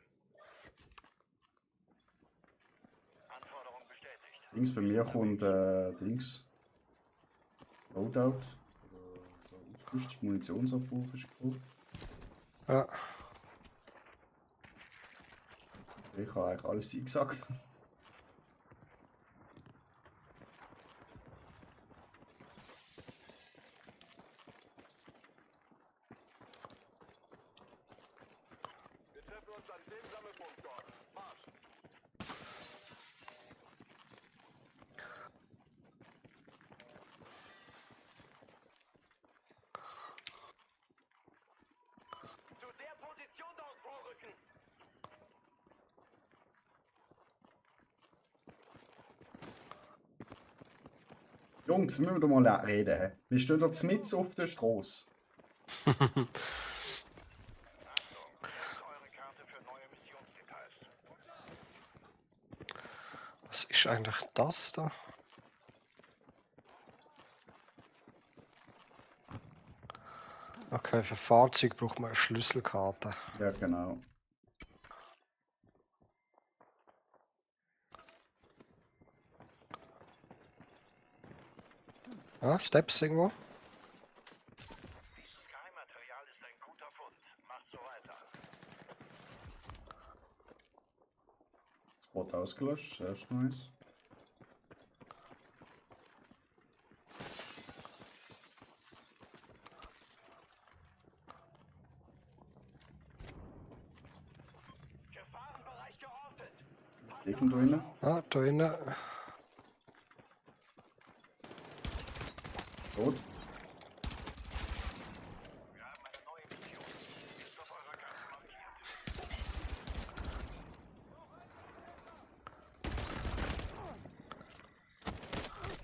Anforderung bestätigt. Links bei mir kommt Dings. Loadout. Oder so Ausrüstung, Munitionsabwurf ist gekommen. Ja. Ich habe eigentlich alles eingesagt. Wir treffen uns an dem Sammelpunkt dort. Marsch. Zu der Position dort vorrücken. Jungs, müssen wir doch mal reden. Hä? Wir stehen da mitten auf der Straße. Achtung, hier ist eure Karte für neue Missionsdetails. Was ist eigentlich das da? Okay, für Fahrzeug braucht man eine Schlüsselkarte. Ja, genau. Ah, Steps irgendwo? Dieses Geheimmaterial ist ein guter Fund. Macht so weiter. Spot ausgelöscht, sehr nice. Gefahrenbereich geortet. Gegner drinnen. Ah, da innen. Tot. Wir haben eine neue Mission. Ist auf eurer Karte markiert.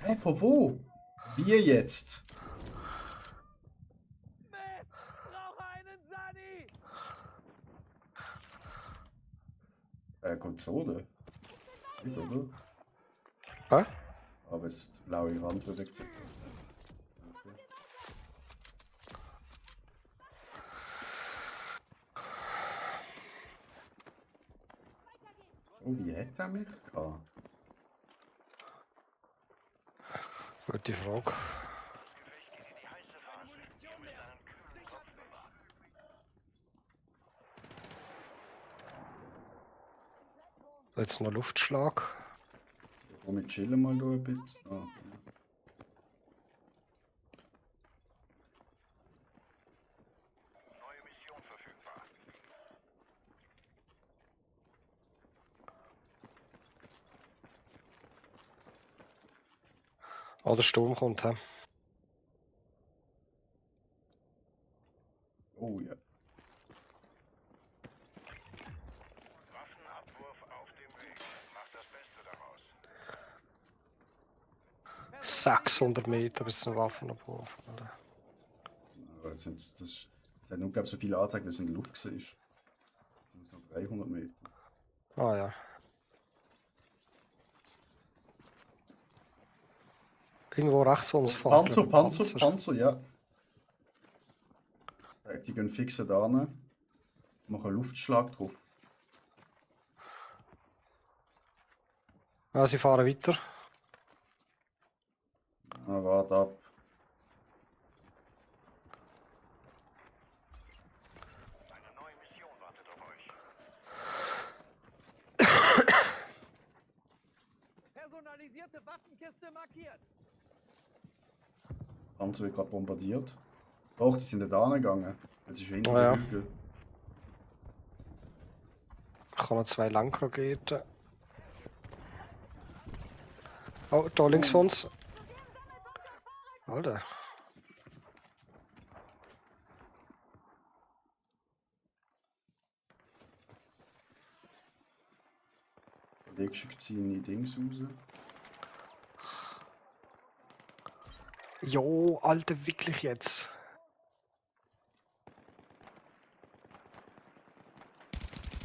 Hä, von wo? Wir jetzt? Matt, brauche einen Sani. Konsole. Nicht, oder? Hä? Aber jetzt die blaue Rand wird weggezogen. Okay. Oh, wie hat er mich gehabt? Gute Frage. Gefecht geht in die heiße Phase. Ihr müsst einen kühlen Kopf bewahren. Jetzt noch Luftschlag. Komm, wir chillen mal da ein bisschen. Ah, Neue Mission verfügbar. Ah, der Sturm kommt, hä? oh ja. Waffenabwurf auf dem Weg. Macht das Beste daraus. 600 Meter bis zum Waffenabwurf. Alter. Aber jetzt das hat nur, glaube ich, so viele angezeigt, wie es in der Luft war. Jetzt sind es noch 300 Meter. Ah ja. Irgendwo rechts von uns fahren. Panzer, ja. Die gehen fix da hin. Machen einen Luftschlag drauf. Ah, sie fahren weiter. Ah, warte ab. Spezialisierte Waffenkiste markiert. Panzer wird gerade bombardiert. Doch, die sind da gegangen. Es ist hinter Oh ja. dem Hügel. Ich habe noch 2 Langraketen. Oh, da links von uns. Alter. Kollegen ziehen die Dings raus. Jo, Alter, wirklich jetzt.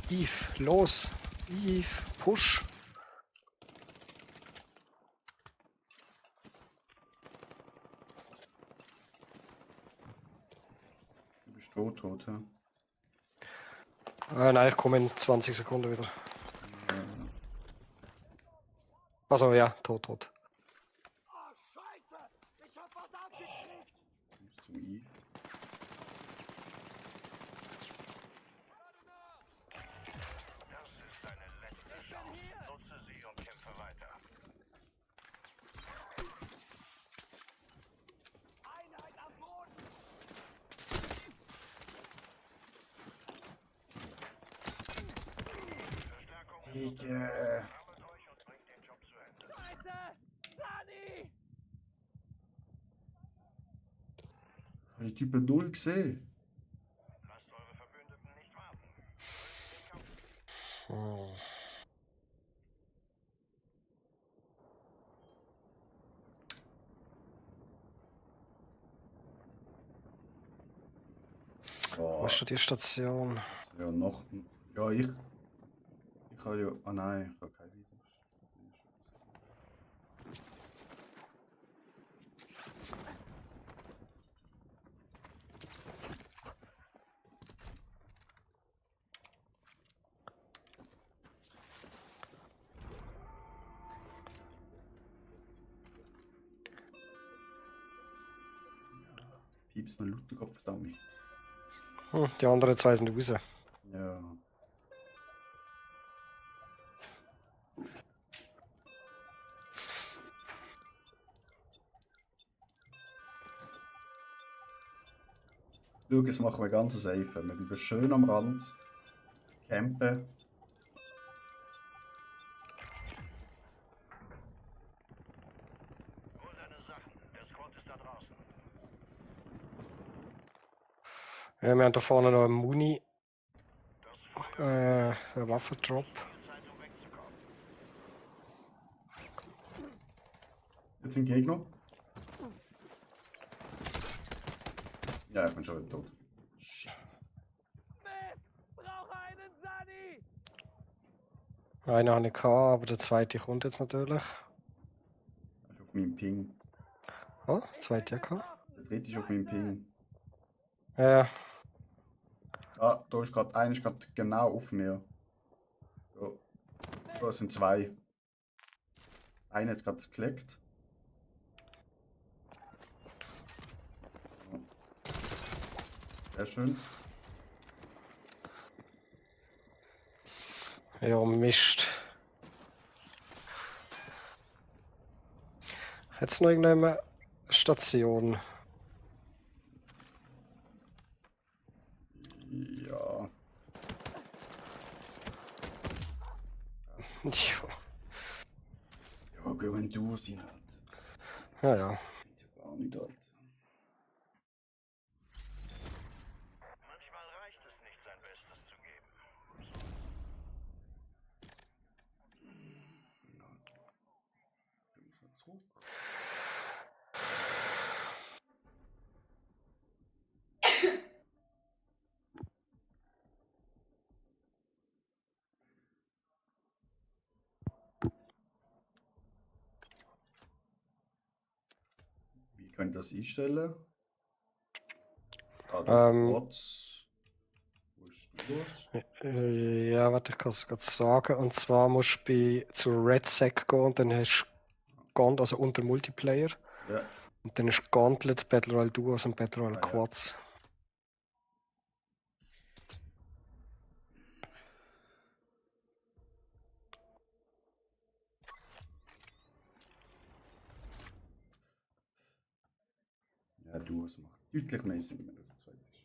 Eve, los. Eve, push. Du bist tot, hä? Nein, ich komme in 20 Sekunden wieder. Also ja, tot. Kommst zum Eve. Das ist deine letzte Chance. Nutze sie und kämpfe weiter. Einheit am Boden. Digga. Sammelt euch und bringt den Job zu Ende. Scheiße! Dani! Habe die Typen null gesehen? Lasst eure Verbündeten nicht warten. Hm. Wo ist denn die Station? Ja, noch. Ja, ich habe ja. Ah nein, ich habe kein Virus. Pieps mein Lutherkopf, Dummy. Die anderen 2 sind raus. Ja. Schau, das machen wir ganz safe. Wir bleiben schön am Rand. Campen. Hol deine Sachen. Der Squad ist da draußen. Ja, wir haben da vorne noch einen Muni. Einen Waffendrop. Zeit, um wegzukommen. Jetzt sind Gegner. Ja, ich bin schon wieder tot. Shit. Brauche einen Sani! Einen habe ich gehabt, aber der zweite kommt jetzt natürlich. Das ist auf meinem Ping. Oh, der zweite gehabt. Der dritte ist auf meinem Ping. Ja, Ah, da ist gerade einer ist gerade genau auf mir. Ja. Da sind 2. Einer hat es gerade geklickt. Sehr schön. ja, Mist. Jetzt noch irgendeine Station. Ja. Ja, Ja, geh wenn du sind halt. ja. Ja. Gar nicht halt. Manchmal reicht es nicht, sein Bestes zu geben. Zurück. Wie könnt ihr das einstellen? Ah, das ist Quads. Wo ist das? Ja, warte, ich kann es gerade sagen. Und zwar musst du zu RedSec gehen und dann hast du Gauntlet, also unter Multiplayer. Ja. Und dann ist Gauntlet, Battle Royale Duos und Battle Royale Ah, ja. Quads. es macht deutlich mehr Sinn, wenn er der Zweite ist.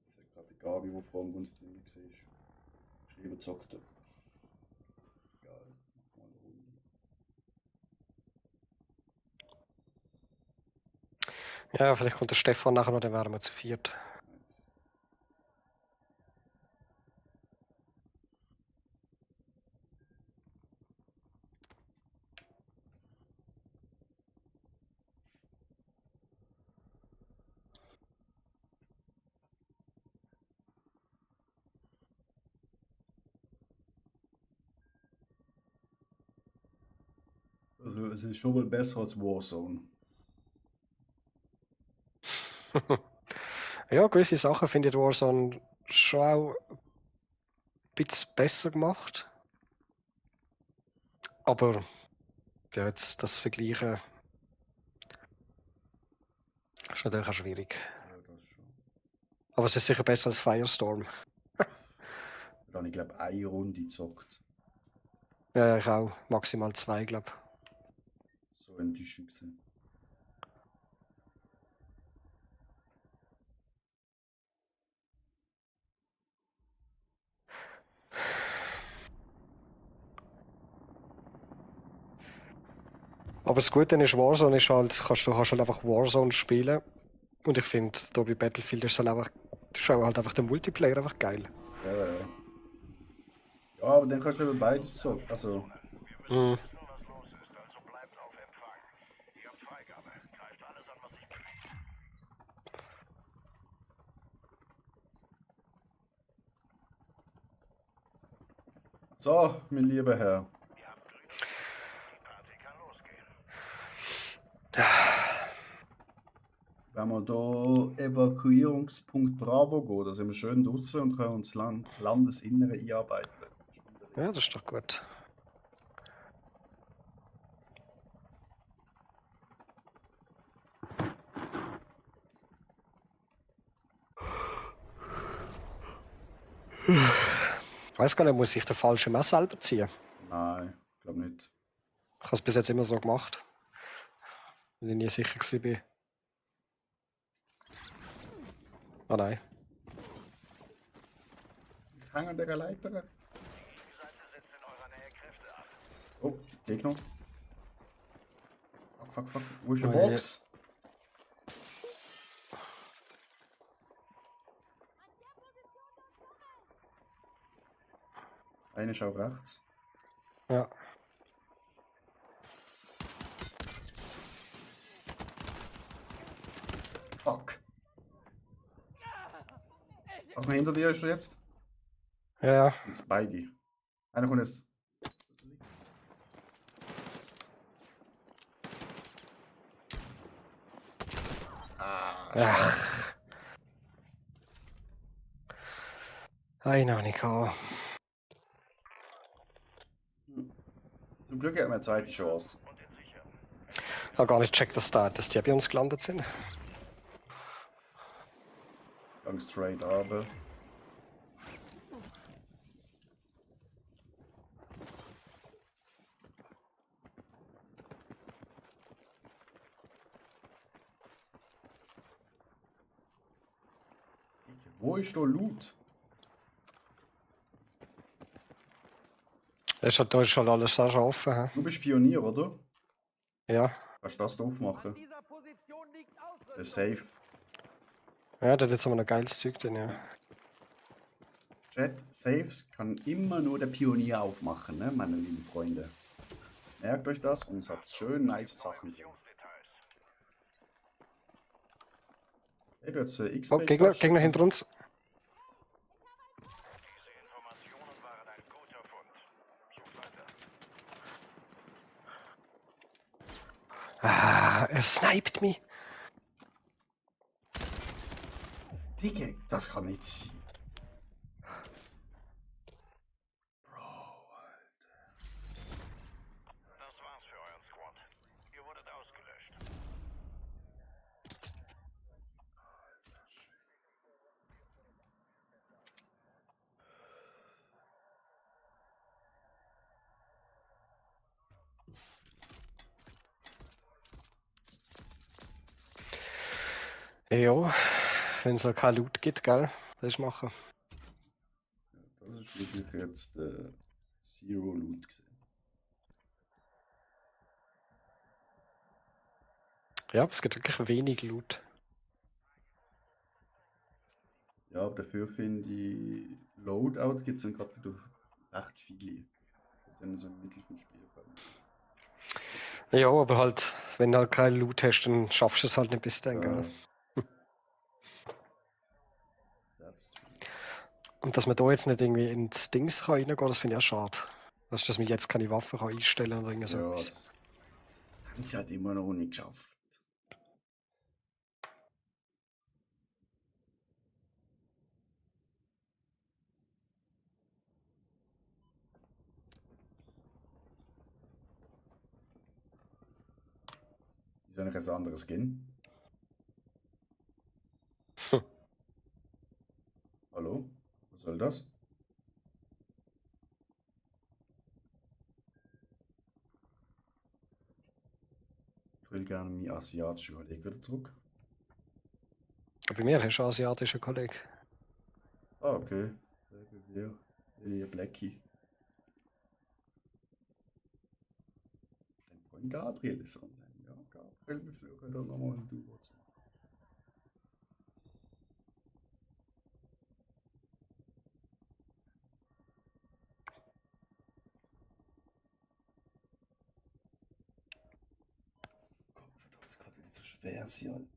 Das ist gerade die Gabi, die vor dem uns drin war. Ist lieber gezockt. Egal, mach mal eine Runde. Ja, vielleicht kommt der Stefan nachher noch, dann wären wir zu viert. Also, es ist schon mal besser als Warzone. Ja, gewisse Sachen finde ich Warzone schon auch ein bisschen besser gemacht. Aber ja, jetzt das Vergleichen ist natürlich auch schwierig. Ja, das schon. Aber es ist sicher besser als Firestorm. Da habe ich, glaube eine Runde gezockt. Ja, ich auch. Maximal 2, glaube ich. So enttäuschend gewesen. Aber das Gute ist, Warzone ist halt, du kannst halt einfach Warzone spielen. Und ich finde, da bei Battlefield ist es halt einfach, ist auch halt einfach der Multiplayer einfach geil. Ja, ja. Ja, aber dann kannst du eben beides zocken. Also, Mhm. Was los ist, also bleibt auf Empfang. Ihr habt Freigabe. Greift alles an, was sich bewegt. so, mein lieber Herr. Ihr habt grünes Licht. Die Party kann losgehen. Wenn wir da Evakuierungspunkt Bravo gehen, da sind wir schön draußen und können uns Landesinnere einarbeiten. Ja, das ist doch gut. Ich weiß gar nicht, muss ich den falschen Messer selber ziehen? Nein, ich glaube nicht. Ich habe es bis jetzt immer so gemacht. Weil ich nie sicher war. Ah nein. Ich hänge an dieser Leiter. Die Seite setzt in eurer Nähe Kräfte ab. Oh, Gegner. Fuck, fuck, fuck. Wo ist die Oh, Box? Eine ist auch rechts. Ja. Fuck. Ach, mal hinter dir ist er jetzt? Ja. Das sind beide. Einer kommt jetzt. Ach. Noch nicht gehabt. Zum Glück hat man eine zweite Chance. Ich habe gar nicht gecheckt, dass die bei uns gelandet sind. Gang straight runter. Wo ist da Loot? Da ist halt alles auch schon offen. He? Du bist Pionier, oder? Ja. Kannst du das da aufmachen? Das ist safe. Ja, da hat jetzt aber noch geiles Zeug drin, ja. Chat, Saves kann immer nur der Pionier aufmachen, ne, meine lieben Freunde. Merkt euch das und habt schön nice Sachen drin. Hey, du hast XP. Oh, Gegner hinter uns. Diese Informationen waren ein guter Fund. Sucht weiter. Ah, er sniped mich. Digga, das kann nicht sein. Das war's für euren Squad. Ihr wurdet ausgelöscht. Ja, wenn es noch kein Loot gibt, gell? Das ist machen. Das ist wirklich jetzt Zero Loot gewesen. Ja, es gibt wirklich wenig Loot. Ja, aber dafür finde ich, Loadout gibt es dann gerade wieder recht viele, die dann so im Mittel vom Spiel kommen. Ja, aber halt, wenn du halt keinen Loot hast, dann schaffst du es halt nicht bis dann, gell? That's true. Und dass man da jetzt nicht irgendwie ins Dings kann reingehen kann, das finde ich auch schade. Also, dass man jetzt keine Waffen kann einstellen oder irgend so Ja, etwas. das haben sie halt immer noch nicht geschafft. Ist eigentlich ein anderes Skin? Hallo? Was soll das? Ich will gerne meinen asiatischen Kollegen wieder zurück. Bei mir hast du einen asiatischen Kollegen. Ah, okay. Ihr Blackie. Dein Freund Gabriel ist online. Ja, Gabriel, wir versuchen da nochmal ein Duo zu machen. Kopf, das ist gerade nicht so schwer, sie Alter.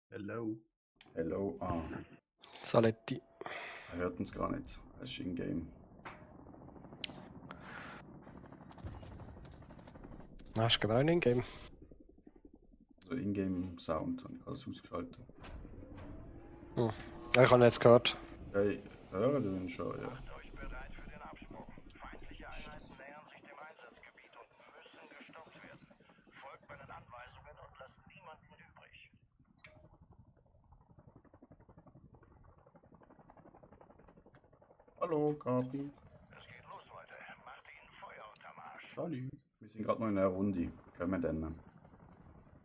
Hello. Hello, ah. Saletti. Er hört uns gar nicht. Er ist in-game. Hast du auch nicht in-game? Also in-game Sound habe ich alles ausgeschaltet. Hm. Ja, ich habe jetzt gehört. Hey, hören wir den schon, ja. Macht euch bereit für den Absprung. Feindliche Einheiten nähern sich dem Einsatzgebiet und müssen gestoppt werden. Folgt meinen Anweisungen und lasst niemanden übrig. Hallo, Gabi. Es geht los, Leute. Macht ihnen Feuer unterm Arsch. Salut. Wir sind gerade noch in einer Runde. Können wir dann?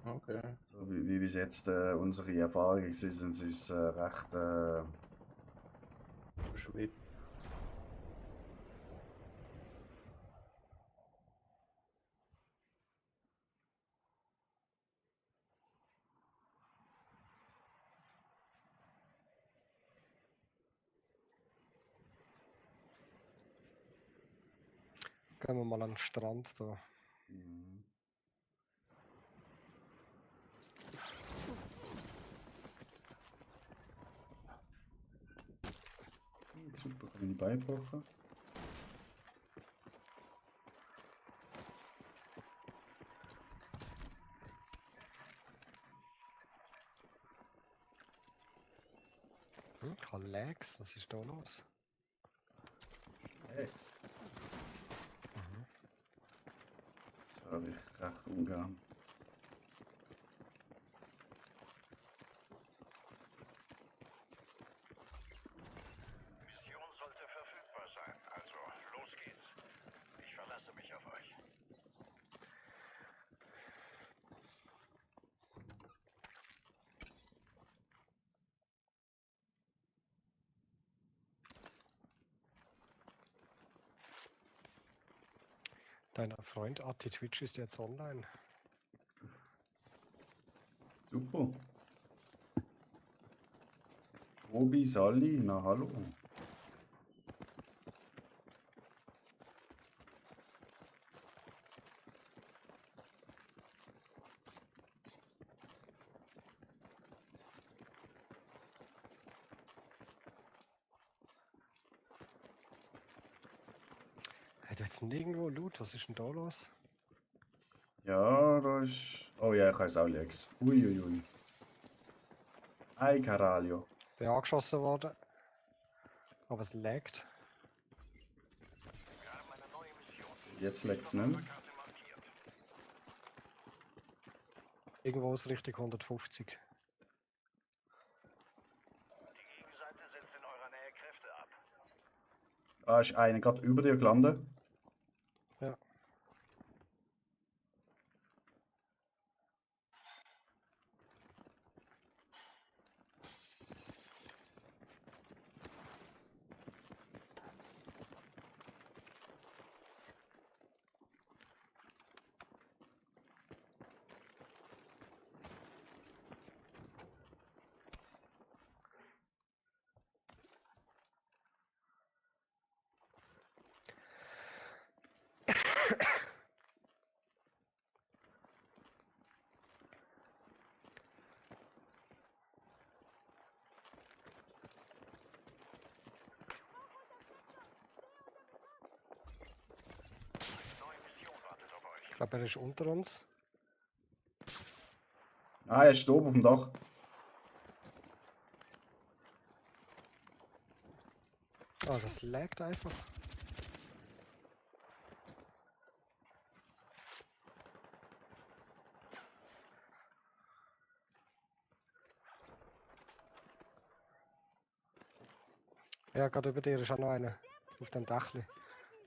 Okay. So, wie bis jetzt unsere Erfahrungen sind, ist recht. Schwede. Gehen wir mal an den Strand da. Mhm. Super, kann ich beibrachen. Ich habe Lags, was ist da los? Ex. Das habe ich recht ungern. Mission sollte verfügbar sein. Also, los geht's. Ich verlasse mich auf euch. Dein Freund Atti Twitch ist jetzt online. Super. Obi, Sally, na hallo. jetzt nirgendwo Loot? Was ist denn da los? Ja, da ist... Oh ja, ich weiß auch Lex. Uiuiui. Ei, Caralho. Bin angeschossen worden. Aber es laggt. Jetzt legt's nicht mehr. Irgendwo ist Richtung 150. Die Gegenseite setzt in eurer Nähe Kräfte ab. Da ist einer gerade über dir gelandet. Ja. Ich glaube, er ist unter uns. Ah, er ist oben auf dem Dach. Ah, das laggt einfach. Ja, gerade über dir ist auch noch einer. Auf dem Dachli.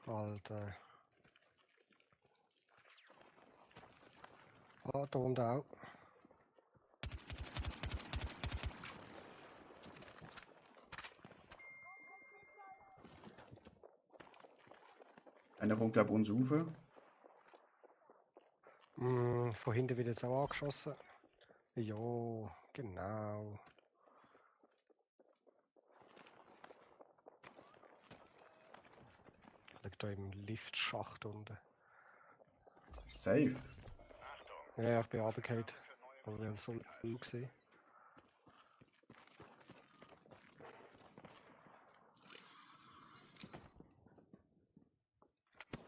Alter. Ah, da unten auch. Einer kommt, glaube ich, uns rauf. Von hinten wird jetzt auch angeschossen. Jo, genau. Liegt da im Liftschacht unten. Safe. Ja, ich bin runtergefallen. Aber wir haben so gut gesehen.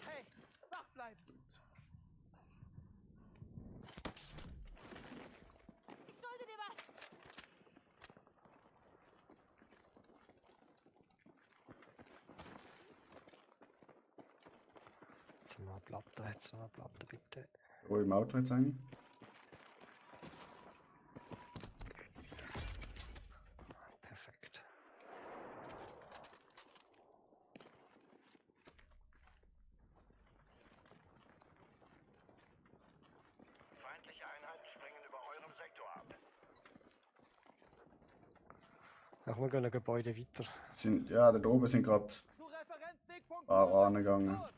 Hey, wach bleiben! Schulde dir was! Jetzt noch eine Platte, jetzt noch eine Platte, bitte. Oh, im Auto jetzt eigentlich. Perfekt. Feindliche Einheiten springen über eurem Sektor ab. Ach, wir gehen ein Gebäude weiter. Sind, ja, da oben sind gerade Zu Referenzwegpunkt paar Nord. angegangen. Los!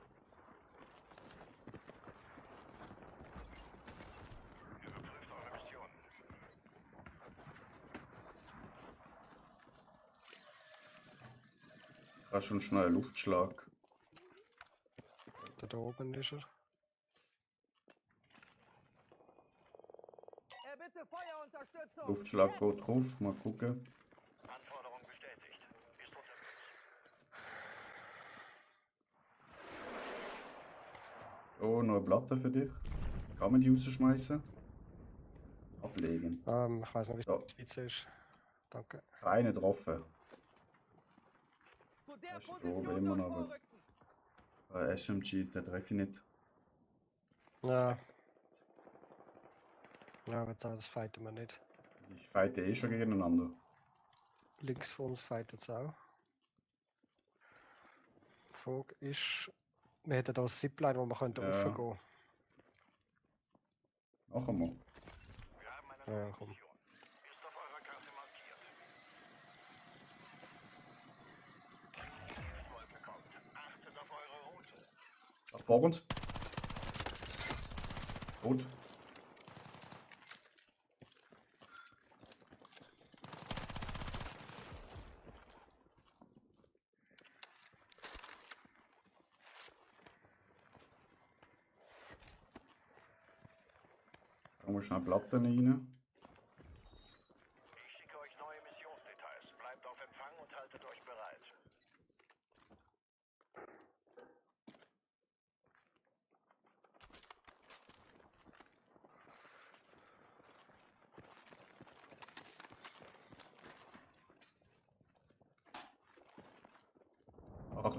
Überprüft eure Mission. Hast schon schnell einen Luftschlag. Da oben ist er. Bitte Feuerunterstützung! Luftschlag geht drauf. Mal gucken. Anforderung bestätigt. Ist unterwegs. Oh, noch eine Platte für dich. Kann man die rausschmeißen? Ablegen. Ich weiß nicht, wie Ja. es Spitze ist. Danke. Keine getroffen. Zu der Das ist Position oben immer dort noch. vorrücken! SMG, den treffe ich nicht. Ja. Ja, aber jetzt das fighten wir nicht. Ich fighte eh schon gegeneinander. Links von uns fightet es auch. Die Frage ist, wir hätten da ein Zipline, wo wir könnten Ja. raufgehen. Noch einmal. Wir haben eine Ja, neue komm. Mission. Ist auf eurer Karte markiert. Wolke kommt. Achtet auf eure Route. Da vor uns. Tot. Da muss schnell Platten rein. Ich schicke euch neue Missionsdetails. Bleibt auf Empfang und haltet euch bereit.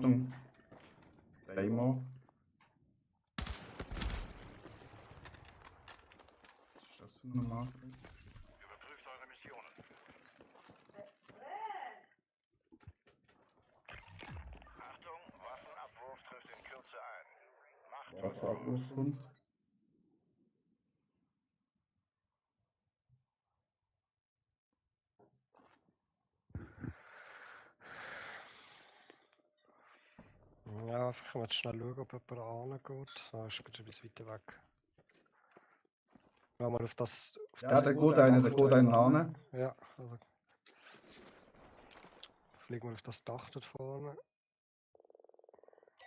Achtung. Claymore. Was ist das für eine Marke? Überprüft eure Missionen. Achtung, Waffenabwurf trifft in Kürze ein. Macht Waffenabwurf kommt. Ja, ich kann jetzt schnell schauen, ob jemand angeht. Ah, ist ein bisschen weiter weg. Ja, mal auf das. Auf Ja, da geht einer an. Ja, also. Fliegen wir auf das Dach dort vorne.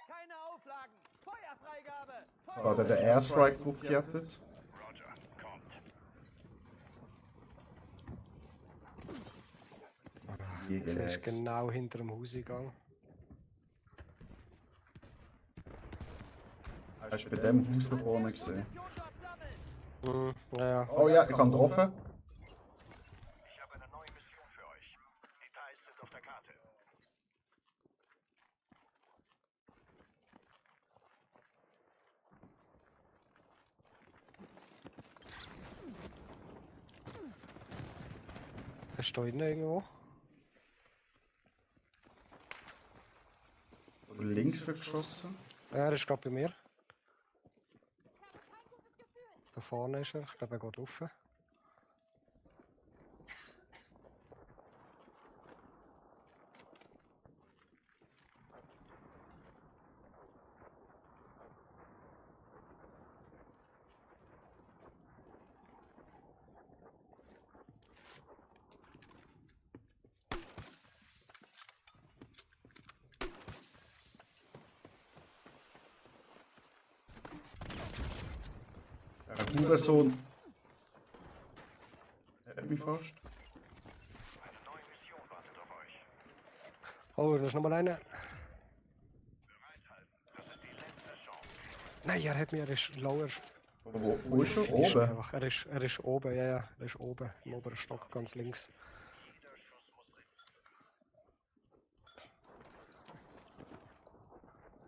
Keine Auflagen! Feuerfreigabe! Da hat er den Airstrike hochgejätet. Roger, kommt. Der ist genau hinter dem Haus gegangen. Hast du bei dem Haus da vorne gesehen? Ja. Oh ja, ich habe getroffen. Ich habe eine neue Mission für euch. Details sind auf der Karte. Er steht da irgendwo. Links wird geschossen. Ja, er ist gerade bei mir. Da vorne ist er. Ich glaube, er geht rauf. Der Hurensohn. Er hat mich fast. Eine neue Mission wartet auf euch. Oh, da ist nochmal einer. Bereithalten. Das ist die letzte Chance. Nein, er hat mich, er ist lower. Wo ist er? Ist Oben? einfach- Er ist oben, ja, ja. Er ist oben. Im oberen Stock, ganz links.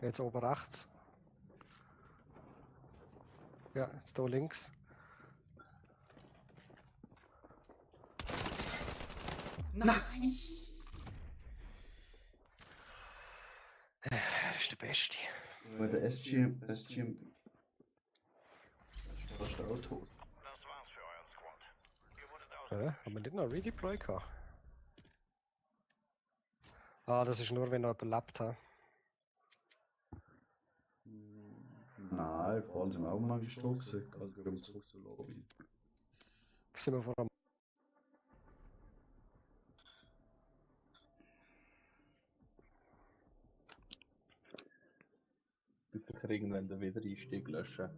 Jetzt oben rechts. Ja, jetzt hier links. Nein! Das ist der Beste. Aber der SGM ist fast auch tot. Das war's für euren Squad. Ihr wurdet Haben wir nicht noch Redeploy gehabt? Ah, das ist nur, wenn er überlebt hat. Nein, vor allem sind wir auch mal gestorben. Also gehen wir zurück zur Lobby. Sind wir vor allem. Bis ich irgendwann den Wiedereinstieg löschen.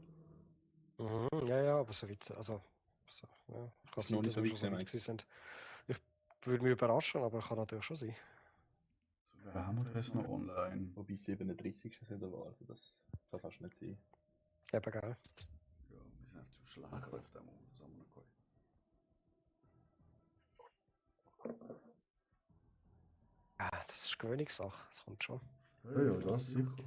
Mhm, ja, ja, aber so weit, also, so, ja, kann Ist noch sein, nicht dass wir so schon so weit weit gewesen sind. Ich würde mich überraschen, aber kann natürlich schon sein. So, wer haben wir das noch online? Wobei 37. sind aber, also das kann fast nicht sein. Eben, geil. Ja, wir sind einfach zu schlag auf dem Modus. Haben wir noch Ah, das ist Gewöhnungssache, das kommt schon. Ja, ja, das sicher.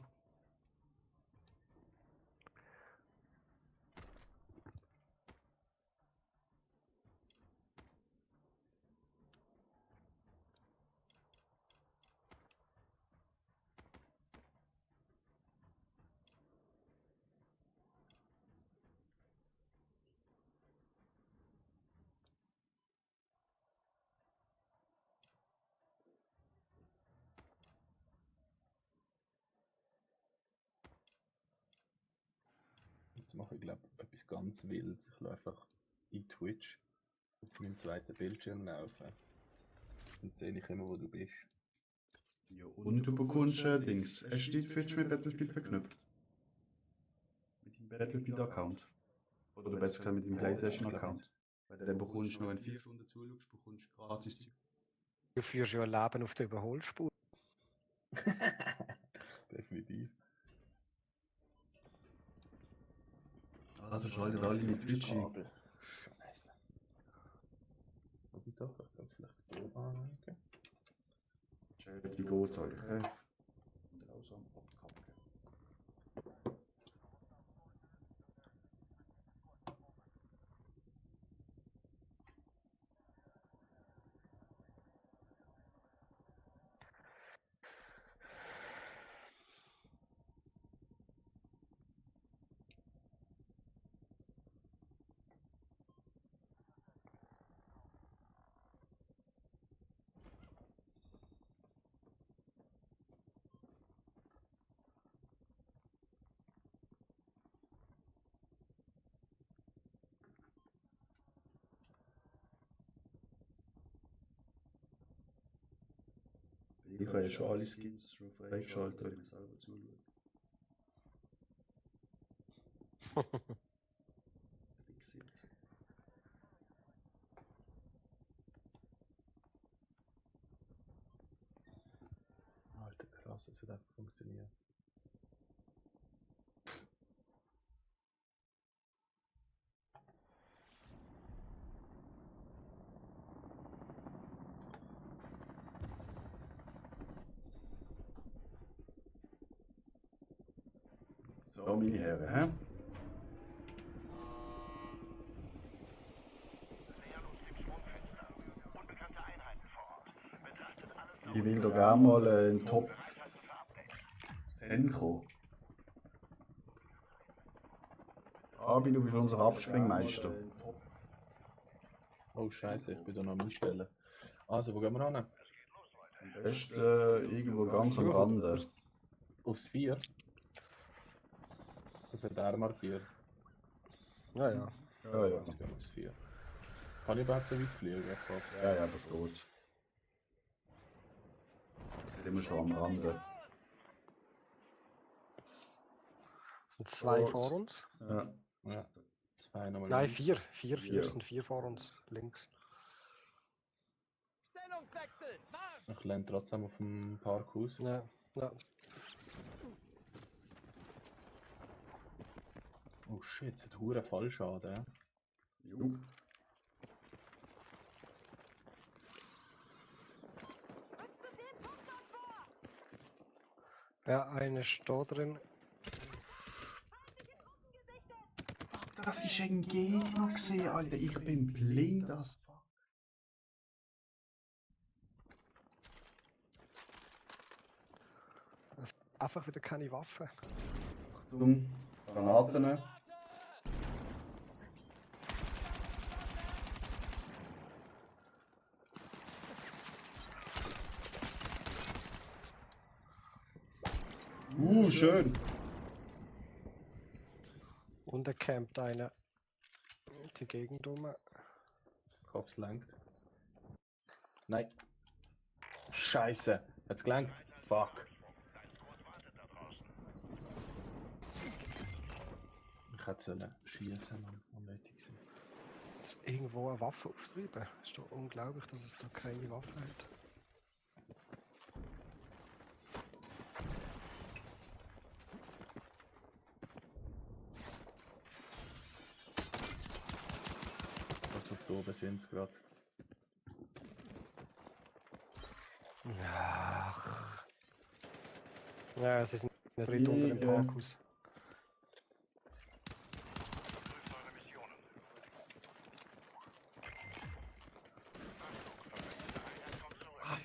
Jetzt mache ich glaube etwas ganz Wildes. Ich laufe einfach in Twitch auf meinem zweiten Bildschirm laufen. Dann sehe ich immer, wo du bist. Ja, und du bekommst Dings. Es steht Twitch mit Battlefield verknüpft. Mit dem Battlefield-Account. Oder besser gesagt mit dem PlayStation-Account. Weil dann bekommst du noch, wenn 4 Stunden zuschaust, bekommst du gratis Zeug. Du führst ja ein Leben auf der Überholspur. Definitiv. Ah, das schaltet alle mit Twitch ein. Kabel. Scheiße. Wobei doch, ich kann es vielleicht so anlegen. Chat, wie geht's euch? auch so am Abkacken. Ich habe ja schon alle Skins schon freigeschaltet, wenn ich selber zuschaue. Blick 17. Alter, krass, das hat einfach funktioniert. So, meine Herren, hä? Ich will da gerne mal einen Top 10 kommen. Abi, du bist unser Abspringmeister. Oh Scheiße, ich bin da noch am Einstellen. Also, wo gehen wir hin? Am besten irgendwo ganz am Rande. Aufs 4? Das hat er markiert. Ja, ja. Ja, ja. Jetzt gehen wir aufs 4. Kann ich überhaupt so weit fliegen? Ja, ja, das geht. Das sind immer schon am Rande. Es sind 2 vor uns. Ja. Ja. 2 nochmal. Nein, links. 4. 4 sind 4 vor uns. Links. Stellungswechsel! Marsch! Ich lerne trotzdem auf dem Parkhaus. Ja, ja. Oh shit, es hat hure Fallschaden, ja. Jo. Ja, eine ist da drin. Das ist ein Gegner gesehen, Alter. Ich bin blind as fuck. Einfach wieder keine Waffe. Achtung, Granaten. Schön. Und er campt einer die Gegend um. Ich hoffe, es lenkt. Nein. Scheiße. Hat's gelenkt? Fuck. Ich hätte sollen schießen, Mann. Unnötig gewesen. Jetzt irgendwo eine Waffe auftreiben. Ist doch unglaublich, dass es da keine Waffe hat. Also da oben sind sie gerade. Ach. Ja, sie sind nicht drin unter dem Parkhaus.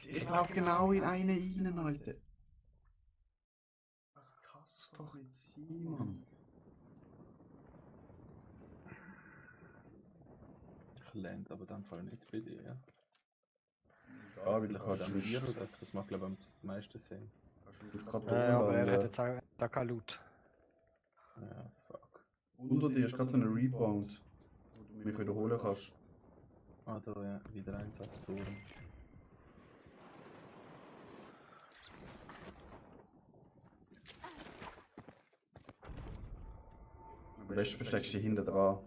Ich glaube genau in eine rein, Alter. Was kann es doch jetzt sein, Mann? Ich lerne aber dann Fall nicht bei dir, ja. Ja, weil du Vielleicht kannst am nicht. 4 oder das macht glaube ich am meisten Sinn. Ja, aber er hat jetzt auch da kein Loot. Ja, fuck. Unter dir ist gerade so ein Rebound, wo du mich wiederholen kannst. Ah, da ja, wieder Einsatztouren. Am besten versteckst du dich hinten dran.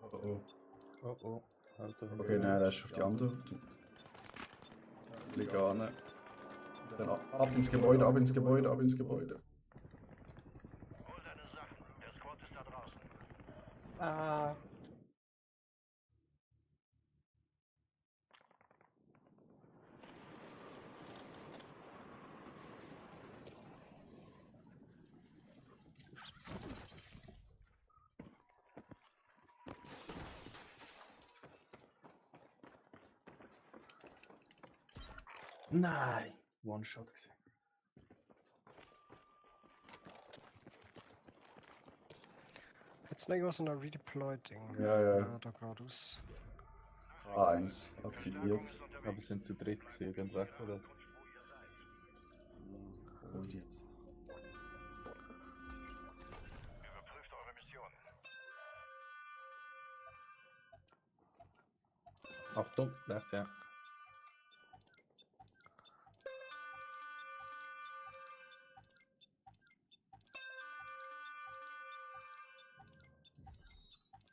Oh oh. Oh oh. Auto Okay, nein, das ist auf die andere. fliege an. Dann ab ins Gebäude, ab ins Gebäude, ab ins Gebäude. Hol deine Sachen. Der Squad ist da draußen. Ah. Nein, One-Shot gesehen. Jetzt noch irgendwas noch redeployed-Ding. Ja. Da geradeaus. A1 aktiviert. Aber sind zu dritt gesehen, ganz recht, oder? Und jetzt. Überprüft eure Mission. Achtung, rechts, ja.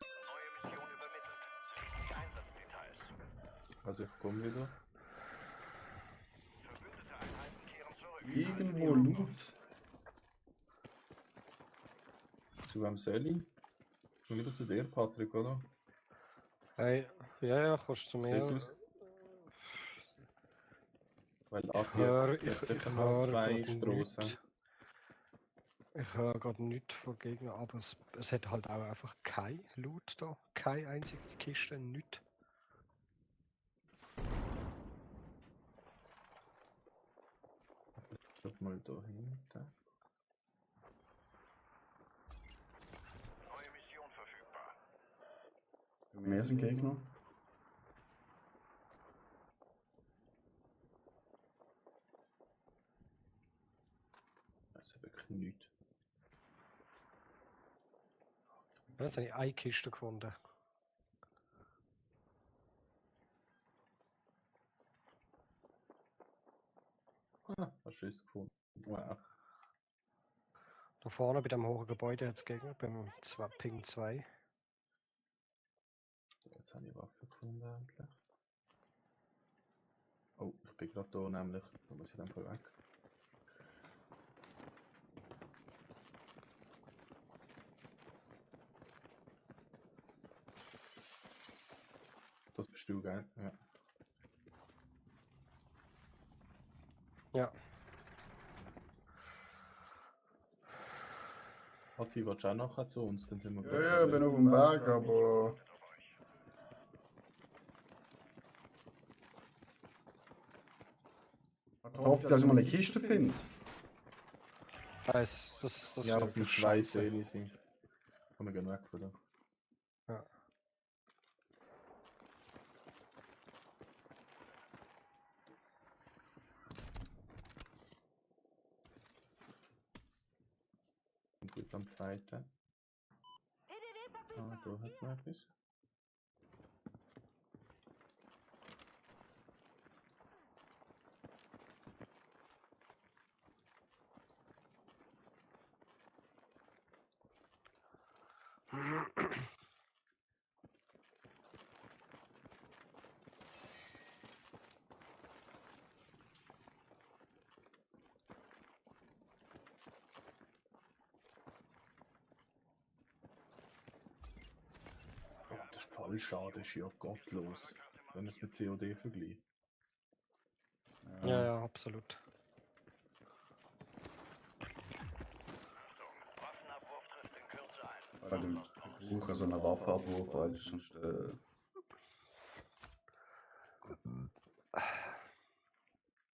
Neue Mission übermittelt. Die Einsatzdetails. Also ich komme wieder. Verbündete Einheiten kehren zurück. Irgendwo Loot. Zu wem soll ich? Schon wieder zu dir, Patrick, oder? Hey, ja, kannst du mir. Sieht aus. Weil Ich Adi höre hat sicher mal zwei Strassen. Ich höre gerade nichts von Gegnern, aber es hat halt auch einfach kein Loot da. Keine einzige Kiste, nichts. Schau mal da hinten. Neue Mission verfügbar. Mehr sind Gegner. Das ist wirklich nichts. Jetzt habe ich eine Kiste gefunden. Ah, hast du es gefunden? Wow. Da vorne bei dem hohen Gebäude hat es Gegner, beim Ping 2. Jetzt habe ich Waffe gefunden endlich. Oh, ich bin gerade da nämlich. Da muss ich dann voll weg. Das bist du, gell? Ja. Ja. Ati, willst du auch nachher zu uns? Dann sind wir Ja, ich bin auf dem Berg, aber. Ich hoffe, dass ich mal eine Kiste finde. Das ja, wäre auf dem wirklich zwei scheiße. Seele sind. Komm, wir gehen weg von da. Ja. Und gut am Fighten. Ah, da hat es noch etwas. Oh, der Fallschaden ist ja gottlos, wenn es mit COD vergleicht. Ja, absolut. Waffenabwurf trifft in Kürze ein. Weil ich brauche so eine Waffenabwurf, weil sonst.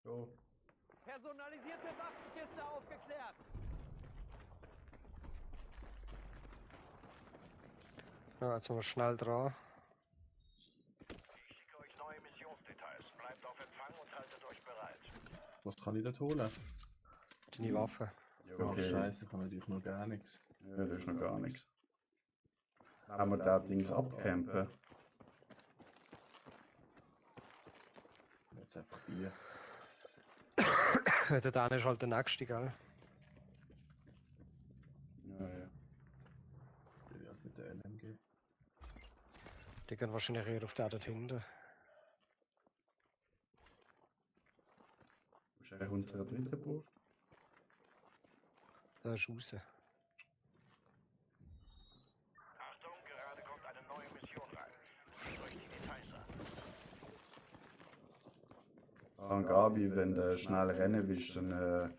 So. Personalisierte Waffenkiste aufgeklärt. Ja, jetzt sind wir schnell dran. Ich schicke euch neue Missionsdetails. Bleibt auf Empfang und haltet euch bereit. Was kann ich dort holen? Deine Waffe. Okay. Oh, Scheiße, ich habe natürlich noch gar nichts. Ja, das ist noch gar nichts. Haben wir da Dings abcampen? Jetzt einfach die. Der Dan ist halt der nächste, gell? Ja. Die halt mit der LMG. Die gehen wahrscheinlich eher auf der dort hinten. ist eigentlich unser dritter Bursch. Da ist raus. Achtung, gerade kommt eine neue Mission rein. Seht euch die Details an. Ah, Gabi, wenn du schnell rennen willst, dann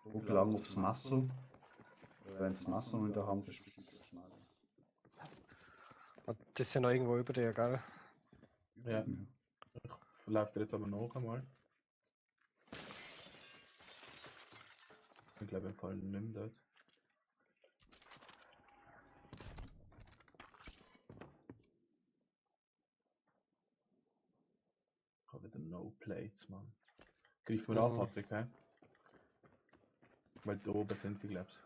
drück lang aufs Messer. Wenn du das Messer noch in der Hand hast, bist du viel schneller. Ah, das ist ja noch irgendwo über dir, gell? Ja. Ich laufe dir jetzt aber noch einmal. Ich glaube, im Fall nicht mehr dort. Ich habe wieder No Plates, Mann. Greif mir an, Patrick, hä? Weil da oben sind sie, glaubst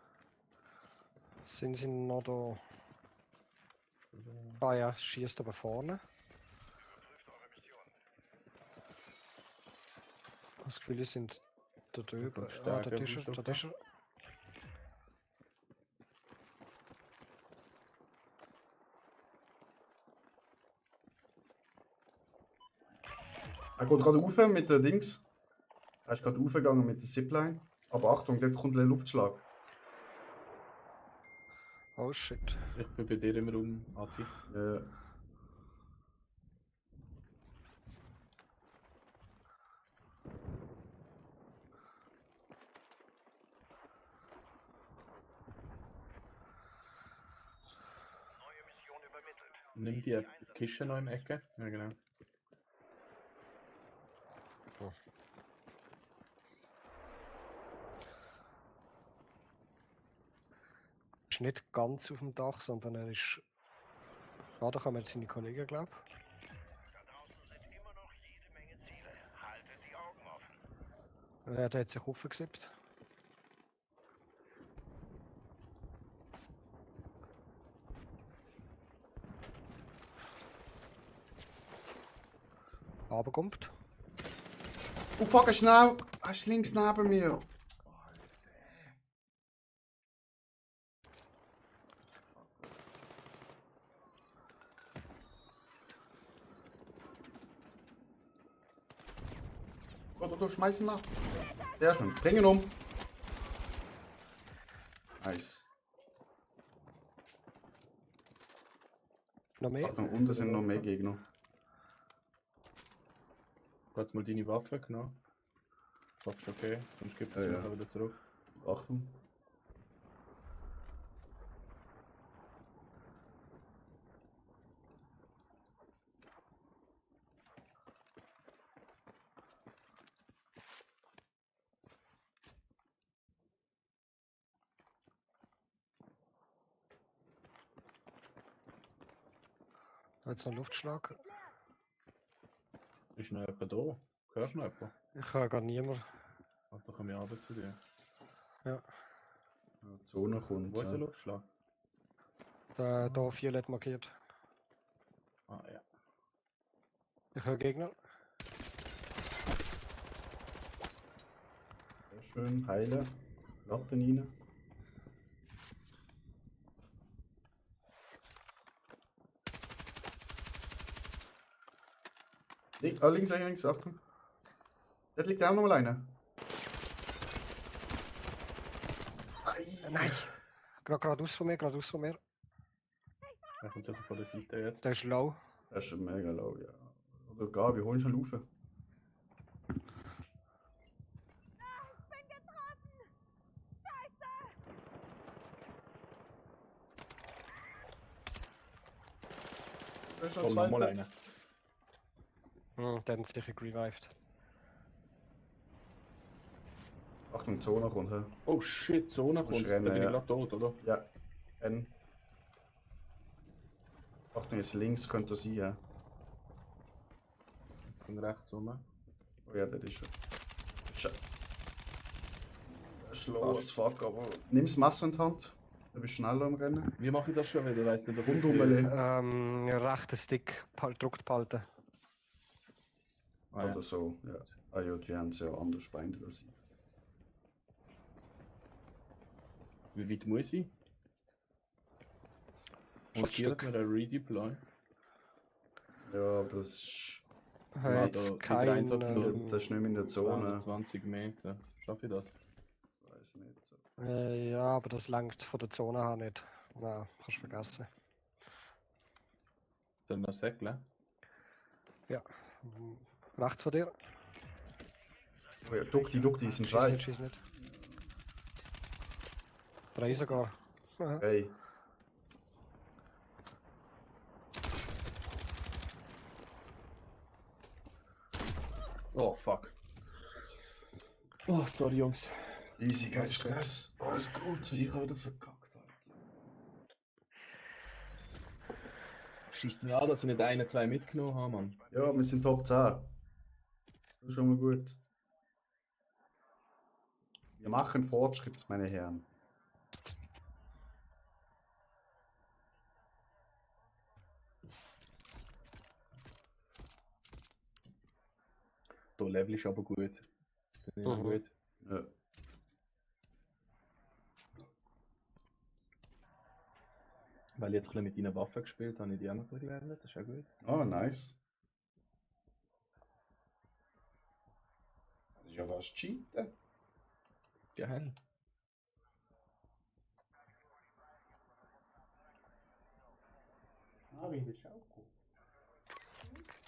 Sind sie noch da? Ah ja, schießt aber vorne. Das Gefühl, die sind da drüben. Ah, da ist er, da ist er. Er geht gerade rauf mit den Dings. Er ist gerade raufgegangen mit der Zipline. Aber Achtung, dort kommt ein Luftschlag. Oh shit. Ich bin bei dir im Raum, Ati. Neue Mission übermittelt. Nimm die Kiste noch im Ecke. Ja, genau. Ist nicht ganz auf dem Dach, sondern er ist. Ah, da kommen jetzt seine Kollegen, glaube ich. Da draußen sind immer noch jede Menge Ziele. Haltet die Augen offen. Er hat sich aufgesippt. Runterkommt. Oh fuck, schnell! Er ist links neben mir. Du schmeiß ihn nach. Sehr schön. Bring ihn um. Nice. Noch mehr? Achtung, unten sind noch mehr Gegner. Du hast mal deine Waffe genommen. Waffe ist okay, sonst gibt es Ja. wieder zurück. Achtung. Jetzt noch ein Luftschlag. Ist noch jemand da? Hörst du noch jemanden? Ich höre gar niemand. Ach, da komme ich runter zu dir. Ja. Die Zone kommt. Wo ist der Luftschlag? Da violett markiert. Ah ja. Ich höre Gegner. Sehr schön. Heilen. Latten rein. Links, Achtung. Dort liegt auch noch mal einer. Nein! Geradeaus von mir, geradeaus von mir. Er kommt sicher von der Seite jetzt. Der ist low. Das ist schon mega low, ja. Oder Gabi, hol schon rauf. Da ist noch Komm, nochmal zweiter. einer. Der hat sicher gerevived. Achtung, Zone kommt. He. Oh shit, Zone Musst kommt. rennen, Da bin ich ja. gerade tot, oder? Ja. N. Achtung, jetzt links könnte er sein. Ja. Von rechts rum. Oh ja, das ist schon. Das ist low as fuck, aber nimm das Messer in die Hand. Du bist schneller am Rennen. Wie mache ich das schon wieder? Weißt du nicht, Rundum Rechter Stick drückt behalten. Ah, ja. Oder so, ja. Ah ja, die haben es ja anders beindet als ich. Wie weit muss ich? Schon ein Markiert Stück. mir ein Redeploy. Ja, das ist Hat da- kein. dieser Einsatz- Das ist nicht mehr in der Zone. 20 Meter. Schaffe ich das? Weiß nicht. Ja, aber das langt von der Zone her nicht. Nein, kannst du vergessen. Soll ich noch säckeln? Ja. Rechts von dir. Oh ja, Duck, die sind Schieß zwei. nicht, schieß nicht. 3 sogar. Aha. Hey. Oh, fuck. Oh, sorry, Jungs. Easy, kein Stress. Alles gut, ich habe wieder verkackt, Alter. Schießt mir an, dass ich nicht 1, 2 mitgenommen habe, Mann. Ja, wir sind Top 10. Das ist schon mal gut. Wir machen Fortschritt, meine Herren. Der Level ist aber gut. Finde ich gut. Ja. Weil ich jetzt ein bisschen mit deinen Waffen gespielt habe, habe ich die auch noch gelernt. Das ist auch gut. Oh, nice. Das ist ja fast Cheaten. Geil. Mari, willst du auch kommen?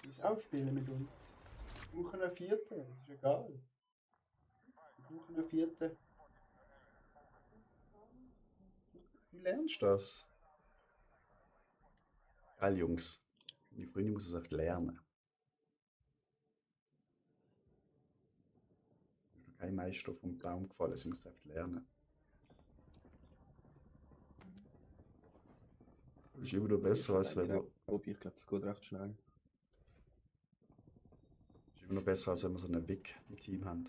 Willst du auch spielen mit uns? Wir brauchen einen Vierten, das ist egal. Wir brauchen einen Vierten. Du lernst das. Geil, Jungs. Meine Freundin muss es echt lernen. Ist noch kein Meister vom Baum gefallen, sie muss es echt lernen. Das ist immer noch besser, als wenn man, Wobei, ich glaube, das geht recht schnell. ist immer noch besser, als wenn wir so einen Wick im Team haben.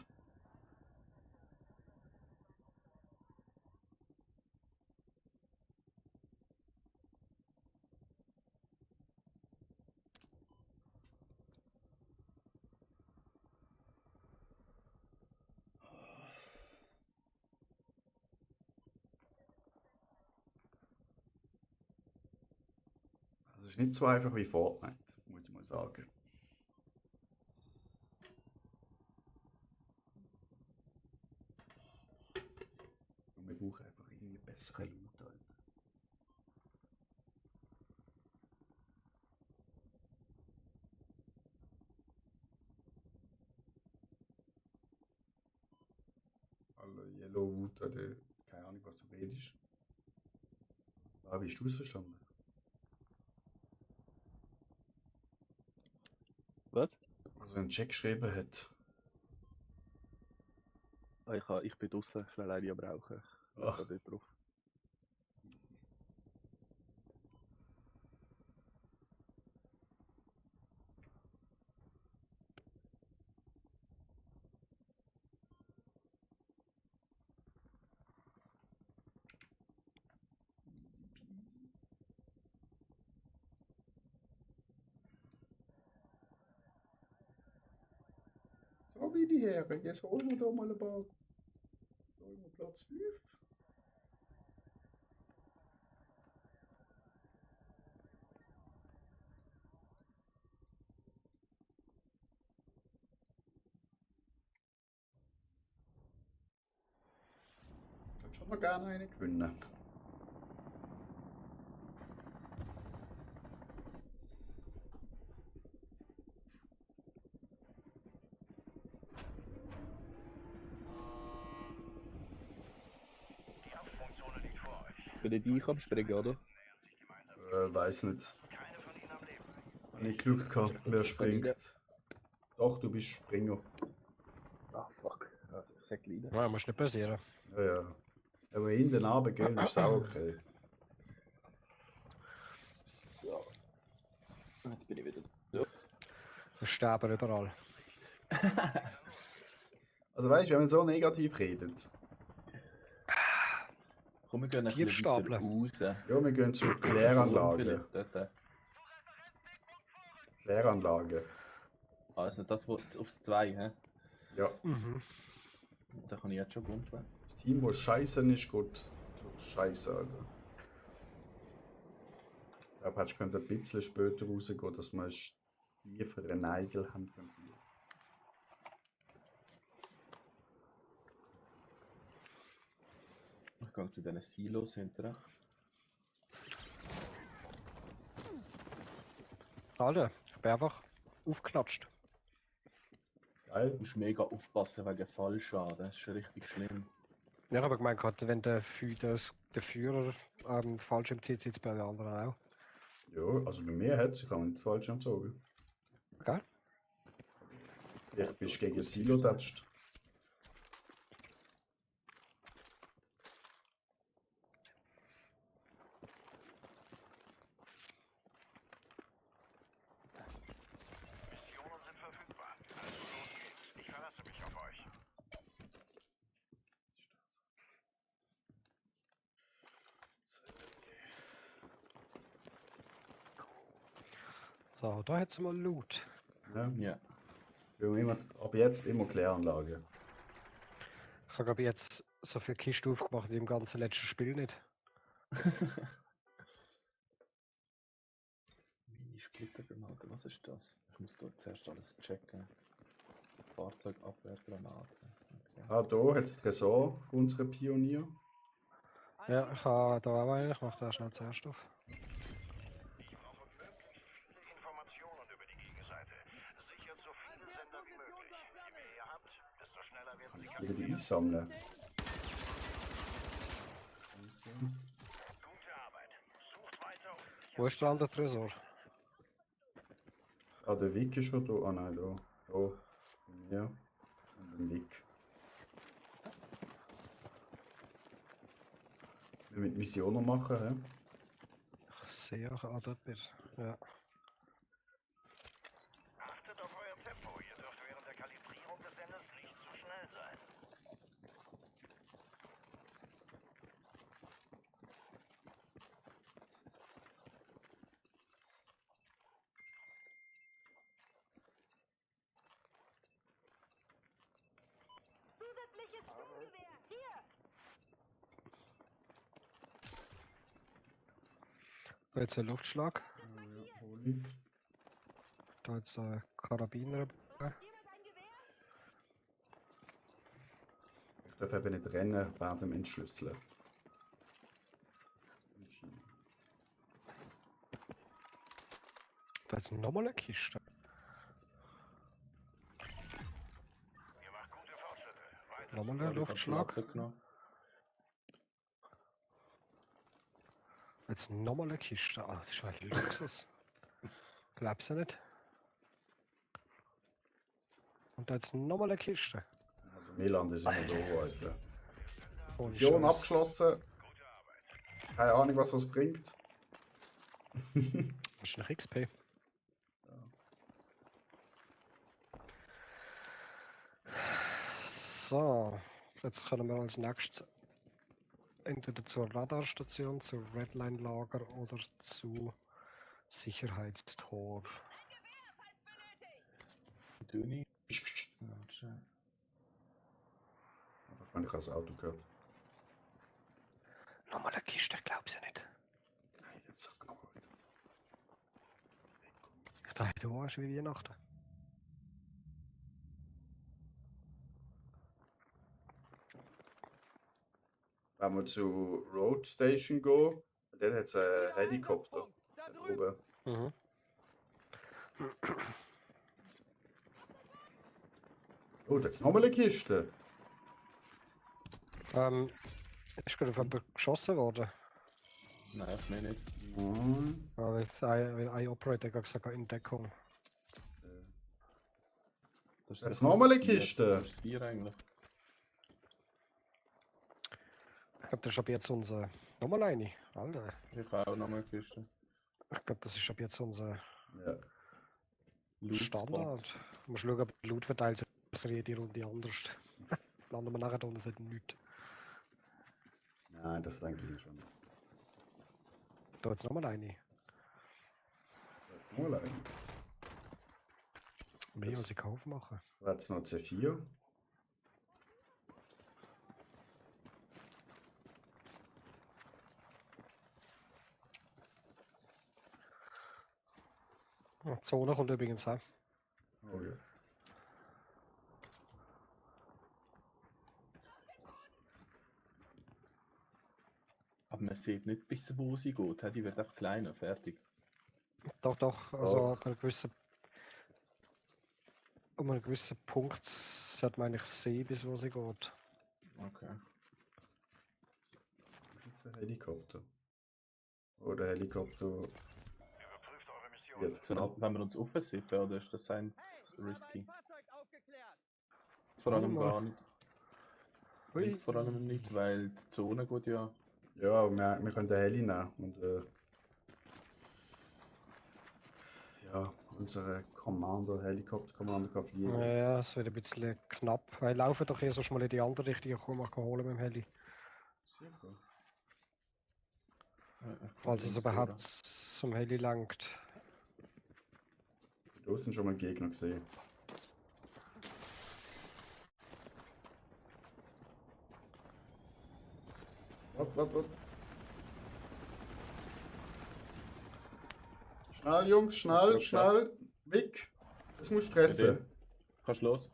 Also es ist nicht so einfach wie Fortnite, muss ich mal sagen. Und wir brauchen einfach irgendwie bessere Loot, Alter. Alle Yellow Wood, Alter. Keine Ahnung, was du redest. Aber wie hast du es verstanden? Was? Also ein Check geschrieben hat. Ah, ich bin draußen, ich will eine brauchen. Ich Ach. bin dort drauf. So wie die Herren, jetzt holen wir da mal ein paar. Da holen wir Platz 5. Ich hätte schon mal gerne einen gewinnen. Die Absprungzone liegt vor euch. Bin ich dich am Springen, oder? Weiß nicht. Keine von ihnen am Leben. Hab nicht Glück gehabt, wer springt. Doch, du bist Springer. Ah, fuck. Also, ich sag leider. Ja, muss nicht passieren. Ja, ja. Wenn wir hinten runtergehen, ist es auch okay. So. Jetzt bin ich wieder. Ja. Wir sterben überall. Also weißt du, wenn man so negativ redet. Komm, wir gehen ein Tief bisschen weiter stapeln. raus. Ja, wir gehen zur Kläranlage. Vielleicht dort. Kläranlage. Also das wo, aufs 2, hä? Ja. Mhm. Da kann ich jetzt schon pumpen. Das Team, das scheiße ist, geht zur Scheiße, Alter. Ich glaube, hättest du ein bisschen später rausgehen, dass man tiefere Nägel haben können. Ich gehe zu diesen Silos hinterher. Alter, ich bin einfach aufgeklatscht. Geil. Du musst mega aufpassen wegen Fallschaden, das ist schon richtig schlimm. Ja, aber gemeint gerade, wenn der Führer falsch im zieht, sieht es bei den anderen auch. Ja, also bei mir hat es, ich habe nicht falsch angezogen. Gell? Vielleicht bist du gegen Silo getatscht. Missionen sind verfügbar. Also los geht's. Ich verlasse mich auf euch. So, da hättest du mal Loot. Ja. Ja. Ab jetzt immer Kläranlage. Ich habe glaube jetzt so viel Kisten aufgemacht wie im ganzen letzten Spiel nicht. Mini-Splittergranate, was ist das? Ich muss dort zuerst alles checken. Fahrzeugabwehrgranate. Okay. Ah, da hat es Tresor für unsere Pionier. Ja, ich habe da auch einen, ich mache da schnell zuerst auf. Ich brauche möglichst viele Informationen über die Gegenseite. Sichert so viele Sender wie möglich. Je mehr ihr habt, desto schneller werden sie Über die einsammeln. Gute Arbeit. Sucht weiter und sichert Wo ist der andere Tresor? Ah, der Wick ist schon da. Ah nein, da. Da. Bei mir. Und den Wick. Wir müssen Missionen machen, Ich sehe auch, ah, dort bin ja. Achtet auf euer Tempo. Ihr dürft während der Kalibrierung des Senders nicht zu schnell sein. Zusätzliches Sturmgewehr. Hier. Da jetzt ein Luftschlag. Ja, hol ich. Da jetzt ein Karabiner. Jemand ein Gewehr? Ich darf eben nicht rennen während dem Entschlüsseln. Da jetzt nochmal eine Kiste. Ihr macht gute Fortschritte. Weiter. Nochmal ein Ich habe Luftschlag. Schlagzeug genommen. Jetzt nochmal eine Kiste. Ah, das ist ein Luxus. Glaubst du nicht? Und da jetzt nochmal eine Kiste. Also Milan, das ist immer da, Alter. Ohne Mission Scheiß. abgeschlossen. Keine Ahnung, was das bringt. Das ist nach XP. So, jetzt können wir als nächstes entweder zur Radarstation, zur Redline-Lager oder zu Sicherheitstor. Duni. Psst, psst. Warte. Aber ich habe das Auto gehört. Nochmal eine Kiste, glaubst du nicht? Nein, jetzt sag noch mal. Ich dachte, du hast wie Weihnachten. Wenn wir zu Road Station gehen, dann hat es einen Helikopter. Da oben. Mhm. Oh, da ist nochmal eine Kiste. Ist gerade auf jemanden geschossen worden. Nein, auf mich nicht. Nein. Aber jetzt ein Operator hat gesagt, in Deckung. Das Jetzt sicher nochmal eine vier. Kiste. Das ist 4 eigentlich. Ich glaube, das ist ab jetzt unser. Nochmal eine. Alter. Ich habe auch nochmal eine Kiste. Ich glaube, das ist ab jetzt unser Ja. Loot Standard. Spot. Du musst schauen, ob die Loot verteilt sich jede Runde anders. Das landen wir nachher da und es hat nichts. Nein, das denke ich schon nicht. Da jetzt nochmal eine. Jetzt nochmal eine. Mehr Jetzt- als ich Kauf machen. Jetzt noch C4. Die Zone kommt übrigens heim. Oh ja. Aber man sieht nicht, bis wo sie geht. Die wird einfach kleiner, fertig. Doch, also ab einem gewissen Punkt sollte man eigentlich sehen, bis wo sie geht. Okay. Wo ist jetzt der Helikopter? Oh, der Helikopter Überprüft eure Mission. wird knapp. Wenn wir uns aufsippen, oder ist das eins risky? Fahrzeug aufgeklärt. Vor allem mal. gar nicht. Hui. Nicht vor allem nicht, weil die Zone geht ja. Ja, wir können den Heli nehmen und ja, unsere Helikopter-Commander kapieren. Ja, es wird ein bisschen knapp. Weil laufen doch hier so mal in die andere Richtung, ich kann mal holen mit dem Heli. Sicher. Falls es überhaupt zum Heli langt. Du hast schon mal einen Gegner gesehen. Wart. Schnell, Jungs, schnell. Weg. Es muss stressen. Kannst los?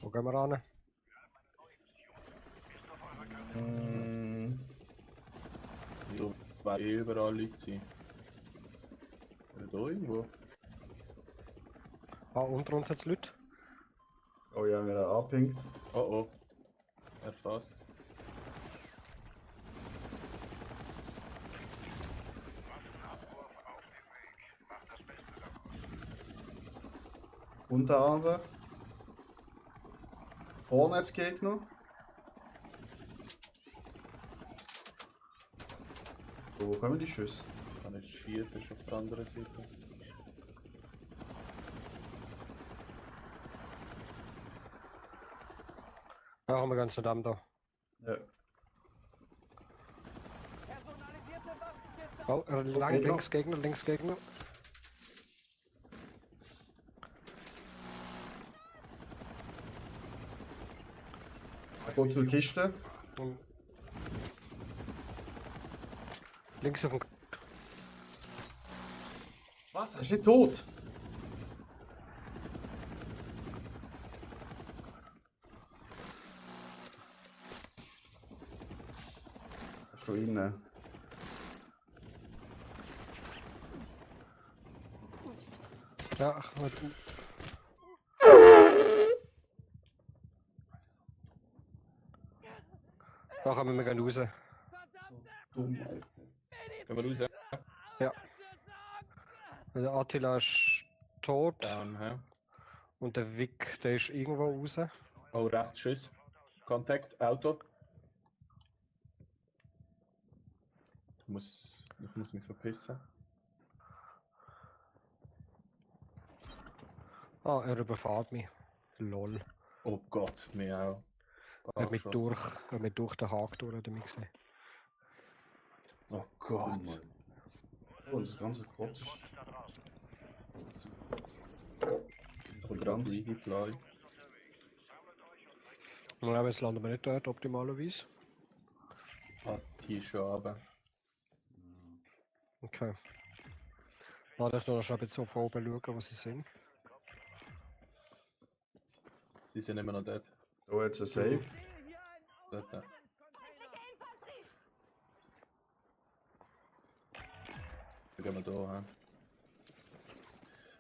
Wo gehen wir ran? Du war überall Leute sein. Oder da irgendwo? Ah, unter uns jetzt Leute. Oh ja, wieder abhängt. Oh. Erfasst. Unter anderem. Vorne jetzt Gegner. Wo kommen die Schüsse? Kann ich schießen, ist auf der anderen Seite. Ja, haben wir ganz zusammen da. Ja. Personalisierte Waffenkiste. Oh, lang, Gegner. links Gegner. Er geht zur Kiste. Und links auf dem... Was? Er ist nicht tot? Hast du ihn? Ja, da kommen wir gehen raus. Dumm, Alter. Können wir raus? Ja. Der Attila ist tot Down, hä? und der Vic, der ist irgendwo raus. Oh, rechts Schuss. Kontakt, Auto. Ich muss mich verpissen. Ah, er überfährt mich. Lol. Oh Gott, mir auch. Er hat mich durch den Haken durch hat er mich gesehen. Oh Gott. Oh, das ganze Quad ist... Und ganz Redeploy. Ja, jetzt landen wir nicht dort, optimalerweise. Hat hier schon runter. Okay. Warte, ich noch schon ein bisschen von oben schauen, wo sie sind. Die sind immer noch dort. Oh, jetzt ein Save. Dort. Feindliche Infanterie! Dann gehen wir da hin.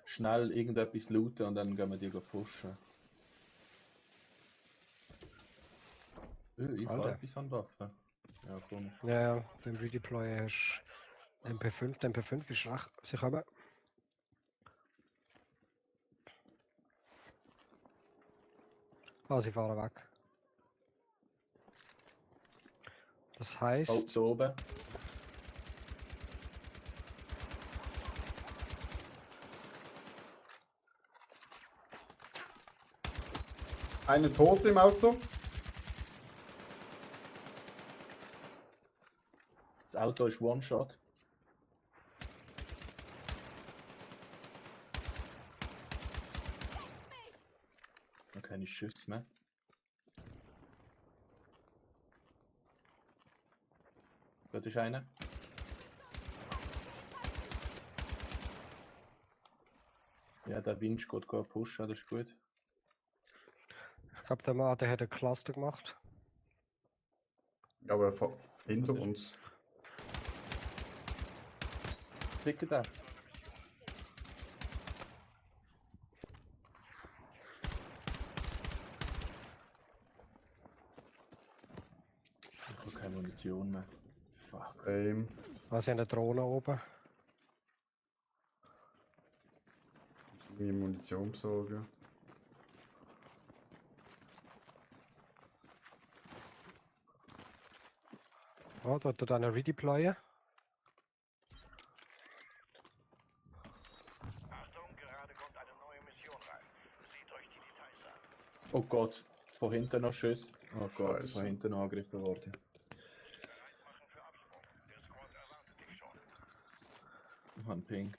Schnell irgendetwas looten und dann gehen wir die pushen. Ich habe Alter. etwas an Waffen. Ja, komisch. Ja, beim Redeploy hast du MP5, der MP5 ist schwach. Sie kommen. Ah, sie fahren weg. Das heißt... Oh, da oben. Eine Tote im Auto. Das Auto ist One-Shot. Keine Schüsse mehr. Dort ist einer. Ja, der Winch geht pushen, das ist gut. Ich glaube, der Mann, der hat einen Cluster gemacht. Ja, aber hinter uns. Klicke da. Ich habe keine Munition mehr. Fuck. Also sie haben eine Drohne oben. Ich muss mir Munition besorgen. Oh, da tut einer redeployen. Achtung, gerade kommt eine neue Mission rein. Seht euch die Details an. Oh Gott, von hinten noch Schuss. Oh Gott, Scheiße. von hinten angegriffen worden. Bereit machen für Absprung. Der Squad erwartet dich schon. Ich habe einen Ping.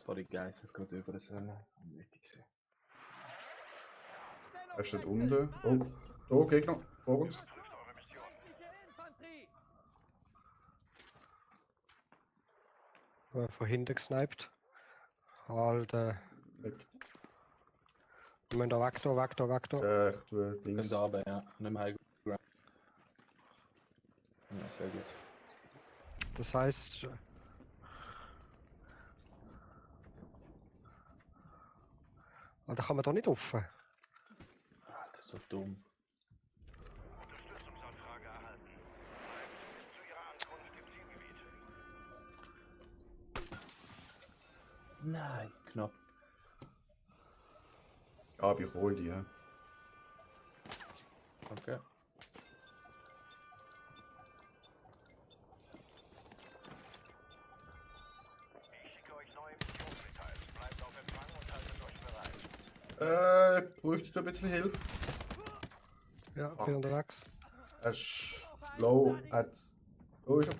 Sorry guys, hat gerade über das wichtig gewesen. Er steht unten. Oh, da, Gegner. Vor uns. Von hinten gesniped. Alter. Weg. Wir müssen da weg, weg da. Ich tue Dings. Können da ja. Nicht mehr High Ground. Ja, sehr gut. Das heißt... Alter, kann man da nicht rauf? Ah, das ist so dumm. Unterstützungsanfrage erhalten. Bleibt bis zu ihrer Ankunft im Zielgebiet. Nein, knapp. Ja, aber ich hol die. Ja. Okay. Ich schicke euch neue Missionsdetails. Bleibt auf Empfang und haltet euch bereit. Bräuchte da ein bisschen Hilfe? Ja, bin unterwegs. Er ist low. Wo ist er?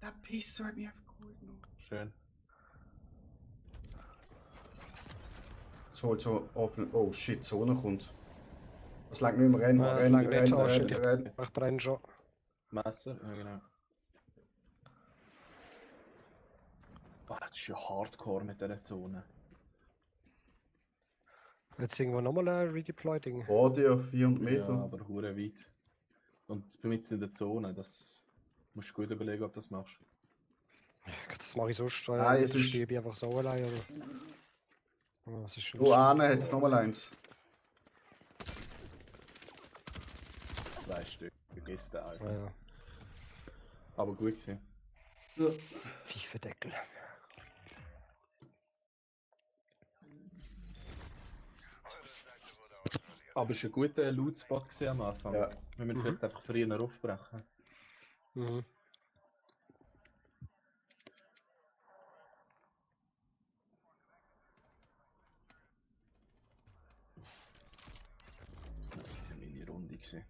Der Pisser hat mich einfach geholt. Schön. Es holt so offen. Oh shit, Zone kommt. Das langt nicht mehr. Rennen, Ja, das rennen, langt nicht. rennen, Oh, shit, rennen. ich brenne schon. Messer, ja genau. Boah, das ist ja hardcore mit dieser Zone. Jetzt irgendwo nochmal ein Redeploy-Ding. Vor dir, 400 Meter. Ja, aber hure weit. Und bei mir in der Zone, das musst du gut überlegen, ob du das machst. Das mache ich sonst. Nein, es ist- Schiebe ich einfach so allein, oder? Oh, das ist schon Du Ahne hat es nochmal eins. 2 Stück. Vergiss den einfach. Ja. Aber gut gewesen. Ja. Pfeifendeckel. Aber es war ein guter Loot-Spot gewesen am Anfang. Ja. Wir müssen vielleicht einfach früher aufbrechen. Mhm. Das war meine Runde gewesen.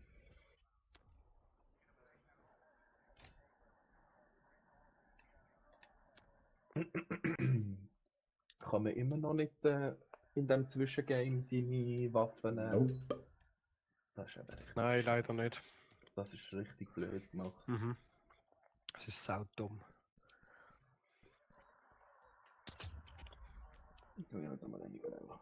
Kann man immer noch nicht in dem Zwischengame seine Waffen Nope. Das ist eben richtig. Nein, leider nicht. Das ist richtig blöd gemacht. Mhm. Das ist saudumm. Ich will halt nochmal einige einfach.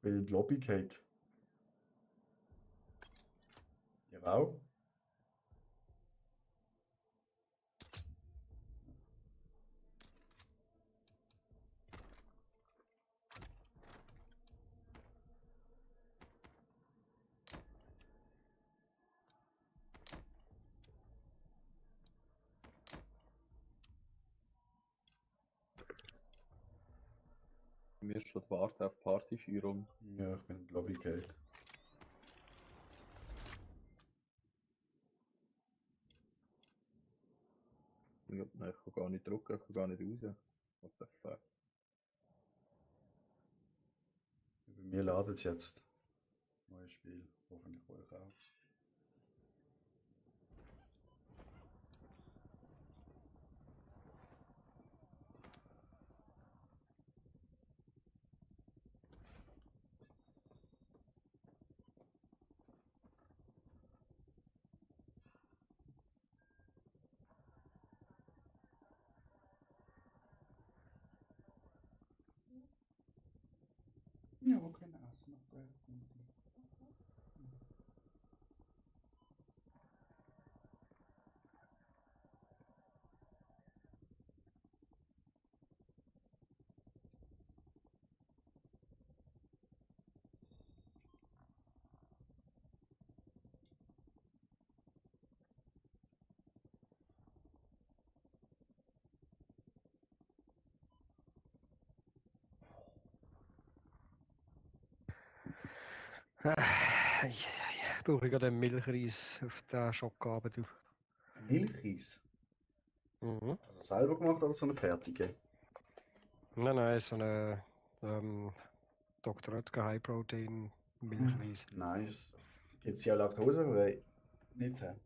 Weil die Lobby geht. Ihr auch? mir schon warten auf Partyführung. Ja, ich bin in die Lobby gegangen. Nein, ich kann gar nicht drücken, ich kann gar nicht raus. What the fuck? Bei mir ladet es jetzt. Neues Spiel. Hoffentlich bei euch auch. Ja, wir können auch noch bleiben. Brauche ich gerade einen Milchreis auf den Schockabend. Du. Milchreis? Mhm. Also selber gemacht oder so eine fertige? Nein, so eine Dr. Oetker High Protein Milchreis. Nice. Gibt es ja laktosefrei? Nicht, hä?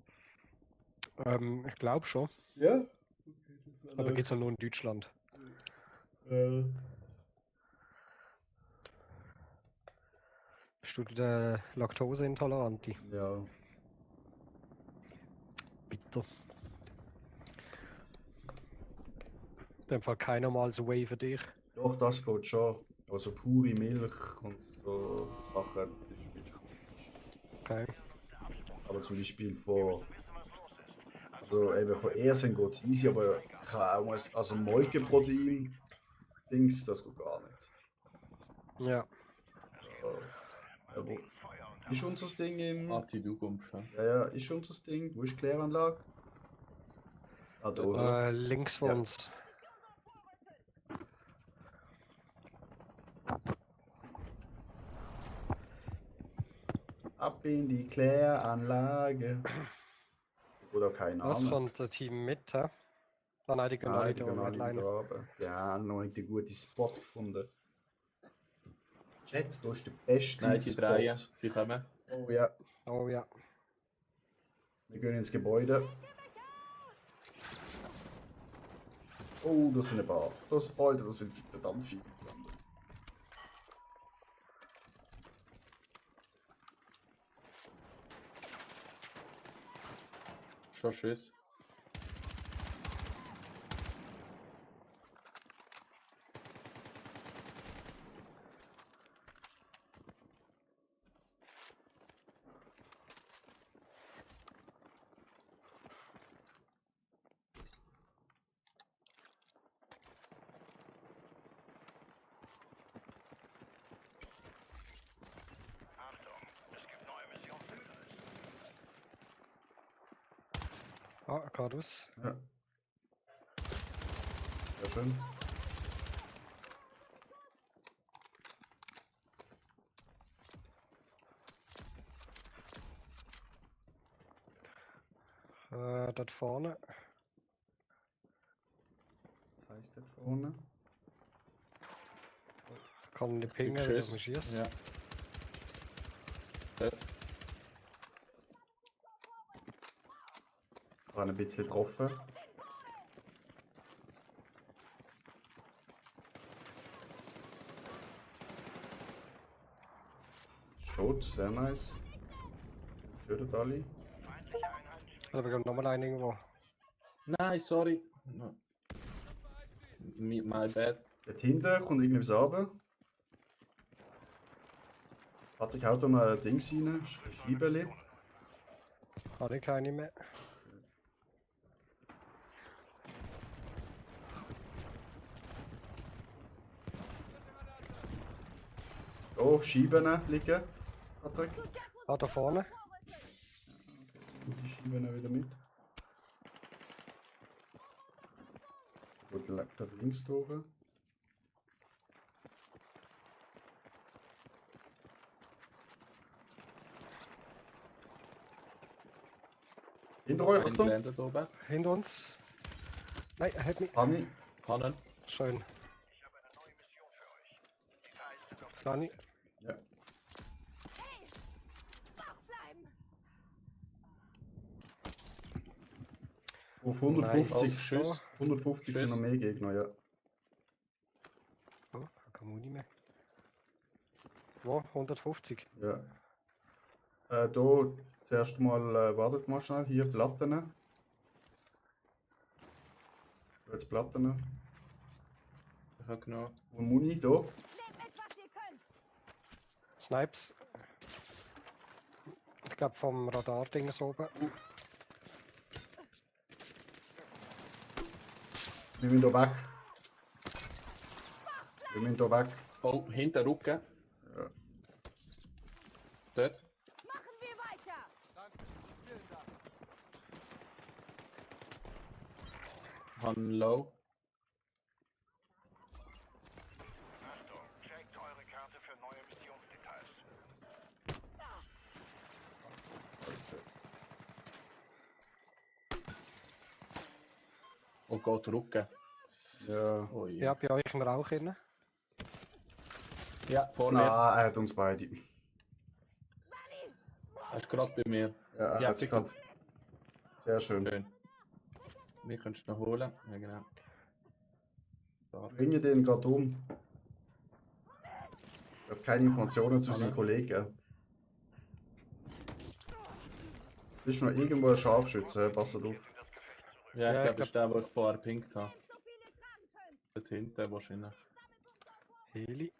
Ich glaube schon. Ja? Aber gibt es nur in Deutschland. Bist du der Laktoseintolerante? Ja. Bitter. In dem Fall kein normales Whey für dich. Doch, das geht schon. Also pure Milch und so Sachen, das ist ein bisschen komisch. Okay. Aber zum Beispiel also eben von Ersen geht es easy, aber ich habe auch also Molkeprotein-Dings, das geht gar nicht. Ja. Ja, wo ist unser Ding im... Du kommst schon. Ja, ist unser Ding. Wo ist die Kläranlage? Ah, da, oder? Links von uns. Ab in die Kläranlage. Oder keine Was Ahnung. kommt das Team mit, hä? Ah nein, die gehen alle die da gehen alle alleine. wieder runter. Die haben noch nicht den guten Spot gefunden. Chat, da ist der beste Nein, sie Spot. drehen, sie kommen. Oh ja. Oh ja. Wir gehen ins Gebäude. Oh, das sind ein paar. Alter, das sind verdammt viele. Schon Schuss. Ah, geradeaus. Ja. Sehr schön. Dort vorne. Was heißt dort vorne? Kann die pingen, wenn du mich schießt. Ja. Dort. Ich habe ein bisschen getroffen. Schot, sehr nice. Tötet alle. Aber wir haben nochmal einen irgendwo. Nein, sorry. No. My bad. Dort hinten kommt irgendwas runter. Patrick, haut da noch ein Ding rein, ein Schiebeli. Habe ich keine mehr. Oh, Scheiben liegen. Patrick. Ah, da vorne. Die Scheiben wieder mit. Gut, da links durch. Hinter euch, Ein Achtung. gelandet oben. Hinter uns. Nein, er hat mich. Hanni. Kannen. Schön. Dani. Ja. Hey! Wach bleiben! Auf 150. Nice. So. 150 sind noch mehr Gegner, ja. Oh, keine Muni mehr. Wo? 150. Ja. Da zuerst mal, wartet mal schnell, hier Platten. Jetzt Platten. Ich habe genau. Und Muni, da. Nehmt mit, was ihr könnt! Snipes. Ich glaube vom Radar-Ding oben. Wir müssen da weg. Wir müssen da weg. Oh, hinter Rücken. Ja. Dort. Machen wir weiter! Han low. Achtung, checkt eure Karte für neue Missionsdetails. Und geht Rücken. Ja. Oh je. Ja, bei euch im Rauch drin. Ja, vor Na, mir. er hat uns beide. Er ist gerade bei mir. Ja, er Ja, hat gerade. Sehr schön. Schön. Wir können es noch holen. Ja, genau. Da. Bringe den gerade um. Ich habe keine Informationen zu seinen Kollegen. Es ist noch irgendwo ein Scharfschütze, passt auf. Ja, ich Ja, glaube, das ist der, den ich vorher pinkt habe. So viele tragen könnt! Dort hinten wahrscheinlich. Heli.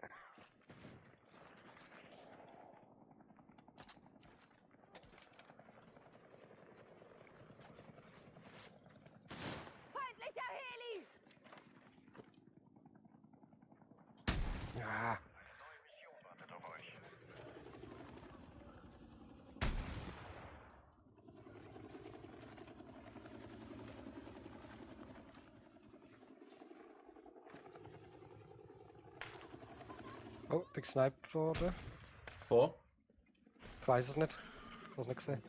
Feindlicher Heli! Ja. Wartet auf euch. Oh, bin gesniped worden. Vor. Ich weiß es nicht. Ich habe es nicht gesehen.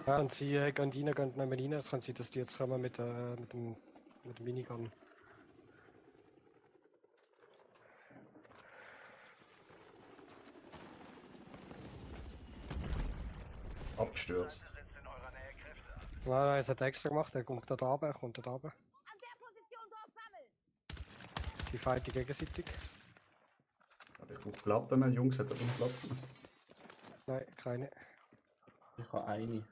Ja, und sie gehen rein, gehen nicht mehr rein. Es kann sein, dass die jetzt kommen mit dem Minigun. Abgestürzt. Setzt in eurer Nähe Kräfte an. Nein, das hat er extra gemacht. Er kommt da runter, er kommt da runter. An der Position drauf sammeln! Die fighten gegenseitig. Ich brauche Platten. Jungs, hat er noch Platten? Nein, keine. Ich habe eine.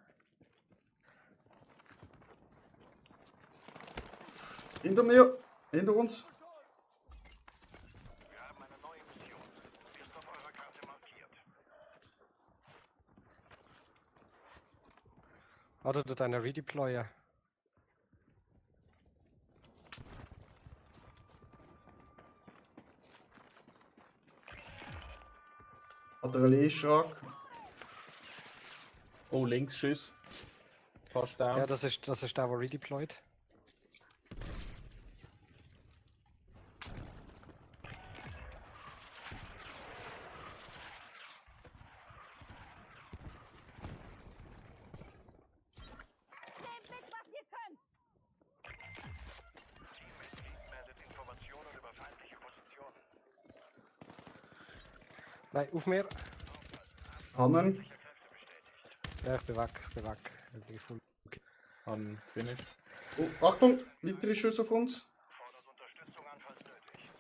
Hinter mir! Hinter uns! Wir haben eine neue Mission. Ist auf eurer Karte markiert. Oder du deine Redeployer. Adrenalinschlag. Oh, links Schuss. Fast down. Ja, das ist der, der redeployed. Nehmt mit, was ihr könnt! Teammitglied meldet Informationen über feindliche Positionen. Nein, auf mir. Hannen. Ja, ich bin weg, ich bin weg. Ich bin voll. Han finished. Oh, Achtung! Weitere Schüsse auf uns. Fordert Unterstützung an, falls nötig.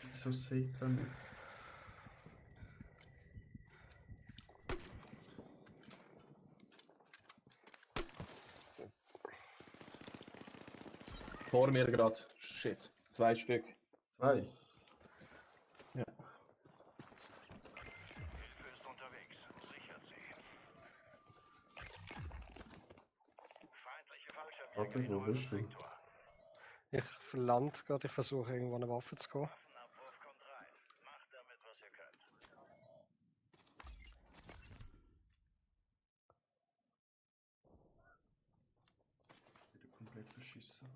Wieso sieht er nicht? Vor mir gerade. Shit. 2 Stück. 2. Ja. Hilfe ist unterwegs. Sichert sie. Feindliche Fallschirmjäger Warte, in wo eurem bist du? Sektor. Ich lande gerade, ich versuche irgendwo eine Waffe zu gehen. Waffenabruf kommt rein. Macht damit, was ihr könnt. Wieder komplett verschissen.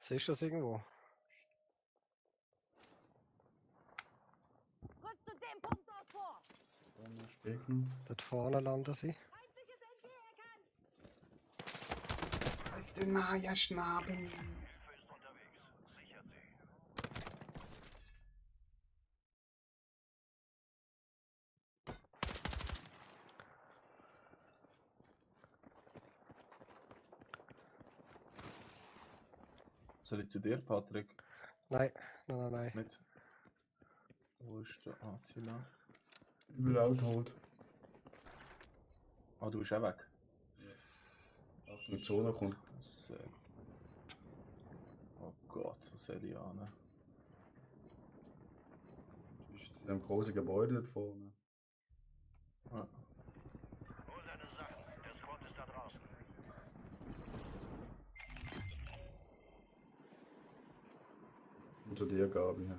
Siehst du das irgendwo? Rück zu dem Punkt dort vor! Vorne ist Gegner. Dort vorne landen sie. Feindliches NG erkannt! Halt den Maya-Schnabel! Hilfe ist unterwegs. Sichert sie. Soll ich zu dir, Patrick? Nein, nein. Nicht? Wo ist der Attila? Ich will auch tot. Ah, du bist auch weg. Auch mit Zone kommt. Das, oh Gott, was soll ich an? Du bist in dem großen Gebäude dort vorne. Ja. Hol deine Sachen. Der Squad ist da draußen. Und zu dir, Gabi. Ja.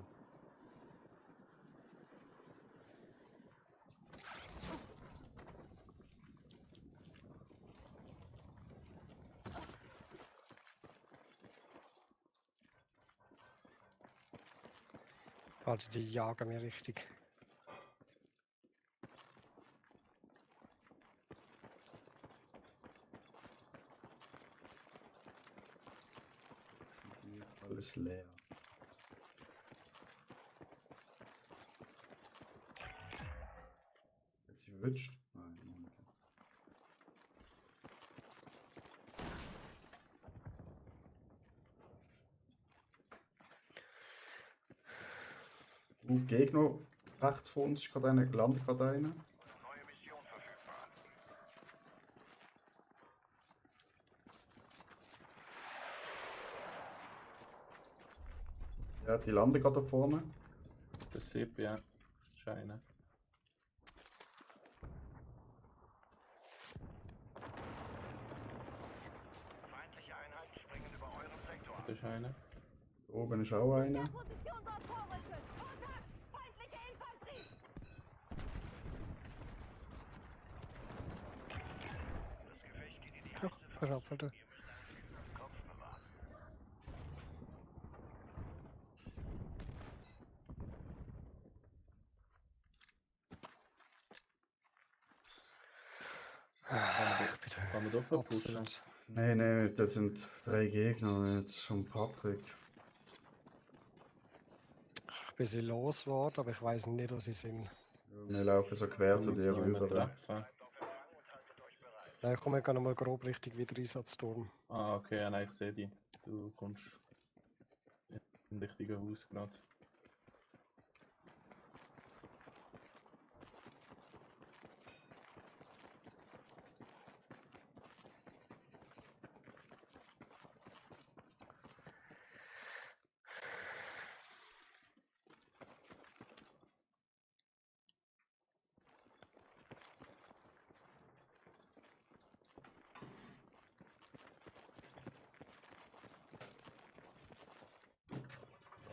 Alter, die jagen mir richtig. Alles leer. Hat sie verwünscht? Nein, noch nicht. Gegner rechts von uns ist gerade einer, gelandet gerade einer. Neue Mission verfügbar. Ja, die landen gerade da vorne. Das sieht ja scheinen. Feindliche Einheiten springen über euren Sektor ab. Das ist einer. Da oben ist auch einer. Der Position dort vorrücken! Kontakt! Feindliche Infanterie! Das Gefecht geht in die Ach, heiße pass Phase. auf, Alter. Ihr müsst einen kühlen Kopf bewahren. Kann man doch verpushen. Absolut. Nee, das sind 3 Gegner jetzt und Patrick. Ich bin sie losgeworden, aber ich weiß nicht, wo sie sind. Wir laufen so quer zu dir rüber. Treffen. Nein, ich komme gerade mal grob Richtung Wiedereinsatzturm. Ah, okay, ja, nein, ich sehe die. Du kommst im richtigen Haus gerade.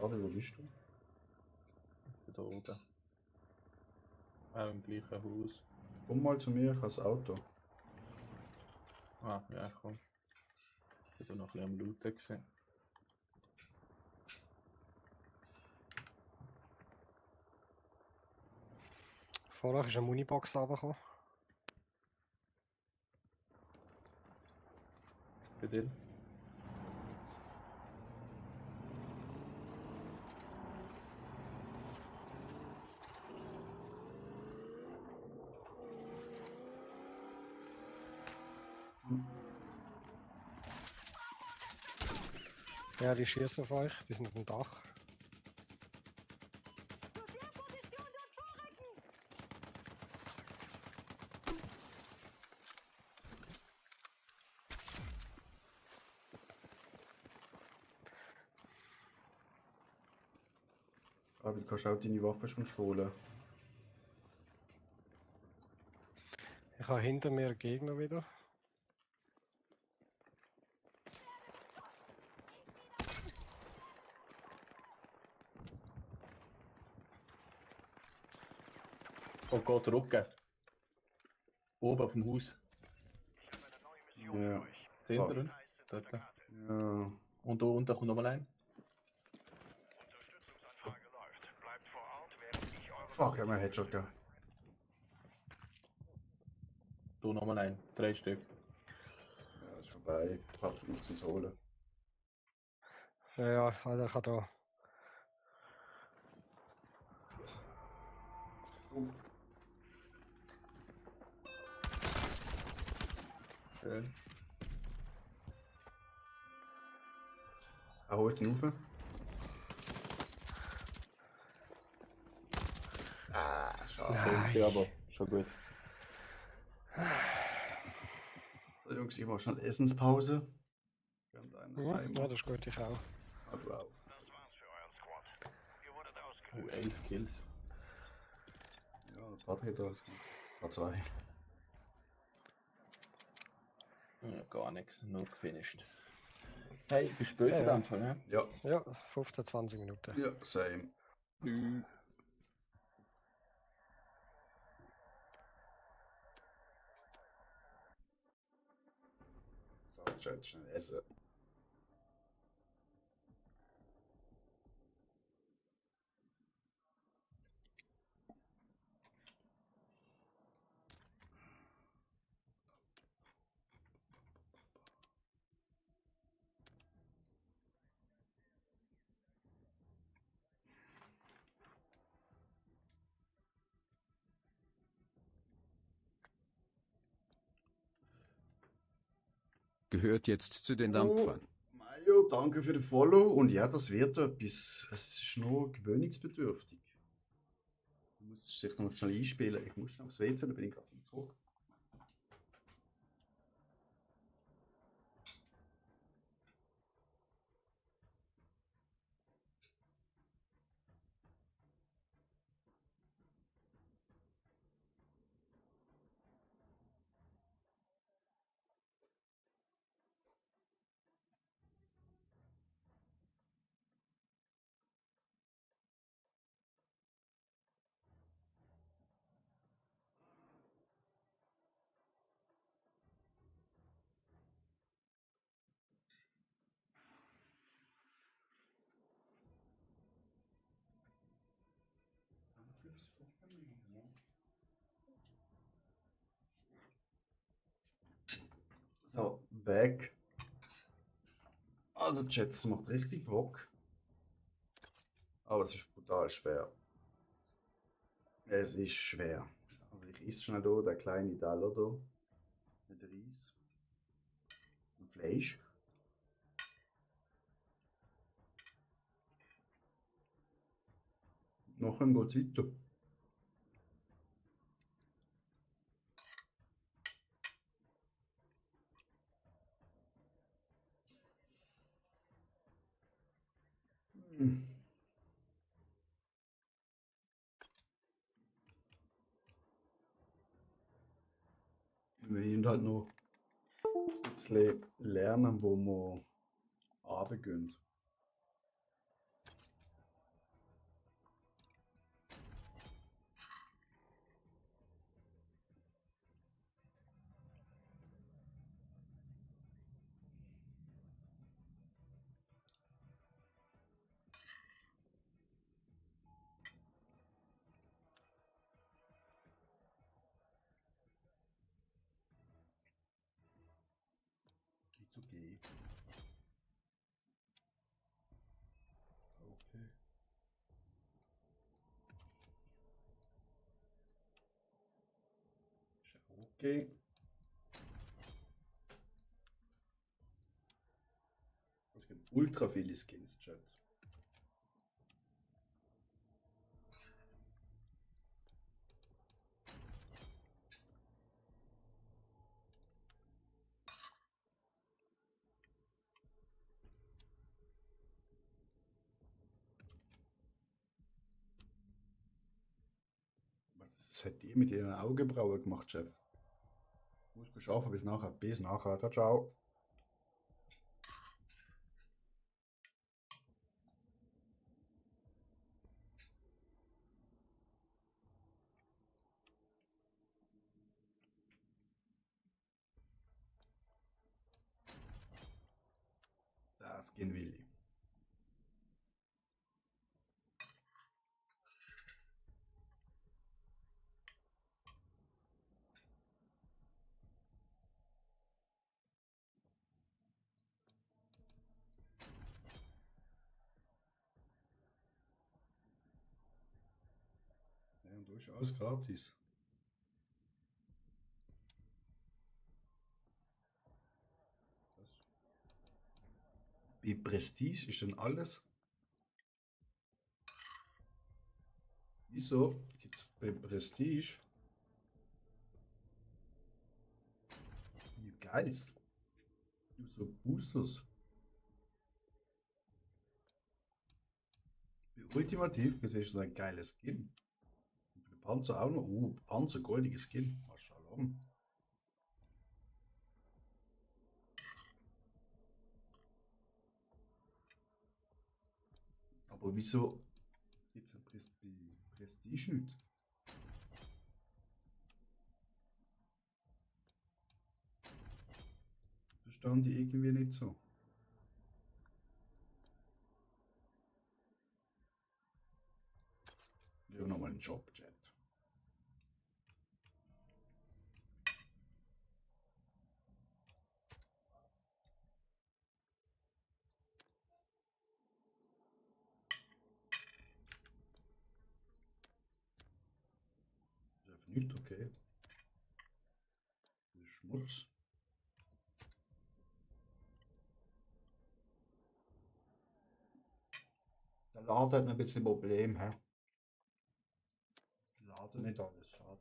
Gabi, wo bist du? Ich bin da oben. Auch im gleichen Haus. Komm mal zu mir, ich habe das Auto. Ah, ja, komm. Ich bin noch ein bisschen am Looten gewesen. Vorher ist eine Munibox runtergekommen. Bei dir? Ja, die schießen auf euch, die sind auf dem Dach. Zu der Position dort vorrücken! Aber du kannst auch deine Waffe schon stohlen. Ich habe hinter mir einen Gegner wieder. Oh Gott, Rücken. Oben auf dem Haus. Ja. Hinter uns. Dort. Ja. Und da unten kommt nochmal ein. Unterstützungsanfrage läuft. Bleibt vor Ort, während ich eure Fuck, haben wir einen Headshot gehabt. Da nochmal ein. 3 Stück. Ja, ist vorbei. Ich hab nichts zu holen. Ja, Alter, ich hab da. Schön. Er holt ihn rauf. Ah, schade. Ja, aber schon gut. So, Jungs, ich war schnell Essenspause. Ja, das ist gut, ich auch. Ah, du auch. Das war's für euren Squad. Ihr wurdet ausgelöst. 11 Kills. Ja, ein paar Peters. War 2. Ja, gar nichts, nur gefinisht. Hey, bis später Ja. dann, ja? Ja. Ja, 15, 20 Minuten. Ja, same. So, jetzt schnell essen. Gehört jetzt zu den Dampfern. Mario, danke für den Follow. Und ja, das wird etwas. Es ist nur gewöhnungsbedürftig. Du musst sich noch schnell einspielen. Ich muss schnell aufs WC, dann bin ich gerade zurück. So, back. Also, Chat, das macht richtig Bock. Aber es ist brutal schwer. Es ist schwer. Also, ich esse schnell hier den kleinen Teller hier. Mit Reis. Und Fleisch. Nachher geht es weiter. Wir müssen halt noch ein bisschen lernen, wo wir runtergehen. It's okay. Okay. Okay. Es gibt ultra viele Skins, Chat. Was hat die mit ihren Augenbrauen gemacht, Chef? Ich muss geschafft bis nachher. Bis nachher. Ciao, ciao. Das gehen will ich. Ja, und da ist alles gratis. Bei Prestige ist dann alles. Wieso gibt es bei Prestige Geiles? So Boosters. Bei Ultimativ gesehen ist so ein geiles Skin. Und für Panzer auch noch. Panzer goldiges Skin. Maschallah. Aber wieso gibt es bei Prestige nicht? Verstand ich irgendwie nicht so. Ja, nochmal einen Job-Chat. Das ist nicht okay. Das ist Schmutz. Der Laden hat ein bisschen Problem, hä? Laden nicht alles, schade.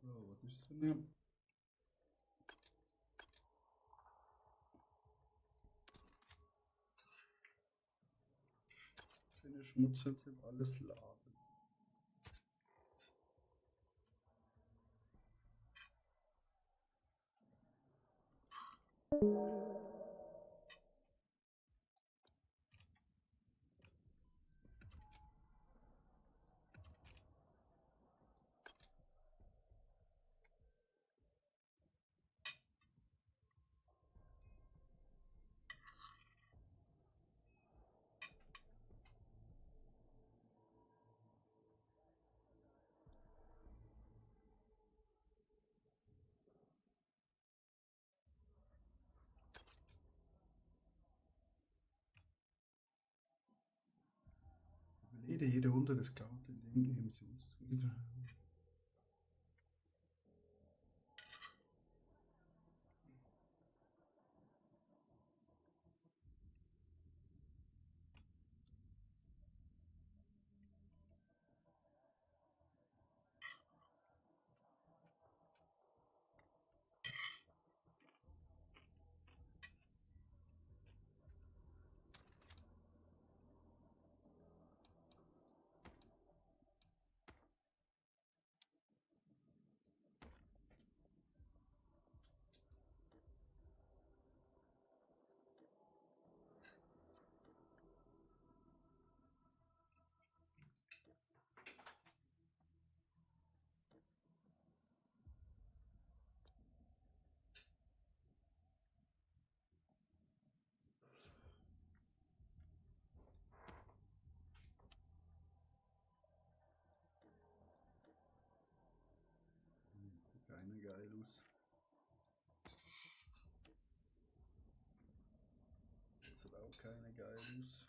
So, was ist denn hier? Keine Schmutz jetzt alles laden. Überlede jede Runde des Scout, indem die Emissionszugitter. Sieht keine geil aus. Das sieht auch keine geil aus.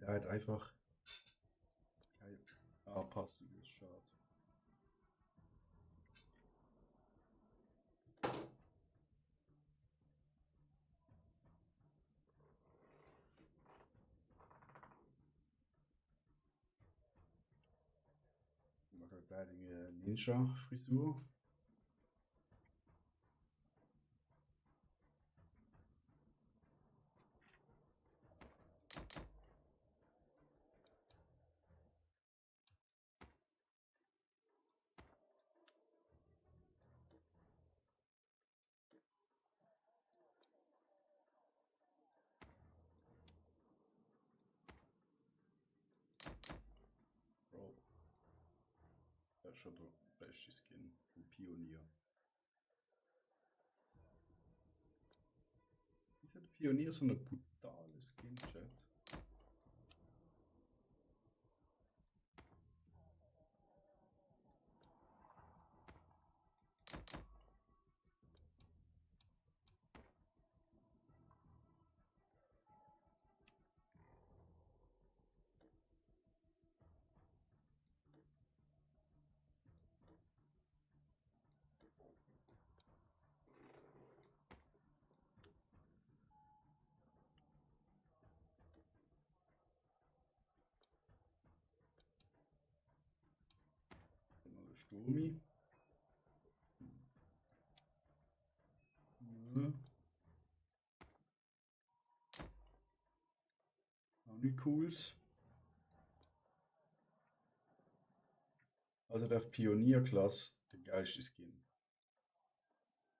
Der hat einfach keine Anpassung, das ist schade. Ich mache halt eine Ninja-Frisur. Bro. Das ist schon der beste Skin. Ein Pionier. Ist ja der Pionier so eine brutale Skin-Chat? Sturmi. Ja. Auch nicht cools. Also der Pionierklasse, der geilste Skin.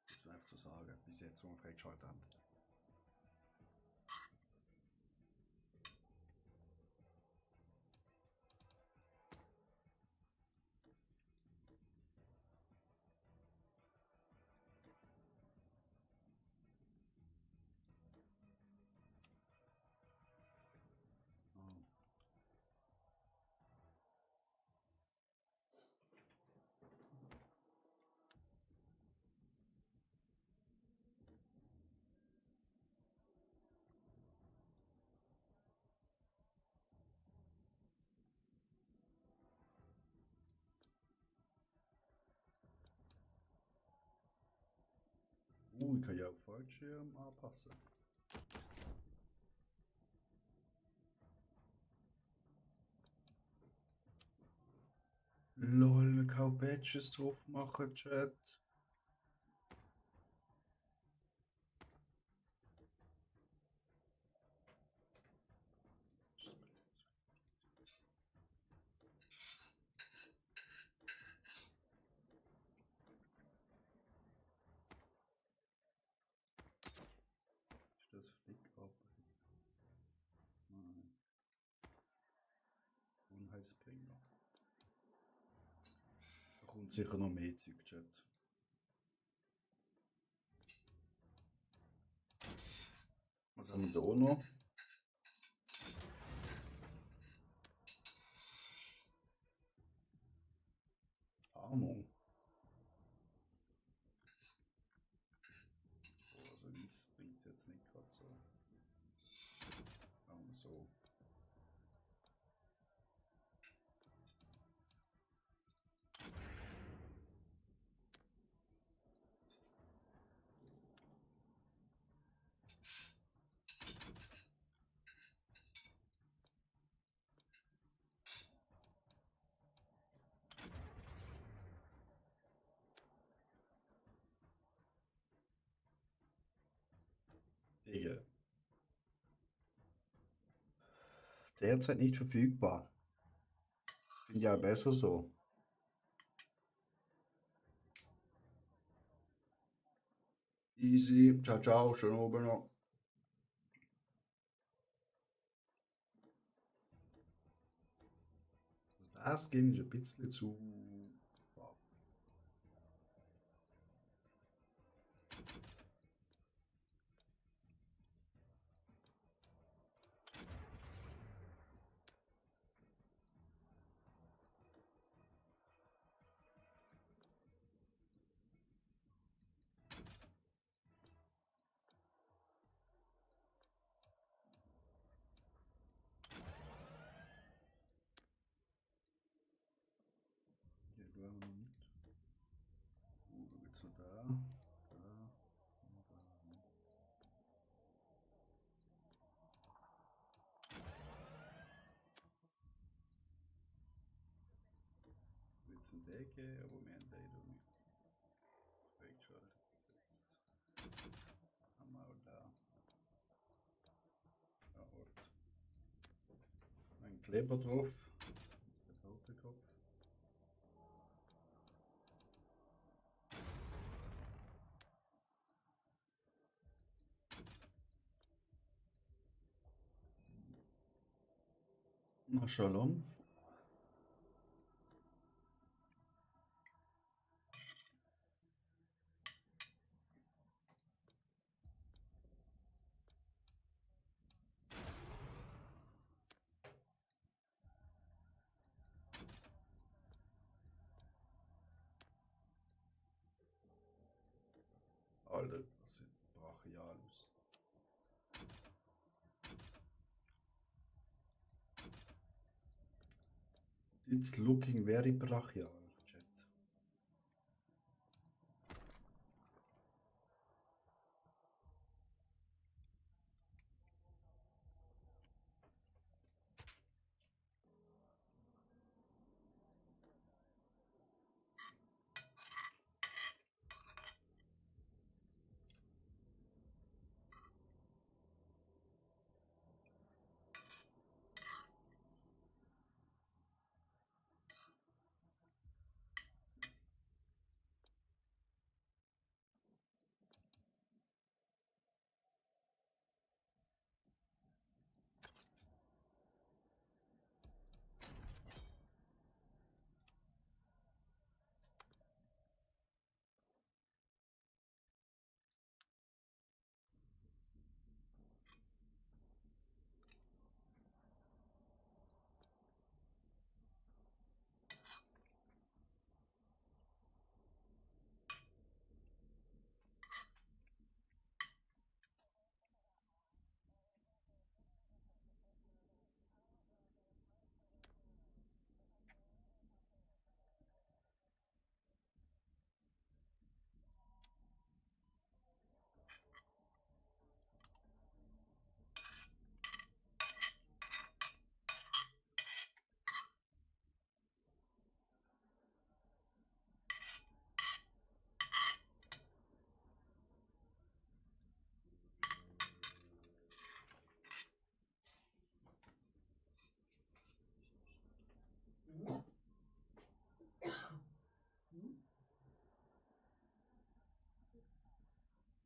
Das war einfach zu sagen, bis jetzt, wo wir freigeschaltet haben. Ich kann ja auch Fallschirm anpassen. LOL, man kann auch Badges drauf machen, Chat. Ist das Flick ab? Nein. Unheilsbringer. Da kommt sicher noch mehr Zeug, Chat. Was haben wir da noch? Tarnung. Also das bringt jetzt nicht gerade so. Machen wir so. Digga. Derzeit nicht verfügbar. Finde ja besser so. Easy. Ciao, ciao. Schön oben noch. Das Skin ist ein bisschen zu. Wow. brauchen wir nicht. Wo geht's noch da? Da. Und da. Jetzt in die Ecke, aber wir haben den da nicht. Freigeschaltet. Haben wir auch da. Ja, Ort. Ein Kleber drauf. Das ist der Autokopf. Na, Shalom. Alter, das sieht brachial aus. It's looking very brachial, Chat.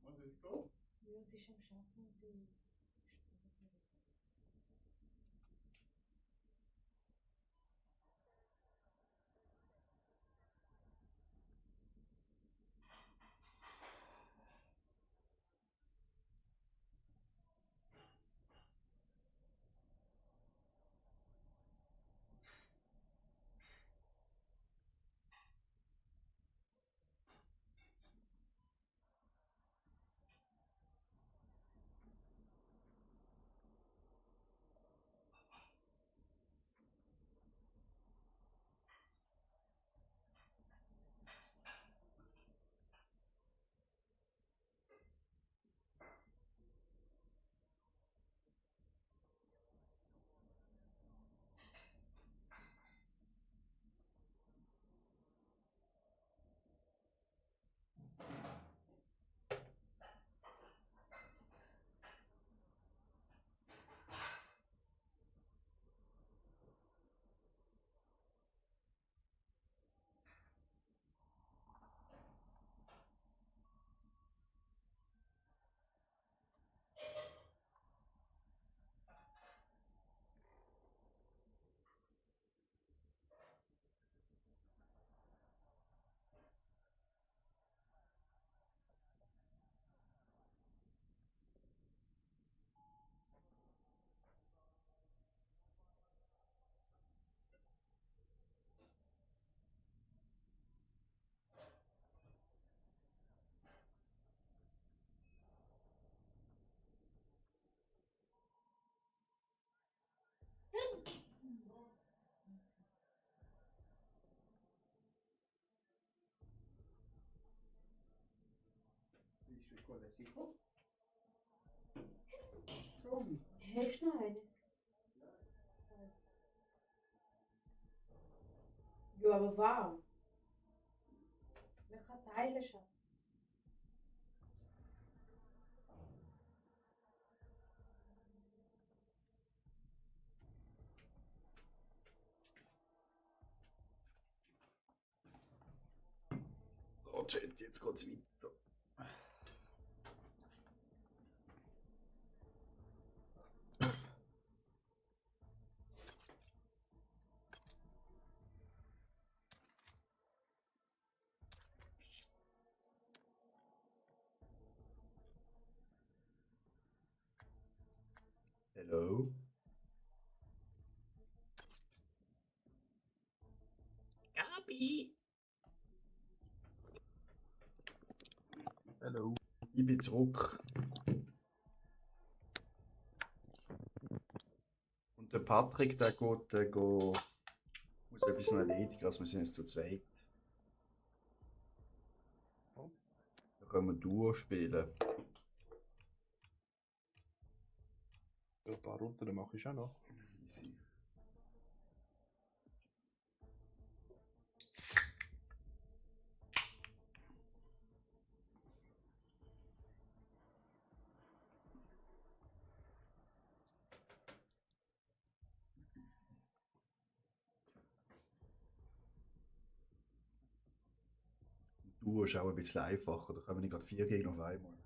Was ist da? Ja, sie ist am Schaffen, die. Hast du noch eine? Ja, aber warm. Man kann teilen, Schatz. So, Chat, jetzt geht's weiter. Hello? Gabi! Hallo. Ich bin zurück. Und der Patrick, der geht, muss etwas noch erledigen, also wir sind jetzt zu zweit. Da können wir Duo spielen. Ja, ein paar Runden mache ich auch noch. Easy. Duo ist auch ein bisschen einfacher, da können wir nicht gerade 4 Gegner auf einmal.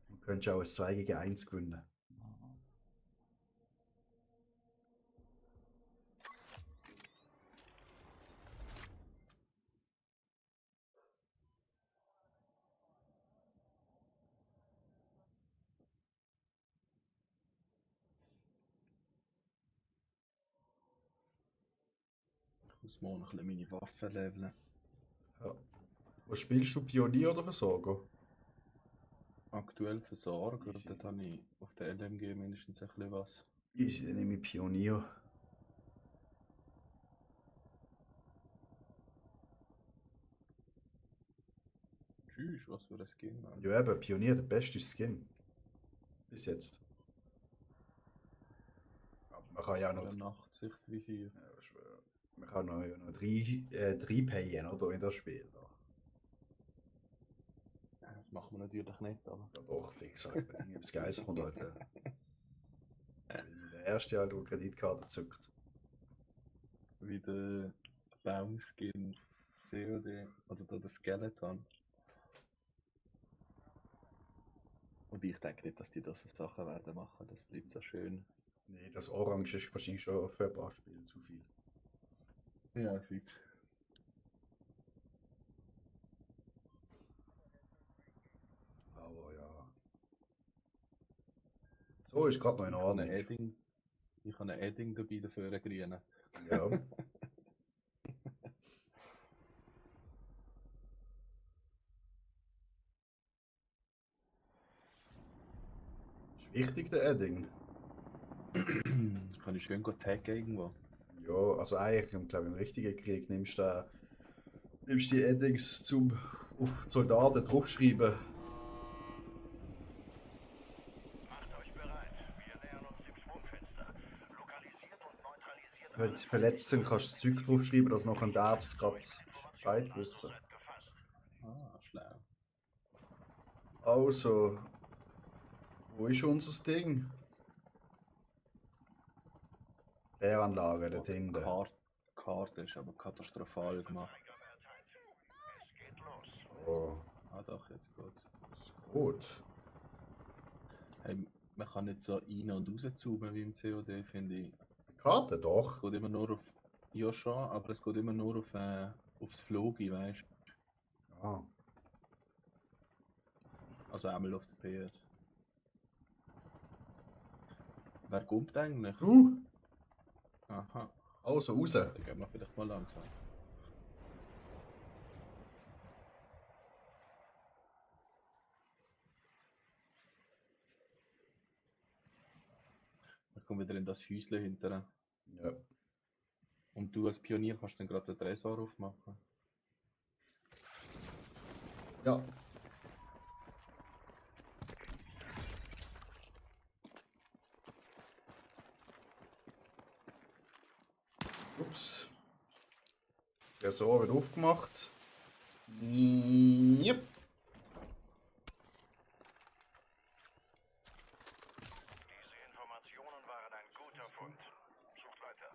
Du könntest auch ein 2 gegen 1 gewinnen. Ich muss morgen noch ein bisschen meine Waffen leveln. Ja. Was spielst du, Pionier oder Versorger? Aktuell Versorger, Easy. dort habe ich auf der LMG mindestens ein bisschen was. Easy, dann nehme ich Pionier. Tschüss, was für ein Skin, Mann. Ja eben, Pionier, der beste Skin. Bis jetzt. Aber man kann ja auch noch... Oder Nachtsichtvisier. Ja, ich schwöre. Man kann noch 3 payen, oder? In das Spiel. Da. Ja, das machen wir natürlich nicht, aber. Ja doch, fix. Irgendwas Geiles kommt halt. Der erste halt, der Kreditkarte zückt. Wie der Baumskin COD oder da der Skeleton. Und ich denke nicht, dass die das so Sachen werden machen, das bleibt so schön. Nee, das Orange ist wahrscheinlich schon für ein paar Spiele zu viel. Ja, fix. Aber ja. So ist gerade noch in Ordnung. Ich habe ein Edding dabei dafür, einen grünen. Ja. Ist wichtig, der Edding. Kann ich schön taggen irgendwo? Ja, also eigentlich, ich glaube, im richtigen Krieg nimmst du die Eddings zum auf die Soldaten draufschreiben. Macht euch bereit. Wir nähern uns dem Sprungfenster. Lokalisiert und neutralisiert. Wenn sie verletzt sind, kannst du das Zeug draufschreiben, dass noch ein Arzt gerade Bescheid wissen. Ah, schlau. Also, wo ist unser Ding? Kläranlage, dort hinten. Karte ist aber katastrophal gemacht. Oh, Ah doch, jetzt geht's. ist gut. Hey, man kann nicht so rein und raus zoomen wie im COD, finde ich. Karte doch. Es geht immer nur auf. Ja schon, aber es geht immer nur auf, aufs Flogi, weißt du? Ah. Also einmal auf der PS. Wer kommt eigentlich? Du? Aha. Also raus. Dann gehen wir vielleicht mal langsam. Ich komme wieder in das Häuschen hinterher. Ja. Und du als Pionier kannst dann gerade den Tresor aufmachen. Ja. Ups. Der Tresor wird aufgemacht. Yep. Diese Informationen waren ein guter Fund. Sucht weiter.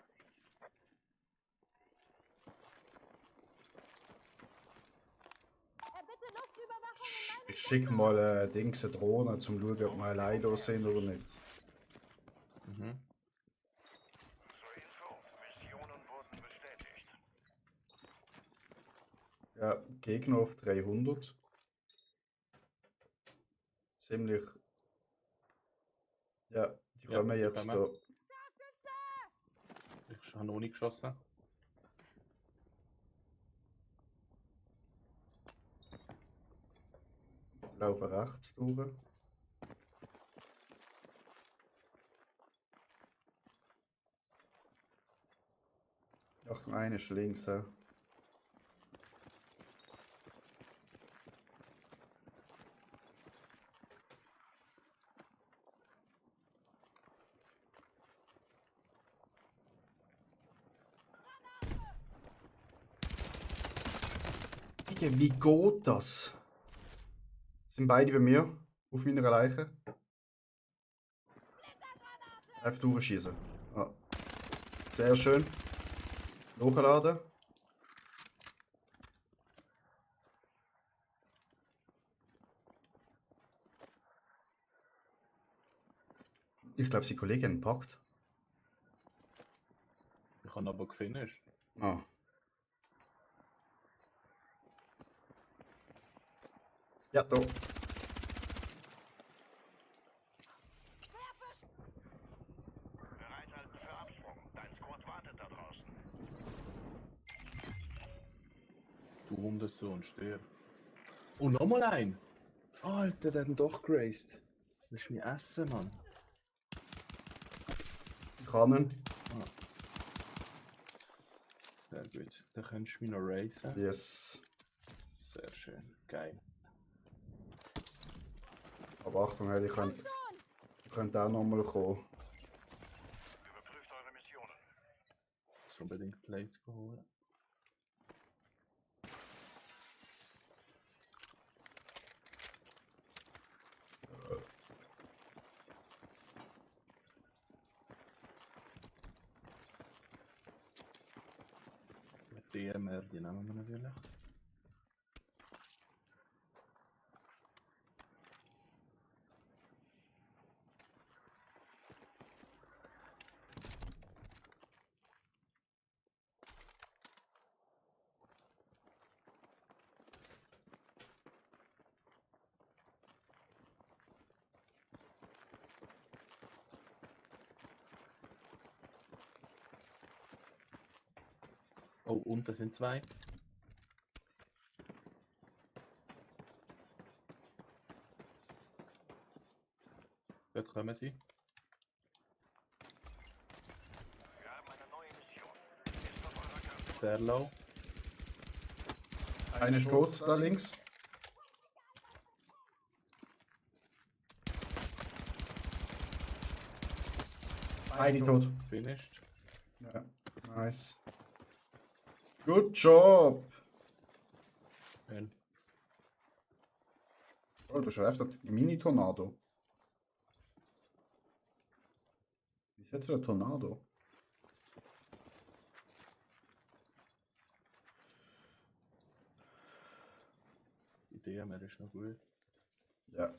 Bitte Luftüberwachung in meinem Ich schicke mal Dings eine Drohne, zum schauen, ob wir allein da sind oder nicht. Mhm. Zur Info, Missionen wurden bestätigt. Ja, Gegner auf 300. Ziemlich. Ja, die Ja, kommen die jetzt da. kommen. Ich habe noch nicht geschossen. Laufen rechts durch. Achtung, einer ist links. Ja. Digga, wie geht das? Sind beide bei mir auf meiner Leiche? Einfach durchschießen. Ah. Sehr schön. Nachladen. Ich glaube, sie Kollegen haben ihn gepackt. Ich habe aber gefinisht. Ah. Ja, da. Bereithalten für Absprung. Dein Squad wartet da draußen. Du Hundesohn, stirb. Oh, nochmal ein! Alter, der hat ihn doch geraced. Willst du mich essen, Mann? Ich kann ihn. Ah. Sehr gut. Dann könntest du mich noch racen. Yes. Sehr schön. Geil. Aber Achtung, hey, ich könnte auch nochmal kommen. Überprüft eure Missionen. Ich muss unbedingt Plates holen. DMR, die nehmen wir natürlich. Oh, und da sind zwei. Dort kommen sie. Wir haben eine neue Mission. Ist auf eurer Karte. Sehr low. Einer ist tot, da links. Beide tot. Finished. Ja, nice. Good job! Well. Oh, das ist einfach ein Mini-Tornado. Wie ist jetzt wieder ein Tornado? Die DMR ist noch gut. Ja.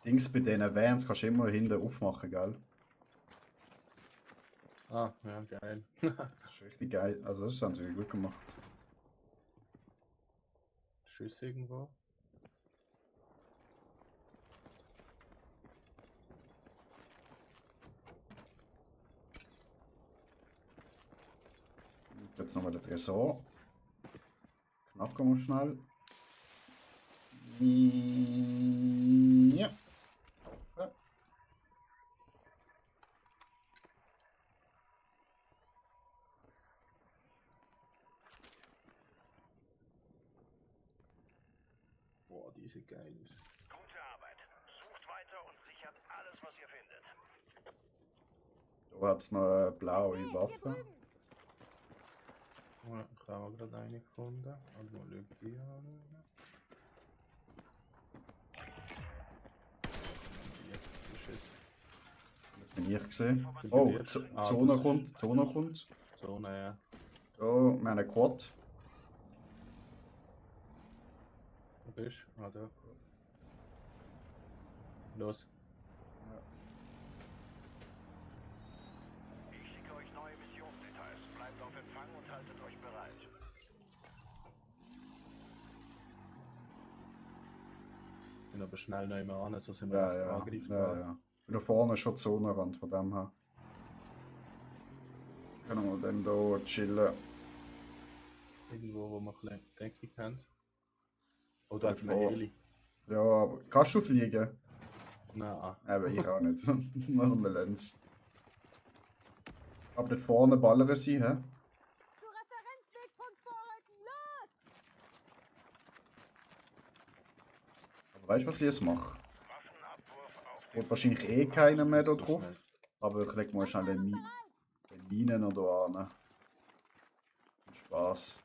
Dings bei diesen Vans kannst du immer hinten aufmachen, gell? Ah, ja, geil. Das ist richtig geil. Also das haben sie gut gemacht. Schüsse irgendwo. Jetzt nochmal der Tresor. Knacken wir schnell. Ja. Offen. Boah, die sieht geil aus. Gute Arbeit. Sucht weiter und sichert alles, was ihr findet. Da hat es noch eine blaue Waffe. Ja, ich habe auch gerade eine gefunden. Also mal schauen, die an. Das bin ich gesehen. Oh, Zone kommt, Zone kommt. Zone, ja. Da, wir haben einen Quad. Wo bist du? Ah, da. Los. Ich schicke euch neue Missionsdetails. Bleibt auf Empfang und haltet euch bereit. Ich bin aber schnell noch immer an, so sind wir Ja, recht ja. angreifbar. Ja. Da vorne ist schon die Zonenrand, von dem her. Können wir dann hier chillen. Irgendwo, wo wir ein bisschen Deckung haben. Oder hat eine Vor. Heli? Ja, aber kannst du fliegen? Nein. Aber ich auch nicht. Was haben wir Lenz? Aber dort vorne ballern sie, hä? Zu Referenzwegpunkt vorrücken, los! Aber weißt du, was ich jetzt mache? Es geht wahrscheinlich eh keiner mehr da drauf. Aber ich leg mal schnell den Minen oder an. Spaß.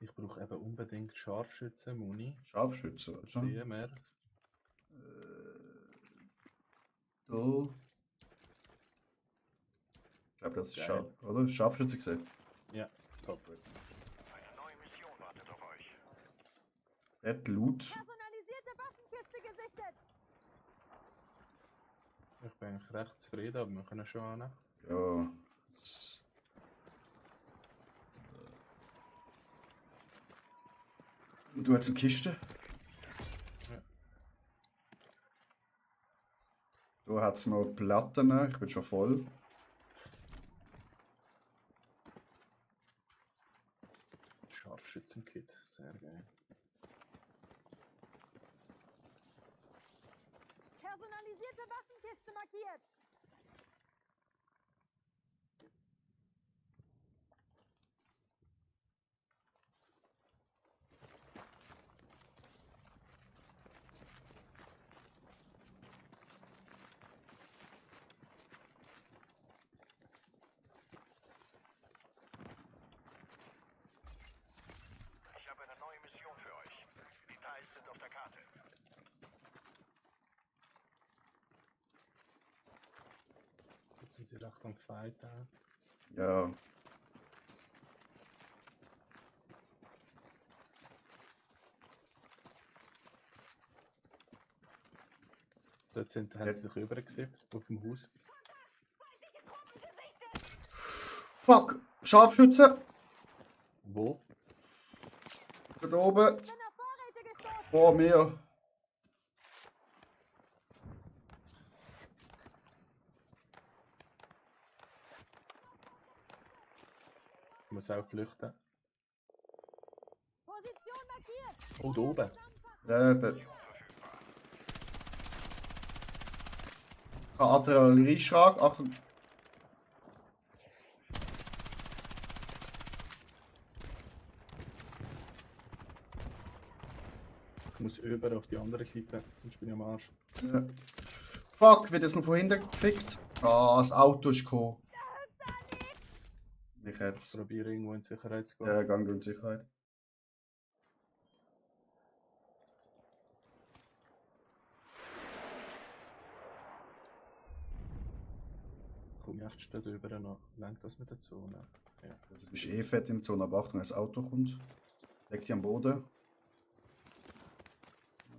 Ich brauche eben unbedingt Scharfschützen-Muni. Scharfschütze, oder? CMR. Da. Ich glaube, das ist scharf, oder? Scharfschütze gesehen. Ja, top. Eine neue Mission wartet auf euch. Red Loot. Personalisierte Waffenkiste gesichtet! Ich bin eigentlich recht zufrieden, aber wir können schon an. Ja. Du hast eine Kiste. Ja. Da hat es noch Platten, ich bin schon voll. Scharfschützenkit, sehr geil. Personalisierte Waffenkiste markiert! Ich habe eine neue Mission für euch. Details sind auf der Karte. Jetzt sind sie recht am Fighten. Ja. Dort haben sie sich übergesippt auf dem Haus. Fuck! Scharfschütze! Wo? Dort oben! Vor mir! Ich muss auch flüchten. Position markiert! Oh, da oben. Ja, dort. Artillerieschlag, Achtung! Ich muss über auf die andere Seite, sonst bin ich am Arsch. Ja. Fuck, wird das noch von hinten gefickt? Ah, das Auto ist gekommen. Ich jetzt. Probiere irgendwo in Sicherheit zu gehen. Ja, gang in Sicherheit. Komm ich echt steht über noch. Lenkt das mit der Zone? Ja. Du bist eh fett in der Zone, aber Achtung, das Auto kommt. Leg dich am Boden.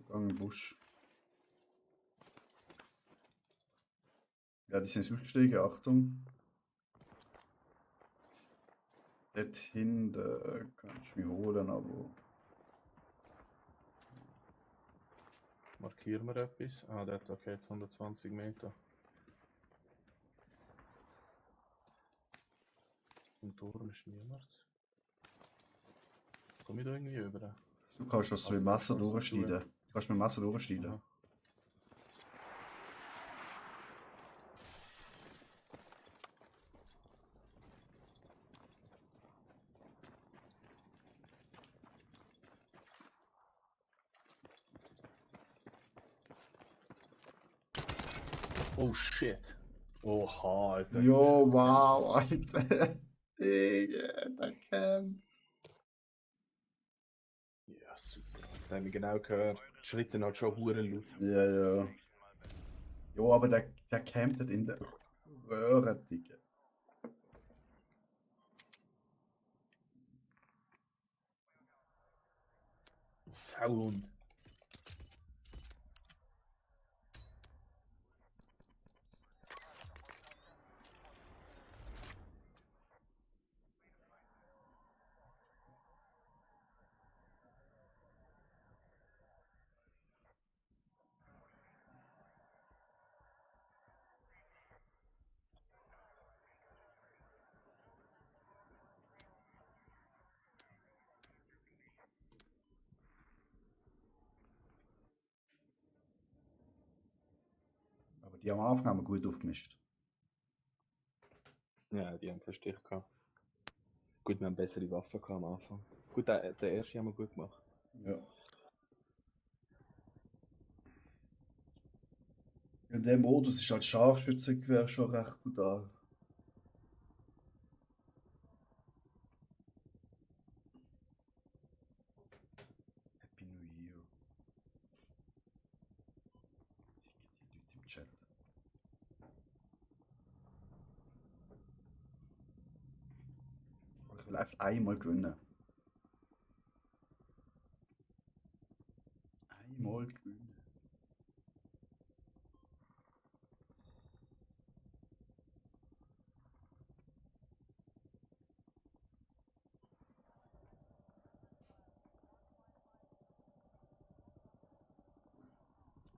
Gang in den Busch. Ja, die sind ausgestiegen, Achtung. Dort hinten kannst du mich holen, aber. Markieren wir etwas? Ah, der hat okay, jetzt 120 Meter. Im Turm ist niemand. Komm ich da irgendwie über? Du kannst das mit dem Messer durchschneiden. Du kannst mit dem Messer durchschneiden. Aha. Oh shit. Oha, Alter. Jo, wow, Alter. Digga, der campt. Ja, super. Da haben wir genau gehört. Die Schritte sind halt schon hure laut. Ja, ja. Jo, aber der campt halt in der Röhre, Digga. Sauhund. Aber die am Anfang haben wir gut aufgemischt. Ja, die haben keinen Stich gehabt. Gut, wir haben bessere Waffen gehabt am Anfang. Gut, der erste haben wir gut gemacht. Ja. In dem Modus ist als Scharfschützengewehr schon recht gut an. Happy New Year. Die Leute im Chat. Ich will einfach einmal gewinnen. Einmal gewinnen.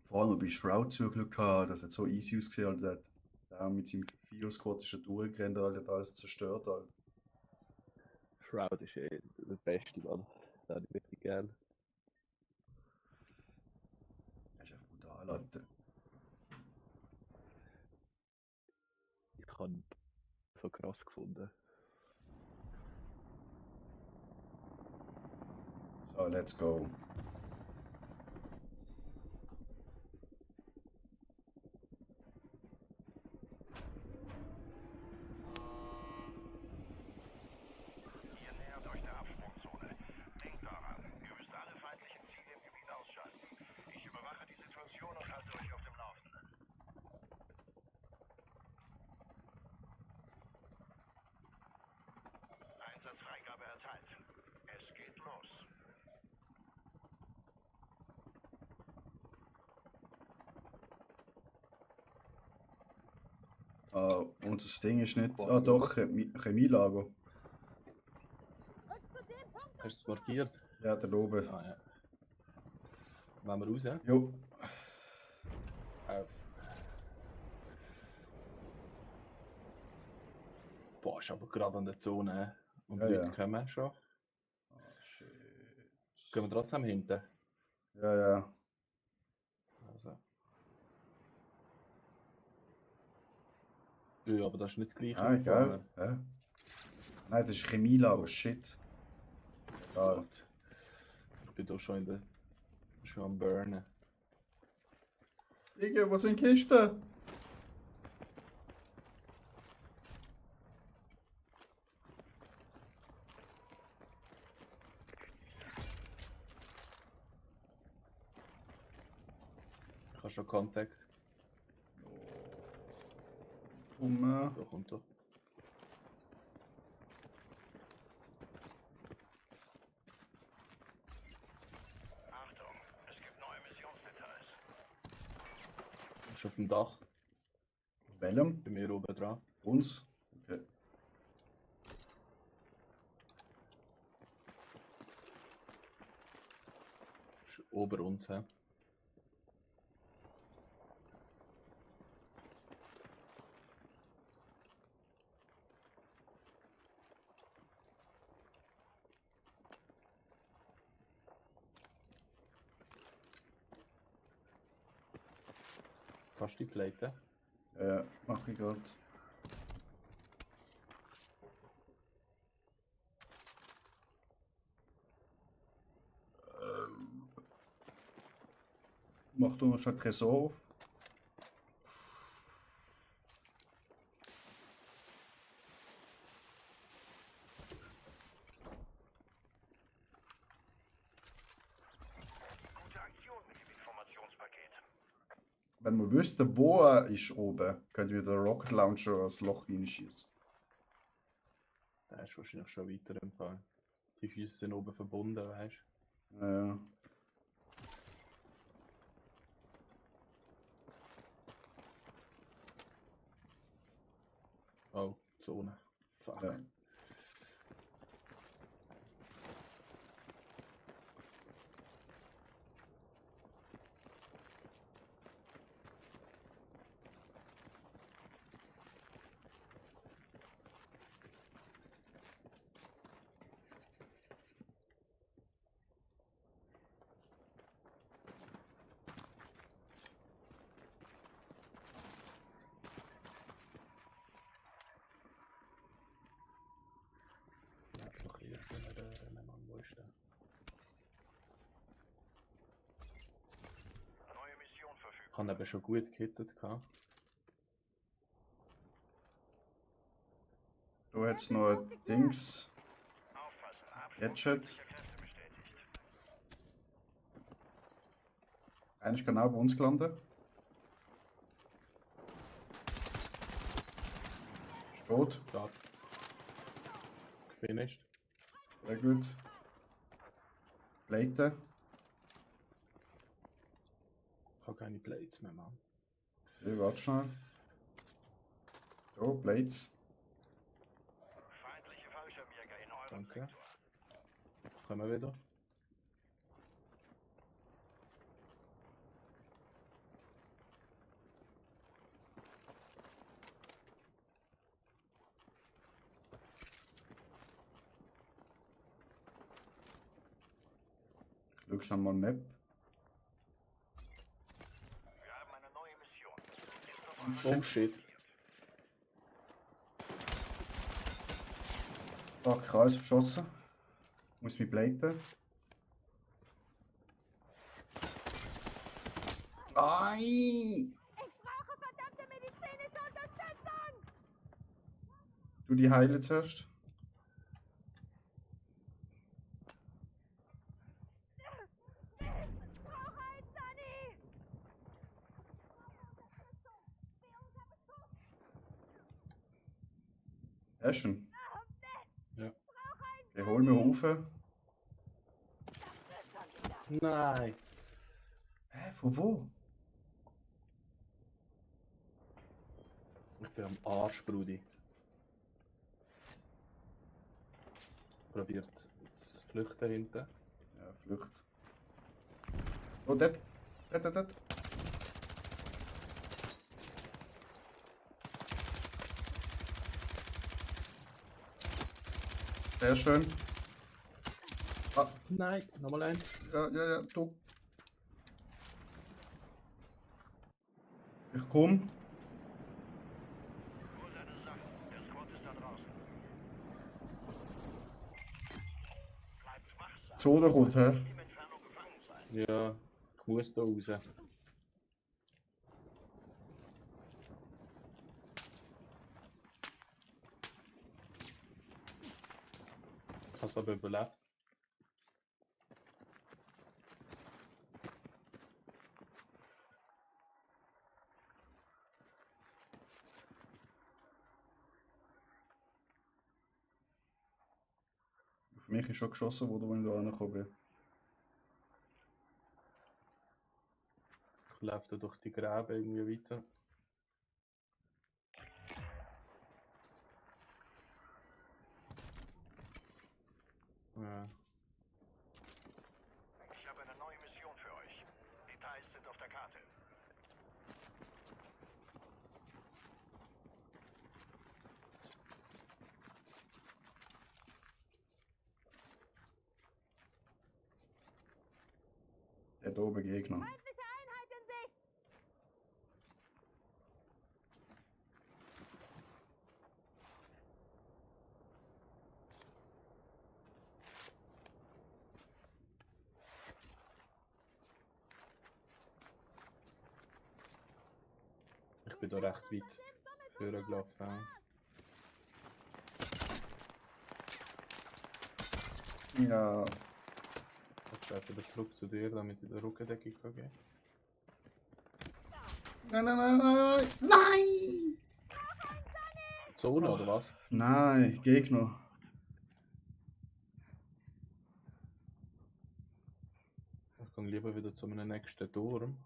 Vor allem bei Shroud zugeschaut gehabt, das hat so easy ausgesehen, Alter. Der mit seinem Fio-Squad ist er durchgerannt, Alter, hat alles zerstört, Alter. Shroud ist der beste, Mann. Das hätte ich richtig gern. Das ist einfach brutal, Alter. Ich habe ihn so krass gefunden. So, let's go. Ihr nähert euch der Absprungzone. Denkt daran, ihr müsst alle feindlichen Ziele im Gebiet ausschalten. Ich überwache die Situation und halte euch auf dem Laufenden. Einsatzfreigabe erteilt. Es geht los. Und das Ding ist nicht. Ah, doch, Chemielager. Rück zu dem Punkt Hast du es markiert? Ja, da oben. Ah ja. Wollen wir raus? Ja? Jo. Auf. Boah, ist aber gerade an der Zone. Und Ja, die Leute ja. kommen schon. Oh, shit. Gehen wir trotzdem hinten? Ja, ja. Also. Ja, aber das ist nicht das gleiche. Ah, wie geil. vorher. Ja. Nein, das ist Chemielager, shit. Egal. Gott. Ich bin da schon am Burnen. Digga, wo sind Kisten? Ich habe schon Kontakt. Da Da kommt er. Achtung, es gibt neue Missionsdetails. Ist auf dem Dach. Welchem? Bei mir oben dran. Uns? Okay. Ist ober uns, hä? Kannst du die Pleite? Ja, mach ich gerade. Mach du noch schon Tresor auf. Gute Aktion mit dem Informationspaket. Wenn wir wüssten, wo er ist oben, könnten wir den Rocket Launcher als Loch reinschießen. Der ist wahrscheinlich schon weiter im Fall. Die Füße sind oben verbunden, weißt du? Ja. Oh, Zone. Fuck. Ja. Ja, doch hier sind wir der Mann, wo ist der? Neue Mission verfügbar. Ich habe eben schon gut gehittet gehabt. Du hättest noch ein Dings. Gadget. Einer ist genau bei uns gelandet. Ist tot. Schade. Gefinished. Sehr gut. Pleite. Ich habe keine Plates mehr, Mann. Okay, warte schnell. So, Plates. Feindliche Fallschirmjäger in eurem Danke. Kommen wir wieder. Schau schnell mal Map. Wir haben eine neue Mission. Oh shit. Fuck, ich habe alles verschossen. Muss mich pleiten. Nein! Ich brauche verdammte medizinische Unterstützung! Du die heile zuerst. Ich brauche ein Sunny! Hast du ihn? Ja. Okay, hol mir Hufe. Nein. Hä, von wo? Ich bin am Arsch, Brudi. Probiert zu flüchten hinten. Ja, Flucht. Oh, dort. Dort. Sehr schön. Ah, Nein, nochmal ein. ja, du. Ich komm. Hol deine Sachen. Der Squad ist da draußen. Bleibt wachsam. Zone rot, hä? Im Entfernung gefangen sein. Ja, ich muss da raus. Ich habe es aber überlebt. Auf mich ist schon geschossen worden, als ich da angekommen bin. Ich laufe da durch die Gräben irgendwie weiter. Ja. Ich habe eine neue Mission für euch. Details sind auf der Karte. Der da oben Gegner. Feindliche Einheit in Sicht! ich bin da recht weit vorgelaufen. Ja. Ja. Ich werfe das zurück zu dir, damit ich in der Rückendeckung kann gehen. Nein, nein, nein, nein, nein! Zone oder was? Nein, Gegner. Ich gehe lieber wieder zu meinem nächsten Turm.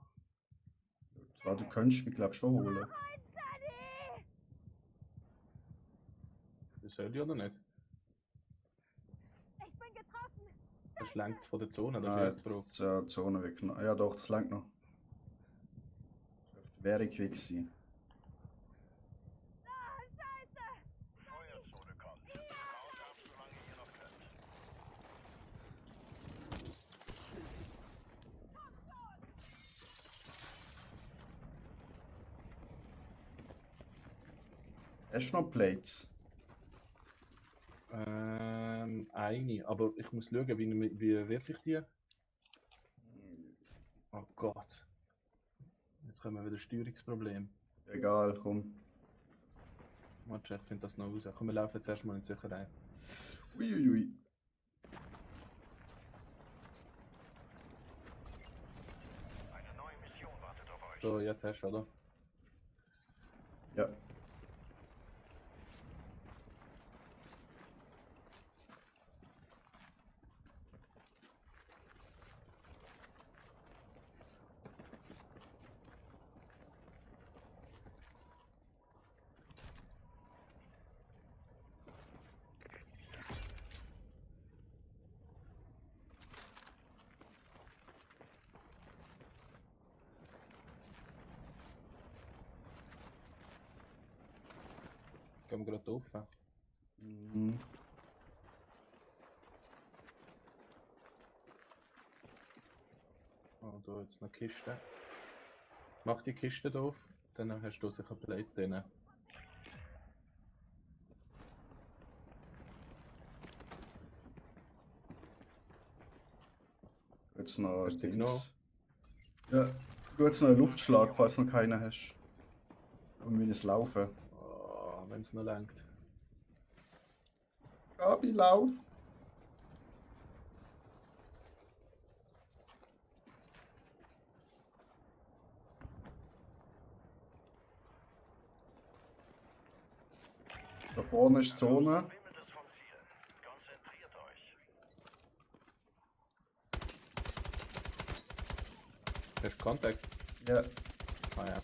Zwar, du könntest mich, glaube ich, schon holen. Das soll ich oder nicht? Ich bin getroffen. Das lenkt von der Zone, das Nein, ist die Frage. die Zone weg. Ja doch, das langt noch. Das wäre quick sein. Feuerzone kommt. Baut ab, solange ihr noch könnt. Hast du noch Plates? Eine, aber ich muss schauen, wie wirklich die. Oh Gott. Jetzt kommen wir wieder Steuerungsproblem. Egal, komm. Warte, ich finde das noch raus. Komm, wir laufen jetzt erstmal in die Sicherheit. Uiuiui. Eine neue Mission wartet auf euch. So, jetzt hast du, oder? Ja. Gehen wir gerade auf. Mhm. Oh, da jetzt eine Kiste. Mach die Kiste auf, dann hast du sicher Plates drin. Jetzt noch Hast du die genommen? Ja, du jetzt noch einen Luftschlag, falls du noch keinen hast. Und wie es laufen. Oh, wenn es noch lenkt. Gabi, lauf! Da vorne ist die Zone. Wimmelt es vom Ziel. Konzentriert euch. Hast du Kontakt? Ja. Ah ja.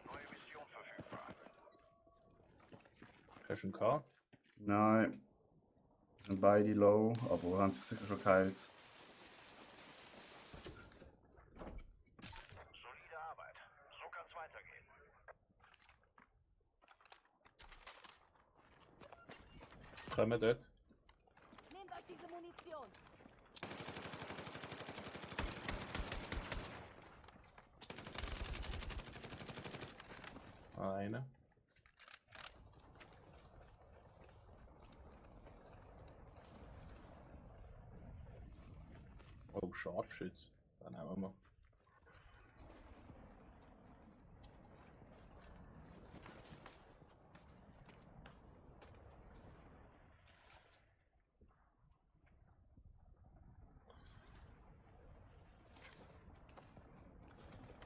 Neue Mission verfügbar. Hast du einen K? Nein. Wir sind beide low, aber haben sich sicher schon geheilt. Solide Arbeit. So kann's weitergehen. Kommen dort. Nehmt euch diese Munition. Eine. Oh, Scharfschütz. Dann nehmen wir.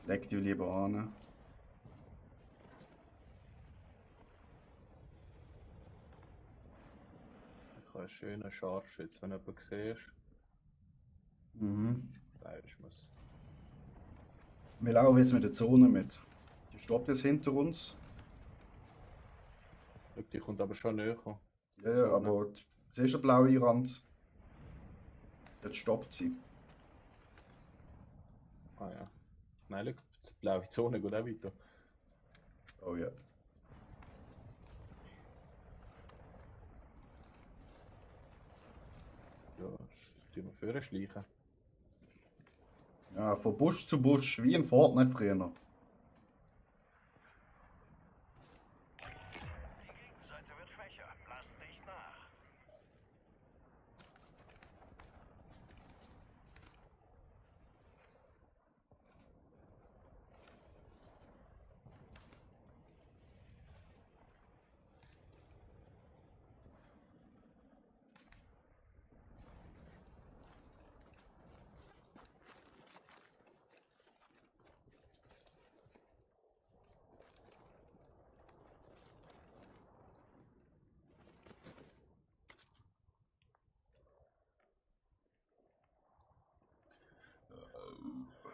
Leg die lieber an. Ich habe einen schönen Scharfschütz, wenn du jemanden siehst. Mhm. Da ist es. Wir laufen jetzt mit der Zone mit. Die stoppt jetzt hinter uns. Die kommt aber schon näher. Ja, ja, aber siehst du den blauen Rand? Jetzt stoppt sie. Ah ja. Nein, schau, die blaue Zone geht auch weiter. Oh ja. Die wir vorher schleichen. Ja, von Busch zu Busch, wie in Fortnite früher. Die Gegenseite wird schwächer. Lasst nicht nach.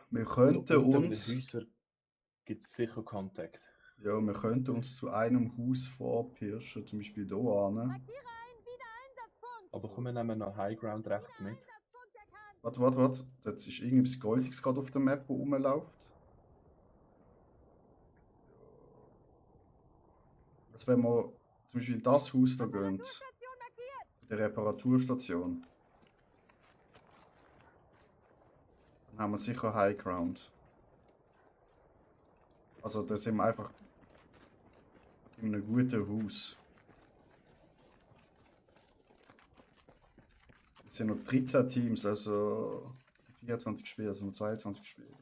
Wir könnten Unter den uns. Häusern gibt es sicher Kontakt. Ja, wir könnten uns zu einem Haus vorpirschen, zum Beispiel hier an. Aber kommen wir nehmen noch High Ground rechts mit. Warte. Das ist irgendwas Goldiges gerade auf der Map, wo rumläuft. Also wenn wir zum Beispiel in das Haus da gehen, in der Reparaturstation, dann haben wir sicher High Ground. Also da sind wir einfach in einem guten Haus. Es sind noch 13 Teams, also 24 Spieler, also noch 22 Spieler.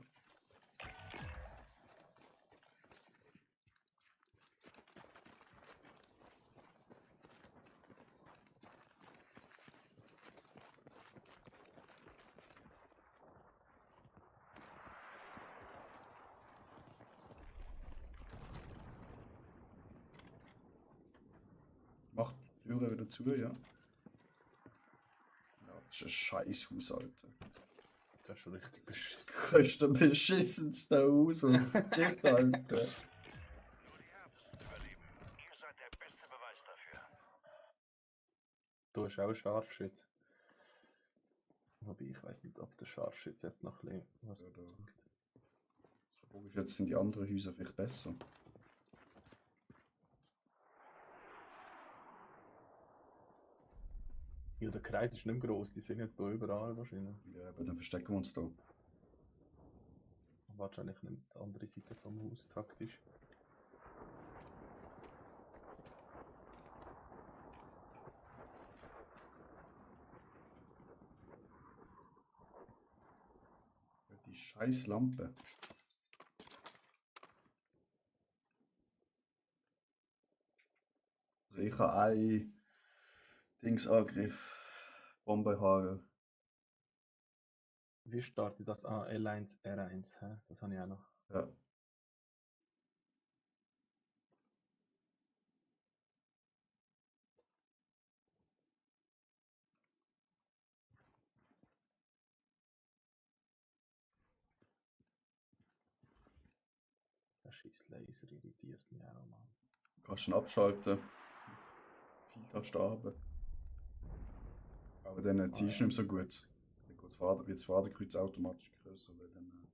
Macht die Türe wieder zu, ja. Das ist ein Scheißhaus, Alter. Das ist schon richtig beschissen. Das ist der beschissenste Haus, was es gibt, Alter. Ihr seid der beste Beweis dafür. Da ist auch ein Scharfschütze. Wobei ich weiß nicht, ob der Scharfschütze jetzt noch ein bisschen was bringt. Die Frage ist, jetzt sind die anderen Häuser vielleicht besser. Ja, der Kreis ist nicht mehr gross, die sind jetzt hier überall wahrscheinlich. Ja, aber dann verstecken wir uns da. Wahrscheinlich nicht die andere Seite vom Haus, taktisch. Die scheiß Lampe. Also ich habe einen Dingsangriff. Bombehagel. Wie startet das an? L1, R1, hä? Das habe ich auch noch. Ja. Der scheiß Laser irritiert mich auch, Mann. Kannst du ihn abschalten. Viel kannst du haben. Aber dann ziehst du nicht mehr so gut. Dann wird das Fadenkreuz automatisch größer, weil dann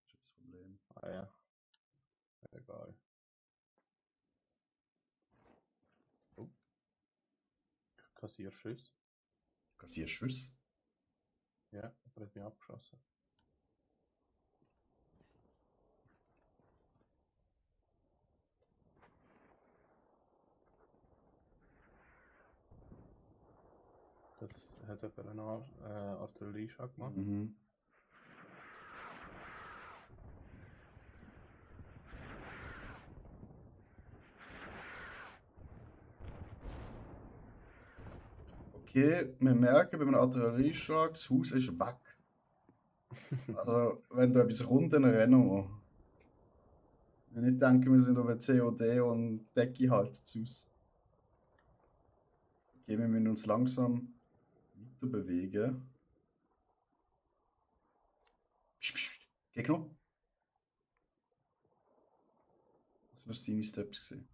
ist das Problem. Ah ja. Egal. Oh. Kassierschuss. Kassierschuss? Ja, aber hat mich abgeschossen. Das hat jemand einen Artillerieschlag gemacht. Mhm. Okay, wir merken beim Artillerieschlag, das Haus ist weg. Also, wenn du etwas runden rennen musst. Wenn ich nicht denke, wir sind auf ein COD und Decke halt das Haus. Okay, wir müssen uns langsam weiter bewegen. Psst, psst. Gegner? Das waren deine Steps gesehen.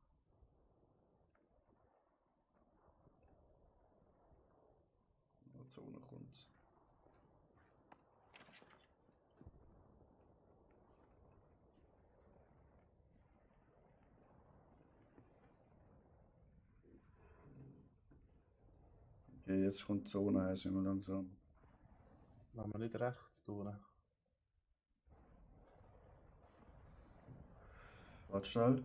Die Zone kommt. Okay, jetzt kommt die Zone, also immer langsam Wenn wir nicht rechts tun. Warte schnell.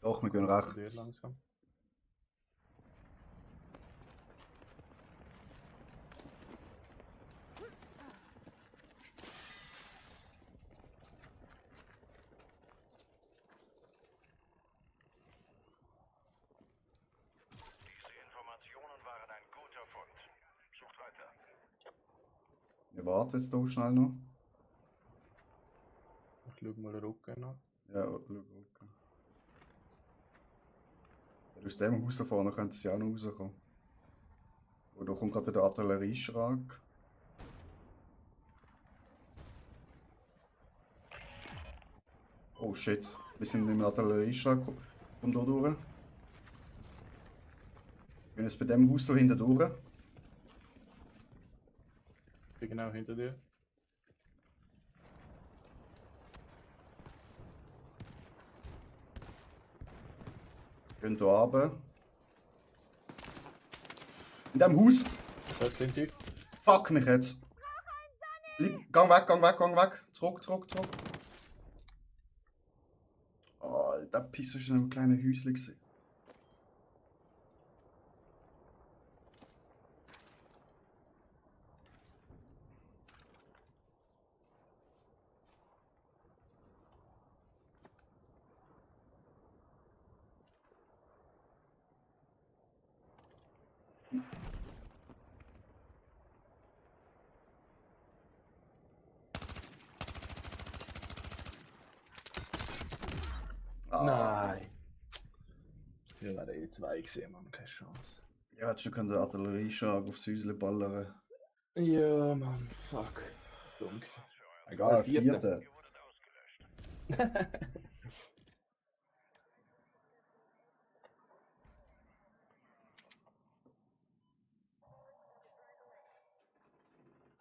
Doch, wir gehen Dir rechts. langsam. Diese Informationen waren ein guter Fund. Sucht weiter. Wir warten jetzt hier schnell noch. Ich schau mal den Rücken an. Ja, schau, okay. Aus dem Haus da vorne könnte sie auch noch rauskommen. Und da kommt gerade der Artillerieschrank. Oh shit, wir sind im Artillerieschrank. Komm da durch. Ich bin jetzt bei dem Haus so hinten durch. Ich bin genau hinter dir. Gehen hier runter. In dem Haus. Dort sind die. Fuck mich jetzt. Gang weg, gang weg, gang weg. Zurück, zurück, zurück. Oh, der Pisser ist in einem kleinen Häuschen gewesen. Nein. Wir wären eh zwei gesehen, Mann, keine Chance. Ja, hättest du den Artillerieschlag aufs Häuschen ballern. Ja, Mann, fuck. Dumm gewesen. Egal, vierte.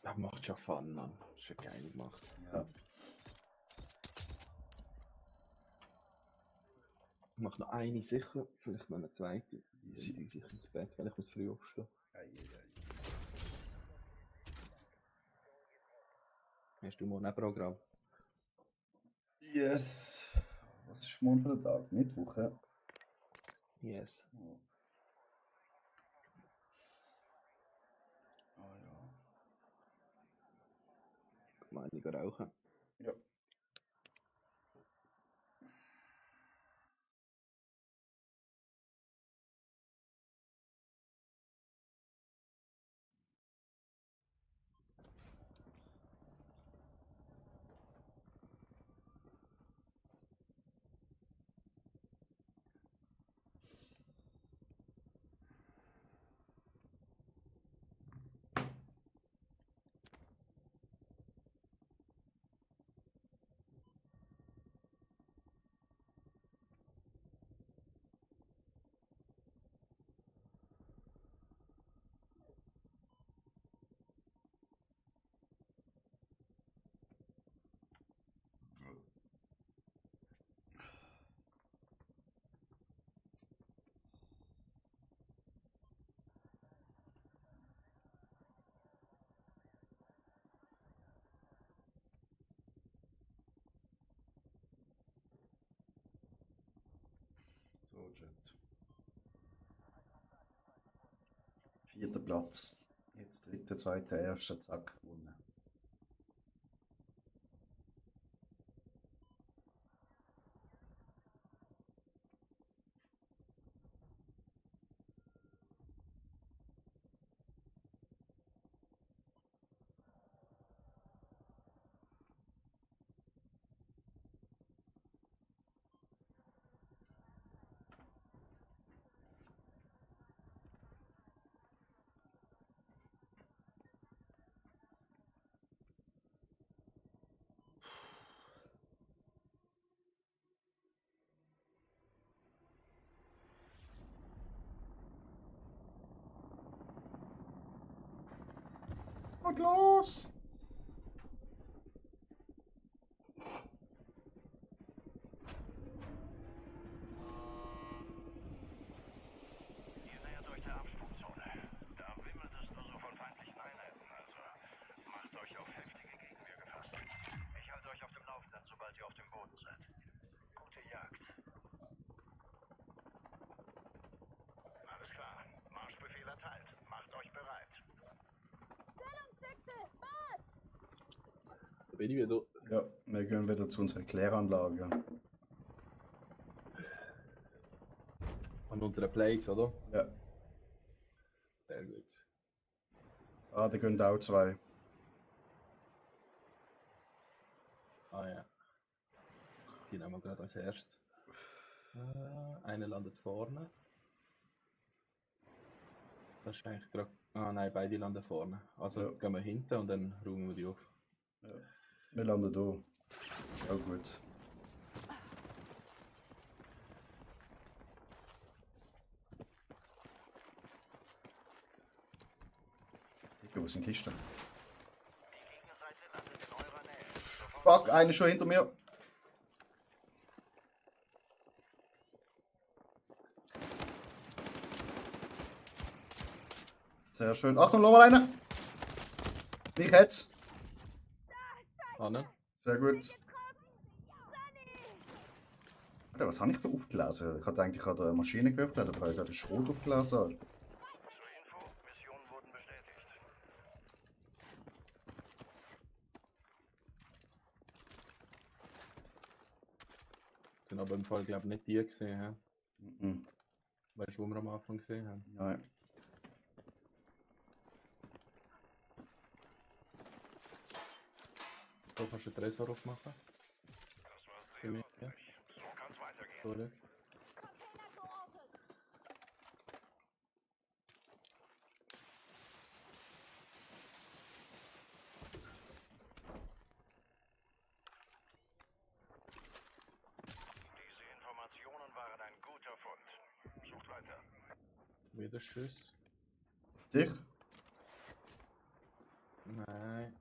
Das macht schon Fun, Mann. Das ist schon geil gemacht. Ja. Ich mach noch eine sicher, vielleicht noch eine zweite. Dann gehe ich ins Bett, weil ich muss früh aufstehen. Hast du morgen ein Programm? Yes. Was ist morgen für ein Tag? Mittwoch, ja? Yes. Oh. Ah ja. Meine ich rauchen. Ja. So, Chat. Vierter Platz. Jetzt dritter, zweiter, erster, zack, gewonnen. Was geht los? Ihr nähert euch der Absprungzone. Da wimmelt es bin ich wieder. Ja, wir gehen wieder zu unserer Kläranlage. An unserer Place, oder? Ja. Sehr gut. Ah, da gehen auch zwei. Ah ja. Die nehmen wir gerade als erstes. Einer landet vorne. Das ist eigentlich gerade. Ah nein, beide landen vorne. Also Ja. gehen wir hinten und dann räumen wir die auf. Ja. Wir landen da. Auch gut. Digga, wo sind Kisten? Fuck, einer schon hinter mir. Sehr schön. Achtung, noch mal einer. Mich jetzt. Anne? Sehr gut. Alter, was habe ich da aufgelesen? Ich hatte eigentlich an der Maschine geöffnet, aber ich habe gerade Schrot aufgelesen. Alter. Sind aber im Fall, glaube ich, nicht die gesehen haben. Mhm. Weißt du, wo wir am Anfang gesehen haben? Nein. So, kannst du den Tresor aufmachen? Für mich, ja. So kann's weitergehen. Sorry. Diese Informationen waren ein guter Fund. Sucht weiter. Wieder Schuss. Dich? Nein.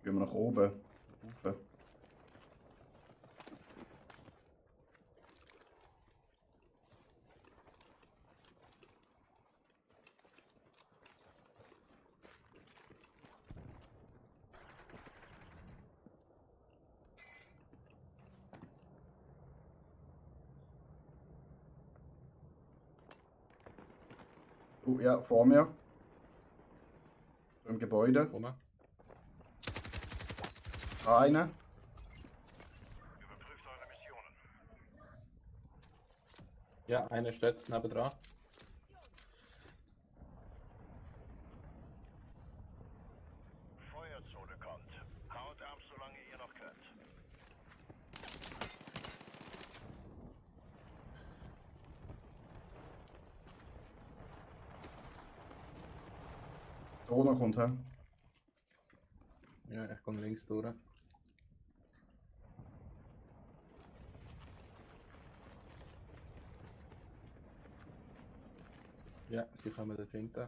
Gehen wir nach oben. Rauf. Oh ja, vor mir. Im Gebäude. Wo wir? Da einer. Überprüft eure Missionen. Ja, einer steht nebendran. Feuerzone kommt. Haut ab, solange ihr noch könnt. Zone kommt her. Ja, ich komme links durch. Ja, sie kommen dort hinten.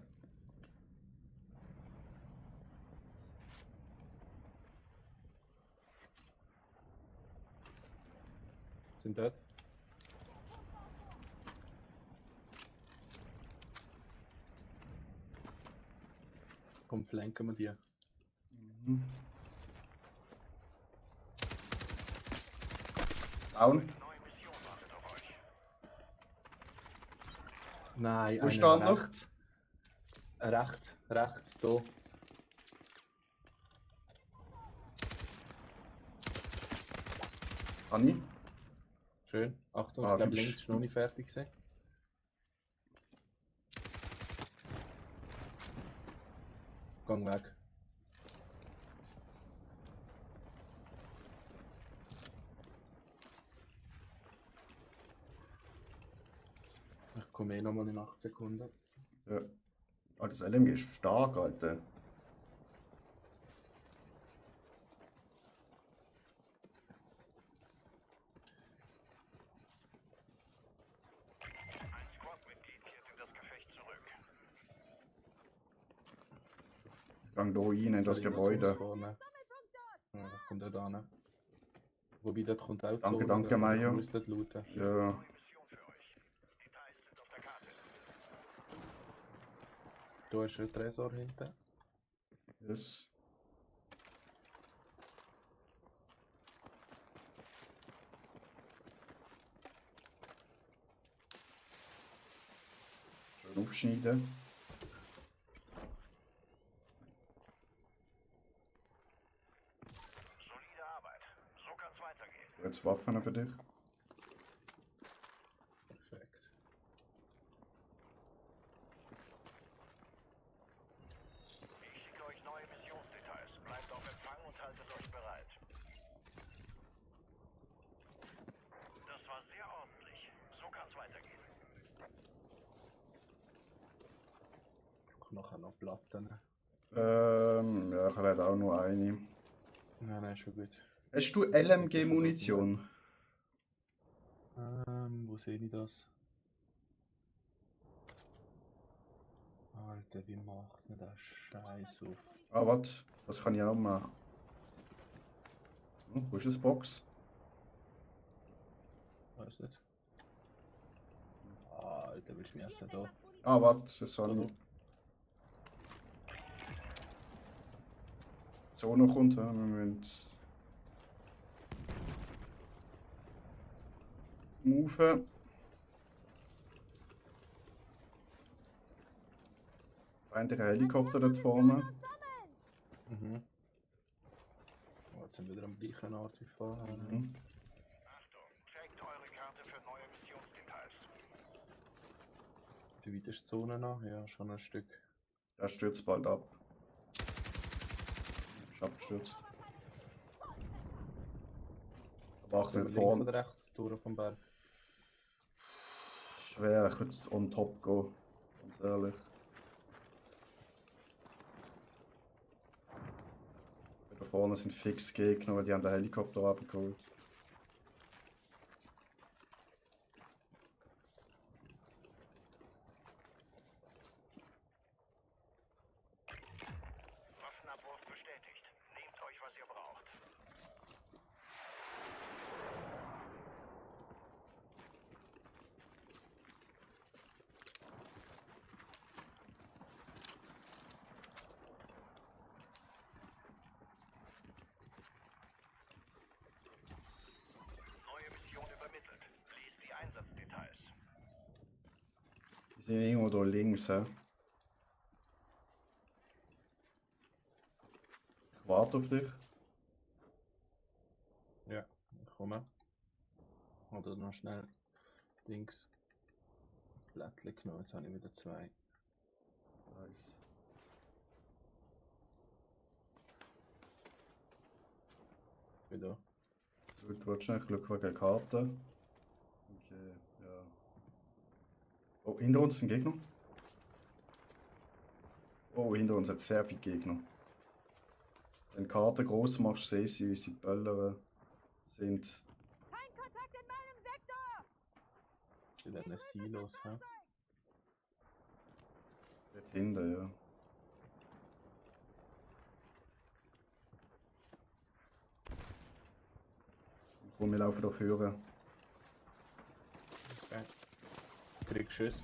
Sind dort. Komm, flanken wir die. Mhm. Down. Nein, Wo stand noch? rechts. Rechts, da. Anni. Schön. Achtung, Ah, ich glaube gibt's- links ist noch nicht fertig gewesen. Gang weg. Ich komme eh nochmal in 8 Sekunden. Ja. Ah, das LMG ist stark, Alter. Ein Squad-Mitglied kehrt in das Gefecht zurück. Gang da rein in das Soll ich noch Gebäude. vorne? Ja, das kommt dort an. Wobei, dort kommt auch Danke, Zone, danke, da Mario. muss dort looten. Ja. Da ist ein Tresor hinten. Yes. Schön aufschneiden. Solide Arbeit. So kann's weitergehen. Jetzt Waffen für dich. Perfekt. Ich schicke euch neue Missionsdetails. Bleibt auf Empfang und haltet euch bereit. Das war sehr ordentlich. So kann's weitergehen. Nachher noch Platten. Ja, ich werde auch nur eine. Nein, schon gut. Hast du LMG-Munition? Wo sehe ich das? Alter, wie macht man das Scheiß auf? Ah, warte, das kann ich auch machen. Wo ist das Box? Weiß nicht. Alter, willst du mich erst da? Ah, warte, das soll ich. Die Zone kommt, ja, wir müssen moven. Feindlicher Helikopter dort vorne. Mhm. Oh, jetzt sind wir wieder am gleichen Ort wie vorher. Mhm. Achtung, checkt eure Karte für neue Missionsdetails. Wie weit ist die Zone noch? Ja, schon ein Stück. Der stürzt bald ab. Ist abgestürzt. Aber achte nicht Links oder vorne. rechts durch vom Berg? Schwer, ich würde on top gehen. Ganz ehrlich. Da vorne sind fix Gegner, weil die haben den Helikopter abgeholt. Waffenabwurf bestätigt. Nehmt euch, was ihr braucht. Neue Mission übermittelt. Liest die Einsatzdetails. Die sind irgendwo da links. He? Ich warte auf dich. Ja, ich komme. Oder noch schnell links. Blättchen genommen, jetzt habe ich wieder zwei. Nice. Wieder. Gut, warte schnell, ich schaue wegen der Karte. Okay, ja. Oh, hinter uns sind Gegner. Oh, hinter uns hat sehr viele Gegner. Wenn du die Karte groß machst, sehen sie, wie sie böllern sind. Kein Kontakt in meinem Sektor! Wieder eine Silos, hä? Dort hinten, ja. Komm, wir laufen da vorne. Okay. Krieg Schuss.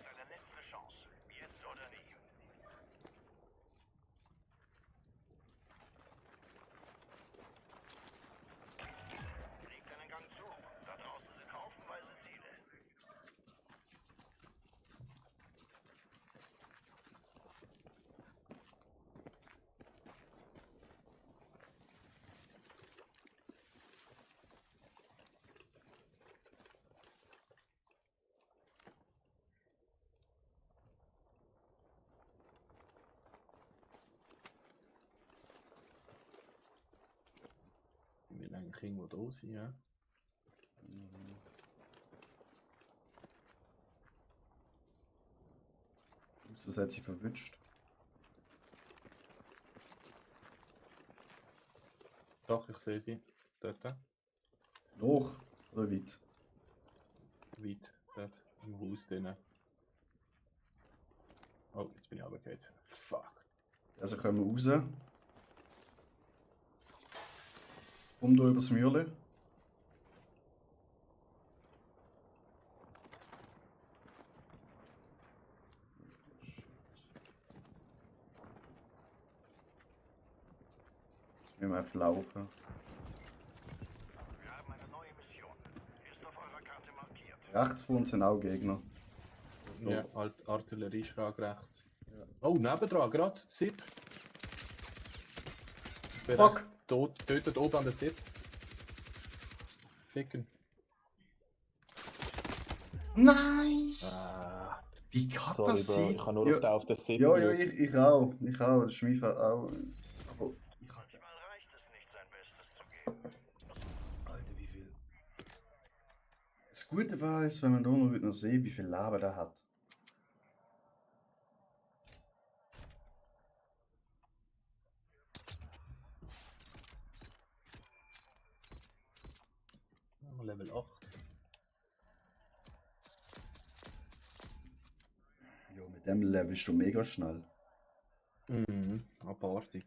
Das ist eine letzte Chance. Jetzt oder nie. Legt einen Gang zu. Da draußen sind haufenweise Ziele. Ich will eigentlich irgendwo da sein, ja? Das hat sie verwünscht. Doch, ich sehe sie. Dort. Hoch oder weit? Weit. Dort. Im Haus drinnen. Oh, jetzt bin ich runtergefallen. Fuck. Also kommen wir raus. Komm da übers Mürle. Jetzt müssen wir einfach laufen. Wir haben eine neue Mission. Ist auf eurer Karte markiert. Rechts von uns sind auch Gegner. Ja, Artillerieschlag rechts. Ja. Oh, nebendran, gerade. Sip. Fuck! Tötet oben an der Sip. Ficken. Nein! Ah. Wie kann Sorry, das Bro, sein? ich kann nur auf den Sip. Ja, ja, ich auch. Ich auch. Das ist mein Fall auch. Aber ich hatte. Manchmal reicht es nicht, sein Bestes zu geben. Alter, wie viel. Das Gute war es, wenn man da noch sehen, wie viel Lava der hat. Level 8. Ja, mit dem Level bist du mega schnell. Mhm, abartig.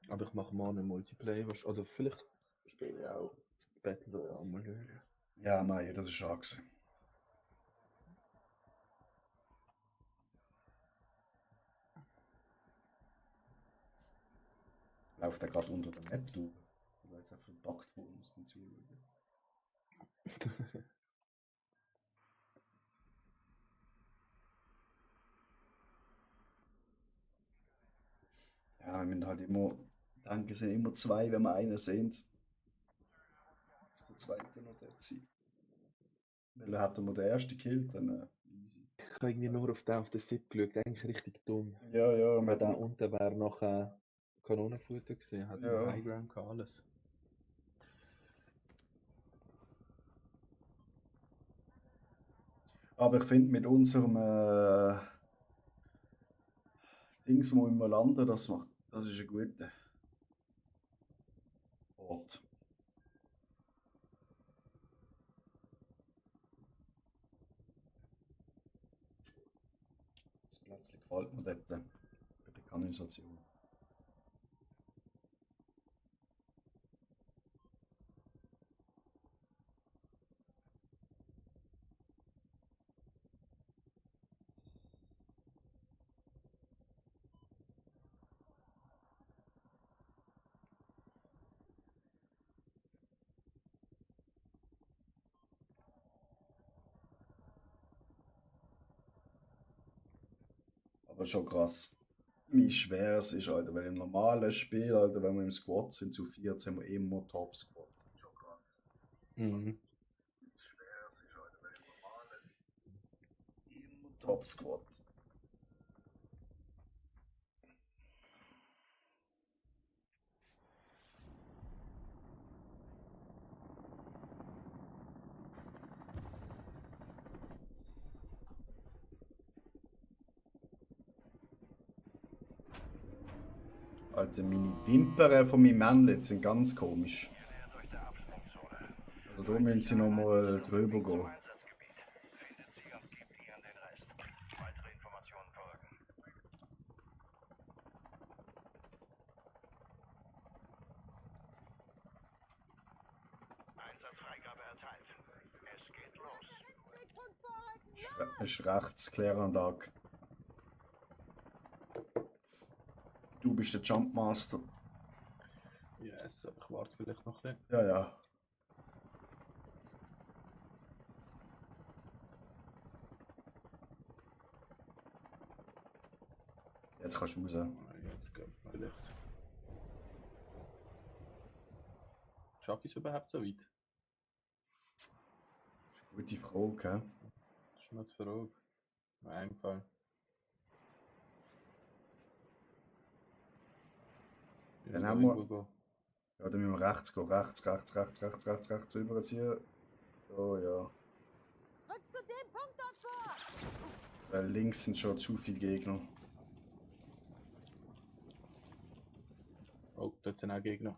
Aber ich mache mal einen Multiplayer, oder vielleicht spiele ich auch Battle Royale mal hören. Ja, Meier, das ist schon gewesen. Läuft er gerade unter der Map durch? Weil jetzt einfach verpackt worden ist beim Zuschauen. Ja, wir müssen halt immer denken, es sind immer zwei, wenn wir einen sehen. Muss der zweite noch dort sein. Weil er hat er mal den ersten gekillt, dann easy. Ich habe irgendwie nur auf den Sip geschaut, eigentlich richtig dumm. Ja, ja, Aber mit da dem. unten wäre noch Kanonenfutter gesehen, hat Ja. einen Highground gehabt, alles. Aber ich finde mit unserem Dings, wo wir landen, das ist ein guter Ort. Das plötzlich gefällt mir dort bei der Kanalisation. Aber schon krass, wie schwer es ist, Alter. Weil im normalen Spiel, Alter, wenn wir im Squad sind, zu 4 sind wir immer Top Squad. Schon krass. Mhm. Wie schwer es ist, Alter, weil im normalen immer Top Squad. Alter, meine Wimpern von meinem Männchen sind ganz komisch. Also da müssen sie nochmal drüber gehen. Findet sie und gebt ihnen den Rest. Weitere Informationen folgen. Einsatzfreigabe erteilt. Es geht los. Ist rechts, Kläranlage. Du bist der Jumpmaster. Yes, aber ich warte vielleicht noch ein bisschen. Ja, ja. Jetzt kannst du raus. Jetzt geht vielleicht. Schaffe ich es überhaupt so weit? Das ist eine gute Frage, hä? Das ist noch die Frage. In einem Fall. Dann haben wir. Ja, dann müssen wir rechts gehen. Rechts rüberziehen. Oh ja. Rück zu dem Punkt dort vor! Weil links sind schon zu viele Gegner. Oh, dort sind auch Gegner.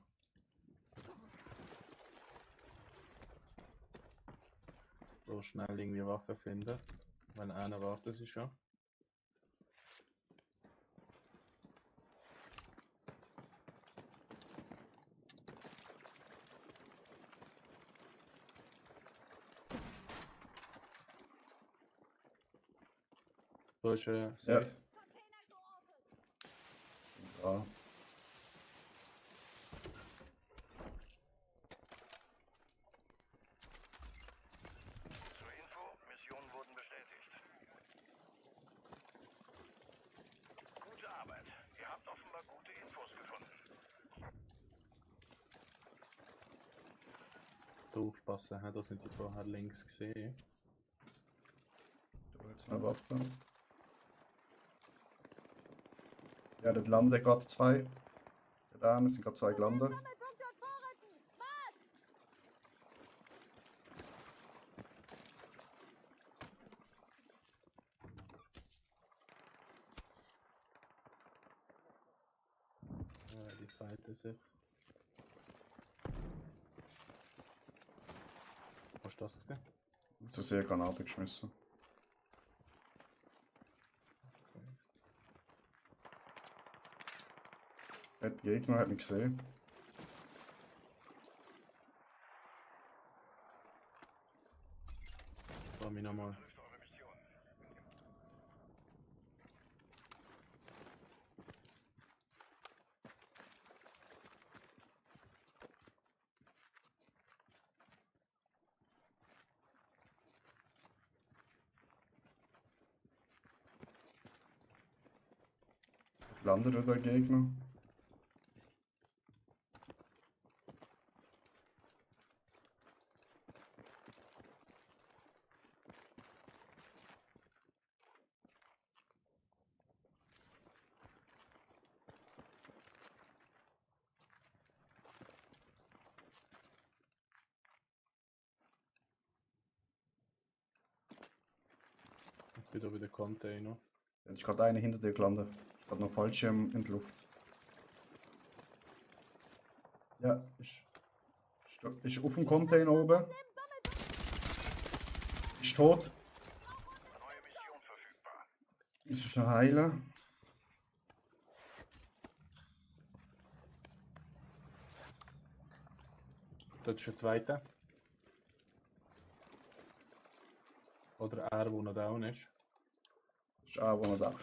So schnell irgendwie Waffen finden. Weil einer wartet sie schon. So ist safe. Ja. Ja. Zur Info, Missionen wurden bestätigt. Gute Arbeit. Ihr habt offenbar gute Infos gefunden. Da aufpassen, da sind sie vorher links gesehen. Da jetzt eine Waffe. Ja, dort landen gerade zwei. Da sind gerade zwei gelandet. Sammelpunkt dort vorrücken! Marsch! Ja, die fighten sich. Was ist das gesehen? Aus der See Granate geschmissen. Der Gegner hat mich gesehen. Fahr mich nochmal. Landet der Gegner? Wieder bei den Container. Jetzt ist gerade einer hinter dir gelandet. Hat noch Fallschirm in die Luft. Ja, ist auf dem Container oben. Ist tot. Neue Mission verfügbar. Ist noch heilen. Dort ist der zweite. Oder er, der noch down ist. Ist auch wo da.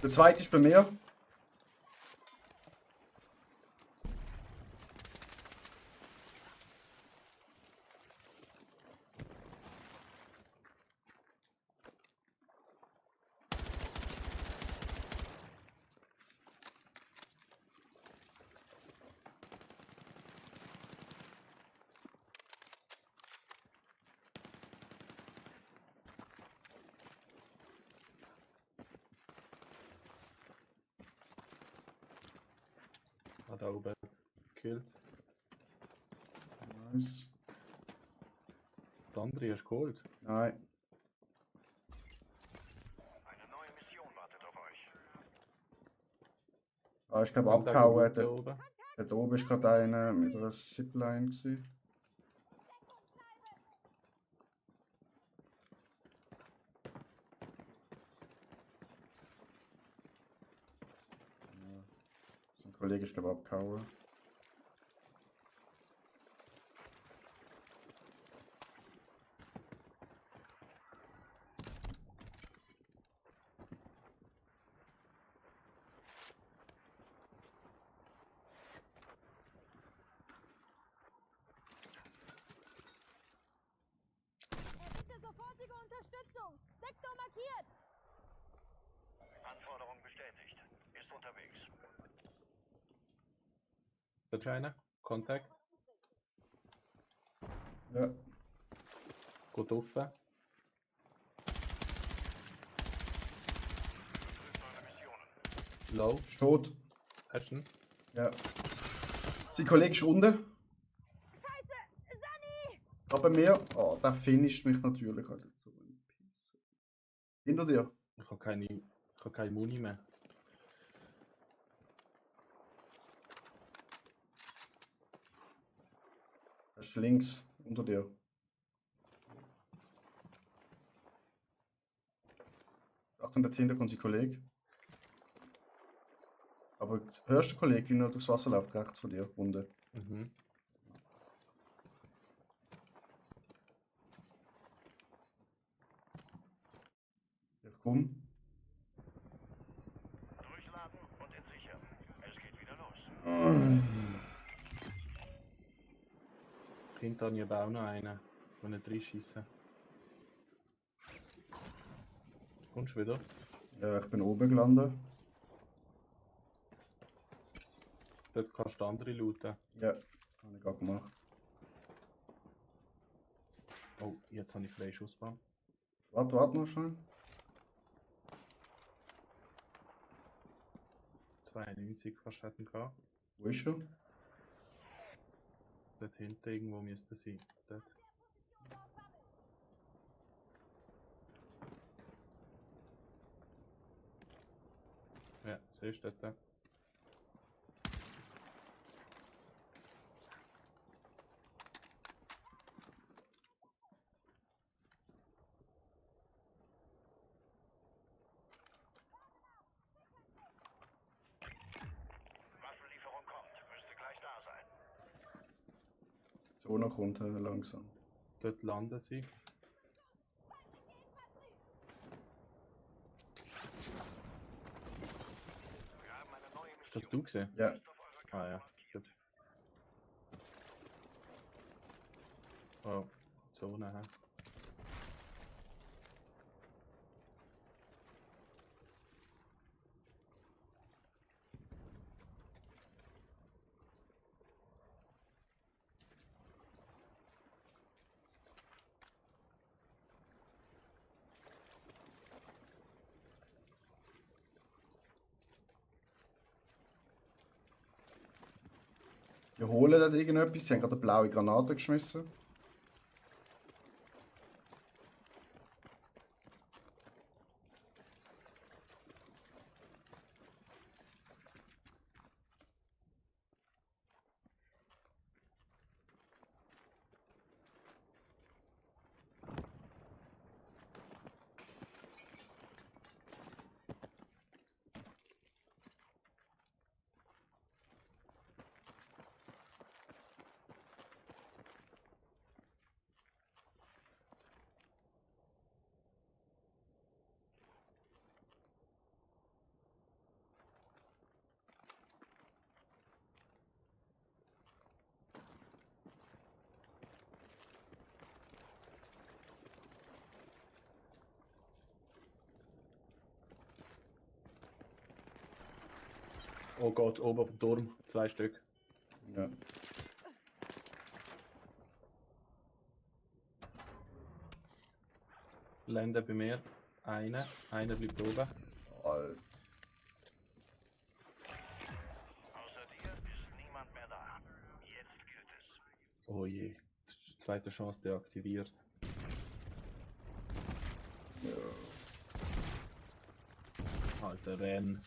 Der zweite ist bei mir. Ah, da oben gekillt. Nice. Der andere hast du geholt. Nein. Eine neue Mission wartet auf euch. Ah, ich glaube Contact abgehauen. da oben. Dort oben ist gerade einer mit einer Zipline gewesen. Ja. Sein Kollege ist glaube ich abgehauen. Bitte sofortige Unterstützung! Sektor markiert! Anforderung bestätigt. Ist unterwegs. Dort ist einer. Kontakt. Ja. Geht offen. Low. Ist tot. Hast du ihn? Ja. Sein Kollege ist unten. Scheiße! Sani! Aber bei mir. Oh, der finisht mich natürlich. Alter. So ein Pisser. Hinter dir. Ich habe keine Muni mehr. Das ist links, unter dir. Achtung, da hinten kommt sein Kollege. Aber hörst du, Kollege, wie er durchs Wasser läuft, rechts von dir, unten? Mhm. Ich komm. Durchladen und entsichern. Es geht wieder los. Hinter mir aber auch noch einen, der nicht reinschiessen. Kommst du wieder? Ja, ich bin oben gelandet. Dort kannst du andere looten. Ja, habe ich gerade gemacht. Oh, jetzt habe ich freie Schussbahn. Warte noch schnell. 92 fast hätten gehabt. Wo ist er? Dort hinten irgendwo müsste sein. Dort. Ja, siehst du dort? Waffenlieferung kommt. Müsste gleich da sein. Zone kommt langsam. Dort landen sie. Hast das du gesehen? Ja. Ah ja, gut. Oh, Zone, hä? Die holen dort irgendetwas, sie haben gerade eine blaue Granate geschmissen. Oh Gott, oben auf dem Turm, 2 Stück. Ja. Landen bei mir. Einer bleibt oben. Alter. Außer dir ist niemand mehr da. Jetzt gilt es. Oh je, zweite Chance deaktiviert. Alter, renn.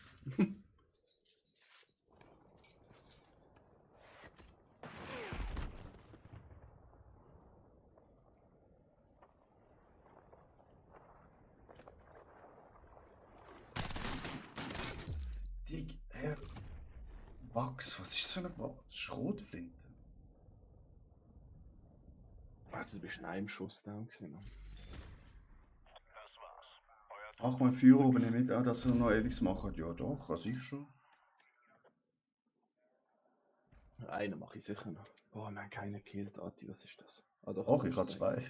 Dick, Herr. Wachs, was ist das für eine Schrotflinte? Warte, du bist in einem Schuss da gewesen. Mann. Ach, mein Führer oben nicht mit, dass er noch ewig machen. Ja doch, was ich schon. Einen mache ich sicher noch. Boah, wir haben keinen gekillt, Ati, was ist das? Ah, doch, Ach, ich habe 2.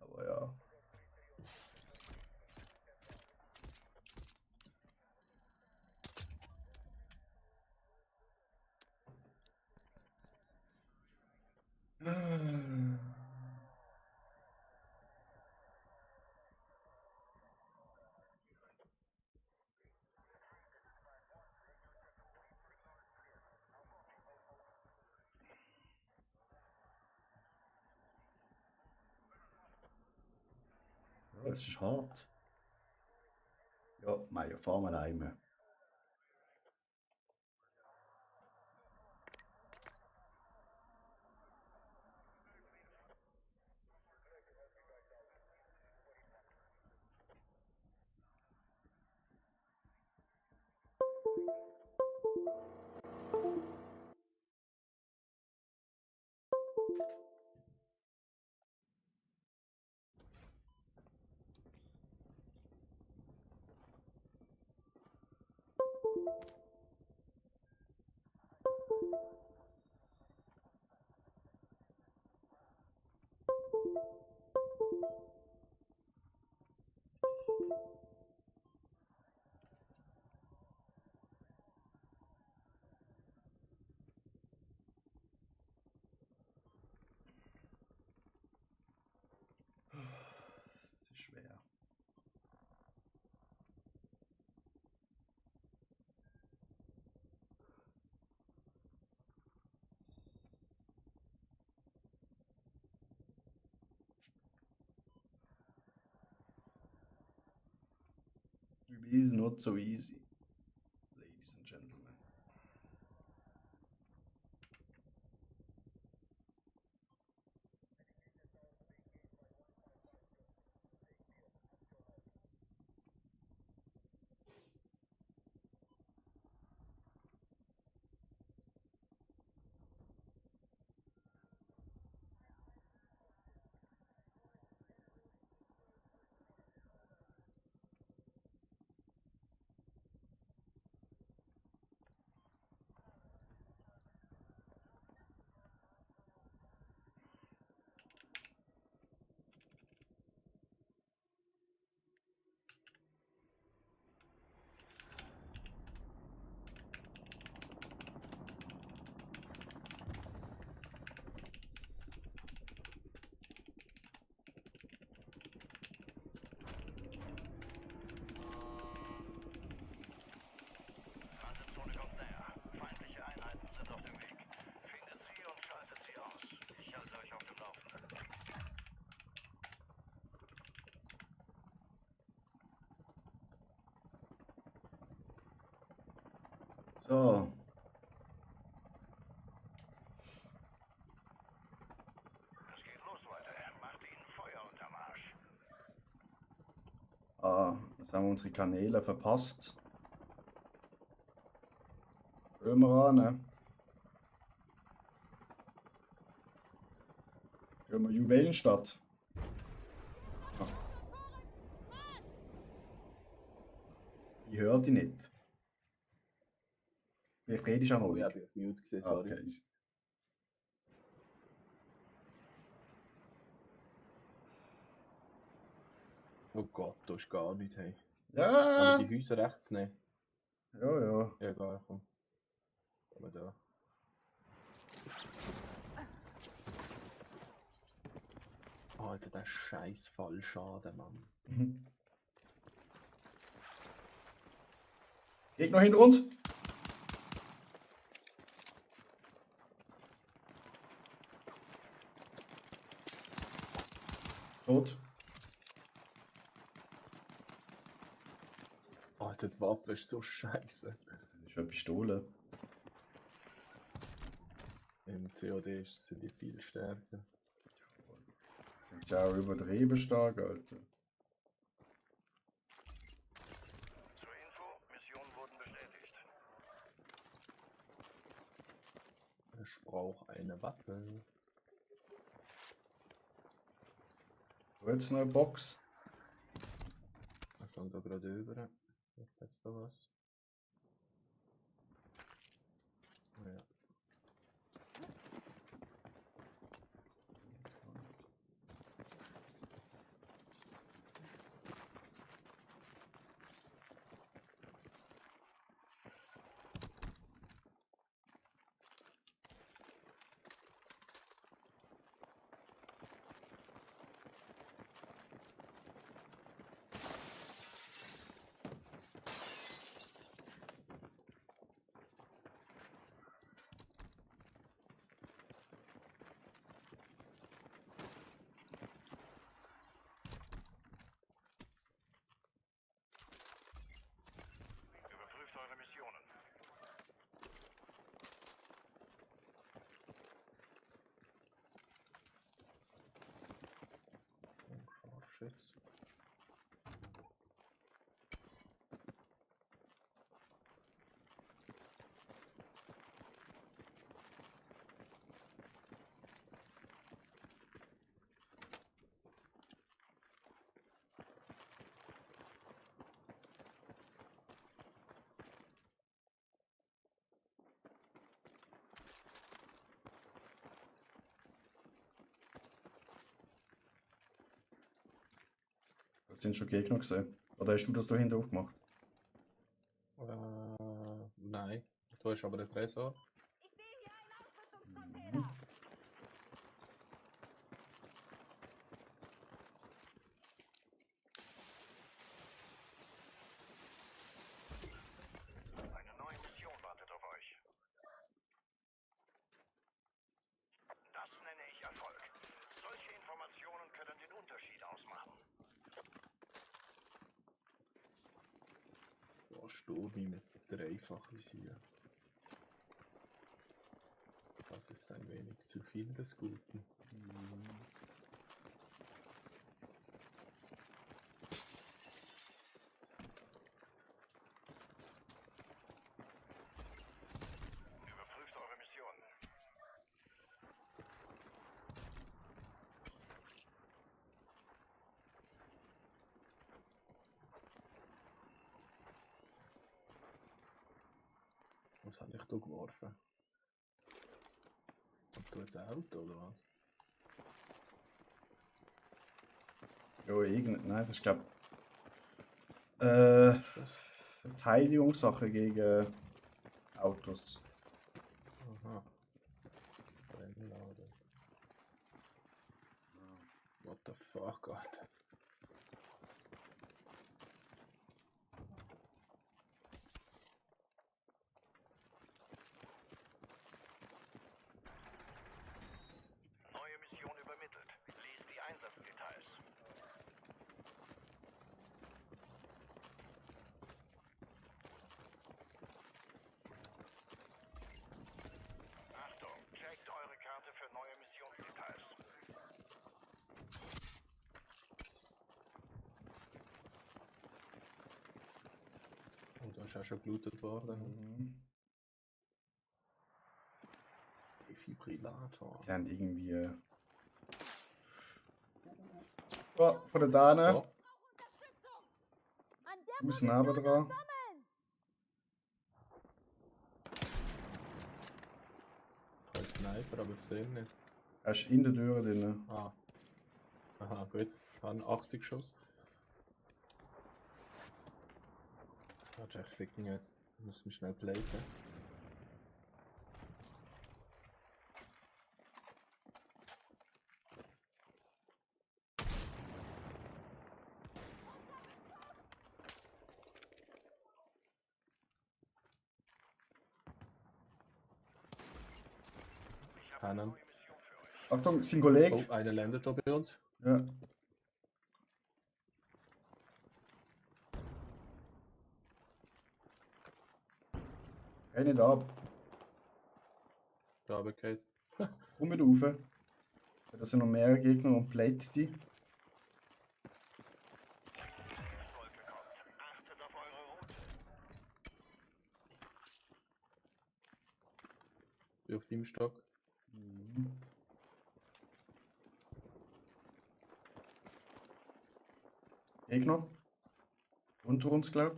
Aber ja. Ja, es ist hart. Ja, Meier, fahr mal heim. Das ist schwer. It is not so easy, ladies and gentlemen. Transitszone kommt näher. Feindliche Einheiten sind auf dem Weg. Findet sie und schaltet sie aus. Ich halte euch auf dem Laufenden. So. Es geht los, Leute. Macht ihnen Feuer unterm Arsch. Ah, jetzt haben wir unsere Kanäle verpasst. Hören wir an, ne? Gehen wir Juwelenstadt. Ah. Ich höre dich nicht. Vielleicht redest du auch noch. Ja, ich bin auf Mute gesehen, Ah, sorry. okay. Oh Gott, da ist gar nichts, hey. Ja! Aber die Häuser rechts nehmen. Ja, ja. Ja, egal, komm. Komm da. Alter, der scheiß Fallschaden, Mann. Gegner hinter uns! Tot. Alter, die Waffe ist so scheiße. Das ist eine Pistole. Im COD sind die viel stärker. Sind ja auch übertrieben stark, Alter. Zur Info, Missionen wurden bestätigt. Ich brauche eine Waffe. Wo jetzt noch eine Box? Ich stand da gerade über. Vielleicht hat's da was. Ja. Sind schon Gegner gesehen? Oder hast du das da hinten aufgemacht? Nein. Du hast aber den Tresor. Mhm. Eine neue Mission wartet auf euch. Das nenne ich Erfolg. Solche Informationen können den Unterschied ausmachen. Boah, Sturmi mit Dreifachvisier. Das ist ein wenig zu viel des Guten. Überprüft eure Mission. Was habe ich da geworfen? Und du jetzt ein Auto oder was? Ja, nein, das ist glaube Verteidigungssache gegen Autos. Aha. Brennlader. What the fuck, Alter. Neue Mission übermittelt. Lies die Einsatzdetails. Achtung, checkt eure Karte für neue Missionsdetails. Oh, da ist auch schon gelootet worden. Mhm. Defibrillator. Die haben irgendwie. Oh, von der Dane. Oh, An der Fuß neben dran. sammeln! ich habe Sniper, aber ich sehe ihn nicht. Er ist in der Tür drin. Ah. Aha, gut. Ich habe 80 Schuss. Warte, ich ficken jetzt. Ich muss mich schnell platen. Kennen. Achtung, sein Kollege. Oh, einer landet da bei uns. Ja. Geh nicht ab. Da runtergefallen. Komm mit rauf. Ja, das sind noch mehrere Gegner und plate die. Achtet auf eure Route. Bin auf deinem Stock. Mhm. Gegner. Unter uns, glaub.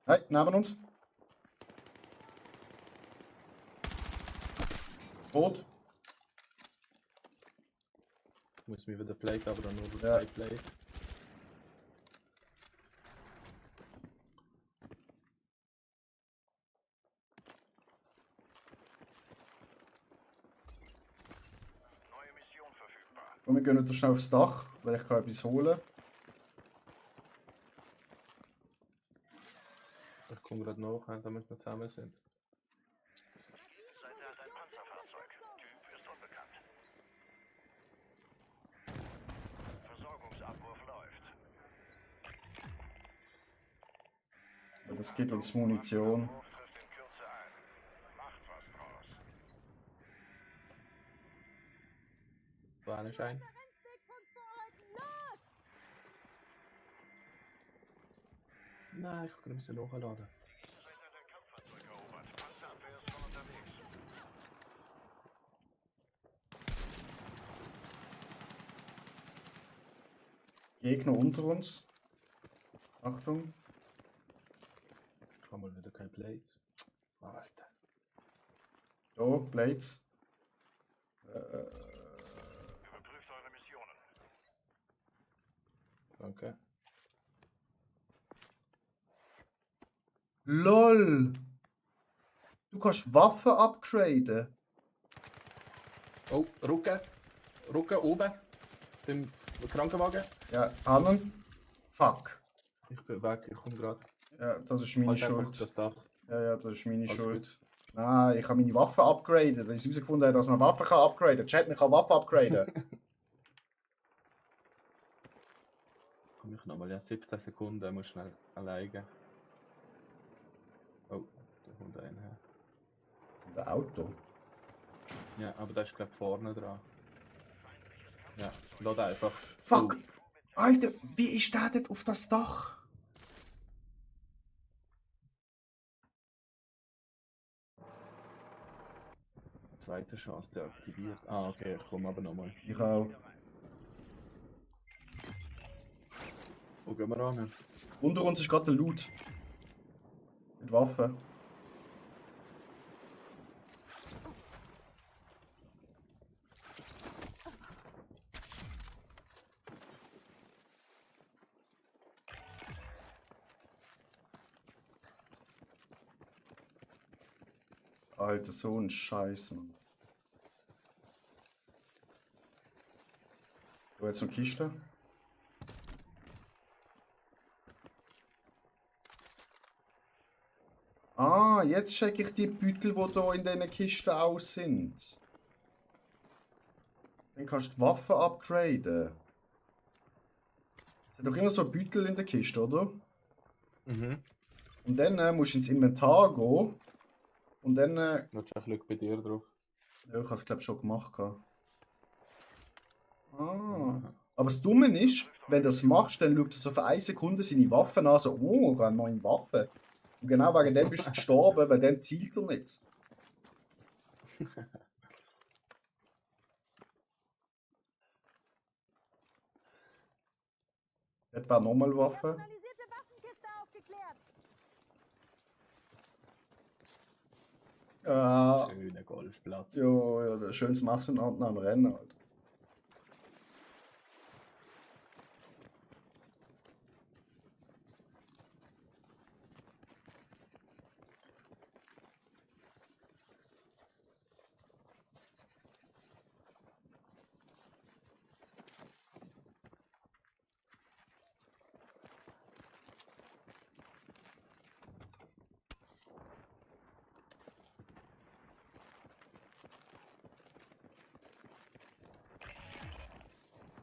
Hey, neben uns. Rot. Ich muss mich wieder platen, aber dann nur Ja. 2 Plate. Neue Mission verfügbar. Und wir gehen wieder schnell aufs Dach, weil ich kann etwas holen. Ich komme gerade nach, damit wir zusammen sind. Seite hat ein Panzerfahrzeug. Typ ist unbekannt. Versorgungsabwurf läuft. Weil das gibt uns Munition. Abwurf trifft in Kürze ein. Macht was draus. Da einer ist ein. Referenzwegpunkt vorhalten! Los! Nein, ich kann ein nachladen. Seite hat ein Kampffahrzeug erobert. Panzerabwehr ist schon unterwegs. Gegner unter uns. Achtung. Ich habe mal wieder kein Plates. Alter. Da, Blades. Überprüft eure Missionen. Danke. LOL! Du kannst Waffen upgraden. Oh, Rücken. Rücken oben. Beim Krankenwagen. Ja, Annen. Fuck. Ich bin weg, ich komme gerade. Ja, das ist meine Halt einfach Schuld. das Dach. Ja, das ist meine Alles Schuld. Nein, ich habe meine Waffe upgraden, weil ich herausgefunden habe, dass man Waffen kann upgraden. Chat, man kann Waffen upgraden. Komm ich nochmal, ja, 17 Sekunden, muss schnell alleine. Oh, da kommt einer her. Ein Auto. Ja, aber der ist glaube vorne dran. Ja, lass einfach. Fuck! Alter, wie ist der dort auf das Dach? Zweite Chance deaktiviert. Ah, okay, ich komme aber nochmal. Ich auch. Wo gehen wir ran? Unter uns ist gerade der Loot. Mit Waffen. Alter, so ein Scheiß, Mann. Wo jetzt noch Kiste? Ah, jetzt check ich die Beutel, die hier in diesen Kisten aus sind. Dann kannst du die Waffen upgraden. Es hat doch immer so Beutel in der Kiste, oder? Mhm. Und dann musst du ins Inventar gehen. Und dann. Willst du ein bei dir drauf? Ja, ich habe es glaube schon gemacht. Ah. Aber das Dumme ist, wenn du das machst, dann schaut er so für 1 Sekunde seine Waffen an, so, oh, ich habe eine neue Waffe. Und genau wegen dem bist du gestorben, weil dann zielt er nicht. Das war nochmal Waffe. Personalisierte Waffenkiste aufgeklärt. Ja. Schöner Golfplatz. Ja, das schönes Massenarten am Rennen. Alter.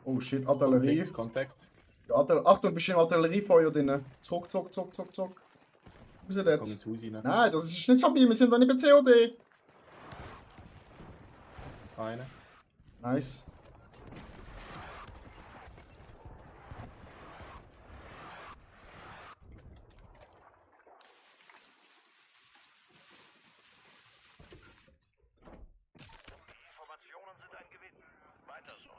Oh shit, Artillerie. Kontakt. Ja, Achtung, bist du im Artilleriefeuer drin. Zurück. Raus dort. Komm ins Haus rein. Nein, das ist nicht stabil, wir sind doch nicht bei COD. Einer. Nice. Informationen sind ein Gewinn. Weiter so.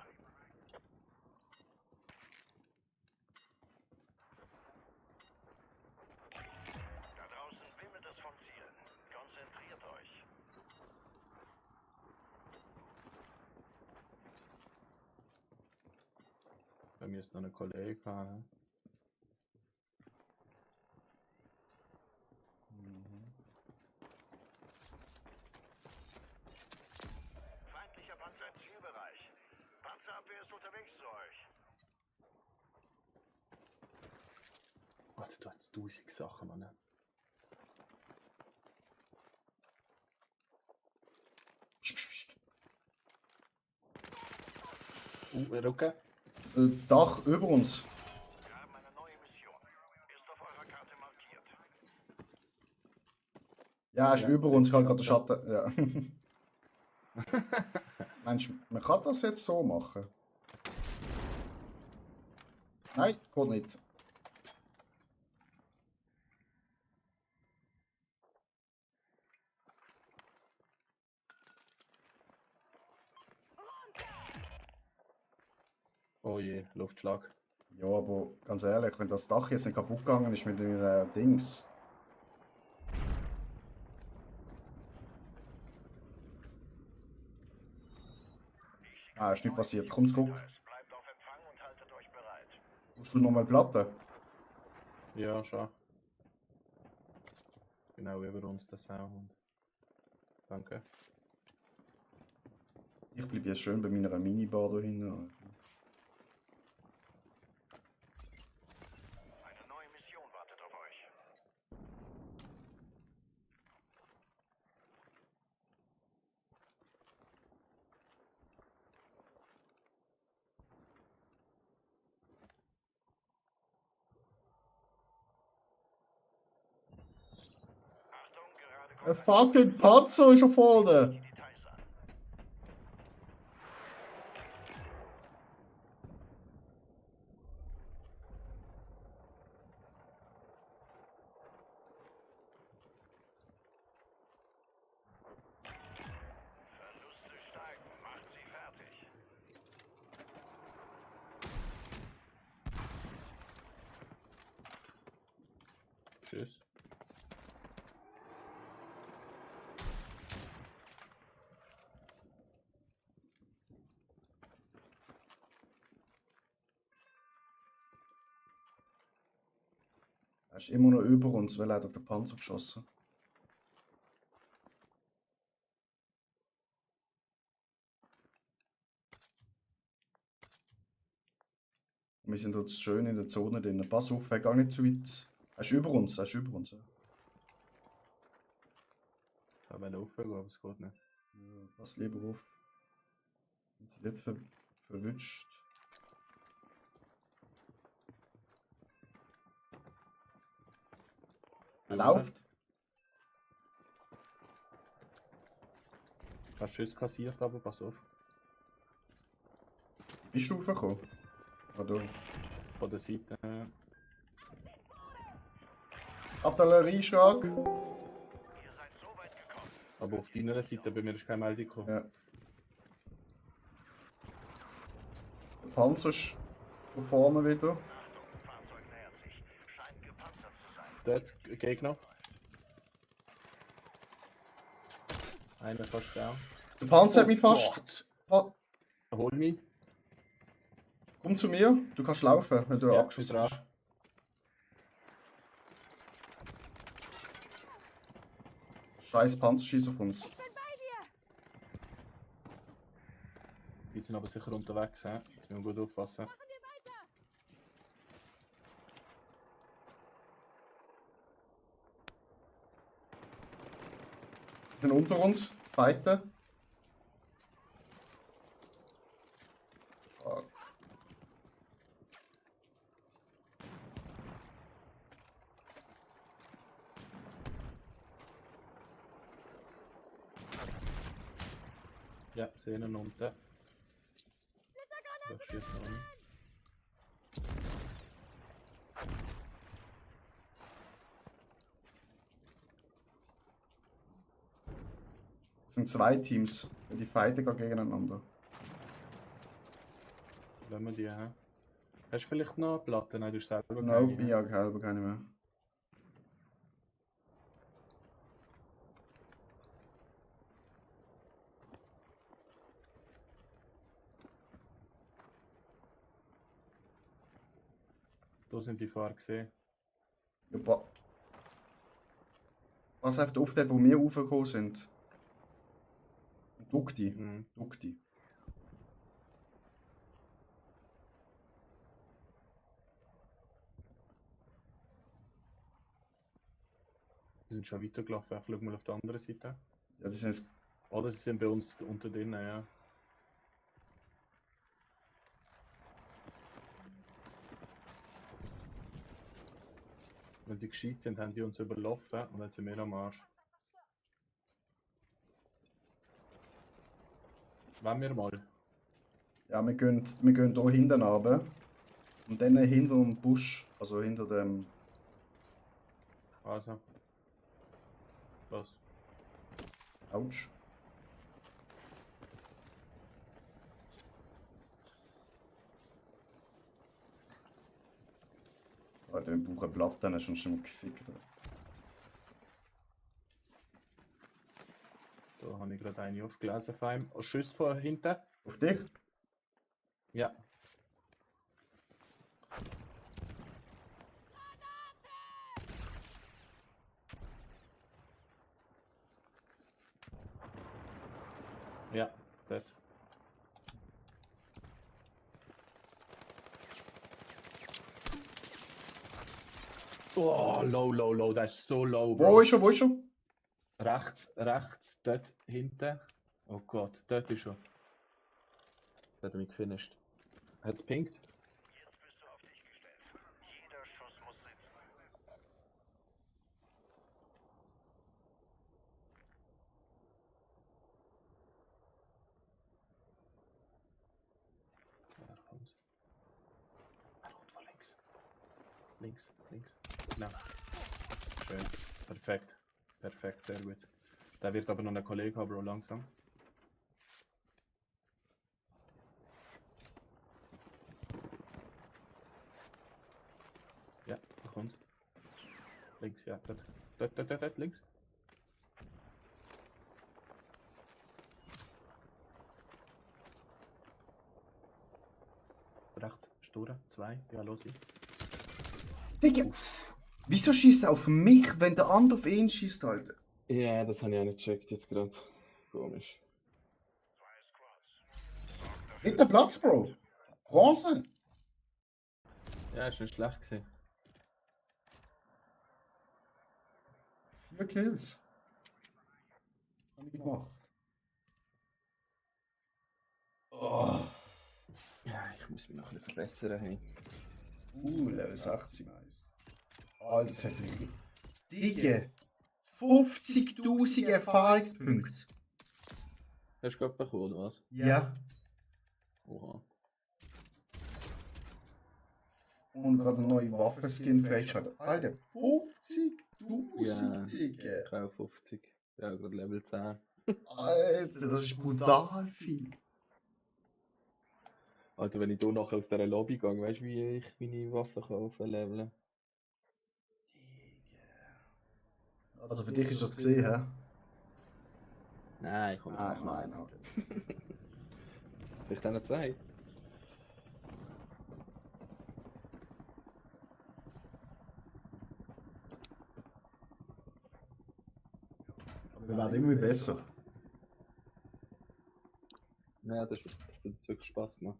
Da draußen wimmelt es von Zielen. Konzentriert euch. Bei mir ist noch ein Kollege. Ne? Feindlicher Panzer im Zielbereich. Panzerabwehr ist unterwegs zu euch. Alter, du hast 1000 Sachen, Mann. Rücken. Dach über uns. Wir haben eine neue Mission. Ist auf eurer Karte markiert. Ja, ist über uns, halt gerade der Schatten. Ja. Meinst du, man kann das jetzt so machen? Nein, geht nicht. Oh je, Luftschlag. Ja, aber ganz ehrlich, wenn das Dach jetzt nicht kaputt gegangen ist mit den Dings. Ah, ist nicht passiert. Komm zurück. Bleibt auf Empfang und haltet euch bereit. Musst du nochmal Platte? Ja, schon. Genau über uns der Sound. Danke. Ich bleibe jetzt schön bei meiner Minibar da hinten. Eine neue Mission wartet auf euch. Achtung, gerade Ein fucking Panzer ist schon vorne! Details an. Verluste steigen. Macht sie fertig. Tschüss. Er ist immer noch über uns, weil er hat auf den Panzer geschossen. Wir sind jetzt schön in der Zone drin. Pass auf, er geht gar nicht zu weit. Er ist über uns, er ist über uns. Ja. Ich wollte aufhören, aber es geht nicht. Ja, pass lieber auf. Wenn sie nicht verwünscht. Er läuft. Ich habe Schuss kassiert, aber pass auf. Bist du raufgekommen? Ah, da. Von der Seite. Artillerieschlag. Aber auf deiner Seite bei mir ist keine Meldung gekommen. Ja. Der Panzer ist da vorne wieder. Dort, Gegner. Einer fast down. Der Panzer hat mich fast. Hol mich. Komm zu mir, du kannst laufen, wenn du Ja, abgeschossen bin bist. Scheiß Panzer schießt auf uns. Die sind aber sicher unterwegs, hä? Jetzt müssen wir gut aufpassen. Sie sind unter uns, fighten. Fuck. Ja, sehen ihn unten. Da schießt er an. Es sind zwei Teams, die fighten gerade gegeneinander. Lassen wir die, hä? Hast du vielleicht noch eine Platte? Nein, du hast selber No, keine, ich hä? habe selber keine mehr. Da sind sie vorher gesehen. Ja, was einfach auf den, wo wir raufgekommen sind. Dukti. Mhm. Dukti. Die sind schon weitergelaufen. Ich schau mal auf der anderen Seite. Ja, die sind jetzt. Oder sie sind bei uns unter drinnen, ja. Wenn sie gescheit sind, haben sie uns überlaufen und dann sind wir am Arsch. Wollen wir mal? Ja, wir gehen hier hinten runter. Und dann hinter dem Busch, also hinter dem. Also. Los. Autsch. Alter, wir brauchen Platten, sonst sind wir gefickt. Da habe ich gerade eine aufgelesen von einem. Oh, Schuss von hinten. Auf dich? Ja. dort. Oh, low, der ist so low, Bro. Wo ist er? Wo ist er? Rechts, dort hinten. Oh Gott, dort ist er. Der hat mich gefinisht. Hat es pinkt? Jetzt bist du auf dich gestellt. Jeder Schuss muss sitzen. Ja, kommt. Rot war links. Links. Genau. Schön. Perfekt, sehr gut. Der wird aber noch einen Kollegen haben, Bro, langsam. Ja, da kommt. Links, ja, dort, links. Rechts, Stura, 2, ja, los. Digga, wieso schießt er auf mich, wenn der andere auf ihn schießt, Alter? Ja, das habe ich auch nicht gecheckt jetzt gerade. Komisch. Dritter Platz, Bro. Bronze. Ja, ist nicht schlecht gewesen. 4 Kills. Hab ich gemacht. Oh. Ja, ich muss mich noch ein bisschen verbessern. Hey. Level 60, nice. Alter, Digga. 50.000 Erfahrungspunkte. Hast du gerade bekommen, oder was? Ja. Oha. Und gerade eine neue Waffenskin freigeschaltet. Alter, 50.000, Ja, Digga. 53. Ja, gerade Level 10. Alter, das ist brutal viel. Alter, wenn ich hier nachher aus dieser Lobby gehe, weißt du, wie ich meine Waffen kaufen leveln? Also für dich ist das gesehen, hä? Nein, komm. Nein. Vielleicht auch noch 2. Wir werden immer besser. Ja, das hat wirklich Spaß gemacht.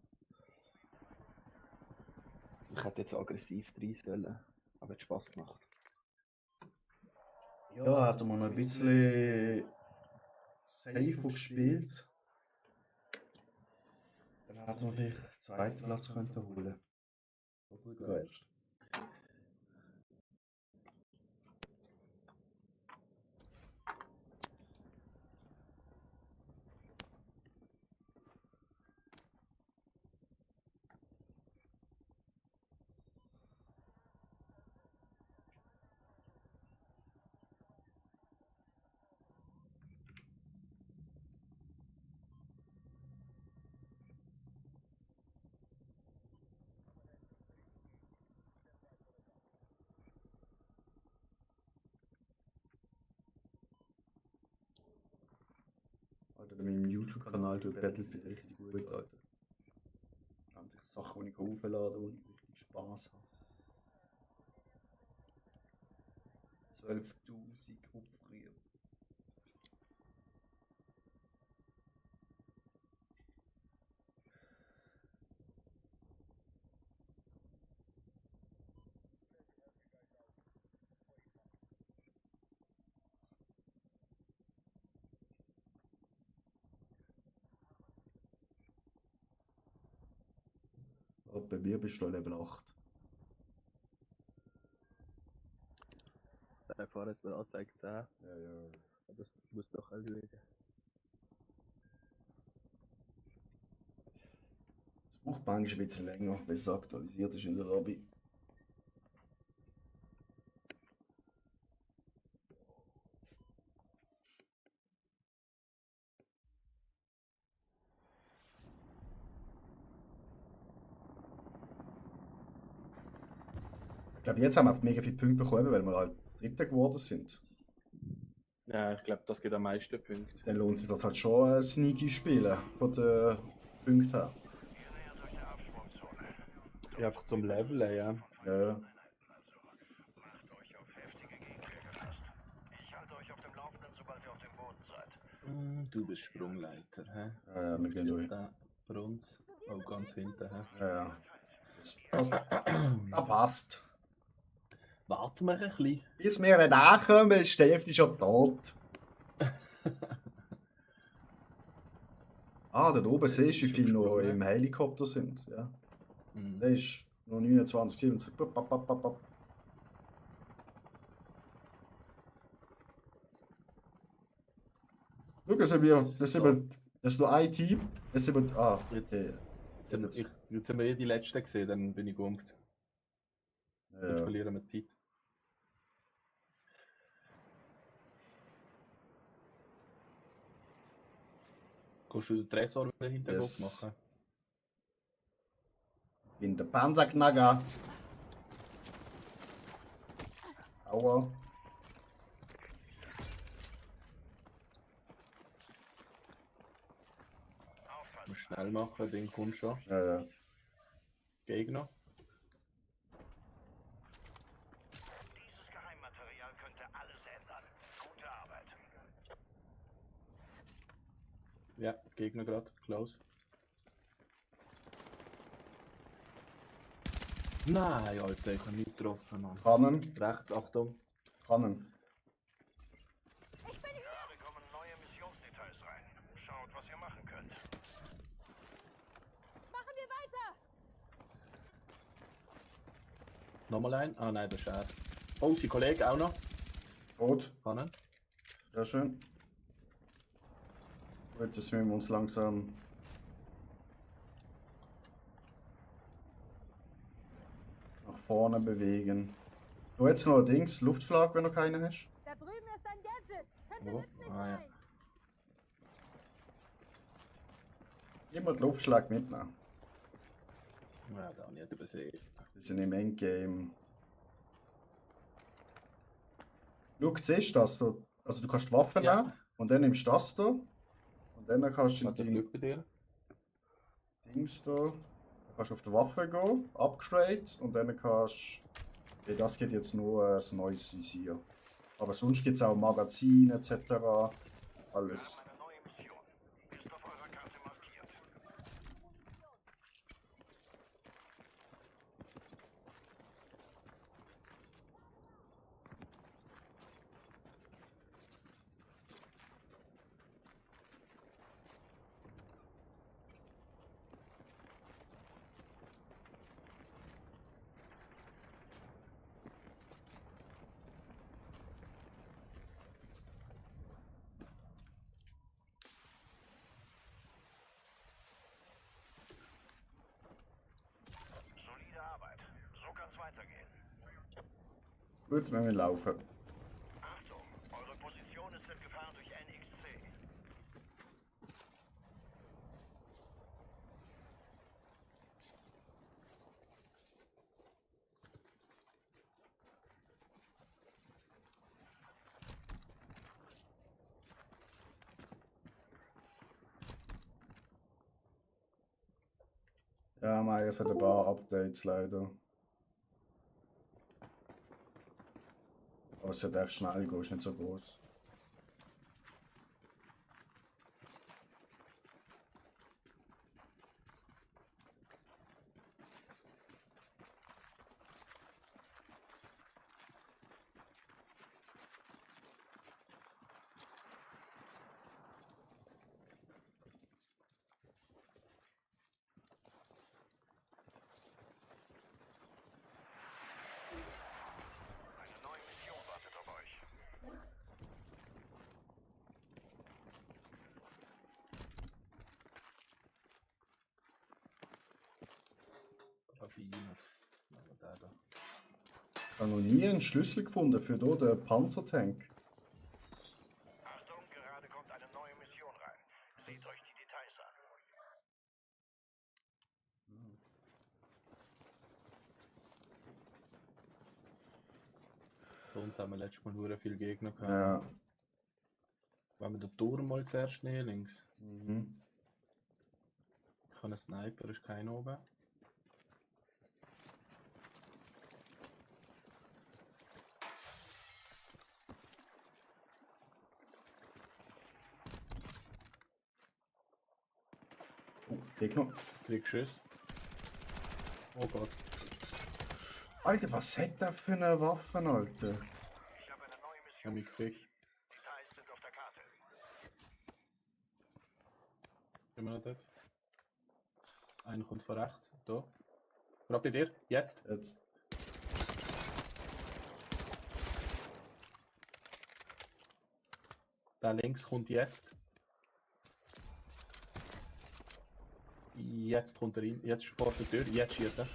Ich hätte jetzt aggressiv rein sollen, aber hat Spaß gemacht. Ja, hätten wir noch ein bisschen safe gespielt. Dann hätten wir vielleicht den zweiten Platz holen können. Oder gehst. Alter, meinem YouTube-Kanal tut Battlefield richtig gut, Alter. Endlich Sachen, die ich aufladen und ich richtig Spaß habe. 12.000 aufgeriert. Und bei mir bist du Level 8. Der Fahrer jetzt mal anzeigt 10. Ja. Aber das muss doch halt liegen. Es braucht manchmal ein bisschen länger, bis es aktualisiert ist in der Lobby. Ich glaube, jetzt haben wir mega viele Punkte bekommen, weil wir halt Dritter geworden sind. Ja, ich glaube, das gibt am meisten Punkte. Dann lohnt sich das halt schon sneaky spielen, von den Punkten her. Ja, einfach zum Leveln, ja. Ja. Macht euch auf heftige Gegenwehr gefasst. Ich halte euch auf dem Laufenden, sobald ihr auf dem Boden seid. Du bist Sprungleiter, hä? wir gehen durch. Da, bei uns. Oh, ganz hinten. Hä? Ja. Das passt. Warten wir ein bisschen. Bis wir nicht ankommen, ist die Hälfte schon tot. Ah, da oben siehst du, wie viele noch im Helikopter sind. Ja. Da ist noch 29, 27. Bup, bup, bup, bup, bup. Schau, das ist noch ein Team. Das sind wir, okay. Jetzt sind wir die Letzten gesehen, dann bin ich geumgt. Dann verlieren wir Zeit. Kannst du den Tresor wieder Hinterkopf machen? In der Panzerknacker. Aua. Muss schnell machen, den kommt schon. Ja. Gegner. Dieses Geheimmaterial könnte alles ändern. Gute Arbeit. Ja, Gegner gerade, close. Nein, Alter, ich habe nicht getroffen, Mann. Kannen. Rechts, Achtung. Kannen. Da bekommen neue Missionsdetails rein. Schaut, was ihr machen könnt. Machen wir weiter! Nochmal ein? Ah nein, das ist er. Oh, sein Kollege auch noch. Tot. Kannen. Sehr schön. Gut, jetzt müssen wir uns langsam nach vorne bewegen. Du jetzt noch Dings, Luftschlag, wenn du keine hast. Da drüben ist ein Gadget. Könnte Wo? nützlich Ah, ja. sein. Immer den Luftschlag mitnehmen. Ja, da nicht übersehen. Wir sind im Endgame. Schau, siehst du das so? Also du kannst die Waffe nehmen und dann nimmst du das da. Und dann kannst du Hat er Glück bei dir? Dings da. Dann kannst du auf die Waffe gehen, Upgrade und dann kannst okay, das geht jetzt nur ein neues Visier. Aber sonst gibt es auch Magazin etc. Alles. Eine neue Mission. Ist auf eurer Karte markiert. Solide Arbeit. So kann's weitergehen. Gut, wenn wir laufen. Achtung, eure Position ist in Gefahr durch NXC. Ja, Meier, es hat ein paar Updates leider. Aber es wird echt schnell gehen, ist nicht so groß. Eine neue Mission wartet auf euch. Raffiniert. Aber der da. Ich habe noch nie einen Schlüssel gefunden für hier den Panzertank. Achtung, gerade kommt eine neue Mission rein. Seht euch die Details an. Sonst haben wir letztes Mal nur viele Gegner gehabt. Ja. Wenn wir den Turm mal zuerst nehmen, links. Mhm. Ich habe einen Sniper, ist kein oben. Gegner. Krieg Schuss. Oh Gott. Alter, was hat der für eine Waffe, Alter? Ich hab mich gefickt. Sind wir noch dort? Einer kommt von rechts. Da. Gerade bei dir. Jetzt. Jetzt. Der links kommt jetzt. Jetzt kommt er rein. Jetzt ist vor der Tür. Jetzt schießt er.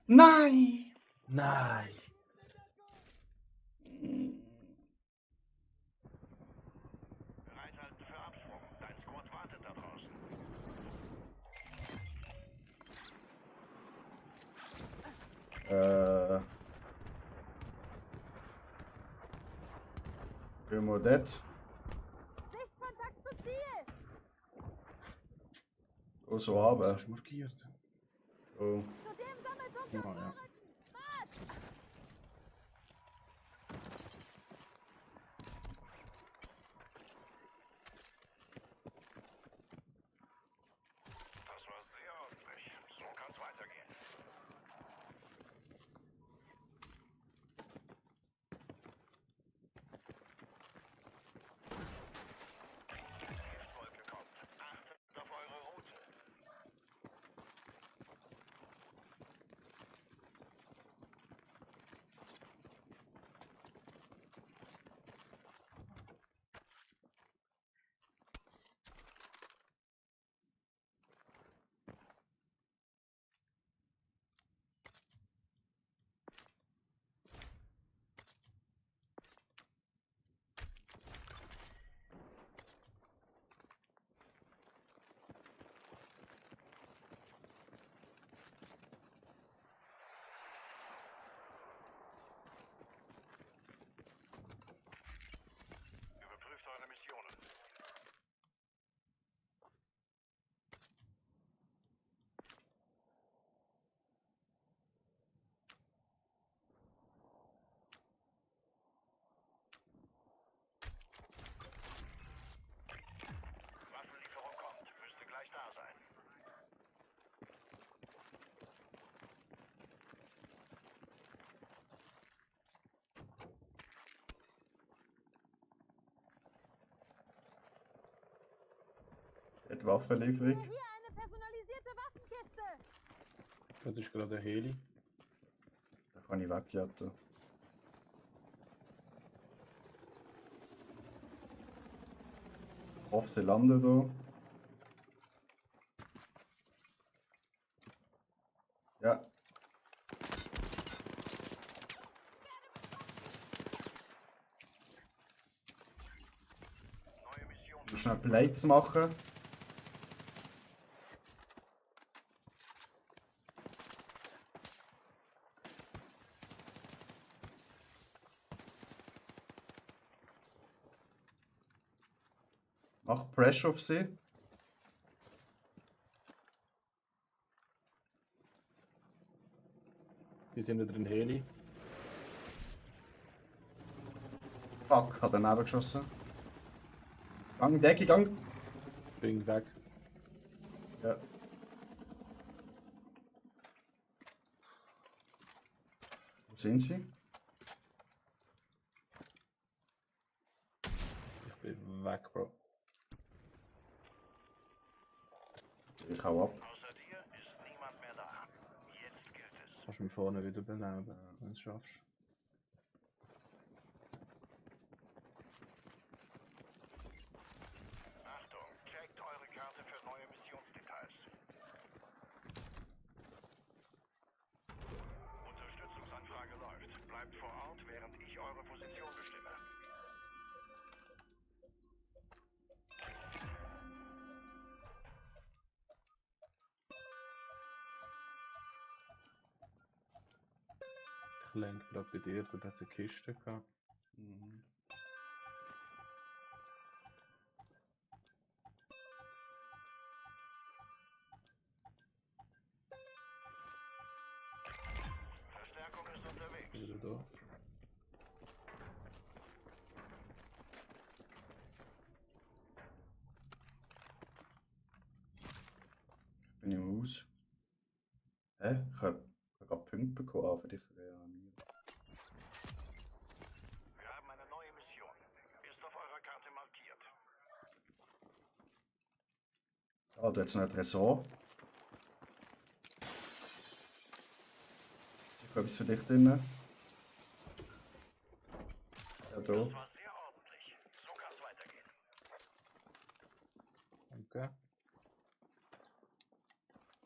Nein! Nein! Bereithalten für Absprung. Dein Squad wartet da draußen. Gehen wir das. Sichtkontakt zu Ziel! Oh, so aber. Das ist markiert. Oh. Zu dem Sammelpunkt Ja, am ja. Vorrücken! Marsch! Das war sehr ordentlich. So kann's weitergehen. Die Giftwolke kommt. Achtet auf eure Route. Überprüft eure Missionen. Waffenlieferung kommt. Müsste gleich da sein. Die Waffenlieferung. Hier eine personalisierte Waffenkiste! Das ist gerade ein Heli. Da kann ich wegjatten. Ich hoffe, sie landen da. Ja. Neue Mission. Ich muss schnell Plates machen. Mach Pressure auf sie. Die sind wieder ein Heli. Fuck, hat daneben geschossen. Gang, Decke, Gang. Bin weg. Ja. Wo sind sie? Ich bin weg, Bro. Ich hau ab. Außer dir ist niemand mehr da. Jetzt gilt es. Kannst du mich vorne wieder beleben, wenn du es schaffst. Achtung, checkt eure Karte für neue Missionsdetails. Unterstützungsanfrage läuft. Bleibt vor Ort, während ich eure Position bestimme. Ich lande gerade bei dir, dort hat es eine Kiste gehabt. Mhm. Verstärkung ist unterwegs. Wieder da. Ich habe gerade Punkte bekommen für dich reanimieren. Wir haben eine neue Mission. Ist auf eurer Karte markiert. Ah, da jetzt noch ein Tresor. Sicher etwas für dich drin. Ja, da. Das war sehr ordentlich. So kann's weitergehen. Danke.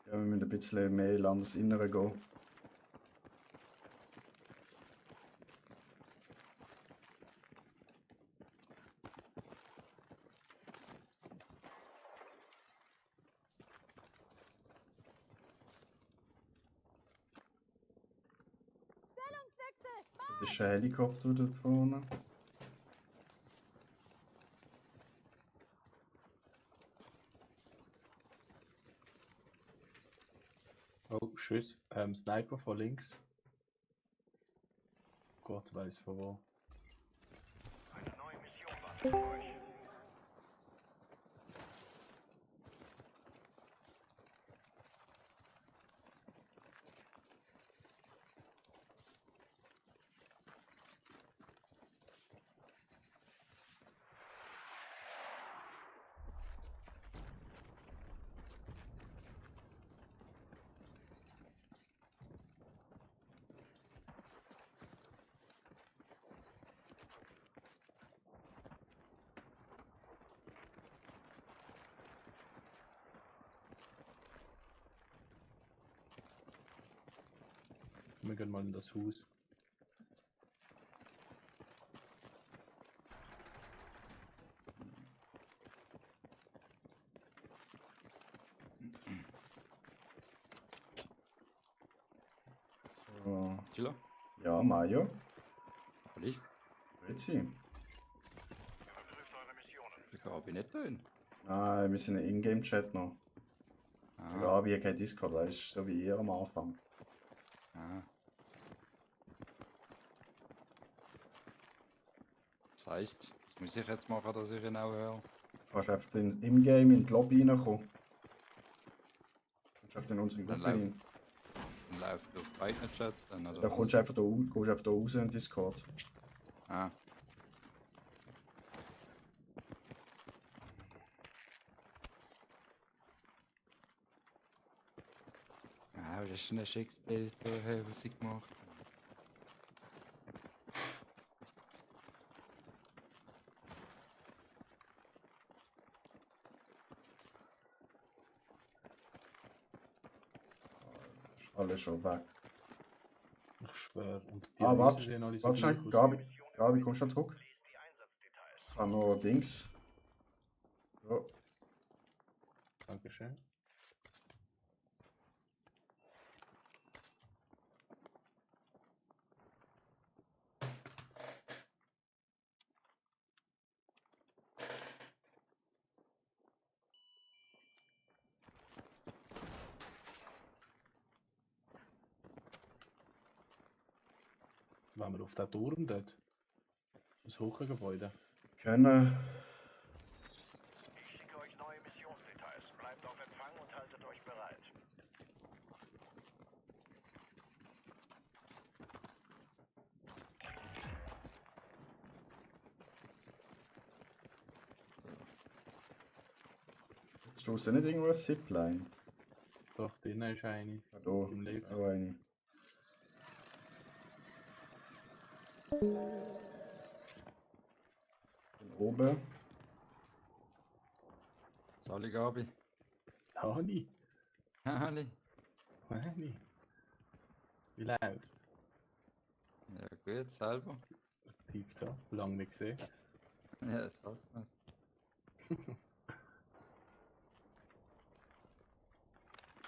Ja, wir müssen ein bisschen mehr in Landesinnere gehen. Stellungswechsel! Das ist ein Helikopter dort vorne. Oh, Schuss. Sniper von links. Gott weiß von wo. Eine neue Mission wartet auf euch. Wir gehen mal in das Haus. So. Chilla? Ja, Mario. Halli? Grüezi. Überprüft eure Missionen. Der Gabi nicht drin. Nein, wir sind im Ingame-Chat noch. Ah. Ja, aber ich habe kein Discord, das ist so wie ihr am Anfang. Ah. Das heisst, was muss ich jetzt machen, dass ich ihn auch höre? Du kannst einfach im Game in die Lobby reinkommen. Du kannst einfach in unsere Dann Gruppe rein. Dann läuft auf beiden Chats dann, oder? Da kommst du einfach da raus in Discord. Ah. Ah, das ist ein schickes Bild, was sie gemacht haben. Ist alles schon weg. Ich schwöre. Und Ah, Häuser warte, sehen alle so warte schnell, gleich aus. Gabi, kommst du schon zurück? Ich habe noch Dings. Ja. Dankeschön. Wenn wir auf den Turm dort. Das hohe Gebäude. Können. Ich schicke euch neue Missionsdetails. Bleibt auf Empfang und haltet euch bereit. Jetzt stoßt nicht irgendwo ein Zipline. Doch, drinnen ist eine. Ja, da Im ist Lift. auch eine. Von oben. Sali Gabi. Hani. Halli. Hani. Wie läuft's? Ja gut, selber. Tipptopp. Lang nicht gesehen. Ja, das sag's nicht.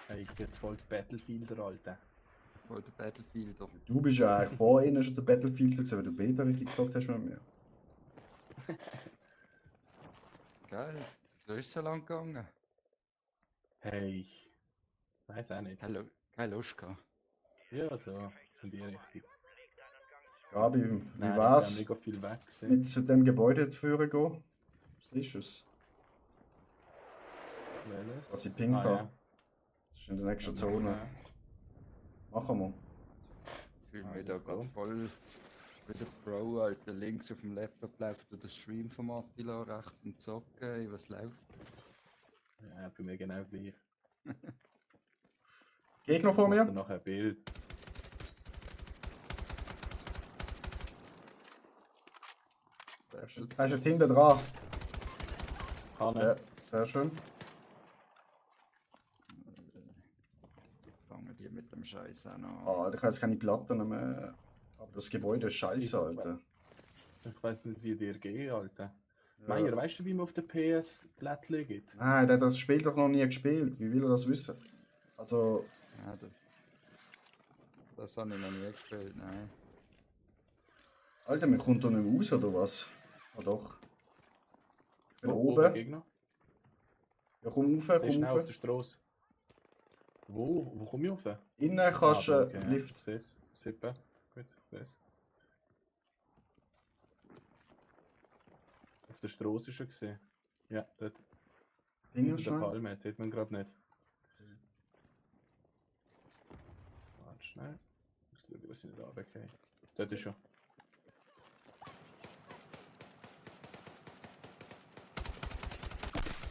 Hey, ich bin jetzt voll das Battlefielder, Alter. Voll der Battlefielder. Du bist ja eigentlich vor ihnen schon der Battlefield gewesen, weil du Beta richtig gesagt hast mit mir. Geil. So ist es so lang gegangen. Hey, ich weiß auch nicht. Keine Lust gehabt. Ja, so. In die Richtung. Gabi, wie Nein, war's? ich bin mega viel weg. Mit zu dem Gebäude führen gehen? Was ist es? Welches? Was ich pinkt Ah, habe. ja. Das ist in der nächsten Zone. Ja. Machen wir. Ich fühle mich da gerade voll wie der Pro, Alter. Links auf dem Laptop läuft der Stream vom Attila, rechts im Zocken, ey, was läuft? Ja, bei mir genau gleich. Gegner vor mir. Mach dir nachher ein Bild. Da ist ein Team da dran. Kann Sehr schön. Fangen die mit dem Scheiß an. Ah, ich habe jetzt keine Platten mehr. Aber das Gebäude ist scheiße, Alter. Ich weiß nicht, wie dir geht, Alter. Meier, weißt du, wie man auf der PS Plättchen gibt? Nein, der hat das Spiel doch noch nie gespielt. Wie will er das wissen? Also. Ja, das habe ich noch nie gespielt, nein. Alter, mir kommt da nicht mehr raus, oder was? Ah doch. Ich bin oben. Gegner. Ja, komm rauf, Der ist komm schnell auf rauf. der Straße. Wo komm ich rauf? Innen kannst du okay, Lift. Ich seh's. Super. Gut, ich seh's. Auf der Straße ist er gesehen. Ja, dort. Ding Hinter ist der schnell. Palme, jetzt sieht man gerade nicht. Warte schnell. Ich muss schauen, was ich nicht runtergehe. Dort ist er.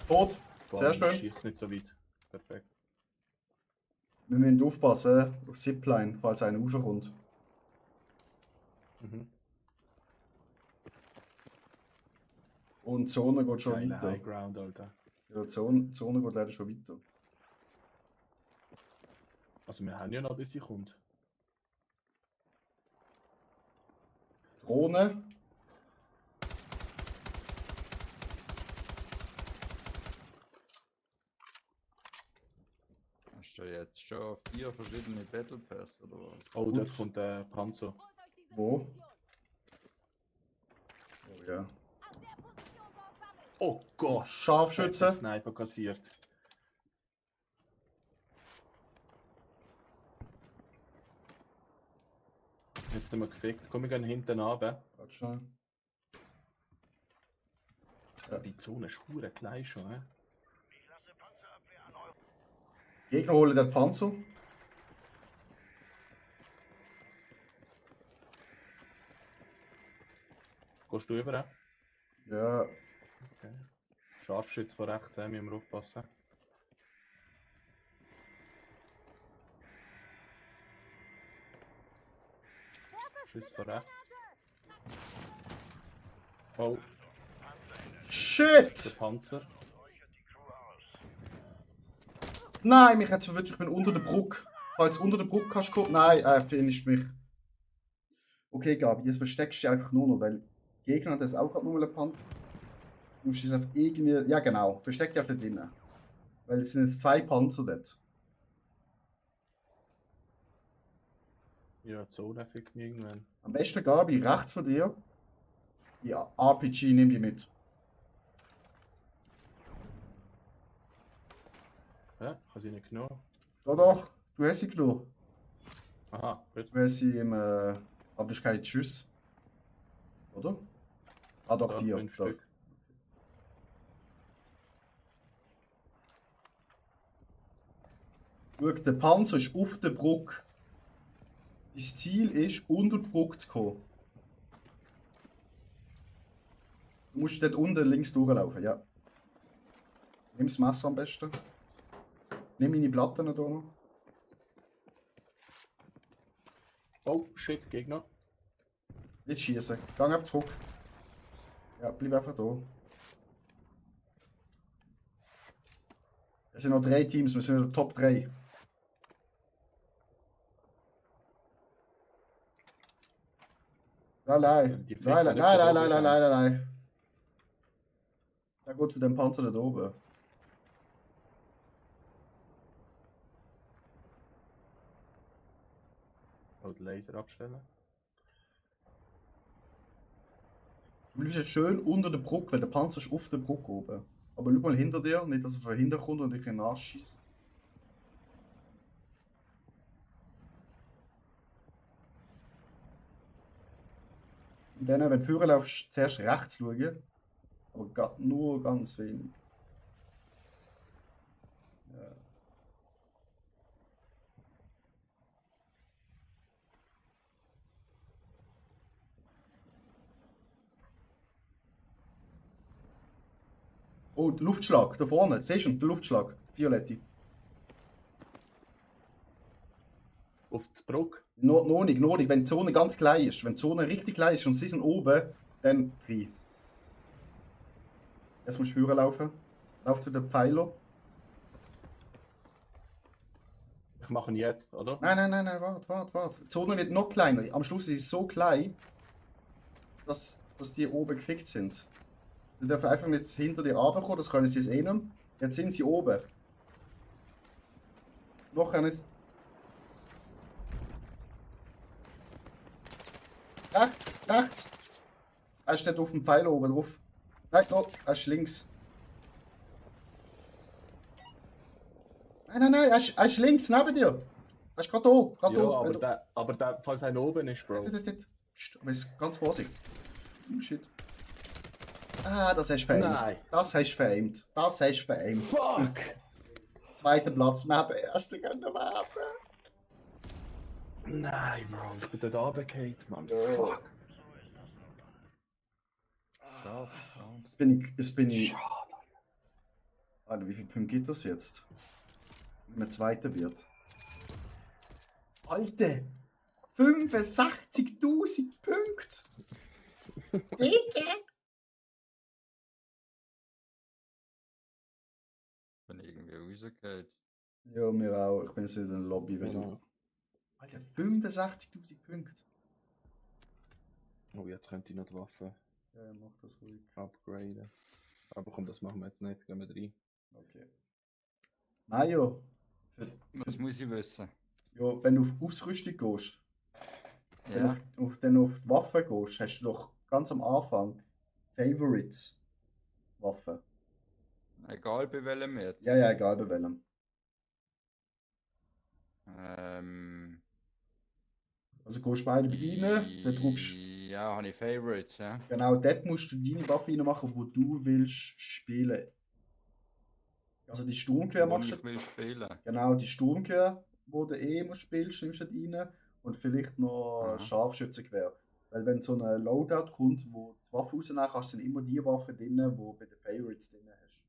Tot. Sehr schön. Schießt nicht so weit. Perfekt. Wir müssen aufpassen auf Zipline, falls einer raufkommt. Mhm. Und die Zone geht schon Geile weiter. High Ground, Alter. Ja, die Zone geht leider schon weiter. Also wir haben ja noch, bis sie kommt. Drohne. Hast du jetzt schon 4 verschiedene Battle Pass oder was? Oh, dort kommt der Panzer. Wo? Oh ja. Oh Gott! Scharfschütze. Hat der Sniper kassiert. Jetzt sind wir gefickt. Komm, wir gehen hinten runter. Warte schnell. Die Zone ist hure klein schon, hä? Gegner holen den Panzer. Gehst du über? Ja. Okay. Scharfschütze von rechts, müssen wir aufpassen. Schuss von rechts. Oh. Shit! Der Panzer. Nein, mich hat es verwirrt, ich bin unter der Brücke. Falls du unter der Brücke kannst kommen. Nein, finisht mich. Okay, Gabi, jetzt versteckst du dich einfach nur noch, weil Gegner hat das auch gerade nur einen Panzer. Du musst es einfach irgendwie. Ja, genau, versteck dich einfach drinnen. Weil es sind jetzt 2 Panzer dort. Ja, die Zone fickt mich irgendwann. Am besten, Gabi, rechts von dir. Die RPG nimm die mit. Ja, kann sie nicht genommen. Doch, du hast sie genommen. Aha, gut. Du hast sie im. Aber das ist kein Schuss. Oder? Ah, doch, Da, 4. 5 Doch. Stück. Schau, der Panzer ist auf der Brücke. Das Ziel ist, unter die Brücke zu kommen. Du musst dort unten links durchlaufen, ja. Nimm das Messer am besten. Nimm meine Platten hier noch. Oh, shit, Gegner. Nicht schießen. Geh einfach zurück. Ja, bleib einfach da. Es sind noch 3 Teams, wir sind in der Top 3. Nein, nein. Die Nein, nein, fliegen nein, nicht nein, da nein, oben nein, nein, nein. Der geht für den Panzer da oben. Oh, den Laser abstellen. Du bleibst jetzt schön unter der Brücke, weil der Panzer ist auf der Brücke oben. Aber schau mal hinter dir, nicht dass er von hinten kommt und dich in den Arsch schießt. Und dann, wenn du vorher laufst, zuerst rechts schauen. Aber nur ganz wenig. Ja. Oh, der Luftschlag, da vorne. Siehst du, der Luftschlag. Violette. Auf die Brücke? Noch nicht. Wenn die Zone ganz klein ist. Wenn die Zone richtig klein ist und sie sind oben, dann 3. Jetzt musst du führen laufen. Lauf zu den Pfeiler. Ich mache ihn jetzt, oder? Nein, warte. Die Zone wird noch kleiner. Am Schluss ist es so klein, dass die oben gefickt sind. Sie dürfen einfach nicht hinter dir runterkommen, das können sie jetzt eh nicht. Jetzt sind sie oben. Noch eines. Rechts! Er steht auf dem Pfeiler oben drauf. Nein, noch, er ist links. Nein, er ist links neben dir. Er ist gerade da. Ja, aber der, falls einer oben ist, Bro. Psst, aber ist ganz vorsichtig. Oh shit. Ah, das hast du verämt. Nein. Das hast du verämt. Fuck! Zweiter Platz, wir haben den ersten können werden. Nein, Bro, ich bin dort runtergefallen, Mann. Ja. Fuck. Jetzt bin ich. Alter, wie viele Punkte gibt das jetzt? Wenn man Zweiter wird. Alter! 65.000 Punkte! Digga! Ich bin irgendwie rausgefallen. Ja, mir auch. Ich bin jetzt in der Lobby wieder. Genau. Alter, 65.000 Punkte. Oh, jetzt könnte ich noch die Waffe Ja, mach das ruhig. upgraden. Aber komm, das machen wir jetzt nicht. Gehen wir rein. Okay. Mario. Was muss ich wissen? Ja, wenn du auf Ausrüstung gehst, Ja. dann auf die Waffe gehst, hast du doch ganz am Anfang Favorites Waffe. Egal bei welchem jetzt. Ja, egal bei welchem. Also gehst du beide rein, dann drückst Ja, habe ich Favorites, ja. genau, dort musst du deine Waffe reinmachen, wo du willst spielen. Also die Sturmgewehr Wo machst ich will spielen. Genau, die Sturmgewehr, wo du immer spielst, nimmst du dort rein. Und vielleicht noch Aha. ein Scharfschützengewehr. Weil wenn so ein Loadout kommt, wo die Waffe rausnehmen kannst, sind immer die Waffen drin, die bei den Favorites drin hast.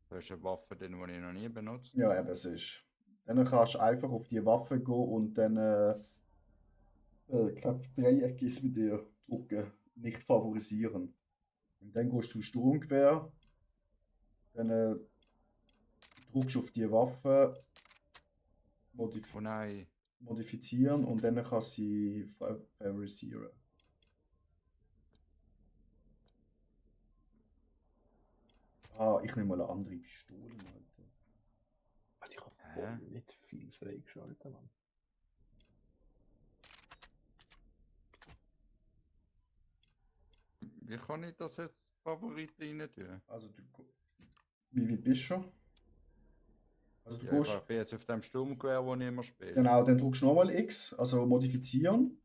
Da ist eine Waffe drin, die ich noch nie benutzt. Ja, eben, es ist. Dann kannst du einfach auf die Waffe gehen und dann, ich glaube, Dreieck ist mit dir drücken. Nicht favorisieren. Und dann gehst du Sturmgewehr. Dann drückst du auf die Waffe. Oh nein. Modifizieren und dann kannst du sie favorisieren. Ah, ich nehme mal eine andere Pistole, Alter. Ich habe voll nicht viel freigeschaltet, Mann. Wie kann ich das jetzt Favoriten rein tun? Also wie weit bist du schon? Also du Ja, gehst, ich bin jetzt auf dem Sturmgewehr, wo ich immer spiele. genau, dann drückst du nochmal X, also modifizieren.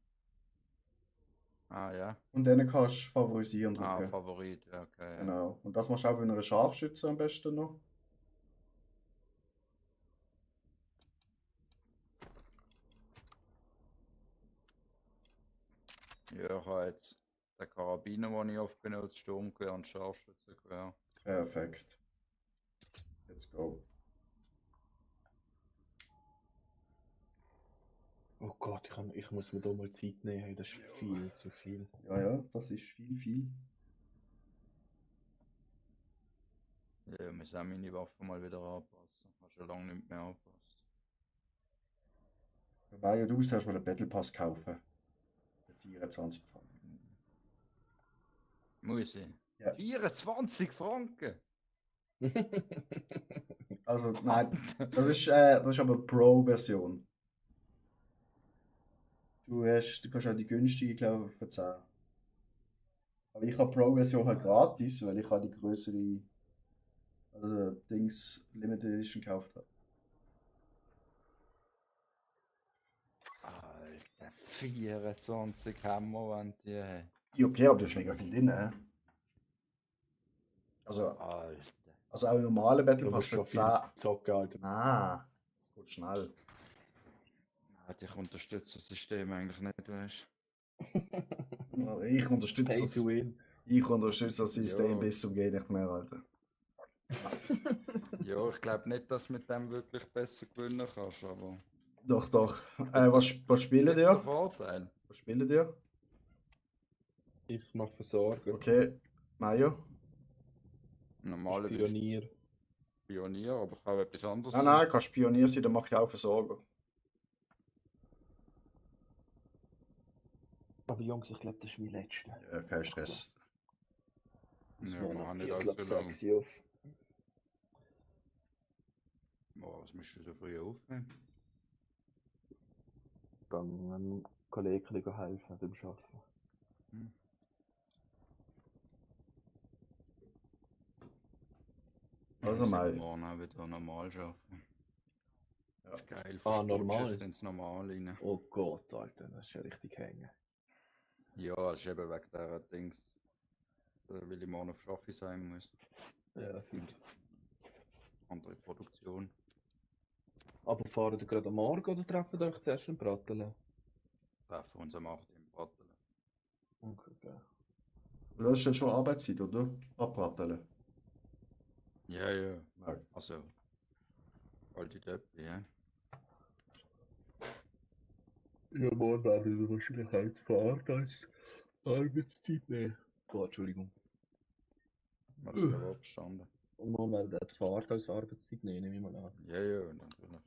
Ah ja. Und dann kannst du favorisieren drücken. Ah, Favorit, ja, okay. Ja. Genau. Und das machst du auch bei einer Scharfschütze am besten noch. Ja, ich habe jetzt den Karabiner, den ich oft benutze, Sturmgewehr und Scharfschützengewehr. Perfekt. Let's go. Oh Gott, ich muss mir da mal Zeit nehmen, hey, das ist viel zu viel. Ja, das ist viel. Ja, ich muss auch meine Waffe mal wieder anpassen. Ich habe schon lange nicht mehr angepasst. Wobei, ja, du musst erst mal einen Battle Pass kaufen. Für 24 Franken. Muss ich? Ja. 24 Franken? Also, nein, das ist aber Pro-Version. Du kannst auch die günstige, glaube ich, für 10. Aber ich habe Pro-Version halt gratis, weil ich halt die größere Dings Limited Edition gekauft habe. Alter, 24 Hammer, wenn die haben. Ja, okay, aber da ist mega viel drin, ne? Also auch ein normaler Battle Pass für 10. Zocken, Alter. Ah, das geht schnell. Ich unterstütze das System eigentlich nicht, weißt Ich unterstütze Pay das. to win. Ich unterstütze das System Ja. bis zum Gehen nicht mehr, Alter. Ja, ich glaube nicht, dass du mit dem wirklich besser gewinnen kannst, aber... Doch, doch. Was spielen Das ist der ihr? Vorteil. Was spielen ihr? Ich mache Versorger. Okay, Mayo? Normalerweise Pionier. Pionier, aber ich kann auch etwas anderes Nein, nein, kannst Pionier sein, dann mache ich auch Versorger. Aber Jungs, ich glaube, das ist mein letzter. Ja, kein Stress. Ja, war man noch hat nicht Viertel ab allzu lang. 6 auf. Boah, was musst du so früh aufnehmen? Dann einem Kollegen helfen beim Arbeiten. Hm. Also ich mal. sollte morgen auch wieder normal arbeiten. Ja. Das ist geil, Ah, verspotzt normal? sich ins Normal rein. Oh Gott, Alter, das ist ja richtig hängen. Ja, das ist eben wegen dieser Dings. Weil ich morgen auf Schaffi sein muss. Ja, gut. Andere Produktion. Aber fahren ihr gerade am Morgen oder treffen ihr euch zuerst in Brattelen? Treffen uns am 8. im Brattelen. Okay, geil. Das ist dann schon Arbeitszeit, oder? Abratteln. Ja, ja. Nein. Also, bald die Döppi, ja. Ja, morgen werden wir wahrscheinlich als Fahrt als Arbeitszeit nehmen. Oh, Entschuldigung. Was ist da abgestanden? Und morgen werden wir die Fahrt als Arbeitszeit nehmen, nehme ich mal an. Ja, ja, natürlich.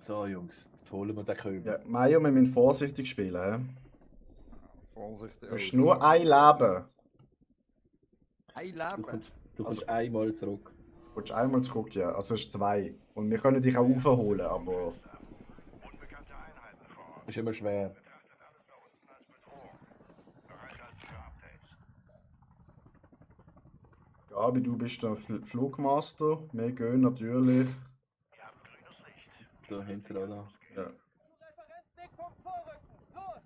So, Jungs, jetzt holen wir den König. Ja, Mayo, wir müssen vorsichtig spielen. He? Vorsichtig. Du hast nur ein Leben. Ein Du Leben? kommst einmal zurück. Du kommst einmal zurück, ja. Also es ist 2. Und wir können dich auch aufholen, aber... Ist immer schwer. Gabi, du bist der Flugmaster. Wir gehen natürlich... Da hinten, oder? Ja. Referenzwegpunkt vorrücken. Los!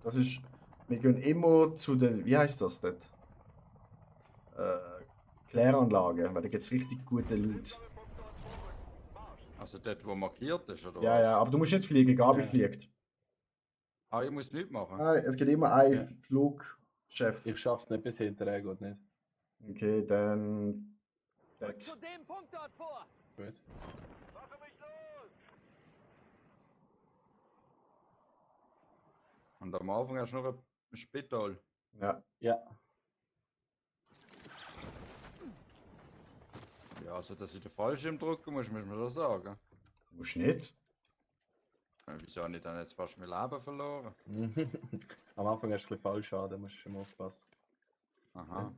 Das ist... Wir gehen immer zu den... Wie heißt das dort? Kläranlage, weil da gibt es richtig gute Loot. Also dort, wo markiert ist, oder Ja, was? ja, aber du musst nicht fliegen, Gabi Ja. fliegt. Ah, ich muss nichts machen? Nein, es gibt immer einen Ja. Flugchef. Ich schaff's nicht bis hinterher, geht nicht. Okay, dann... Rück Dort. zu dem Punkt dort vor! Gut. Mache mich los! Und am Anfang hast du noch ein Spital. Ja. Ja. Ja, also dass ich den Fallschirm drücken muss man schon sagen. Du musst nicht. Ja, wieso habe ich dann jetzt fast mein Leben verloren? Am Anfang hast du ein bisschen Fallschaden, musst du schon mal aufpassen. Aha.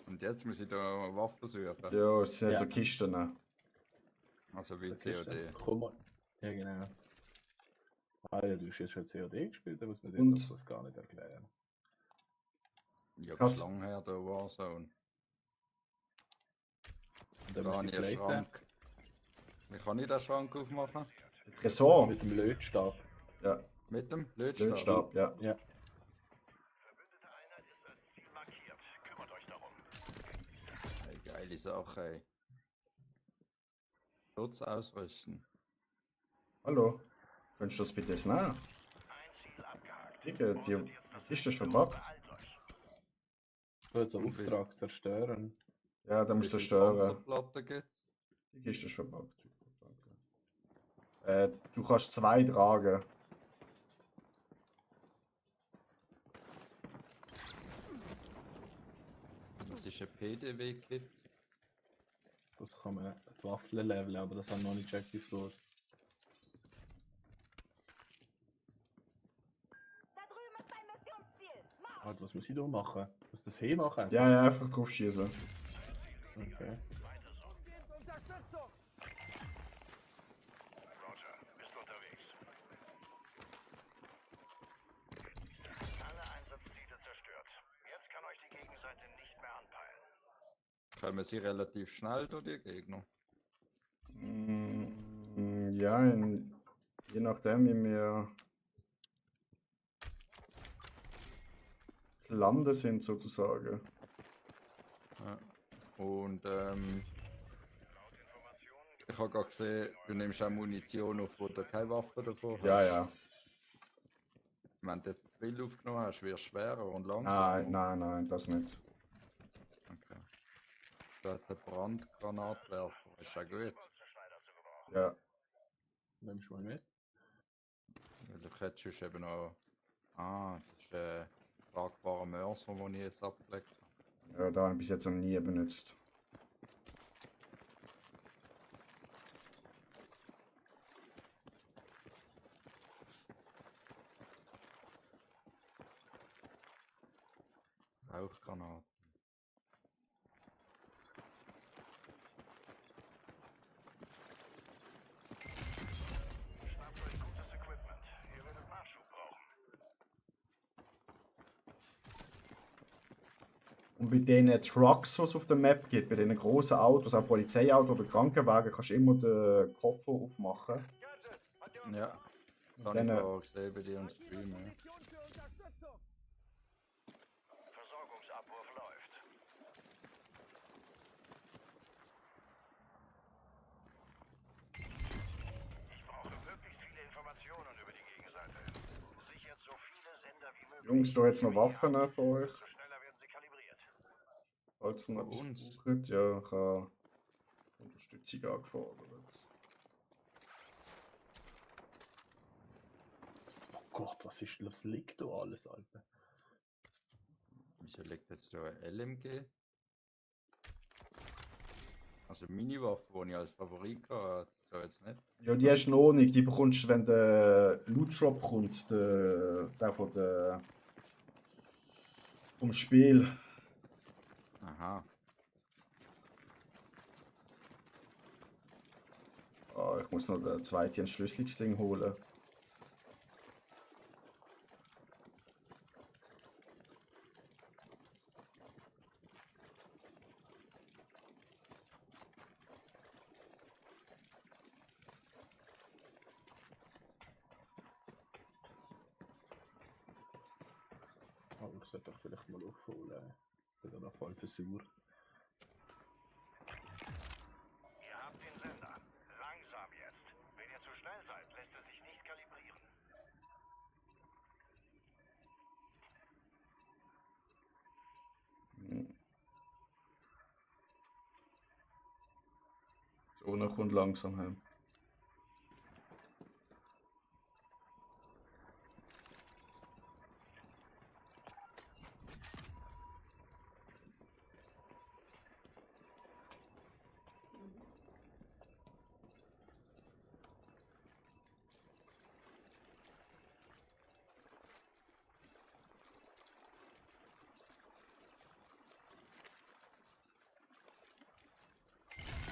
Und jetzt muss ich da eine Waffe suchen. Ja, es sind Ja. so Kisten. Also wie Das ist COD. Komm mal. Ja, genau. Ah ja, du hast jetzt schon COD gespielt, da muss man dir Und- das gar nicht erklären. Ja, Krass. bis lang her, der Warzone. Und Da dann habe musst ich du einen die Plate Schrank. Wie kann ich den Schrank aufmachen? Tresor. mit dem Lötstab. Ja, Mit dem Lötstab? Lötstab, ja. Ja. Verbündete Einheit ist als Ziel markiert. Kümmert euch darum. Hey, geile Sache, ey. Schutz ausrüsten. Hallo. Könntest du das bitte jetzt nehmen? Ein Ziel abgehakt. Digga, die Kiste ist verpackt. Du hast einen Auftrag zerstören. Ja, dann musst du Wie viele zerstören. Panzerplatten gibt's? Die Kiste ist verpackt. Super, danke. Du kannst 2 tragen. Was ist ein PDW-Kit? Das kann man die Waffeln leveln, aber das haben noch nicht gecheckt, wie es geht. Alter, was muss ich da machen? Muss das hier machen? Ja, ja, einfach drauf schießen. Okay. Umgehend Unterstützung! Roger, bist unterwegs. Alle Einsatzziele zerstört. Jetzt kann euch die Gegenseite nicht mehr anpeilen. Kommen sie relativ schnell durch die Gegner? Ja, je nachdem, wie wir gelandet sind, sozusagen. Ja. Und Ich habe gerade gesehen, du nimmst auch Munition auf, wo du keine Waffe davor hast. Ja, ja. Wenn du jetzt zu viel aufgenommen hast, wirst du schwerer und Nein, langsamer. nein, das nicht. Okay. Du hast einen Brandgranatwerfer, ist ja gut. Ja. Nimmst du mal mit? Weil du hättest eben noch... Ah, das ist ein tragbarer Mörser, den ich jetzt abgelegt habe. Ja, da habe ich bis jetzt noch nie benutzt. Rauchgranaten. Schnappt euch gutes Equipment. Ihr werdet Nachschub brauchen. Und bei den Trucks, die es auf der Map gibt, bei den grossen Autos, auch Polizeiautos oder Krankenwagen, kannst du immer den Koffer aufmachen. Ja. Das habe Dann, ich auch gesehen bei dir im Stream. Ja. Versorgungsabwurf läuft. Ich brauche möglichst viele Informationen über die Gegenseite. Sichert so viele Sender wie möglich. Jungs, da jetzt noch Waffen für euch. Desto schneller werden sie kalibriert. Falls ihr noch etwas uns? braucht, ja, ich habe Unterstützung angefordert. Oh Gott, was liegt da alles, Alter? Wieso liegt jetzt da ein LMG? Also meine Waffe, die ich als Favorit hatte, so jetzt nicht. Ja, die hast du noch nicht. Die bekommst du, wenn der Loot Drop kommt, der von der vom Spiel. Aha. Ah, ich muss noch das zweite Entschlüsselungsding holen. Aber ich sollte doch vielleicht mal aufholen. Ich bin da voll versucht. Ihr habt den Sender. Langsam jetzt. Wenn ihr zu schnell seid, lässt er sich nicht kalibrieren. Die Sonne kommt langsam heim.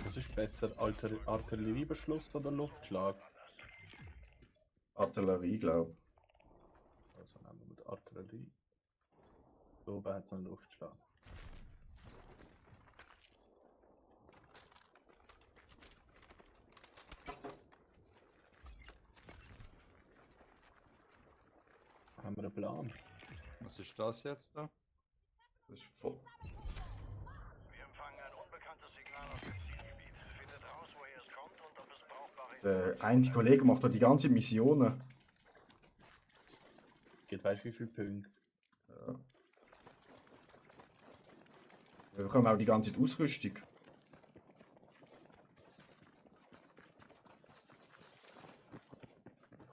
Was ist besser, Artilleriebeschuss oder Luftschlag? Artillerie, glaube Also nehmen wir mit Artillerie. So oben hat es einen Luftschlag. Haben wir einen Plan? Was ist das jetzt da? Das ist voll. Wir empfangen ein unbekanntes Signal aus dem Zielgebiet. Findet raus, woher es kommt und ob es brauchbare Der eine Kollege macht da die ganze Missionen. Geht weißt du wie viele Punkte? Ja. Wir bekommen auch die ganze Zeit Ausrüstung.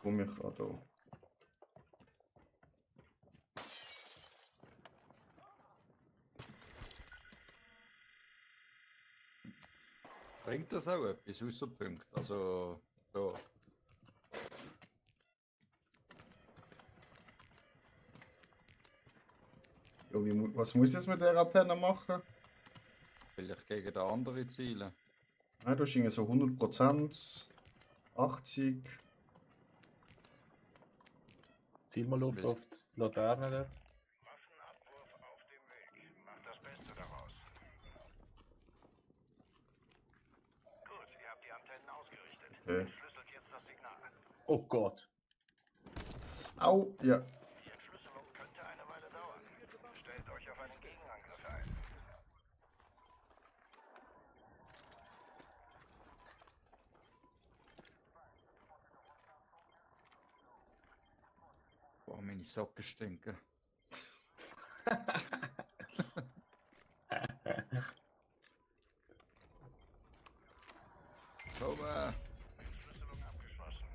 Komm ich an da. Bringt das auch etwas außer Punkte? Also, so. Ja, was muss ich jetzt mit der Antenne machen? Vielleicht gegen den anderen Ziele. Nein, du hast irgendwie so 100%, 80. Ziel mal auf die Laterne dort. Waffenabwurf auf dem Weg. Macht das Beste daraus. Gut, ihr habt die Antennen ausgerichtet. Okay. Entschlüsselt jetzt das Signal. Oh Gott. Au, ja. Die Entschlüsselung könnte eine Weile dauern. Stellt euch auf einen Gegenangriff ein. Oh, meine Socken stinken. Komm, Entschlüsselung abgeschlossen.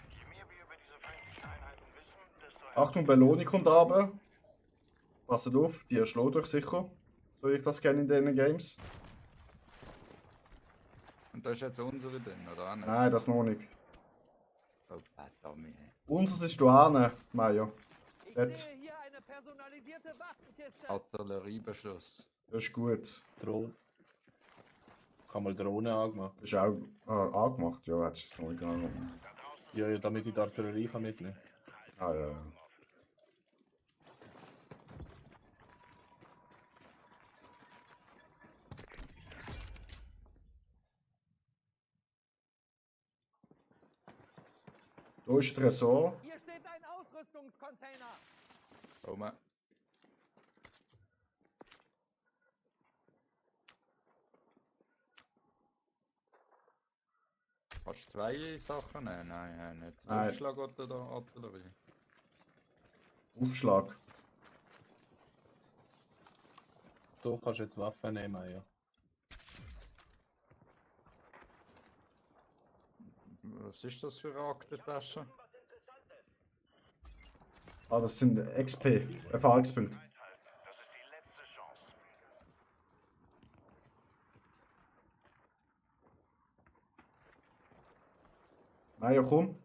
Je mehr wir über diese feindlichen Einheiten wissen, desto Achtung, Belohnung kommt runter. Passt auf, die schlägt euch sicher. So wie ich das kenne in diesen Games. Und da ist jetzt unsere drin, oder auch nicht? Nein, das noch nicht. Oh, verdammt. Unseres ist da hinten, Mario. Dort. Sehe hier eine personalisierte Waffenkiste. Artilleriebeschluss. Das ist gut. Drohne. Kann mal Drohne angemacht. Das ist auch angemacht. Ja, hättest du es noch nicht angemacht. Ja, ja, damit ich die Artillerie kann mitnehmen. Ah, ja, ja. Da ist der Tresor. Hier steht ein Ausrüstungscontainer. Komm. Hast du zwei Sachen nehmen? Nein, nicht. Nein. Aufschlag oder Artillerie? Aufschlag. Du kannst jetzt Waffen nehmen, ja. Was ist das für eine Aktentasche? Ah, das sind XP, Erfahrungspunkte. Mario, komm.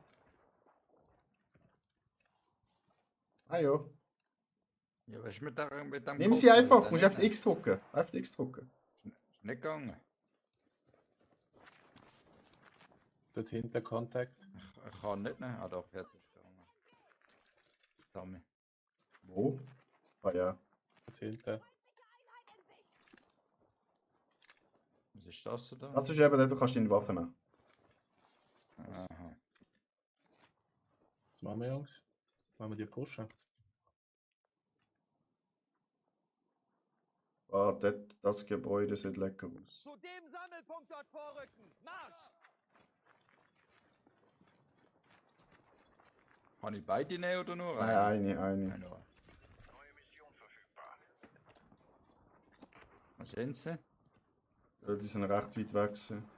Mario. Ja, was ist mit dem Nimm sie Kopf? einfach, Will musst der einfach nicht? X drücken. Einfach X drücken. Ist nicht gegangen. Dort hinten Kontakt. Ich kann nicht nehmen. Ah doch, jetzt ist es gegangen. Verdammt. Wo? Ah ja. Dort hinten. Was ist das da? Das ist eben dort, du kannst deine Waffe nehmen. Aha. Was machen wir, Jungs? Wollen wir die pushen? Ah, dort, das Gebäude sieht lecker aus. Zu dem Sammelpunkt dort vorrücken. Marsch! Kann ich beide nehmen oder nur Nein, eine. Nur. Was sind sie? Ja, die sind recht weit weg. Gewesen.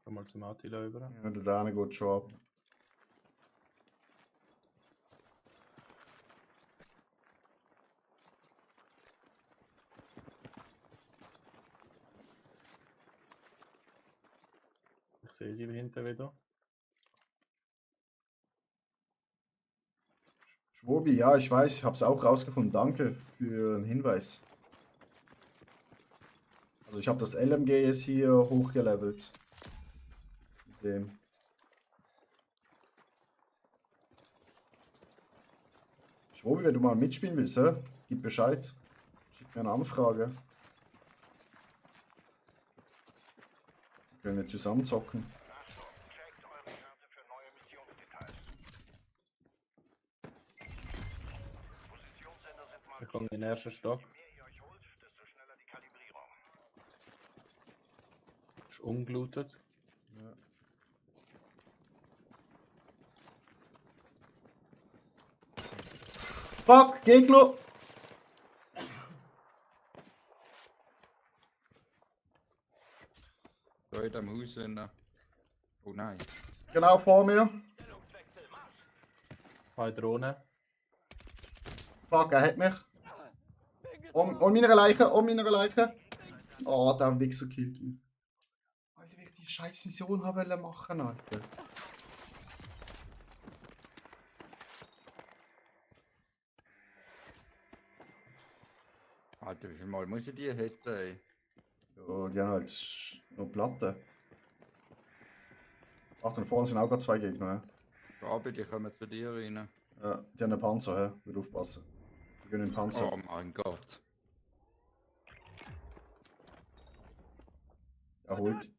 Komm mal zum Attila über. Ja, der eine geht schon ab. Ich sehe sie hinten wieder. Schwobi, ja, ich weiß, ich habe es auch rausgefunden. Danke für den Hinweis. Also ich habe das LMG jetzt hier hochgelevelt. Mit dem. Schwobi, wenn du mal mitspielen willst, gib Bescheid. Schick mir eine Anfrage. Wir können zusammen zocken. Wir kommen in den ersten Stock. Ist ungelootet. Ja. Fuck, Gegner! Da in dem Haus drin. Oh nein. Genau vor mir. Zwei Drohnen. Fuck, er hat mich. Um meine Leiche, um meine Leiche. Oh, der Wichser killt mich. Alter, wie ich die scheiß Mission haben machen, Alter. Alter, wie viel Mal muss ich die hitten, ey? Ja, die haben halt noch Platten. Achtung, vorne sind auch gerade zwei Gegner. Gabi, die kommen zu dir rein. Ja, die haben einen Panzer, will aufpassen. Die gehen in den Panzer. Oh mein Gott. Er holt.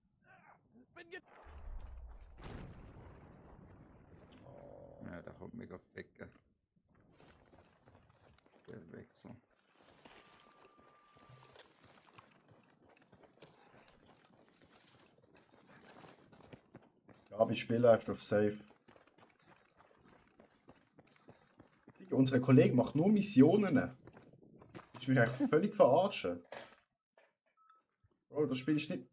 Ja, der kommt mega ficken. Der Wechsel. Gabi, spiele einfach auf Safe. Digga, unsere Kollege macht nur Missionen. Ich mich eigentlich völlig verarschen. Bro, das Spiel ist nicht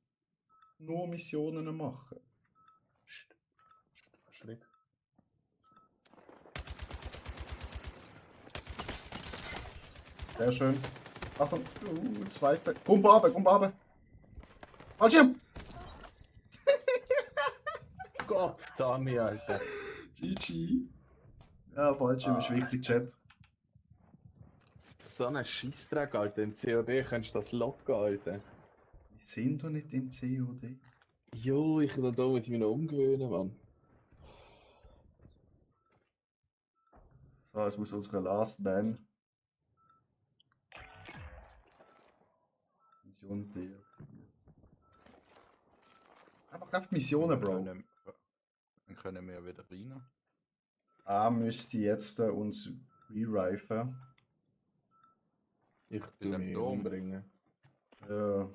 nur Missionen machen. Schritt. Sehr schön. Achtung, zweite. Pumpe runter. Fallschirm! Gott, Dami, Alter. GG. Ja, Fallschirm ist wichtig, Chat. So ein Scheissdreck, Alter. Im COD kannst du das locken, Alter. Wir sind doch nicht im COD. Jo, da muss ich mich noch umgewöhnen, Mann. So, jetzt muss unsere Last Man. Mission D. Einfach Missionen, Bro. Dann können wir ja wieder rein. Müsste jetzt uns re-rifen. Ich tue mich umbringen. Ja.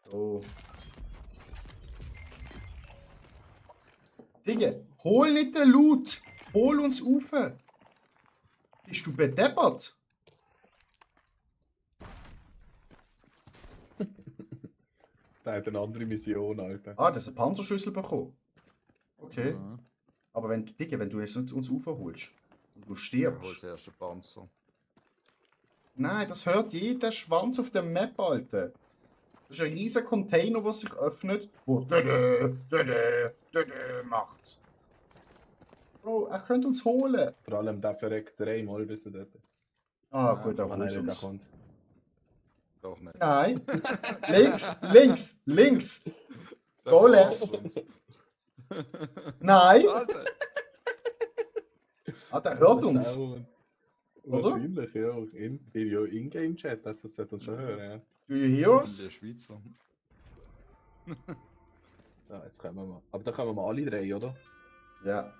Oh. Digga, hol nicht den Loot! Hol uns auf! Bist du bedeppert? Der hat eine andere Mission, Alter. Ah, das ist eine Panzerschüssel bekommen. Okay. Ja. Aber wenn du jetzt uns aufholst und du Ich stirbst. hol zuerst den Panzer. Nein, das hört jeder Schwanz auf der Map, Alter. Das ist ein riesiger Container, der sich öffnet, wo macht. Bro, er könnte uns holen. Vor allem der verreckt dreimal bis er dort. Ah, gut, er Nein, holt der uns. kommt. Doch nicht. Nein. links. Go left. Nein. Ah, der hört uns. Oder? Wahrscheinlich, ja. In-Game-Chat, das sollte uns schon hören, ja. Do you hear us? Der Schweizer. Ja, jetzt können wir mal. Aber da kommen wir mal alle drei, oder? Ja.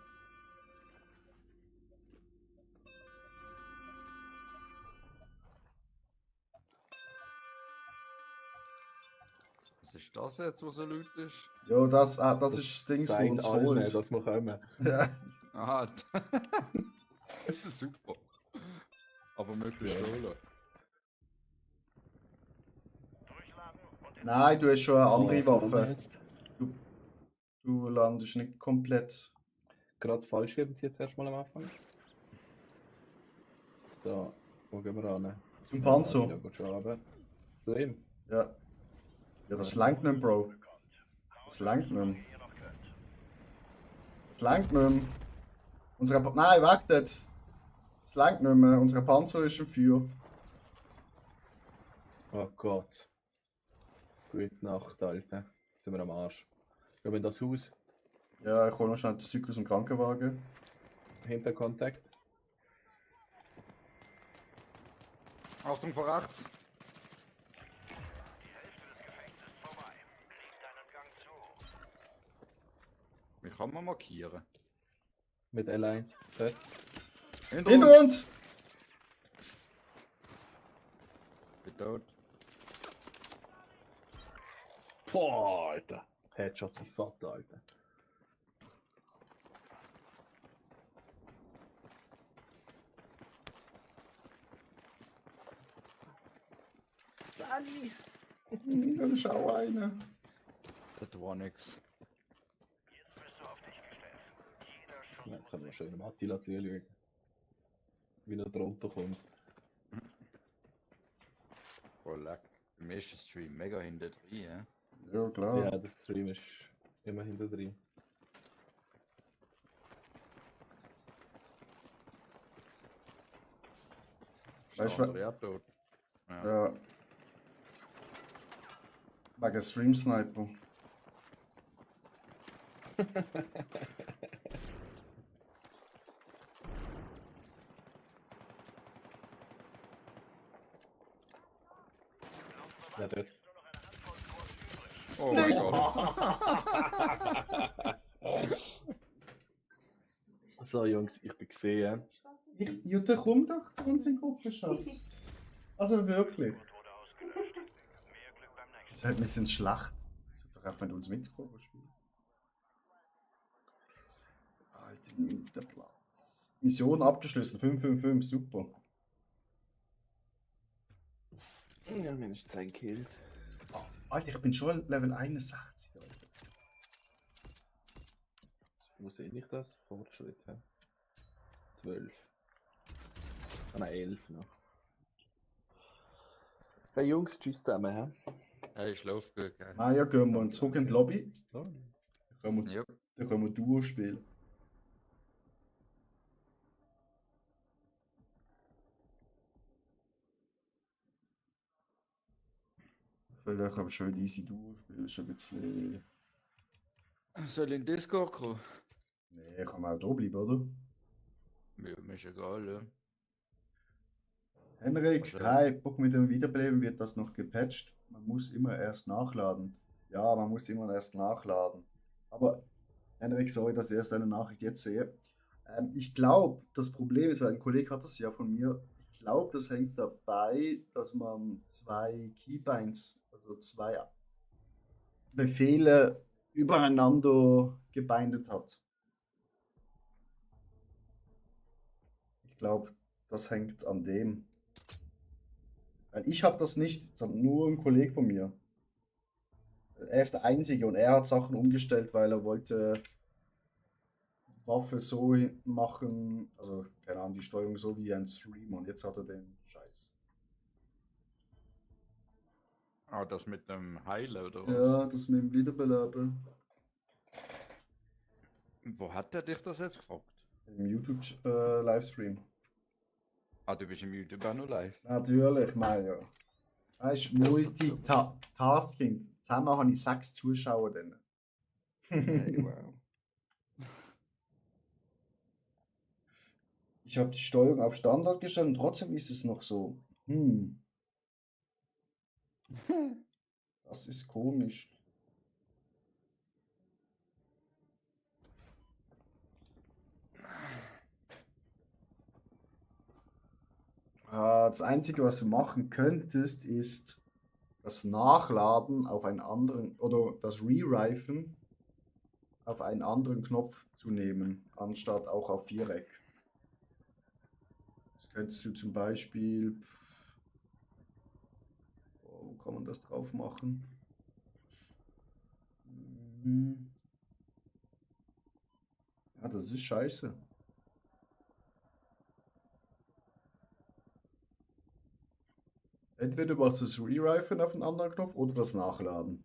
Was ist das jetzt, was so laut ist? Ja, das ist das Ding, das Zeigt uns allen, holt. dass wir kommen. Ja. Aha. Super. Aber möglichst schnell. Nein, du hast schon eine andere was machen wir Waffe. jetzt? Du landest nicht komplett. Gerade Fallschirm jetzt erstmal am Anfang. So, wo gehen wir ran? Zum Panzer. Ja, geht schon runter. Zu ihm? Ja. Ja, das langt nicht, Bro. Das langt nicht. Das langt nicht. Nein, weg dort. Das langt nicht mehr. Unser Panzer ist im Feuer. Oh Gott. Gute Nacht, Alter. Jetzt sind wir am Arsch. Gehen wir in das Haus. Ja, ich hole noch schnell das Zeug aus dem Krankenwagen. Hinterkontakt. Achtung vor rechts. Wie kann man markieren? Mit L1. Fest. Hinter uns! Bin tot. Boah, Alter. Headshot sind fett, Alter. Sally! Da ist auch einer. Das war nix. Ja, jetzt können wir schön dem Attila zuschauen. Wie er drunter kommt. Voll leck. Im ersten Stream mega hinter drin, ja? Ja, klar. Ja, der Stream ist immer hinter drin. Weißt Ist du, der tot? Ja. Ja. Wegen Stream Sniper. Ja, dort. Oh mein Gott. So, Jungs, ich bin gesehen. Ja, der kommt doch zu uns in Gruppe, Schatz. Also wirklich. Das hat ein bisschen schlecht. Ich sollte doch einfach mit uns mitkommen spielen. Alter, nimmt der Platz. Mission abgeschlossen, 555, super. Ja, mindestens 10 Kills. Alter, ich bin schon Level 61, Alter. Wo sehe ich das? Fortschritt, hä? 12. Ah, nein, 11 noch. Hey Jungs, tschüss zusammen, hä? Hey, ich schlaf gut, gell? Ah ja, gehen wir zurück in die Lobby. Oh. Dann Ja. können wir Duo spielen. Vielleicht aber schon easy Duo spielen, ist ein bisschen... Soll ich in Discord kommen? Nee, kann man auch da bleiben, oder? Ja, mir ist egal, ja. Henrik, Also- hi, Bock mit dem Wiederbeleben wird das noch gepatcht. Man muss immer erst nachladen. Ja, man muss immer erst nachladen. Aber, Henrik, sorry, dass ich erst deine Nachricht jetzt sehe. Ich glaube, das Problem ist, weil ein Kollege hat das ja von mir, ich glaube, das hängt dabei, dass man 2 Keybinds, also 2 Befehle übereinander gebindet hat. Ich glaube, das hängt an dem. Weil ich habe das nicht, sondern nur ein Kollege von mir. Er ist der Einzige und er hat Sachen umgestellt, weil er wollte Waffe so machen, also keine Ahnung, die Steuerung so wie ein Stream und jetzt hat er den Scheiß. Ah, das mit dem Heilen, oder was? Ja, das mit dem Wiederbeleben. Wo hat der dich das jetzt gefragt? Im YouTube-Livestream. Ah, du bist im YouTube auch noch live? Natürlich, mein ja. Das ist Multitasking. Zusammen habe ich 6 Zuschauer dann. Hey, wow. Ich habe die Steuerung auf Standard gestellt und trotzdem ist es noch so. Das ist komisch. Das Einzige, was du machen könntest, ist das Nachladen auf einen anderen oder das Re-Rifen auf einen anderen Knopf zu nehmen, anstatt auch auf Viereck. Das könntest du zum Beispiel. Wo kann man das drauf machen? Ja, das ist scheiße. Entweder machst du das Re-Rifen auf einen anderen Knopf oder das Nachladen.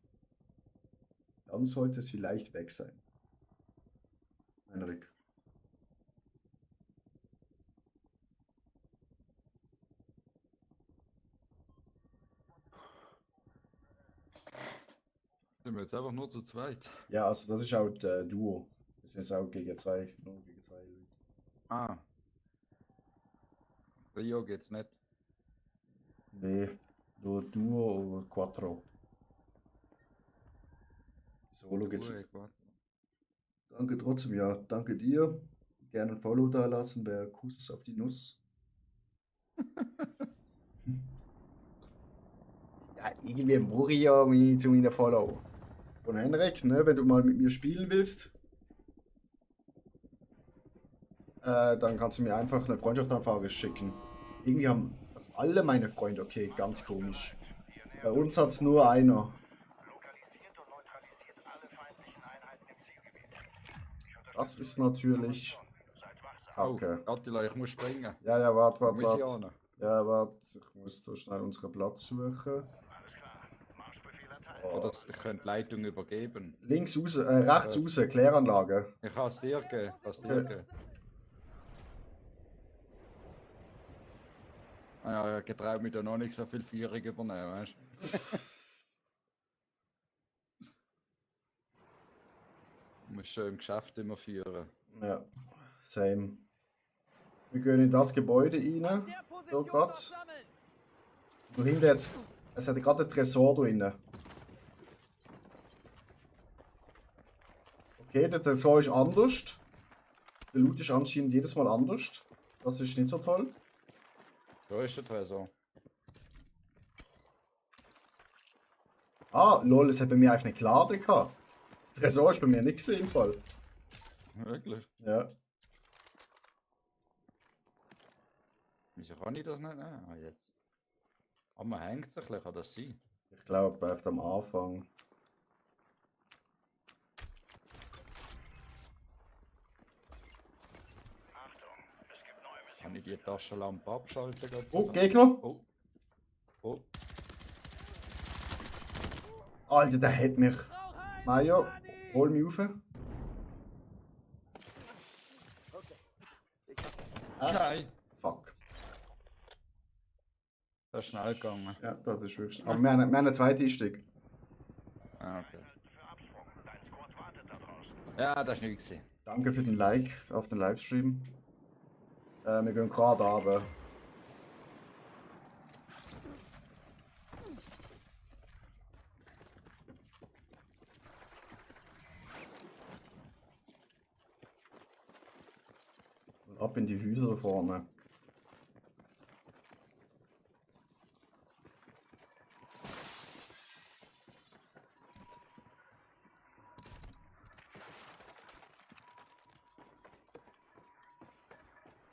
Dann sollte es vielleicht weg sein. Henrik. Sind wir jetzt einfach nur zu zweit? Ja, also das ist auch der Duo. Das ist auch gegen 2, nur gegen 2 Leute. Ah. Rio geht's nicht. Nee, nur Duo oder Quattro. Solo geht's Duo, nicht. Quattro. Danke trotzdem, ja. Danke dir. Gerne ein Follow da lassen, wäre Kuss auf die Nuss. Ja, irgendwie muss ich ja zu meinen Follow. Und Henrik, ne, wenn du mal mit mir spielen willst, dann kannst du mir einfach eine Freundschaftsanfrage schicken. Irgendwie haben das alle meine Freunde, okay, ganz komisch. Bei uns hat es nur einer. Das ist natürlich Kacke. Attila, ich muss springen. Ja, warte. Muss ich auch noch? Ja, warte, ich muss so schnell unseren Platz suchen. Oder ich könnte die Leitung übergeben. Links raus, rechts raus, Kläranlage. Ich kann es dir geben. Okay. Ah ja, ich getraue mich da noch nicht so viel Führung übernehmen, weißt du? Muss schon im Geschäft immer führen. Ja, same. Wir gehen in das Gebäude rein. So gerade. Und hinten jetzt. Es hat gerade einen Tresor da drin. Okay, der Tresor ist anders. Der Loot ist anscheinend jedes Mal anders. Das ist nicht so toll. Da ist der Tresor. Ah, lol, es hat bei mir einfach nicht geladen gehabt. Der Tresor ist bei mir nicht gesehen, Fall. Wirklich? Ja. Wieso kann ich das nicht nehmen? Ah, jetzt. Aber man hängt sich ein bisschen, kann das sein? Ich glaube, auf am Anfang. Kann ich die Taschenlampe abschalten? Gott sei Oh, Dank? Gegner! Oh. Oh. Alter, der hat mich. Mario, hol mich rauf. Nein. Fuck. Das ist schnell gegangen. Ja, das ist wirklich. Aber wir haben einen zweiten Einstieg. Ah, okay. Ja, das ist nichts gewesen. Danke für den Like auf den Livestream. Wir gehen gerade runter. Und ab in die Häuser da vorne.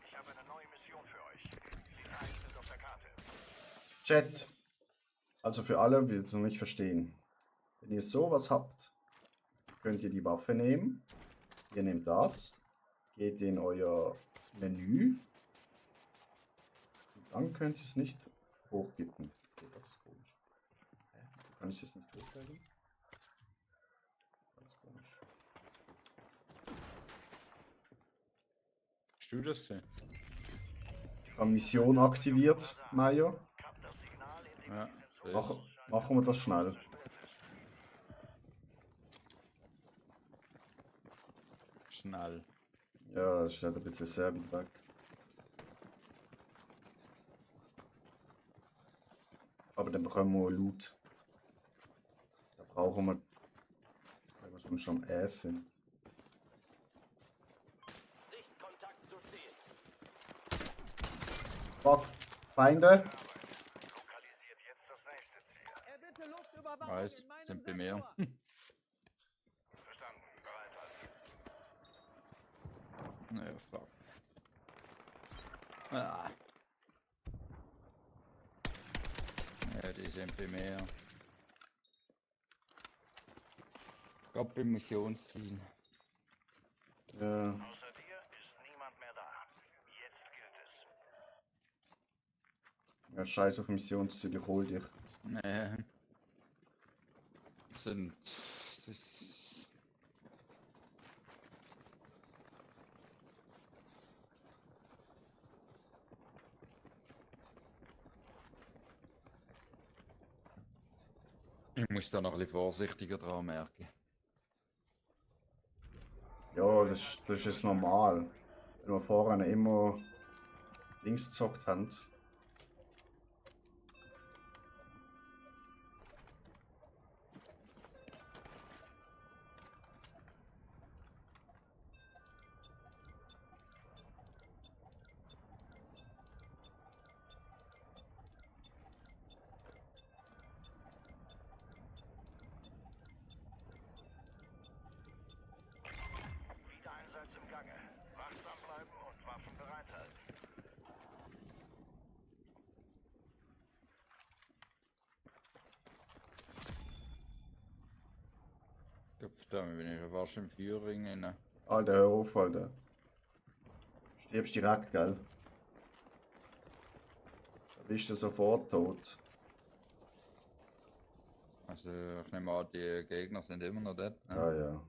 Ich habe eine neue Mission für euch. Die Zeichen sind auf der Karte. Chat. Also für alle, die es noch nicht verstehen. Wenn ihr sowas habt, könnt ihr die Waffe nehmen. Ihr nehmt das. Geht in euer Menü. Und dann könnt ihr es nicht hochkippen. Okay, das ist komisch. Wieso kann ich das nicht hochlegen? Ganz komisch. Hast du das gesehen? Ich habe Mission aktiviert, Mario. Ja. Machen wir das schnell. Schnell. Ja, das ist halt ein bisschen sehr weit weg. Aber dann bekommen wir Loot. Da brauchen wir, wenn wir schon am Ass sind. Fuck, Feinde. Weiß, sind bei mir. Naja, fuck. Ah. Ja, die sind bei mir. Gab beim Missionsziel. Ja. Außer dir ist niemand mehr da. Jetzt gilt es. Ja, scheiß auf Missionsziel, ich hol dich. Nee. Sind. Das ist ich muss da noch ein bisschen vorsichtiger dran merken. Ja, das ist jetzt normal. Wenn wir vorher immer links gezockt haben. Wiedereinsatz im Gange. Wachsam bleiben und Waffen bereithalten. Da bin ich fast im Feuerring rein. Alter, hör auf, Alter. Stirbst direkt, gell? Da bist du sofort tot. Also ich nehme an, die Gegner sind immer noch dort. Ne? Ja, ja.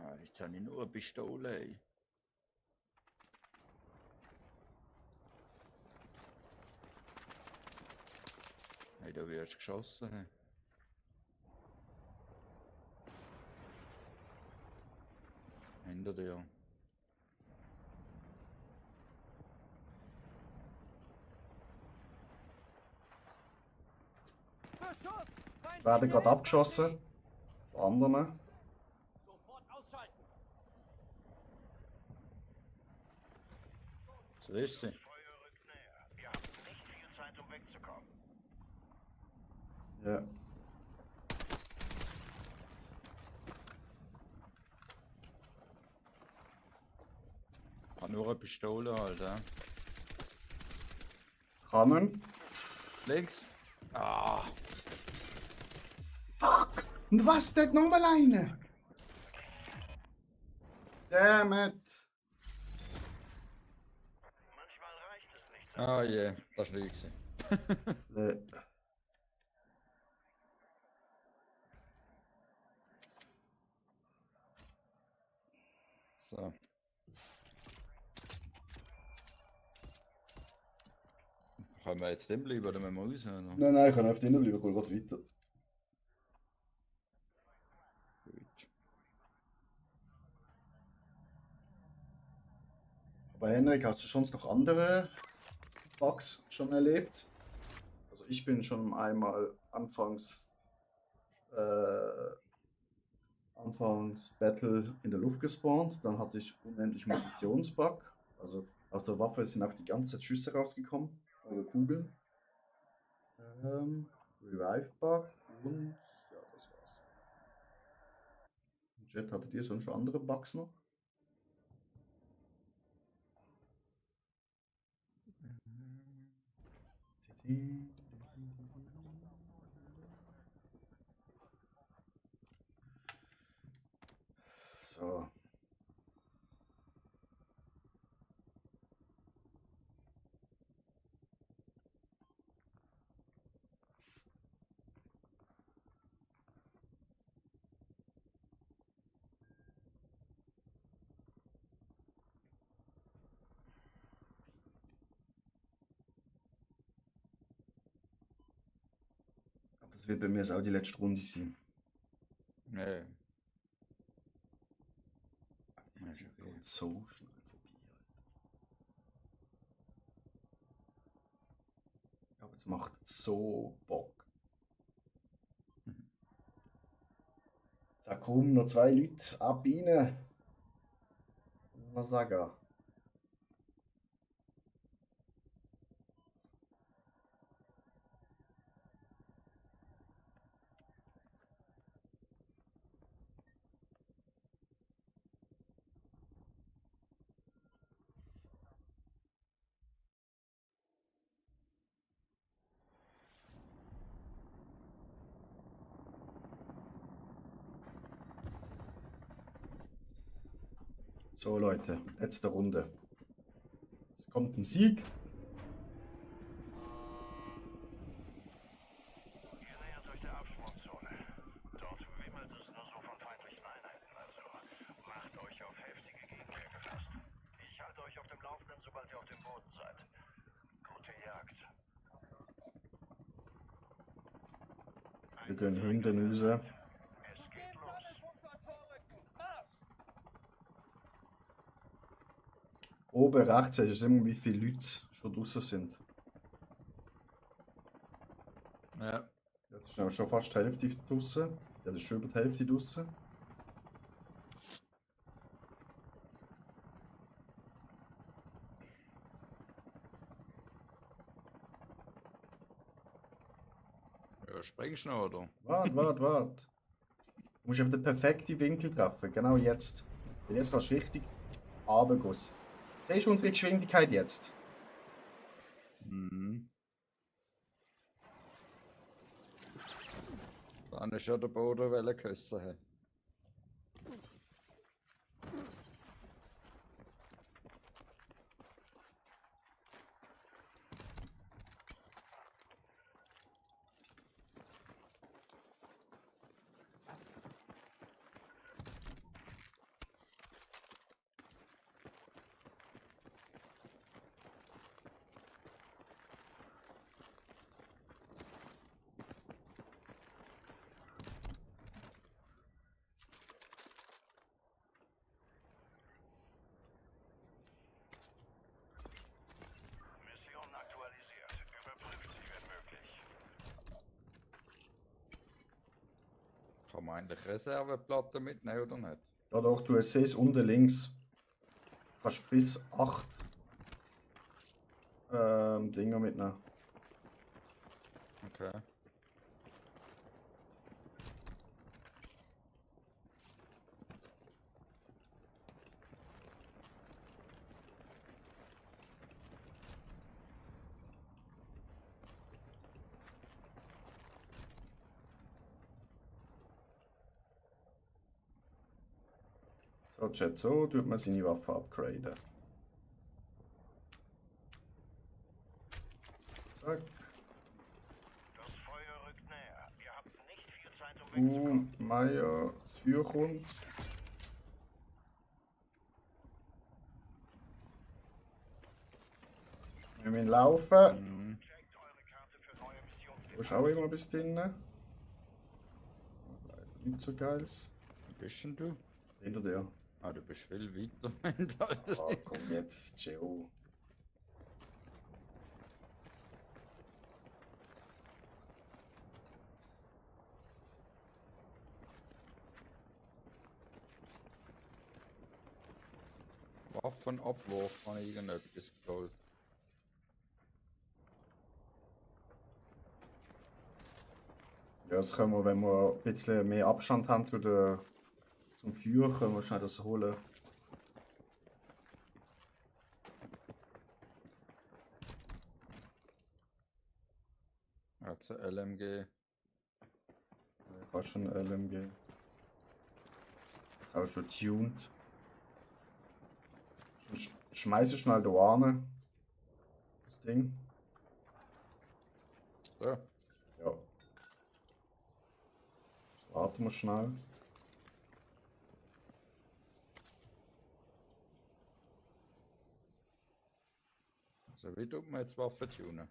Ah, jetzt habe ich nur eine Pistole. Ey. Hey, da wirst du geschossen. Hey. Hinter dir. Werden gerade abgeschossen. Von anderen. Sofort ausschalten. So ist sie. Feuer rückt näher. Wir haben nicht viel Zeit, um wegzukommen. Ja. Hat nur eine Pistole halt, ja. Kanon. Links. Ah. Fuck! Und was denn nochmal eine? Damn it. Manchmal reicht es nicht. Ah je, das war nicht. So. Können wir jetzt drin bleiben oder müssen wir raus? Oder? Nein, ich kann einfach drinnen bleiben, geht weiter. Gut. Aber Henrik, hast du sonst noch andere Bugs schon erlebt? Also ich bin schon einmal anfangs Battle in der Luft gespawnt, dann hatte ich unendlich Munitionsbug. Also aus der Waffe sind auch die ganze Zeit Schüsse rausgekommen, also Kugeln. Revive-Bug und ja, das war's. Jet, hattet ihr sonst schon andere Bugs noch? So. Aber das wird bei mir jetzt auch die letzte Runde sein. Nee. Das geht so schnell vorbei. Aber es macht so Bock. Sag komm, noch 2 Leute ab rein. Was sagen? So Leute, letzte Runde. Es kommt ein Sieg. Ihr nähert euch der Absprungzone. Dort wimmelt es nur so von feindlichen Einheiten, also macht euch auf heftige Gegenwehr gefasst. Ich halte euch auf dem Laufenden, sobald ihr auf dem Boden seid. Gute Jagd. Wir gehen hinten raus. Oben rechts ist immer, wie viele Leute schon draußen sind. Ja. Jetzt ist schon fast die Hälfte draußen. Ja, das ist schon über die Hälfte draußen. Ja, springst du noch, oder? Warte. Du musst auf den perfekten Winkel treffen. Genau jetzt. Weil jetzt kannst du richtig runtergehen. Siehst du unsere Geschwindigkeit jetzt? Mhm. Dann ist ja der Boden geküssen. He. Mission aktualisiert. Überprüft sie, wenn möglich. Kann man eigentlich Reserveplatten mitnehmen oder nicht? Ja doch, du siehst unten links. Du kannst bis 8 Dinger mitnehmen. Okay. So, Chat, so tut man seine Waffe upgraden. Zack. Das Feuer rückt näher. Ihr habt nicht viel Zeit, um wegzukommen. Meier, das Feuer kommt. Wir müssen laufen. Du hast auch immer bis drinnen. Nicht so geiles. Wo bist denn du? Hinter dir. Ah, du bist viel weiter. Oh, komm jetzt, chill. Waffenabwurf habe ich irgendetwas geholt. Ja, das können wir, wenn wir ein bisschen mehr Abstand haben zum Feuer, können wir schnell das holen. Jetzt ein LMG. Ich habe schon ein LMG. Das ist auch schon tuned. Schmeiße schnell da hin. Das Ding. So. Ja. Warten wir schnell. Also wie tut man jetzt Waffen tunen?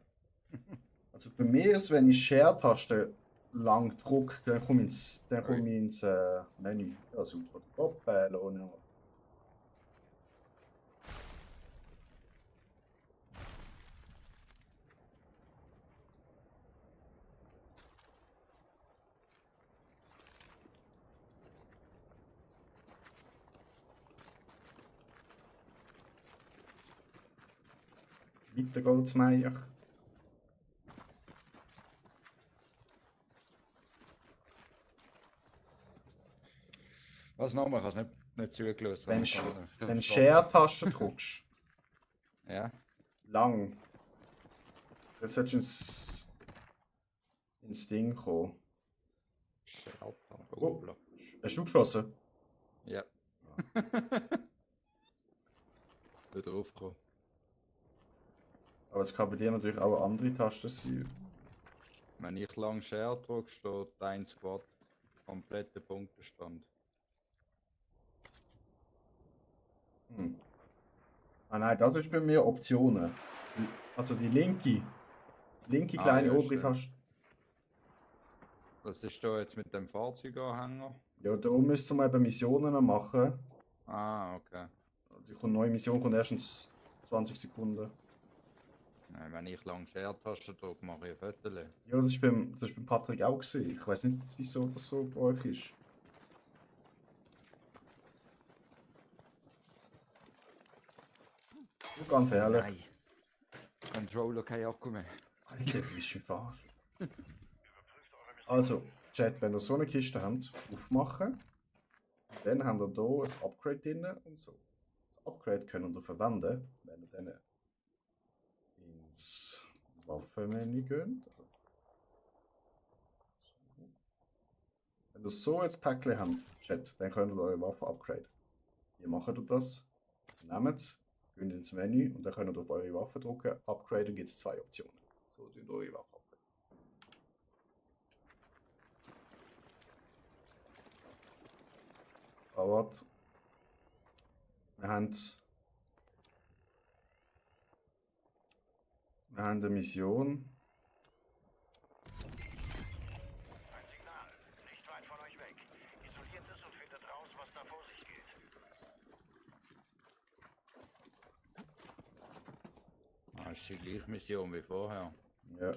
Also bei mir ist, wenn ich Share-Taste lang drücke, dann komme ich ins Menü. Ja, super. Hoppala, ohne. Weiter geht's, Meier. Was nochmal? Ich habe es nicht zugelassen. Wenn du Share-Taste drückst, ja. lang, dann solltest du ins Ding kommen. Oh, hast du geschossen? Ja. Wieder draufgekommen. Aber es kann bei dir natürlich auch eine andere Taste sein. Wenn ich lang Share drücke, steht dein Squad kompletter Punktestand. Ah nein, das ist bei mir Optionen. Also die linke kleine ja, obere stimmt. Taste. Was ist da jetzt mit dem Fahrzeuganhänger? Ja, da müsst ihr mal eben Missionen machen. Ah, okay. Die neue Mission kommt erst in 20 Sekunden. Nein, wenn ich lang Share-Taste drücke, mache ich ein Foto. Ja, das ist beim Patrick auch gewesen. Ich weiß nicht, wieso das so bei euch ist. Ganz ehrlich. Nein. Controller kein Akku mehr. Alter, du bist schon verarscht. Also, Chat, wenn ihr so eine Kiste habt, aufmachen. Dann habt ihr hier ein Upgrade drin und so. Das Upgrade könnt ihr verwenden, wenn ihr dann ins Waffenmenü geht. Also, so. Wenn ihr so ein Päckchen habt, Chat, dann könnt ihr eure Waffe upgraden. Wie macht ihr das? Nehmt es, geht ins Menü und dann könnt ihr auf eure Waffe drücken, upgraden, gibt es zwei Optionen. So tun eure Waffe upgraden. Aber wir haben eine Mission. Ein Signal. Nicht weit von euch weg. Isoliert es und findet raus, was da vor sich geht. Ah, ist die gleiche Mission wie vorher. Ja.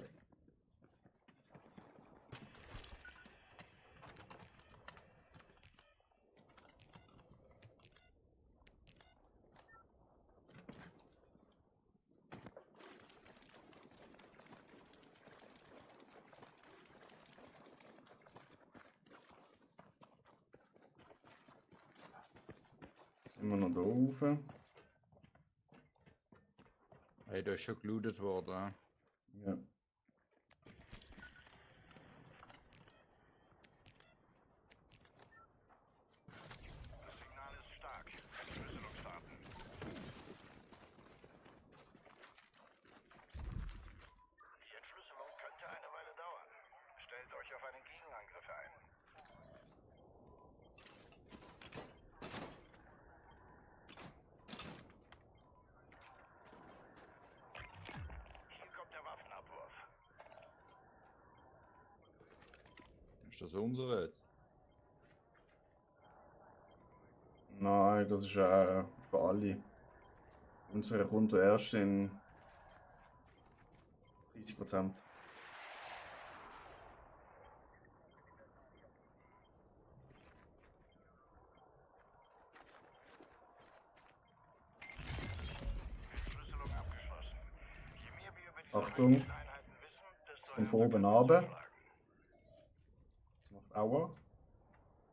Sind wir noch da oben? Hey, da ist schon gelootet worden. Ja. Das Signal ist stark. Entschlüsselung starten. Die Entschlüsselung könnte eine Weile dauern. Stellt euch auf einen Gegenangriff ein. Hier kommt der Waffenabwurf. Ist das unsere jetzt? Nein, das ist für alle. Unsere kommt erst in 30%. Entschlüsselung abgeschlossen. Je mehr wir über die Achtung, Einheiten wissen, desto es kommt von oben runter. Das macht Aua.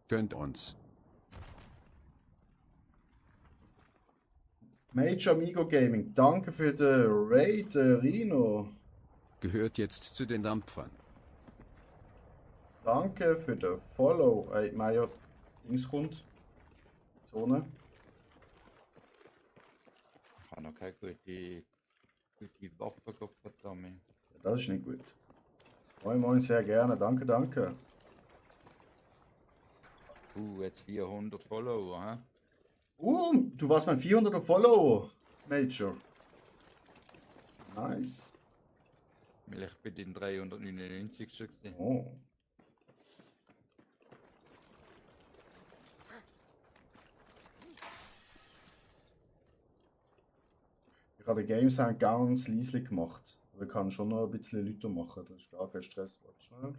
Gönnt uns. Major Amigo Gaming, danke für den Raid, Rino. Gehört jetzt zu den Dampfern. Danke für den Follow. Major Dings kommt. Zone. Ich habe noch keine gute Waffe gehabt, Tommy. Das ist nicht gut. Moin moin, sehr gerne. Danke, danke. Jetzt 400 Follower, hä? Du warst mein 400er Follower, Major. Nice. Weil ich bin den 399. gewesen. Oh. Ich habe den Gamesound ganz leise gemacht. Aber ich kann schon noch ein bisschen lauter machen. Das ist gar kein Stress. Warte schnell.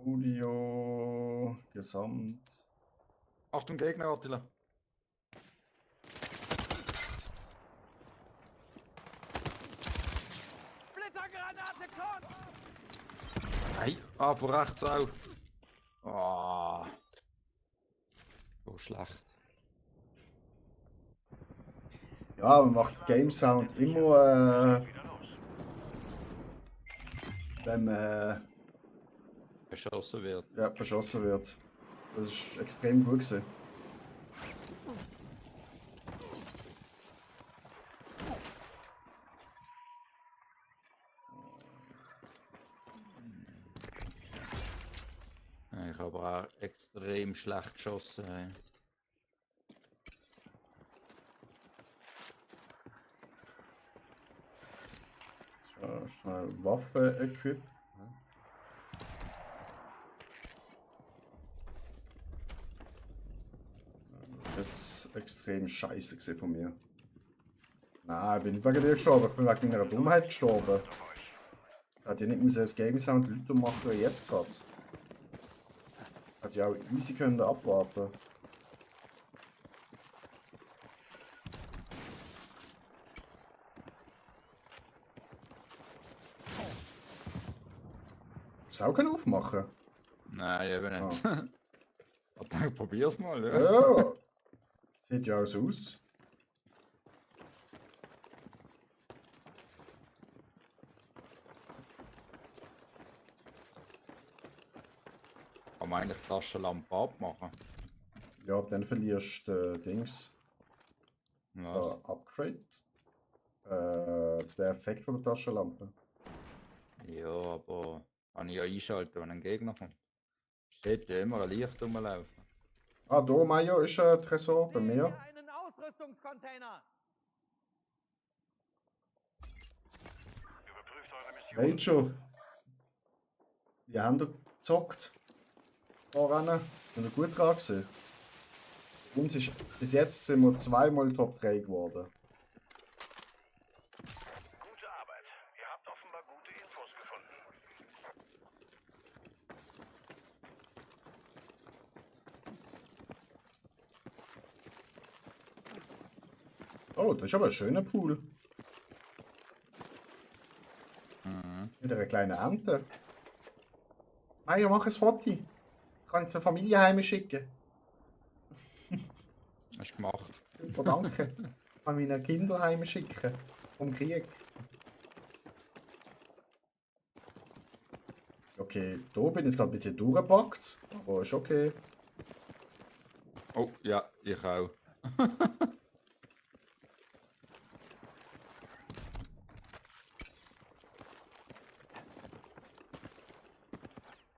Audio. Gesamt. Achtung, Gegner, Attila. Splittergranate kommt! Hey, von rechts auch. Ah. So schlecht. Ja, man macht Game Sound immer, wenn man beschossen wird. Ja, beschossen wird. Das ist extrem gut gewesen. Ich habe auch extrem schlecht geschossen. Ey. So, schnell Waffe equip. Das ist jetzt extrem scheiße gewesen von mir. Nein, ich bin nicht wegen dir gestorben, ich bin wegen meiner Dummheit gestorben. Ich hätte ja nicht müssen das Game Sound lauter machen wie jetzt gerade. Hätte ja auch easy können abwarten. Hast du auch können aufmachen? Nein, eben nicht. Ich dachte, probier's mal, ja. Ja. Sieht ja auch so aus. Kann man eigentlich die Taschenlampe abmachen? Ja, dann verlierst du Dings. Ja. So, Upgrade. Der Effekt von der Taschenlampe. Ja, aber kann ich ja einschalten, wenn ein Gegner kommt. Steht ja immer ein Licht rumlaufen. Ah, da, Mayo, ist ein Tresor bei mir. Einen Ausrüstungscontainer! Überprüft eure Mission. Major. Wie haben wir gezockt? Voran. Sind wir gut dran gewesen? Uns ist, bis jetzt sind wir zweimal Top 3 geworden. Gute Arbeit. Ihr habt offenbar gute Infos gefunden. Oh, das ist aber ein schöner Pool. Mhm. Mit einer kleinen Ente. Mayo, mach ein Foto. kann ich zur Familie heimschicken. Hast du gemacht. Super, danke. Ich kann meine Kinder heimschicken. Vom Krieg. Okay, da bin ich jetzt gerade ein bisschen durchgepackt. Aber ist okay. Oh, ja, ich auch.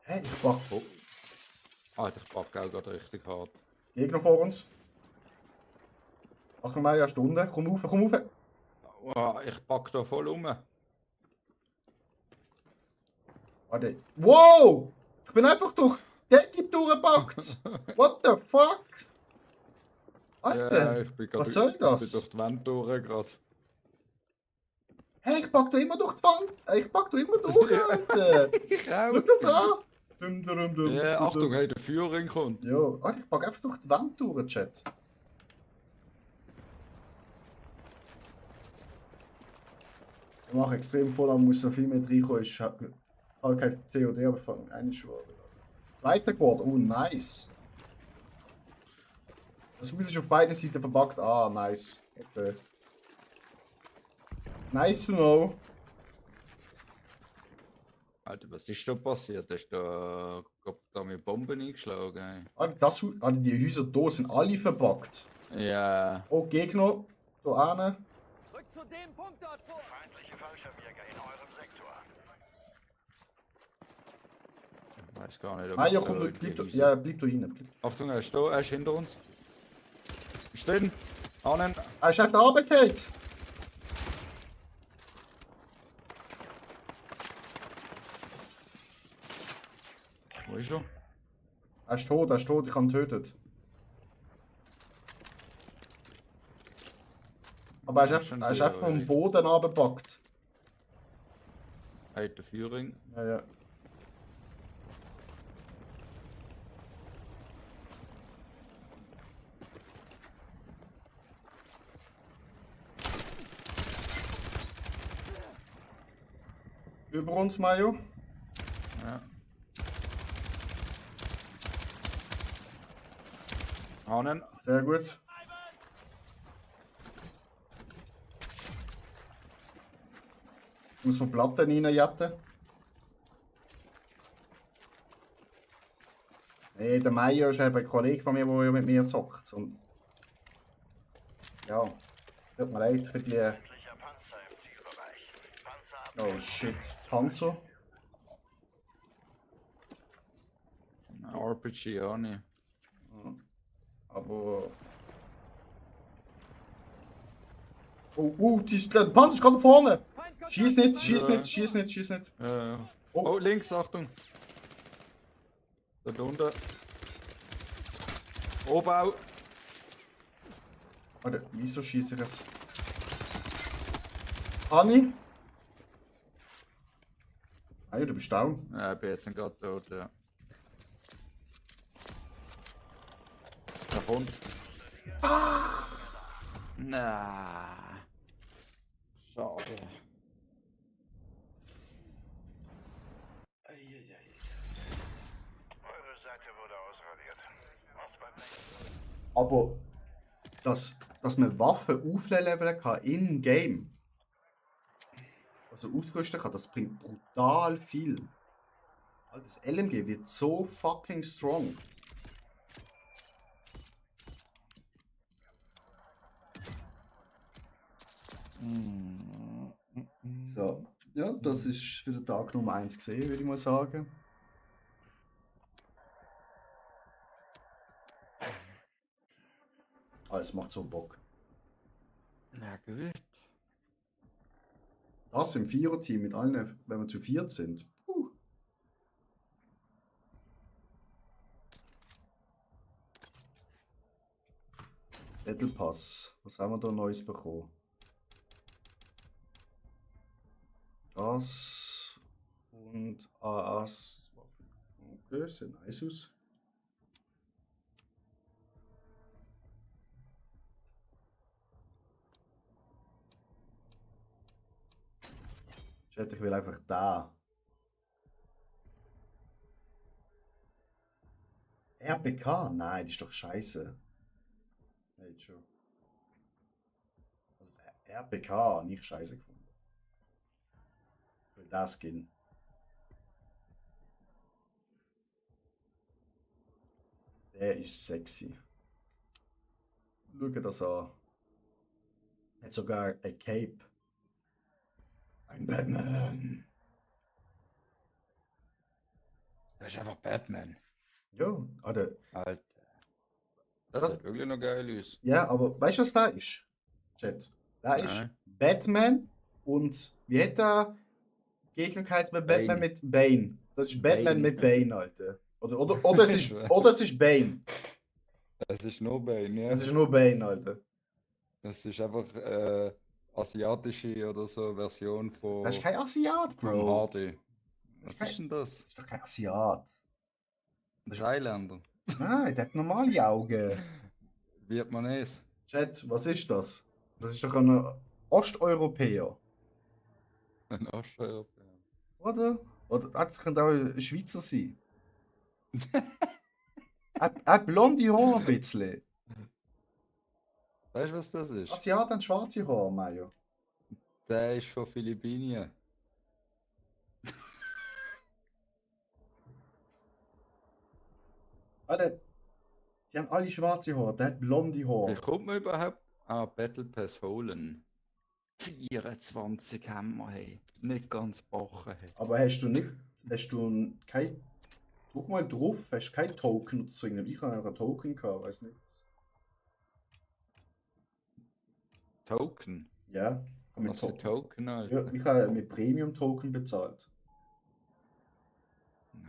Hä, ich pack. Oh. Alter, ich packe auch gerade richtig hart. Gegner vor uns. Achtung mal, eine Stunde. Komm rauf, komm rauf. Oh, ich packe da voll um. Warte. Wow! Ich bin einfach durch die Decke durchgepackt. What the fuck? Alter, Ja, ich bin grad was soll Ich das? bin durch die Wand durch gerade. Hey, ich pack da immer durch die Wand. Ich pack da immer durch, Alter. Ich auch. Schau das an. Dum, dum, dum, Ja, dum, Achtung, dum. hey, der Führer kommt. Ja, Alter, ich pack einfach durch die Wand durch, Chat. Ich mache extrem voll, aber muss so viel mehr reinkommen. Ich habe kein COD, aber von einer schon. Zweiter geworden, oh nice. Das Haus ist auf beiden Seiten verpackt. Ah, nice. Okay. Nice to know. Alter, was ist da passiert? Hast du da mit Bomben eingeschlagen? Ey? Alter, die Häuser hier sind alle verpackt. Ja. Oh, Gegner. Da hinten. Rückt zu dem Punkt dort vor. Feindliche Fallschirmjäger in eurem Sektor. Ich weiß gar nicht, ob Ah, ja, ich komm, da bleib da irgendwie- rein. Bleib. Achtung, er ist da, er ist hinter uns. Stehen! Ahnen! Er ist auf der Arbeit, Kate. Wo ist er? Er ist tot, ich habe ihn getötet. Aber er ist einfach vom Boden abgepackt. Hey, der Führing. Ja, ja. Über uns, Mayo. Ja. Ahnen. Sehr gut. Ich muss von Platten reinjetten. Nee, der Meier ist eben ein Kollege von mir, der mit mir zockt. Und ja, tut mir leid für die. Feindlicher Panzer im Zielbereich. Panzer Oh shit, Panzer. RPG auch nicht. Aber. Der Panzer ist gerade da vorne! Schieß nicht, schieß nicht, schieß nicht, schieß nicht. Oh, links, Achtung! Da unten. Obau! Warte, wieso schieße ich es? Anni? Ah ja, du bist down. Ja, ich bin jetzt gerade tot, ja. Da kommt. Na. Schade. Eure Seite wurde ausradiert. Was beim nächsten Aber, dass man Waffen aufleveln kann in-game, also ausrüsten kann, das bringt brutal viel. Alter, das LMG wird so fucking strong. So, ja, das ist für den Tag Nummer 1 gesehen, würde ich mal sagen. Ah, es macht so Bock. Na gut. Das im Vierer-Team mit allen, wenn wir zu viert sind. Battle Pass. Was haben wir da Neues bekommen? Das und AAS. Okay, sieht nice aus. Ich will einfach da. RPK? Nein, die ist doch scheiße. Nicht schon. Also der RPK nicht scheiße gefunden. Weil das Skin. Der ist sexy. Schau das an. Hat sogar ein Cape. Ein Batman. Das ist einfach Batman. Ja, oder? Alter. Das sieht wirklich noch geil aus. Ja, aber weißt du, was da ist? Chat. Da ist Nein. Batman und wie hat der Gegner geheißen mit Batman Bane. mit Bane? Das ist Batman Bane. mit Bane, Alter. Oder es ist Bane. Es ist nur Bane, ja. Es ist nur Bane, Alter. Das ist einfach asiatische oder so Version von. Das ist kein Asiat, vom Bro. Hardy. Was ist denn das? Das ist doch kein Asiat. Das ist Highlander. Nein, der hat normale Augen. Wird man es? Chat, was ist das? Das ist doch ein Osteuropäer. Ein Osteuropäer. Oder? Oder das könnte auch ein Schweizer sein. Er hat blonde Haare ein bisschen. Weißt du, was das ist? Asiaten haben schwarze Haare, Mario. Der ist von Philippinen. Alter, die haben alle schwarze Haare, der hat blonde Wie Haare. kommt man überhaupt an Battle Pass holen? 24 haben wir, hey. Nicht ganz bachen, hey. Aber hast du kein, guck mal drauf, hast du kein Token oder so? Ich habe einen Token gehabt, weiß nicht. Token? Ja, mit Was für Token, Ja, Alter? ich habe mit Premium Token bezahlt.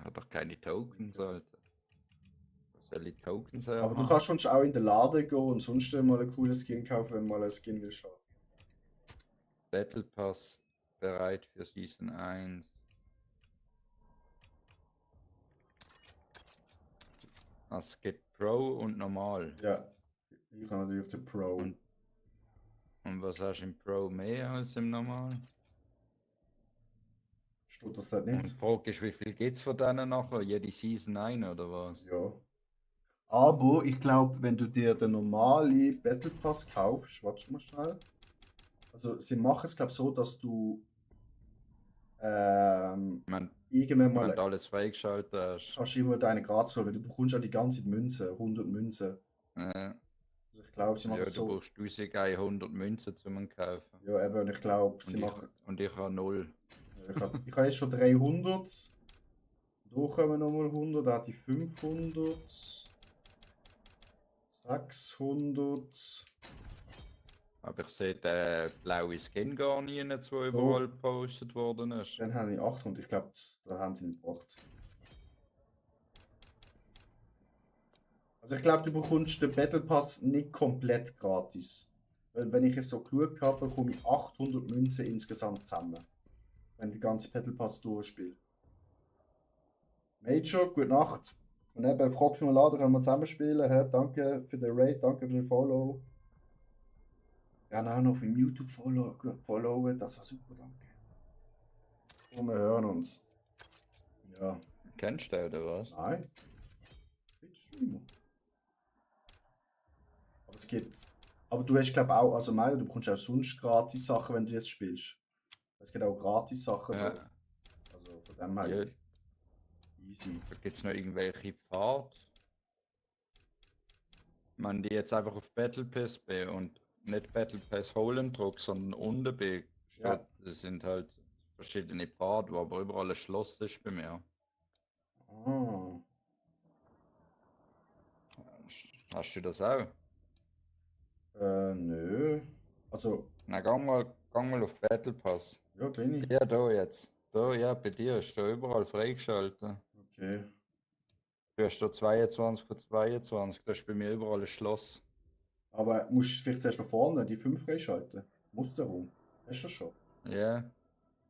Hat doch keine Tokens, Alter. Was soll ich Tokens haben? Aber du kannst schon auch in den Laden gehen und sonst mal einen coolen Skin kaufen, wenn du mal einen Skin willst haben. Battle Pass bereit für Season 1. Es geht Pro und normal. Ja, ich habe natürlich den Pro. Und was hast du im Pro mehr als im normal? Steht das da Und nicht? die Frage ist, wie viel geht's von denen nachher? Jede Season ein oder was? Ja. Aber ich glaube, wenn du dir den normalen Battle Pass kaufst, warte mal schnell. Also sie machen es glaube so, dass du irgendwann Wenn mal du alles freigeschaltet hast. kannst du immer deine gratis holen, weil du bekommst ja die ganze Zeit Münzen, 100 Münzen. Also ich glaube, sie machen Ja, es du so. brauchst 1100 Münzen zum Kaufen. Ja, eben, und ich glaube, sie Und ich, machen. und ich habe 0. Ich habe jetzt schon 300. Da kommen nochmal 100, da hatte ich 500. 600. Aber ich sehe den blauen Skin gar nie, der überall gepostet worden ist. Dann habe ich 800. Ich glaube, da haben sie ihn gebracht. Also ich glaube, du bekommst den Battle Pass nicht komplett gratis. Weil wenn ich es so geschaut habe, bekomme ich 800 Münzen insgesamt zusammen. Wenn ich die ganze Battle Pass durchspiele. Major, gute Nacht. Und eben, fragst du mal an, können wir zusammen spielen. Hä? Danke für den Raid, danke für den Follow. Ja, auch noch auf dem YouTube followen, das war super, danke. Und wir hören uns. Ja. Kennst du den oder was? Nein. Bitte Streamer. Aber es gibt. Aber du hast glaube auch, also Mario, du bekommst auch sonst gratis Sachen, wenn du jetzt spielst. Es gibt auch gratis Sachen. Ja. Da. Also von dem her. Ja. Easy. Da gibt es noch irgendwelche Pfad. Man die jetzt einfach auf Battle Pass bin und nicht Battle Pass holen drück, sondern unten bin. Ja. Das sind halt verschiedene Pfade, wo aber überall ein Schloss ist bei mir. Ah. Hast du das auch? Nö. Also. Na, gang mal auf Battle Pass. Ja, bin ich. Ja, da jetzt. Da, ja, bei dir ist da überall freigeschaltet. Okay. Du hast da 22 von 22, das ist bei mir überall ein Schloss. Aber musst du vielleicht zuerst noch vorne die 5 freischalten? Musst du rum. Hast du das schon? Ja.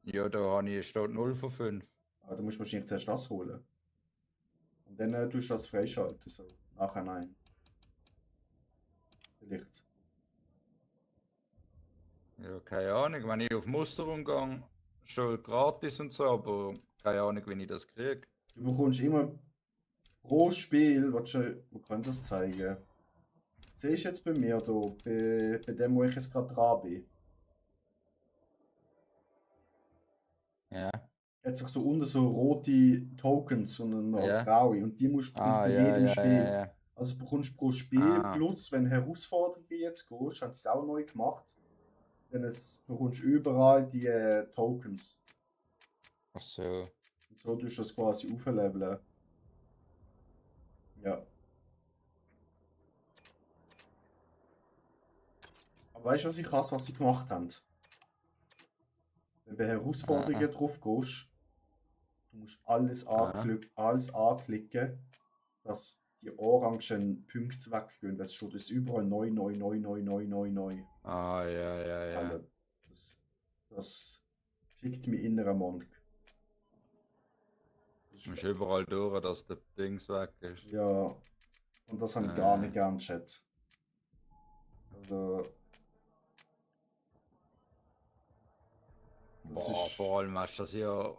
Ja, da habe ich steht 0 von 5. Aber du musst wahrscheinlich zuerst das holen. Und dann tust du das freischalten. So. Nachher nein. Vielleicht. Ja, keine Ahnung, wenn ich auf Musterung gehe, steht gratis und so, aber keine Ahnung, wie ich das kriege. Du bekommst immer pro Spiel, wo kann ich das zeigen? Siehst du jetzt bei mir hier, bei dem, wo ich jetzt gerade dran bin? Ja. Jetzt auch so unten so rote Tokens und noch Ja. graue und die musst du bei ja, jedem ja, Spiel. ja, ja. Also du bekommst pro Spiel Ah. plus, wenn Herausforderungen jetzt gehst, haben sie es auch neu gemacht, dann bekommst du überall die Tokens. Ach so. Und so tust du das quasi aufleveln. Ja. Aber weißt du, was ich krass, was sie gemacht haben? Wenn du bei Herausforderungen drauf gehst, du musst alles anklicken, dass die orangen Punkte weggehen, weil es steht es überall neu. Ah, ja. Alter, das fickt mich inneren Monk. Du musst überall durch, dass der Dings weg ist. Ja, und das habe ich gar nicht gern, Chat. Also. Das Boah, ist. vor allem hast du das ja.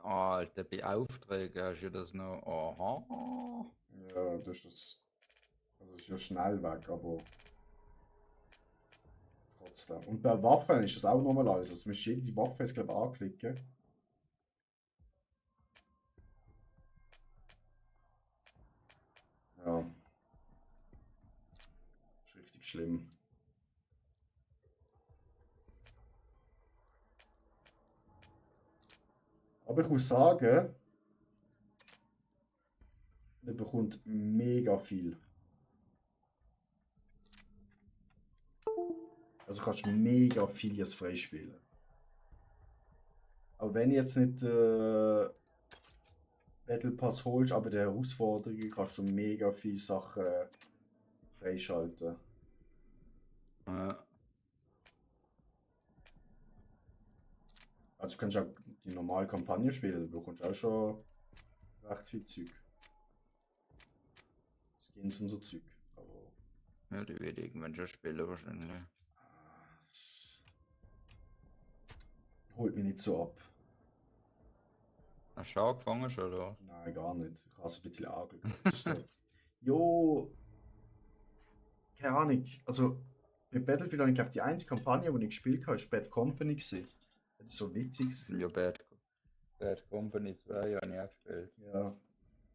Alter, bei Aufträgen hast du das noch. Aha. Ja, das ist das. Also ist ja schnell weg, aber. Trotzdem. Und bei Waffen ist das auch nochmal alles. Also, du musst jede Waffe jetzt, glaube ich, anklicken. Ja. Das ist richtig schlimm. Aber ich muss sagen, man bekommt mega viel. Also kannst du mega viel jetzt freispielen. Aber wenn du jetzt nicht Battle Pass holst, aber der Herausforderungen kannst du mega viele Sachen freischalten. Ja. Also du kannst auch die normale Kampagne spielen, du bekommst auch schon recht viel Zeug. Skins und so Zeug. Aber Ja, die will ich irgendwann schon spielen wahrscheinlich. es holt mich nicht so ab. Hast du angefangen schon, oder? Nein, gar nicht. Ich habe es ein bisschen angeschaut. Es ist so, jo, keine Ahnung. Also bei Battlefield habe ich glaube die einzige Kampagne, die ich gespielt habe, ist Bad Company gewesen. Das ist so witzig gewesen. Ja, Bad Company 2 habe ich auch gespielt. Ja,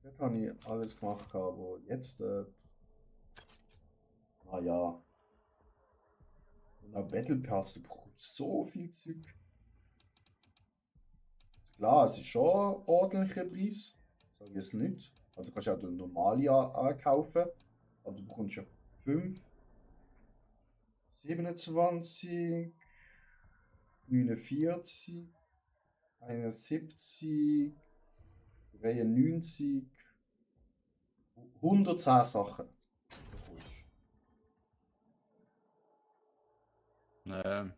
dort habe ich alles gemacht, aber jetzt, naja. Und auch Battle Pass, du bekommst so viel Zeug. Also klar, es ist schon ein ordentlicher Preis, sage ich es nicht. Also kannst du auch den normalen kaufen, aber du bekommst ja 5, 27, 49, 71, 93, 110 Sachen. Nee.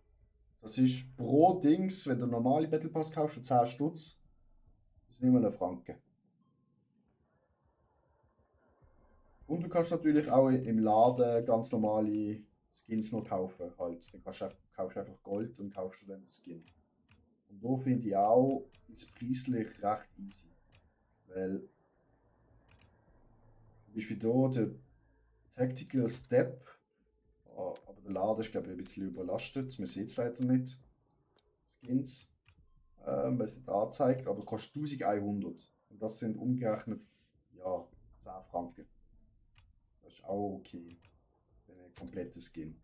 Das ist pro Dings, wenn du normale Battle Pass kaufst für 10 Stutz, das ist nicht mal ein Franken. Und du kannst natürlich auch im Laden ganz normale Skins noch kaufen. Halt. Dann kaufst du einfach Gold und kaufst du dann den Skin. Und da finde ich auch, ist preislich recht easy. Weil zum Beispiel hier der Tactical Step, aber der Laden ist glaube ich ein bisschen überlastet, man sieht es leider nicht. Skins, weil es nicht anzeigt, aber kostet 1100. Und das sind umgerechnet ja, 10 Franken. Das ist auch okay, für einen kompletten Skin.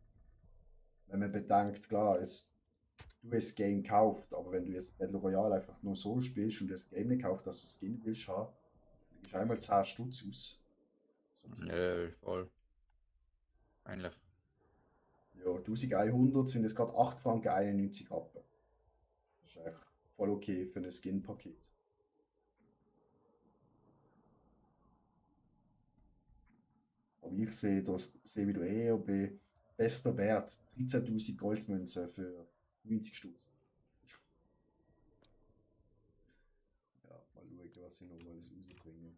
Wenn man bedenkt, klar, jetzt, du hast das Game gekauft, aber wenn du jetzt Battle Royale einfach nur so spielst und das Game nicht kaufst, dass du das Skin willst haben, dann gibst du einmal 10 Stutz aus. So. Ja, voll. Eigentlich. Ja, 1100 sind jetzt gerade 8 Franken 91 Rappen. Das ist echt voll okay für ein Skin-Paket. Aber ich sehe wie du eher bei bester Wert 13.000 Goldmünzen für 90 Stutz. Ja, mal schauen, was ich noch alles rausbringe.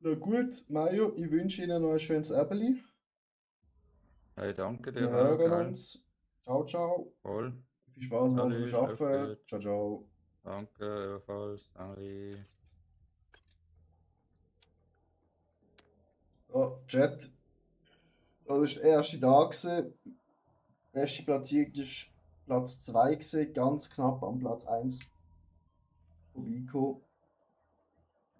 Na gut, Mario, ich wünsche Ihnen noch ein schönes Abend. Hey, danke dir. Wir auch, hören gell? uns. Ciao, ciao. Voll. Viel Spaß morgen Salut, beim auf Arbeiten. geht's. Ciao, ciao. Danke, ebenfalls. Danke. So, Chat. Das war der erste Tag. Gewesen. Beste Platzierung war Platz 2, gewesen, ganz knapp am Platz 1 vorbeigekommen.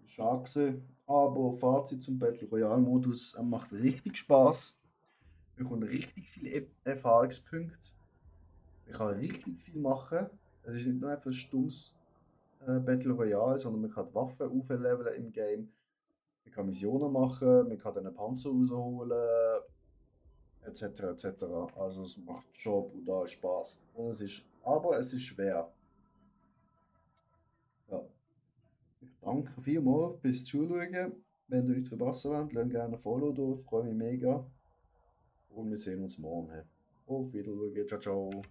Schade gewesen. Aber Fazit zum Battle Royale Modus, er macht richtig Spaß. Wir bekommen richtig viele Erfahrungspunkte. Man kann richtig viel machen. Es ist nicht nur einfach ein stummes Battle Royale, sondern man kann die Waffen aufleveln im Game. Man kann Missionen machen, man kann einen Panzer rausholen, etc. etc. Also es macht schon brutal Spaß. Aber es ist schwer. Ja. Ich danke vielmals fürs Zuschauen. Wenn ihr nichts verpassen wollt, lasst gerne ein Follow da, freue mich mega. Und wir sehen uns morgen. Auf Wiedersehen, ciao ciao.